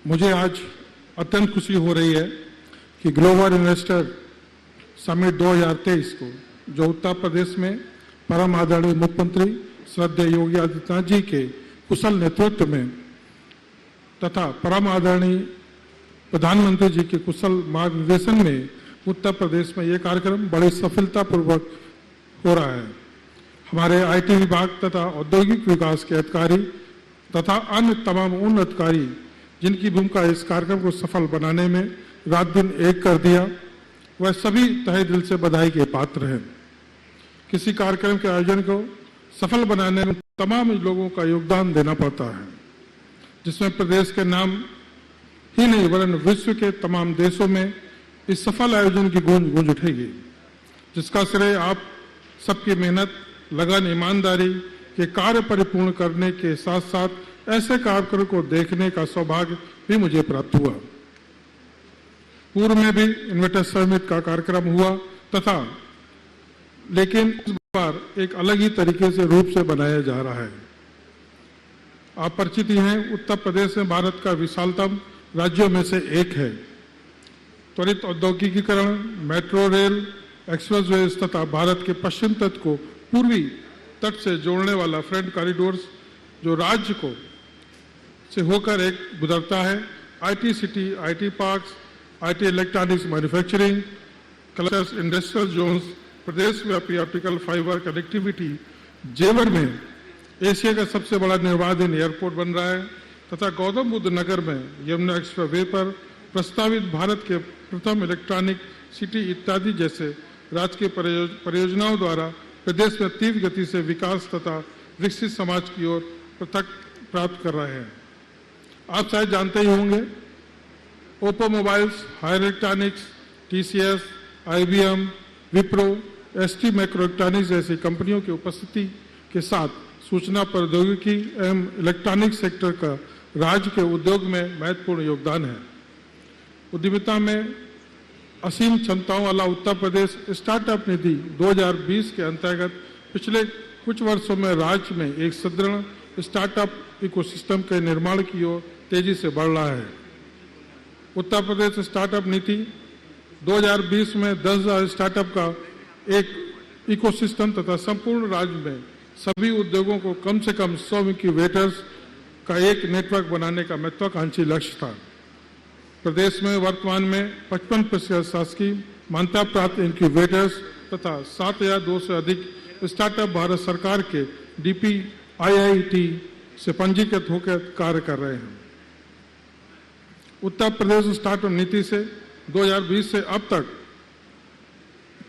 मुझे आज अत्यंत खुशी हो रही है कि ग्लोबल इन्वेस्टर समिट 2023 को जो उत्तर प्रदेश में परम आदरणीय मुख्यमंत्री श्रद्धेय योगी आदित्यनाथ जी के कुशल नेतृत्व में तथा परम आदरणीय प्रधानमंत्री जी के कुशल मार्गदर्शन में उत्तर प्रदेश में ये कार्यक्रम बड़ी सफलतापूर्वक हो रहा है। हमारे आईटी विभाग तथा औद्योगिक विकास के अधिकारी तथा अन्य तमाम उन अधिकारी जिनकी भूमिका इस कार्यक्रम को सफल बनाने में रात दिन एक कर दिया, वह सभी तहे दिल से बधाई के पात्र हैं। किसी कार्यक्रम के आयोजन को सफल बनाने में तमाम लोगों का योगदान देना पड़ता है, जिसमें प्रदेश के नाम ही नहीं वरन विश्व के तमाम देशों में इस सफल आयोजन की गूंज उठेगी, जिसका श्रेय आप सबकी मेहनत, लगन, ईमानदारी के कार्य परिपूर्ण करने के साथ साथ ऐसे कार्यक्रम को देखने का सौभाग्य भी मुझे प्राप्त हुआ। पूर्व में भी इन्वेस्टर समिट का कार्यक्रम हुआ तथा लेकिन इस बार एक अलग ही तरीके से रूप से बनाया जा रहा है। आप परिचित ही हैं, उत्तर प्रदेश में भारत का विशालतम राज्यों में से एक है। त्वरित औद्योगिकीकरण, मेट्रो रेल, एक्सप्रेसवेज तथा भारत के पश्चिम तट को पूर्वी तट से जोड़ने वाला फ्रंट कॉरिडोर्स जो राज्य को से होकर एक गुजरता है। IT city, IT parks, IT electronics manufacturing clusters, industrial zones, प्रदेश व्यापी ऑप्टिकल फाइबर कनेक्टिविटी, जेवर में एशिया का सबसे बड़ा निर्बाध एयरपोर्ट बन रहा है तथा गौतम बुद्ध नगर में यमुना एक्सप्रेसवे पर प्रस्तावित भारत के प्रथम इलेक्ट्रॉनिक सिटी इत्यादि जैसे राजकीय परियोजनाओं द्वारा प्रदेश में तीव्र गति से विकास तथा विकसित समाज की ओर पृथक प्राप्त कर रहे हैं। आप शायद जानते ही होंगे, Oppo mobiles, Haier electronics, TCS, IBM, Wipro, ST micro electronics जैसी कंपनियों की उपस्थिति के साथ सूचना प्रौद्योगिकी एवं इलेक्ट्रॉनिक सेक्टर का राज्य के उद्योग में महत्वपूर्ण योगदान है। उद्यमिता में असीम क्षमताओं वाला उत्तर प्रदेश स्टार्टअप निधि 2020 के अंतर्गत पिछले कुछ वर्षों में राज्य में एक सुदृढ़ स्टार्टअप इकोसिस्टम के निर्माण की ओर तेजी से बढ़ रहा है। उत्तर प्रदेश स्टार्टअप नीति 2020 में 10,000 स्टार्टअप का एक इकोसिस्टम तथा संपूर्ण राज्य में सभी उद्योगों को कम से कम 100 इंक्यूबेटर्स का एक नेटवर्क बनाने का महत्वाकांक्षी लक्ष्य था। प्रदेश में वर्तमान में 55% शासकीय मान्यता प्राप्त इंक्यूबेटर्स तथा 7,200 से अधिक स्टार्टअप भारत सरकार के DPIIT से पंजीकृत होकर कार्य कर रहे हैं। उत्तर प्रदेश स्टार्टअप नीति से 2020 से अब तक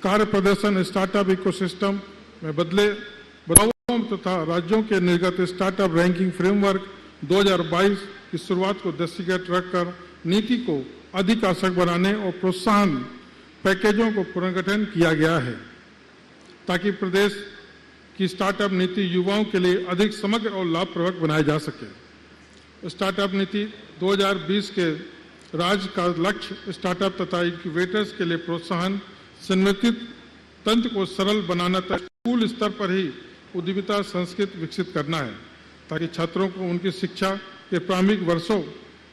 कार्य प्रदर्शन स्टार्टअप इकोसिस्टम में बदलावों तथा राज्यों के निर्गत स्टार्टअप रैंकिंग फ्रेमवर्क 2022 की शुरुआत को दृष्टिगत रखकर नीति को अधिक आवश्यक बनाने और प्रोत्साहन पैकेजों को पुनर्गठन किया गया है, ताकि प्रदेश की स्टार्टअप नीति युवाओं के लिए अधिक समग्र और लाभप्रद बनाई जा सके। स्टार्टअप नीति 2020 के राज्य का लक्ष्य स्टार्टअप तथा इंक्यूबेटर्स के लिए प्रोत्साहन, संरचित तंत्र को सरल बनाना तक स्कूल स्तर पर ही उद्यमिता संस्कृति विकसित करना है, ताकि छात्रों को उनकी शिक्षा के प्रारंभिक वर्षों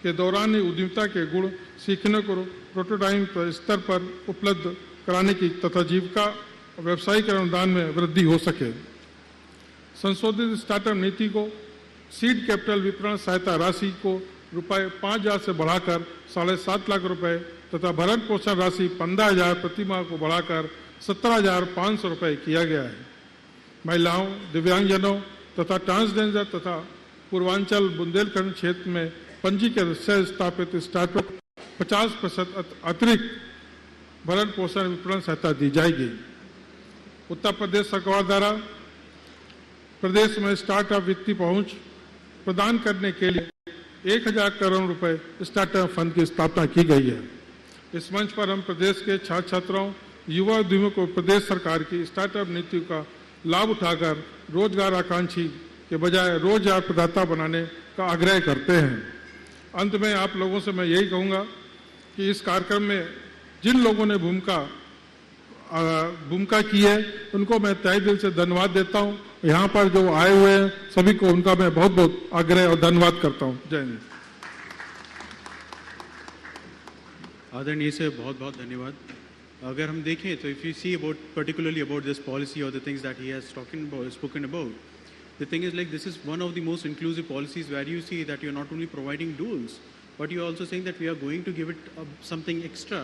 के दौरान ही उद्यमिता के गुण सीखने को प्रोटोटाइप स्तर पर उपलब्ध कराने की तथा जीविका और व्यावसायिक अनुदान में वृद्धि हो सके। संशोधित स्टार्टअप नीति को सीड कैपिटल वितरण सहायता राशि को रुपए 5,000 से बढ़ाकर 7.5 लाख रुपए तथा भरण पोषण राशि 15,000 प्रति माह को बढ़ाकर 17,500 रुपए किया गया है। महिलाओं, दिव्यांगजनों तथा ट्रांसजेंडर तथा पूर्वांचल बुंदेलखंड क्षेत्र में पंजीकृत सह स्थापित स्टार्टअप 50% अतिरिक्त भरण पोषण विपणन सहायता दी जाएगी। उत्तर प्रदेश सरकार द्वारा प्रदेश में स्टार्टअप वित्तीय पहुंच प्रदान करने के लिए 1,000 करोड़ रुपए स्टार्टअप फंड की स्थापना की गई है। इस मंच पर हम प्रदेश के छात्र छात्राओं, युवा उद्यमियों को प्रदेश सरकार की स्टार्टअप नीति का लाभ उठाकर रोजगार आकांक्षी के बजाय रोजगार प्रदाता बनाने का आग्रह करते हैं। अंत में आप लोगों से मैं यही कहूँगा कि इस कार्यक्रम में जिन लोगों ने भूमिका की है उनको मैं तहे दिल से धन्यवाद देता हूँ। यहाँ पर जो आए हुए हैं सभी को उनका मैं बहुत बहुत आग्रह और धन्यवाद करता हूँ। जय हिंद। आदरणीय से बहुत बहुत धन्यवाद। अगर हम देखें तो if you see about particularly about this policy और the things that he has spoken about, the thing is like this is one of the most inclusive policies where you see that you're not only providing duals, but you're also saying that we are going to give it something extra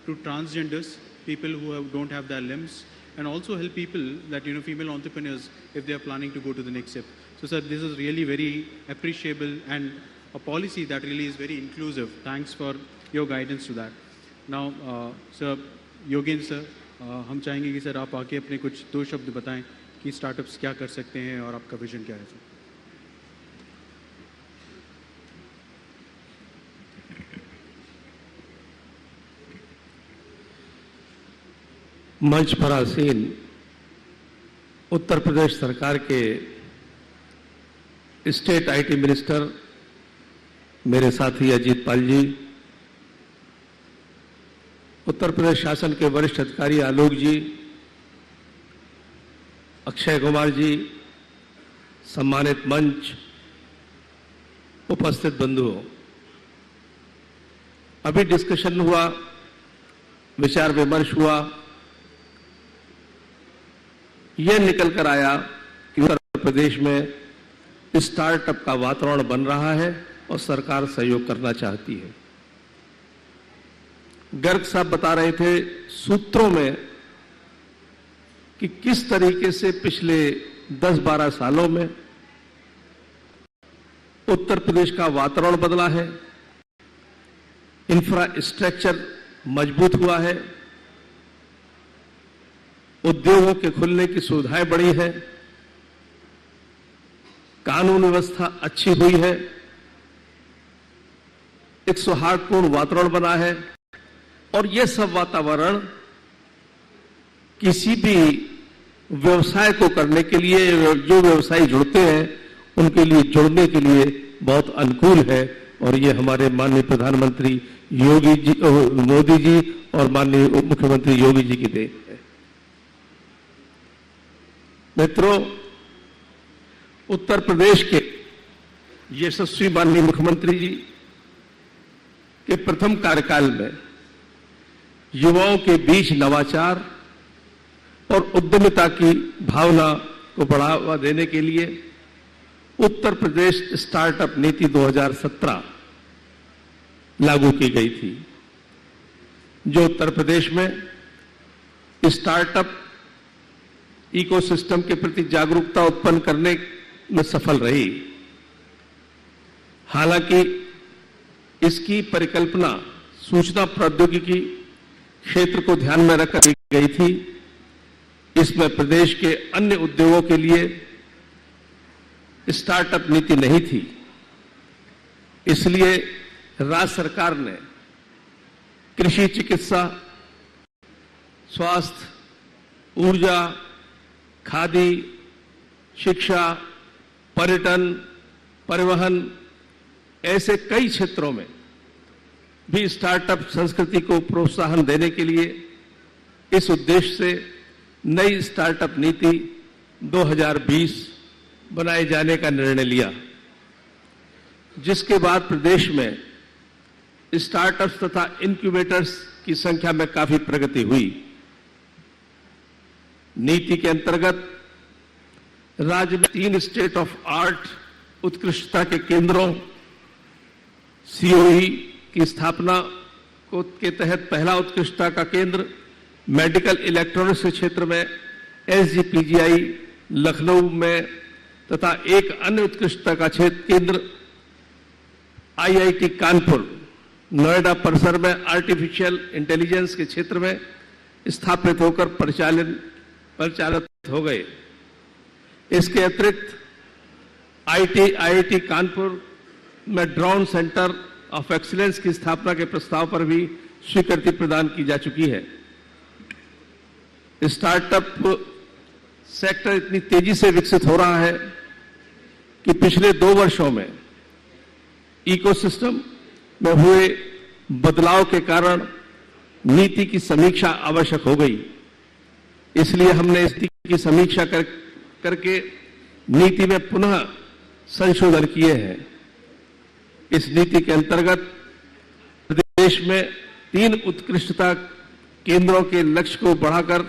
to transgenders, people who don't have their limbs, and also help people that, you know, female entrepreneurs if they are planning to go to the next step. So sir, this is really very appreciable and a policy that really is very inclusive. Thanks for your guidance to that. Now, sir, Yogendra sir, हम चाहेंगे कि sir आप आके अपने कुछ दो शब्द बताएं कि स्टार्टअप्स क्या कर सकते हैं और आपका विजन क्या है सर। मंच पर आसीन उत्तर प्रदेश सरकार के स्टेट आईटी मिनिस्टर मेरे साथी अजीत पाल जी, उत्तर प्रदेश शासन के वरिष्ठ अधिकारी आलोक जी, अक्षय कुमार जी, सम्मानित मंच, उपस्थित बंधुओं, अभी डिस्कशन हुआ, विचार विमर्श हुआ, यह निकल कर आया कि उत्तर प्रदेश में स्टार्टअप का वातावरण बन रहा है और सरकार सहयोग करना चाहती है। गर्ग साहब बता रहे थे सूत्रों में कि किस तरीके से पिछले 10-12 सालों में उत्तर प्रदेश का वातावरण बदला है, इंफ्रास्ट्रक्चर मजबूत हुआ है, उद्योगों के खुलने की सुविधाएं बढ़ी है, कानून व्यवस्था अच्छी हुई है, एक सौहार्दपूर्ण वातावरण बना है और यह सब वातावरण किसी भी व्यवसाय को करने के लिए, जो व्यवसायी जुड़ते हैं उनके लिए जुड़ने के लिए बहुत अनुकूल है और ये हमारे माननीय प्रधानमंत्री मोदी जी और माननीय उप मुख्यमंत्री योगी जी की देन है। मित्रों, उत्तर प्रदेश के यशस्वी माननीय मुख्यमंत्री जी के प्रथम कार्यकाल में युवाओं के बीच नवाचार और उद्यमिता की भावना को बढ़ावा देने के लिए उत्तर प्रदेश स्टार्टअप नीति 2017 लागू की गई थी, जो उत्तर प्रदेश में स्टार्टअप इकोसिस्टम के प्रति जागरूकता उत्पन्न करने में सफल रही। हालांकि इसकी परिकल्पना सूचना प्रौद्योगिकी क्षेत्र को ध्यान में रखकर की गई थी। इसमें प्रदेश के अन्य उद्योगों के लिए स्टार्टअप नीति नहीं थी। इसलिए राज्य सरकार ने कृषि, चिकित्सा, स्वास्थ्य, ऊर्जा, खादी, शिक्षा, पर्यटन, परिवहन ऐसे कई क्षेत्रों में भी स्टार्टअप संस्कृति को प्रोत्साहन देने के लिए इस उद्देश्य से नई स्टार्टअप नीति 2020 बनाए जाने का निर्णय लिया, जिसके बाद प्रदेश में स्टार्टअप्स तथा इंक्यूबेटर्स की संख्या में काफी प्रगति हुई। नीति के अंतर्गत राज्य में 3 स्टेट ऑफ आर्ट उत्कृष्टता के केंद्रों COE की स्थापना के तहत पहला उत्कृष्टता का केंद्र मेडिकल इलेक्ट्रॉनिक्स के क्षेत्र में SGPGI लखनऊ में तथा एक अन्य उत्कृष्टता का केंद्र IIT कानपुर नोएडा परिसर में आर्टिफिशियल इंटेलिजेंस के क्षेत्र में स्थापित होकर परिचालित हो गए। इसके अतिरिक्त IIT कानपुर में ड्रोन सेंटर ऑफ एक्सीलेंस की स्थापना के प्रस्ताव पर भी स्वीकृति प्रदान की जा चुकी है। स्टार्टअप सेक्टर इतनी तेजी से विकसित हो रहा है कि पिछले 2 वर्षों में इकोसिस्टम में हुए बदलाव के कारण नीति की समीक्षा आवश्यक हो गई। इसलिए हमने इस नीति की समीक्षा करके नीति में पुनः संशोधन किए हैं। इस नीति के अंतर्गत प्रदेश में 3 उत्कृष्टता केंद्रों के लक्ष्य को बढ़ाकर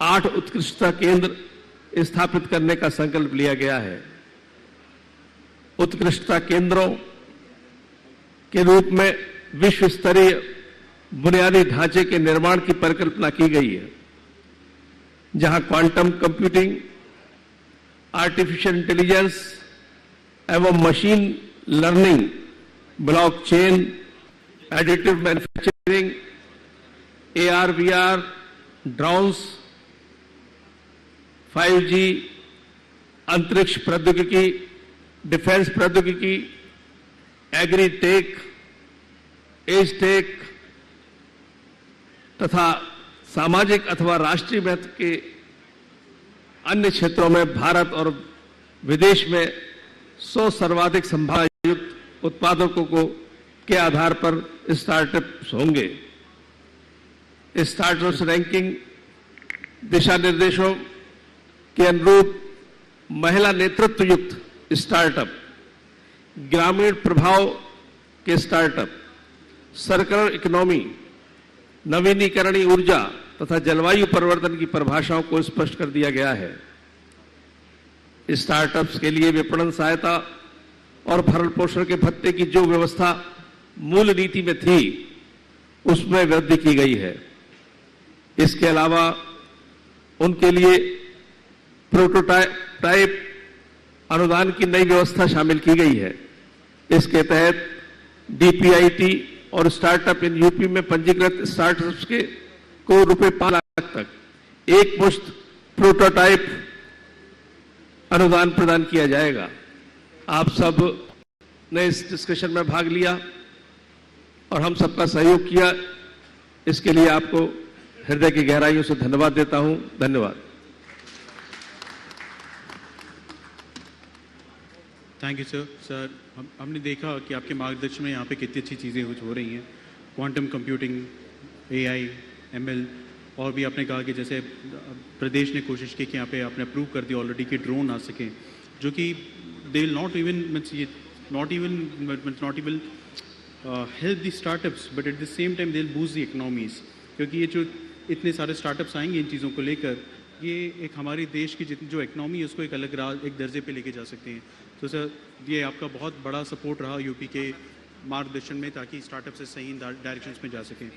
8 उत्कृष्टता केंद्र स्थापित करने का संकल्प लिया गया है। उत्कृष्टता केंद्रों के रूप में विश्व स्तरीय बुनियादी ढांचे के निर्माण की परिकल्पना की गई है, जहां क्वांटम कंप्यूटिंग, आर्टिफिशियल इंटेलिजेंस एवं machine learning, blockchain, additive manufacturing, AR, VR, drones, 5G, अंतरिक्ष प्रौद्योगिकी, डिफेंस प्रौद्योगिकी, एग्रीटेक, एजटेक तथा सामाजिक अथवा राष्ट्रीय महत्व के अन्य क्षेत्रों में भारत और विदेश में 100 सर्वाधिक संभावना युक्त उत्पादकों के आधार पर स्टार्टअप्स होंगे। स्टार्टअप्स रैंकिंग दिशा निर्देशों के अनुरूप महिला नेतृत्व युक्त स्टार्टअप, ग्रामीण प्रभाव के स्टार्टअप, सर्कुलर इकोनॉमी, नवीनीकरणीय ऊर्जा तथा जलवायु परिवर्तन की परिभाषाओं को स्पष्ट कर दिया गया है। स्टार्टअप्स के लिए विपणन सहायता और भरण पोषण के भत्ते की जो व्यवस्था मूल नीति में थी, उसमें वृद्धि की गई है। इसके अलावा उनके लिए प्रोटोटाइप अनुदान की नई व्यवस्था शामिल की गई है। इसके तहत DPIT और स्टार्टअप इन यूपी में पंजीकृत स्टार्टअप्स को ₹5 लाख तक एक मुश्त प्रोटोटाइप अनुदान प्रदान किया जाएगा। आप सब ने इस डिस्कशन में भाग लिया और हम सबका सहयोग किया, इसके लिए आपको हृदय की गहराइयों से धन्यवाद देता हूं। धन्यवाद। Thank you sir. हमने देखा कि आपके मार्गदर्शन में यहाँ पे कितनी अच्छी चीज़ें कुछ हो रही हैं, क्वांटम कंप्यूटिंग, AI, ML, और भी आपने कहा कि जैसे प्रदेश ने कोशिश की कि यहाँ पे आपने अप्रूव कर दिया ऑलरेडी कि ड्रोन आ सकें, जो कि they will not even help the startups but at the same time they will boost the economies, क्योंकि ये जो इतने सारे स्टार्टअप्स आएंगे इन चीज़ों को लेकर, ये एक हमारे देश की जितनी जो इकोनॉमी है उसको एक अलग एक दर्जे पे लेके जा सकते हैं। तो सर ये आपका बहुत बड़ा सपोर्ट रहा यूपी के मार्गदर्शन में, ताकि स्टार्टअप से सही डायरेक्शंस में जा सकें।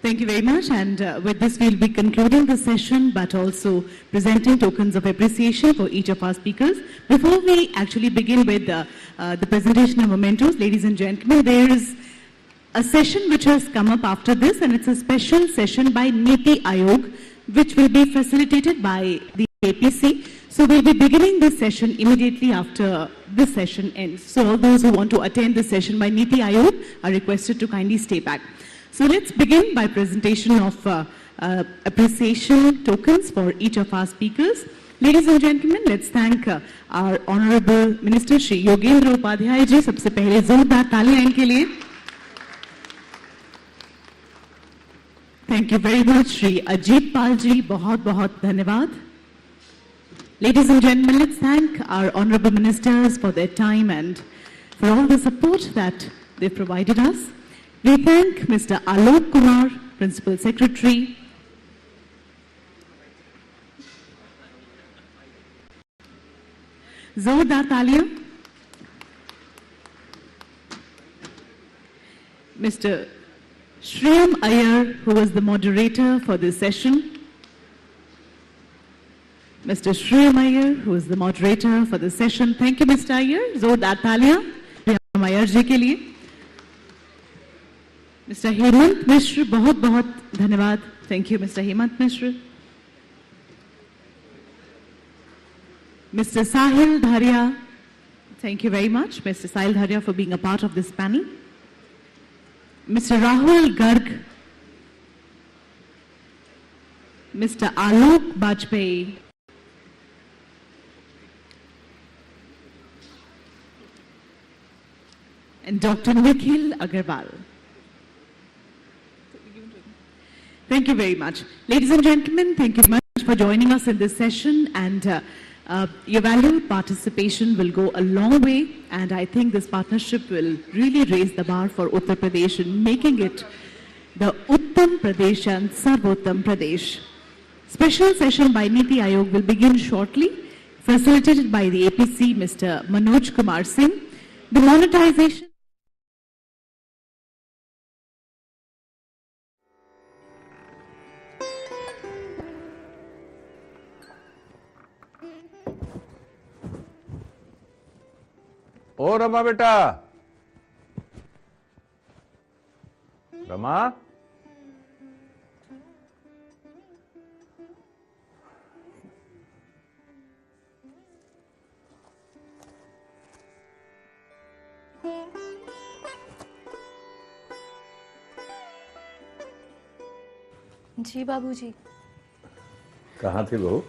Thank you very much, and with this we'll be concluding the session but also presenting tokens of appreciation for each of our speakers. Before we actually begin with the presentation of mementos, ladies and gentlemen, there is a session which has come up after this, and it's a special session by Niti Aayog, which will be facilitated by the APC. So we'll be beginning this session immediately after this session ends. So all those who want to attend this session by Niti Aayog are requested to kindly stay back. So let's begin by presentation of appreciation tokens for each of our speakers. Ladies and gentlemen, let's thank our Honorable Minister Shri Yogendra Upadhyay ji. सबसे पहले जोरदार तालियां इनके लिए. Thank you very much, Shri Ajit Palji. बहुत बहुत धन्यवाद. Ladies and gentlemen, let's thank our honorable ministers for their time and for all the support that they've provided us. We thank Mr. Alok Kumar, Principal Secretary. Zordar Talia. Mr. Shriyam Iyer, who was the moderator for this session. Mr. Shriyam Iyer, who is the moderator for the session. Thank you, Mr. Iyer. Zordar Talia. Shriyam Iyer ji ke liye. Mr. Hemant Mishra, बहुत बहुत धन्यवाद. Thank you, Mr. Hemant Mishra. Mr. Sahil Dharia, thank you very much, Mr. Sahil Dharia, for being a part of this panel. Mr. Rahul Garg, Mr. Alok Bajpayee, and Dr. Nikhil Agarwal. Thank you very much. Ladies and gentlemen, thank you very much for joining us in this session, and your valuable participation will go a long way, and I think this partnership will really raise the bar for Uttar Pradesh in making it the Uttam Pradesh and Sarvottam Pradesh. Special session by Niti Aayog will begin shortly, facilitated by the APC, Mr. Manoj Kumar Singh. The monetization ओ रमा बेटा, रमा, जी बाबूजी। कहाँ थे बहू?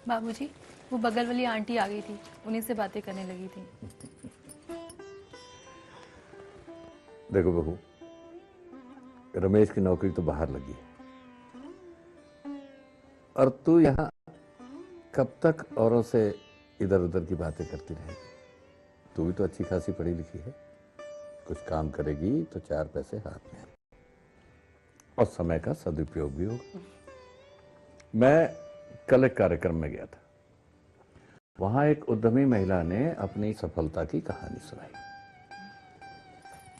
बाबूजी, वो बगल वाली aunty आ गई थी, उन्हीं से बातें करने लगी थी। देखो बहू, रमेश की नौकरी तो बाहर लगी है और तू यहाँ कब तक औरों से इधर उधर की बातें करती रहेगी? तू भी तो अच्छी खासी पढ़ी लिखी है, कुछ काम करेगी तो चार पैसे हाथ में और समय का सदुपयोग भी होगा। मैं कल एक कार्यक्रम में गया था, वहां एक उद्यमी महिला ने अपनी सफलता की कहानी सुनाई।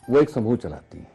वो एक समूह चलाती है,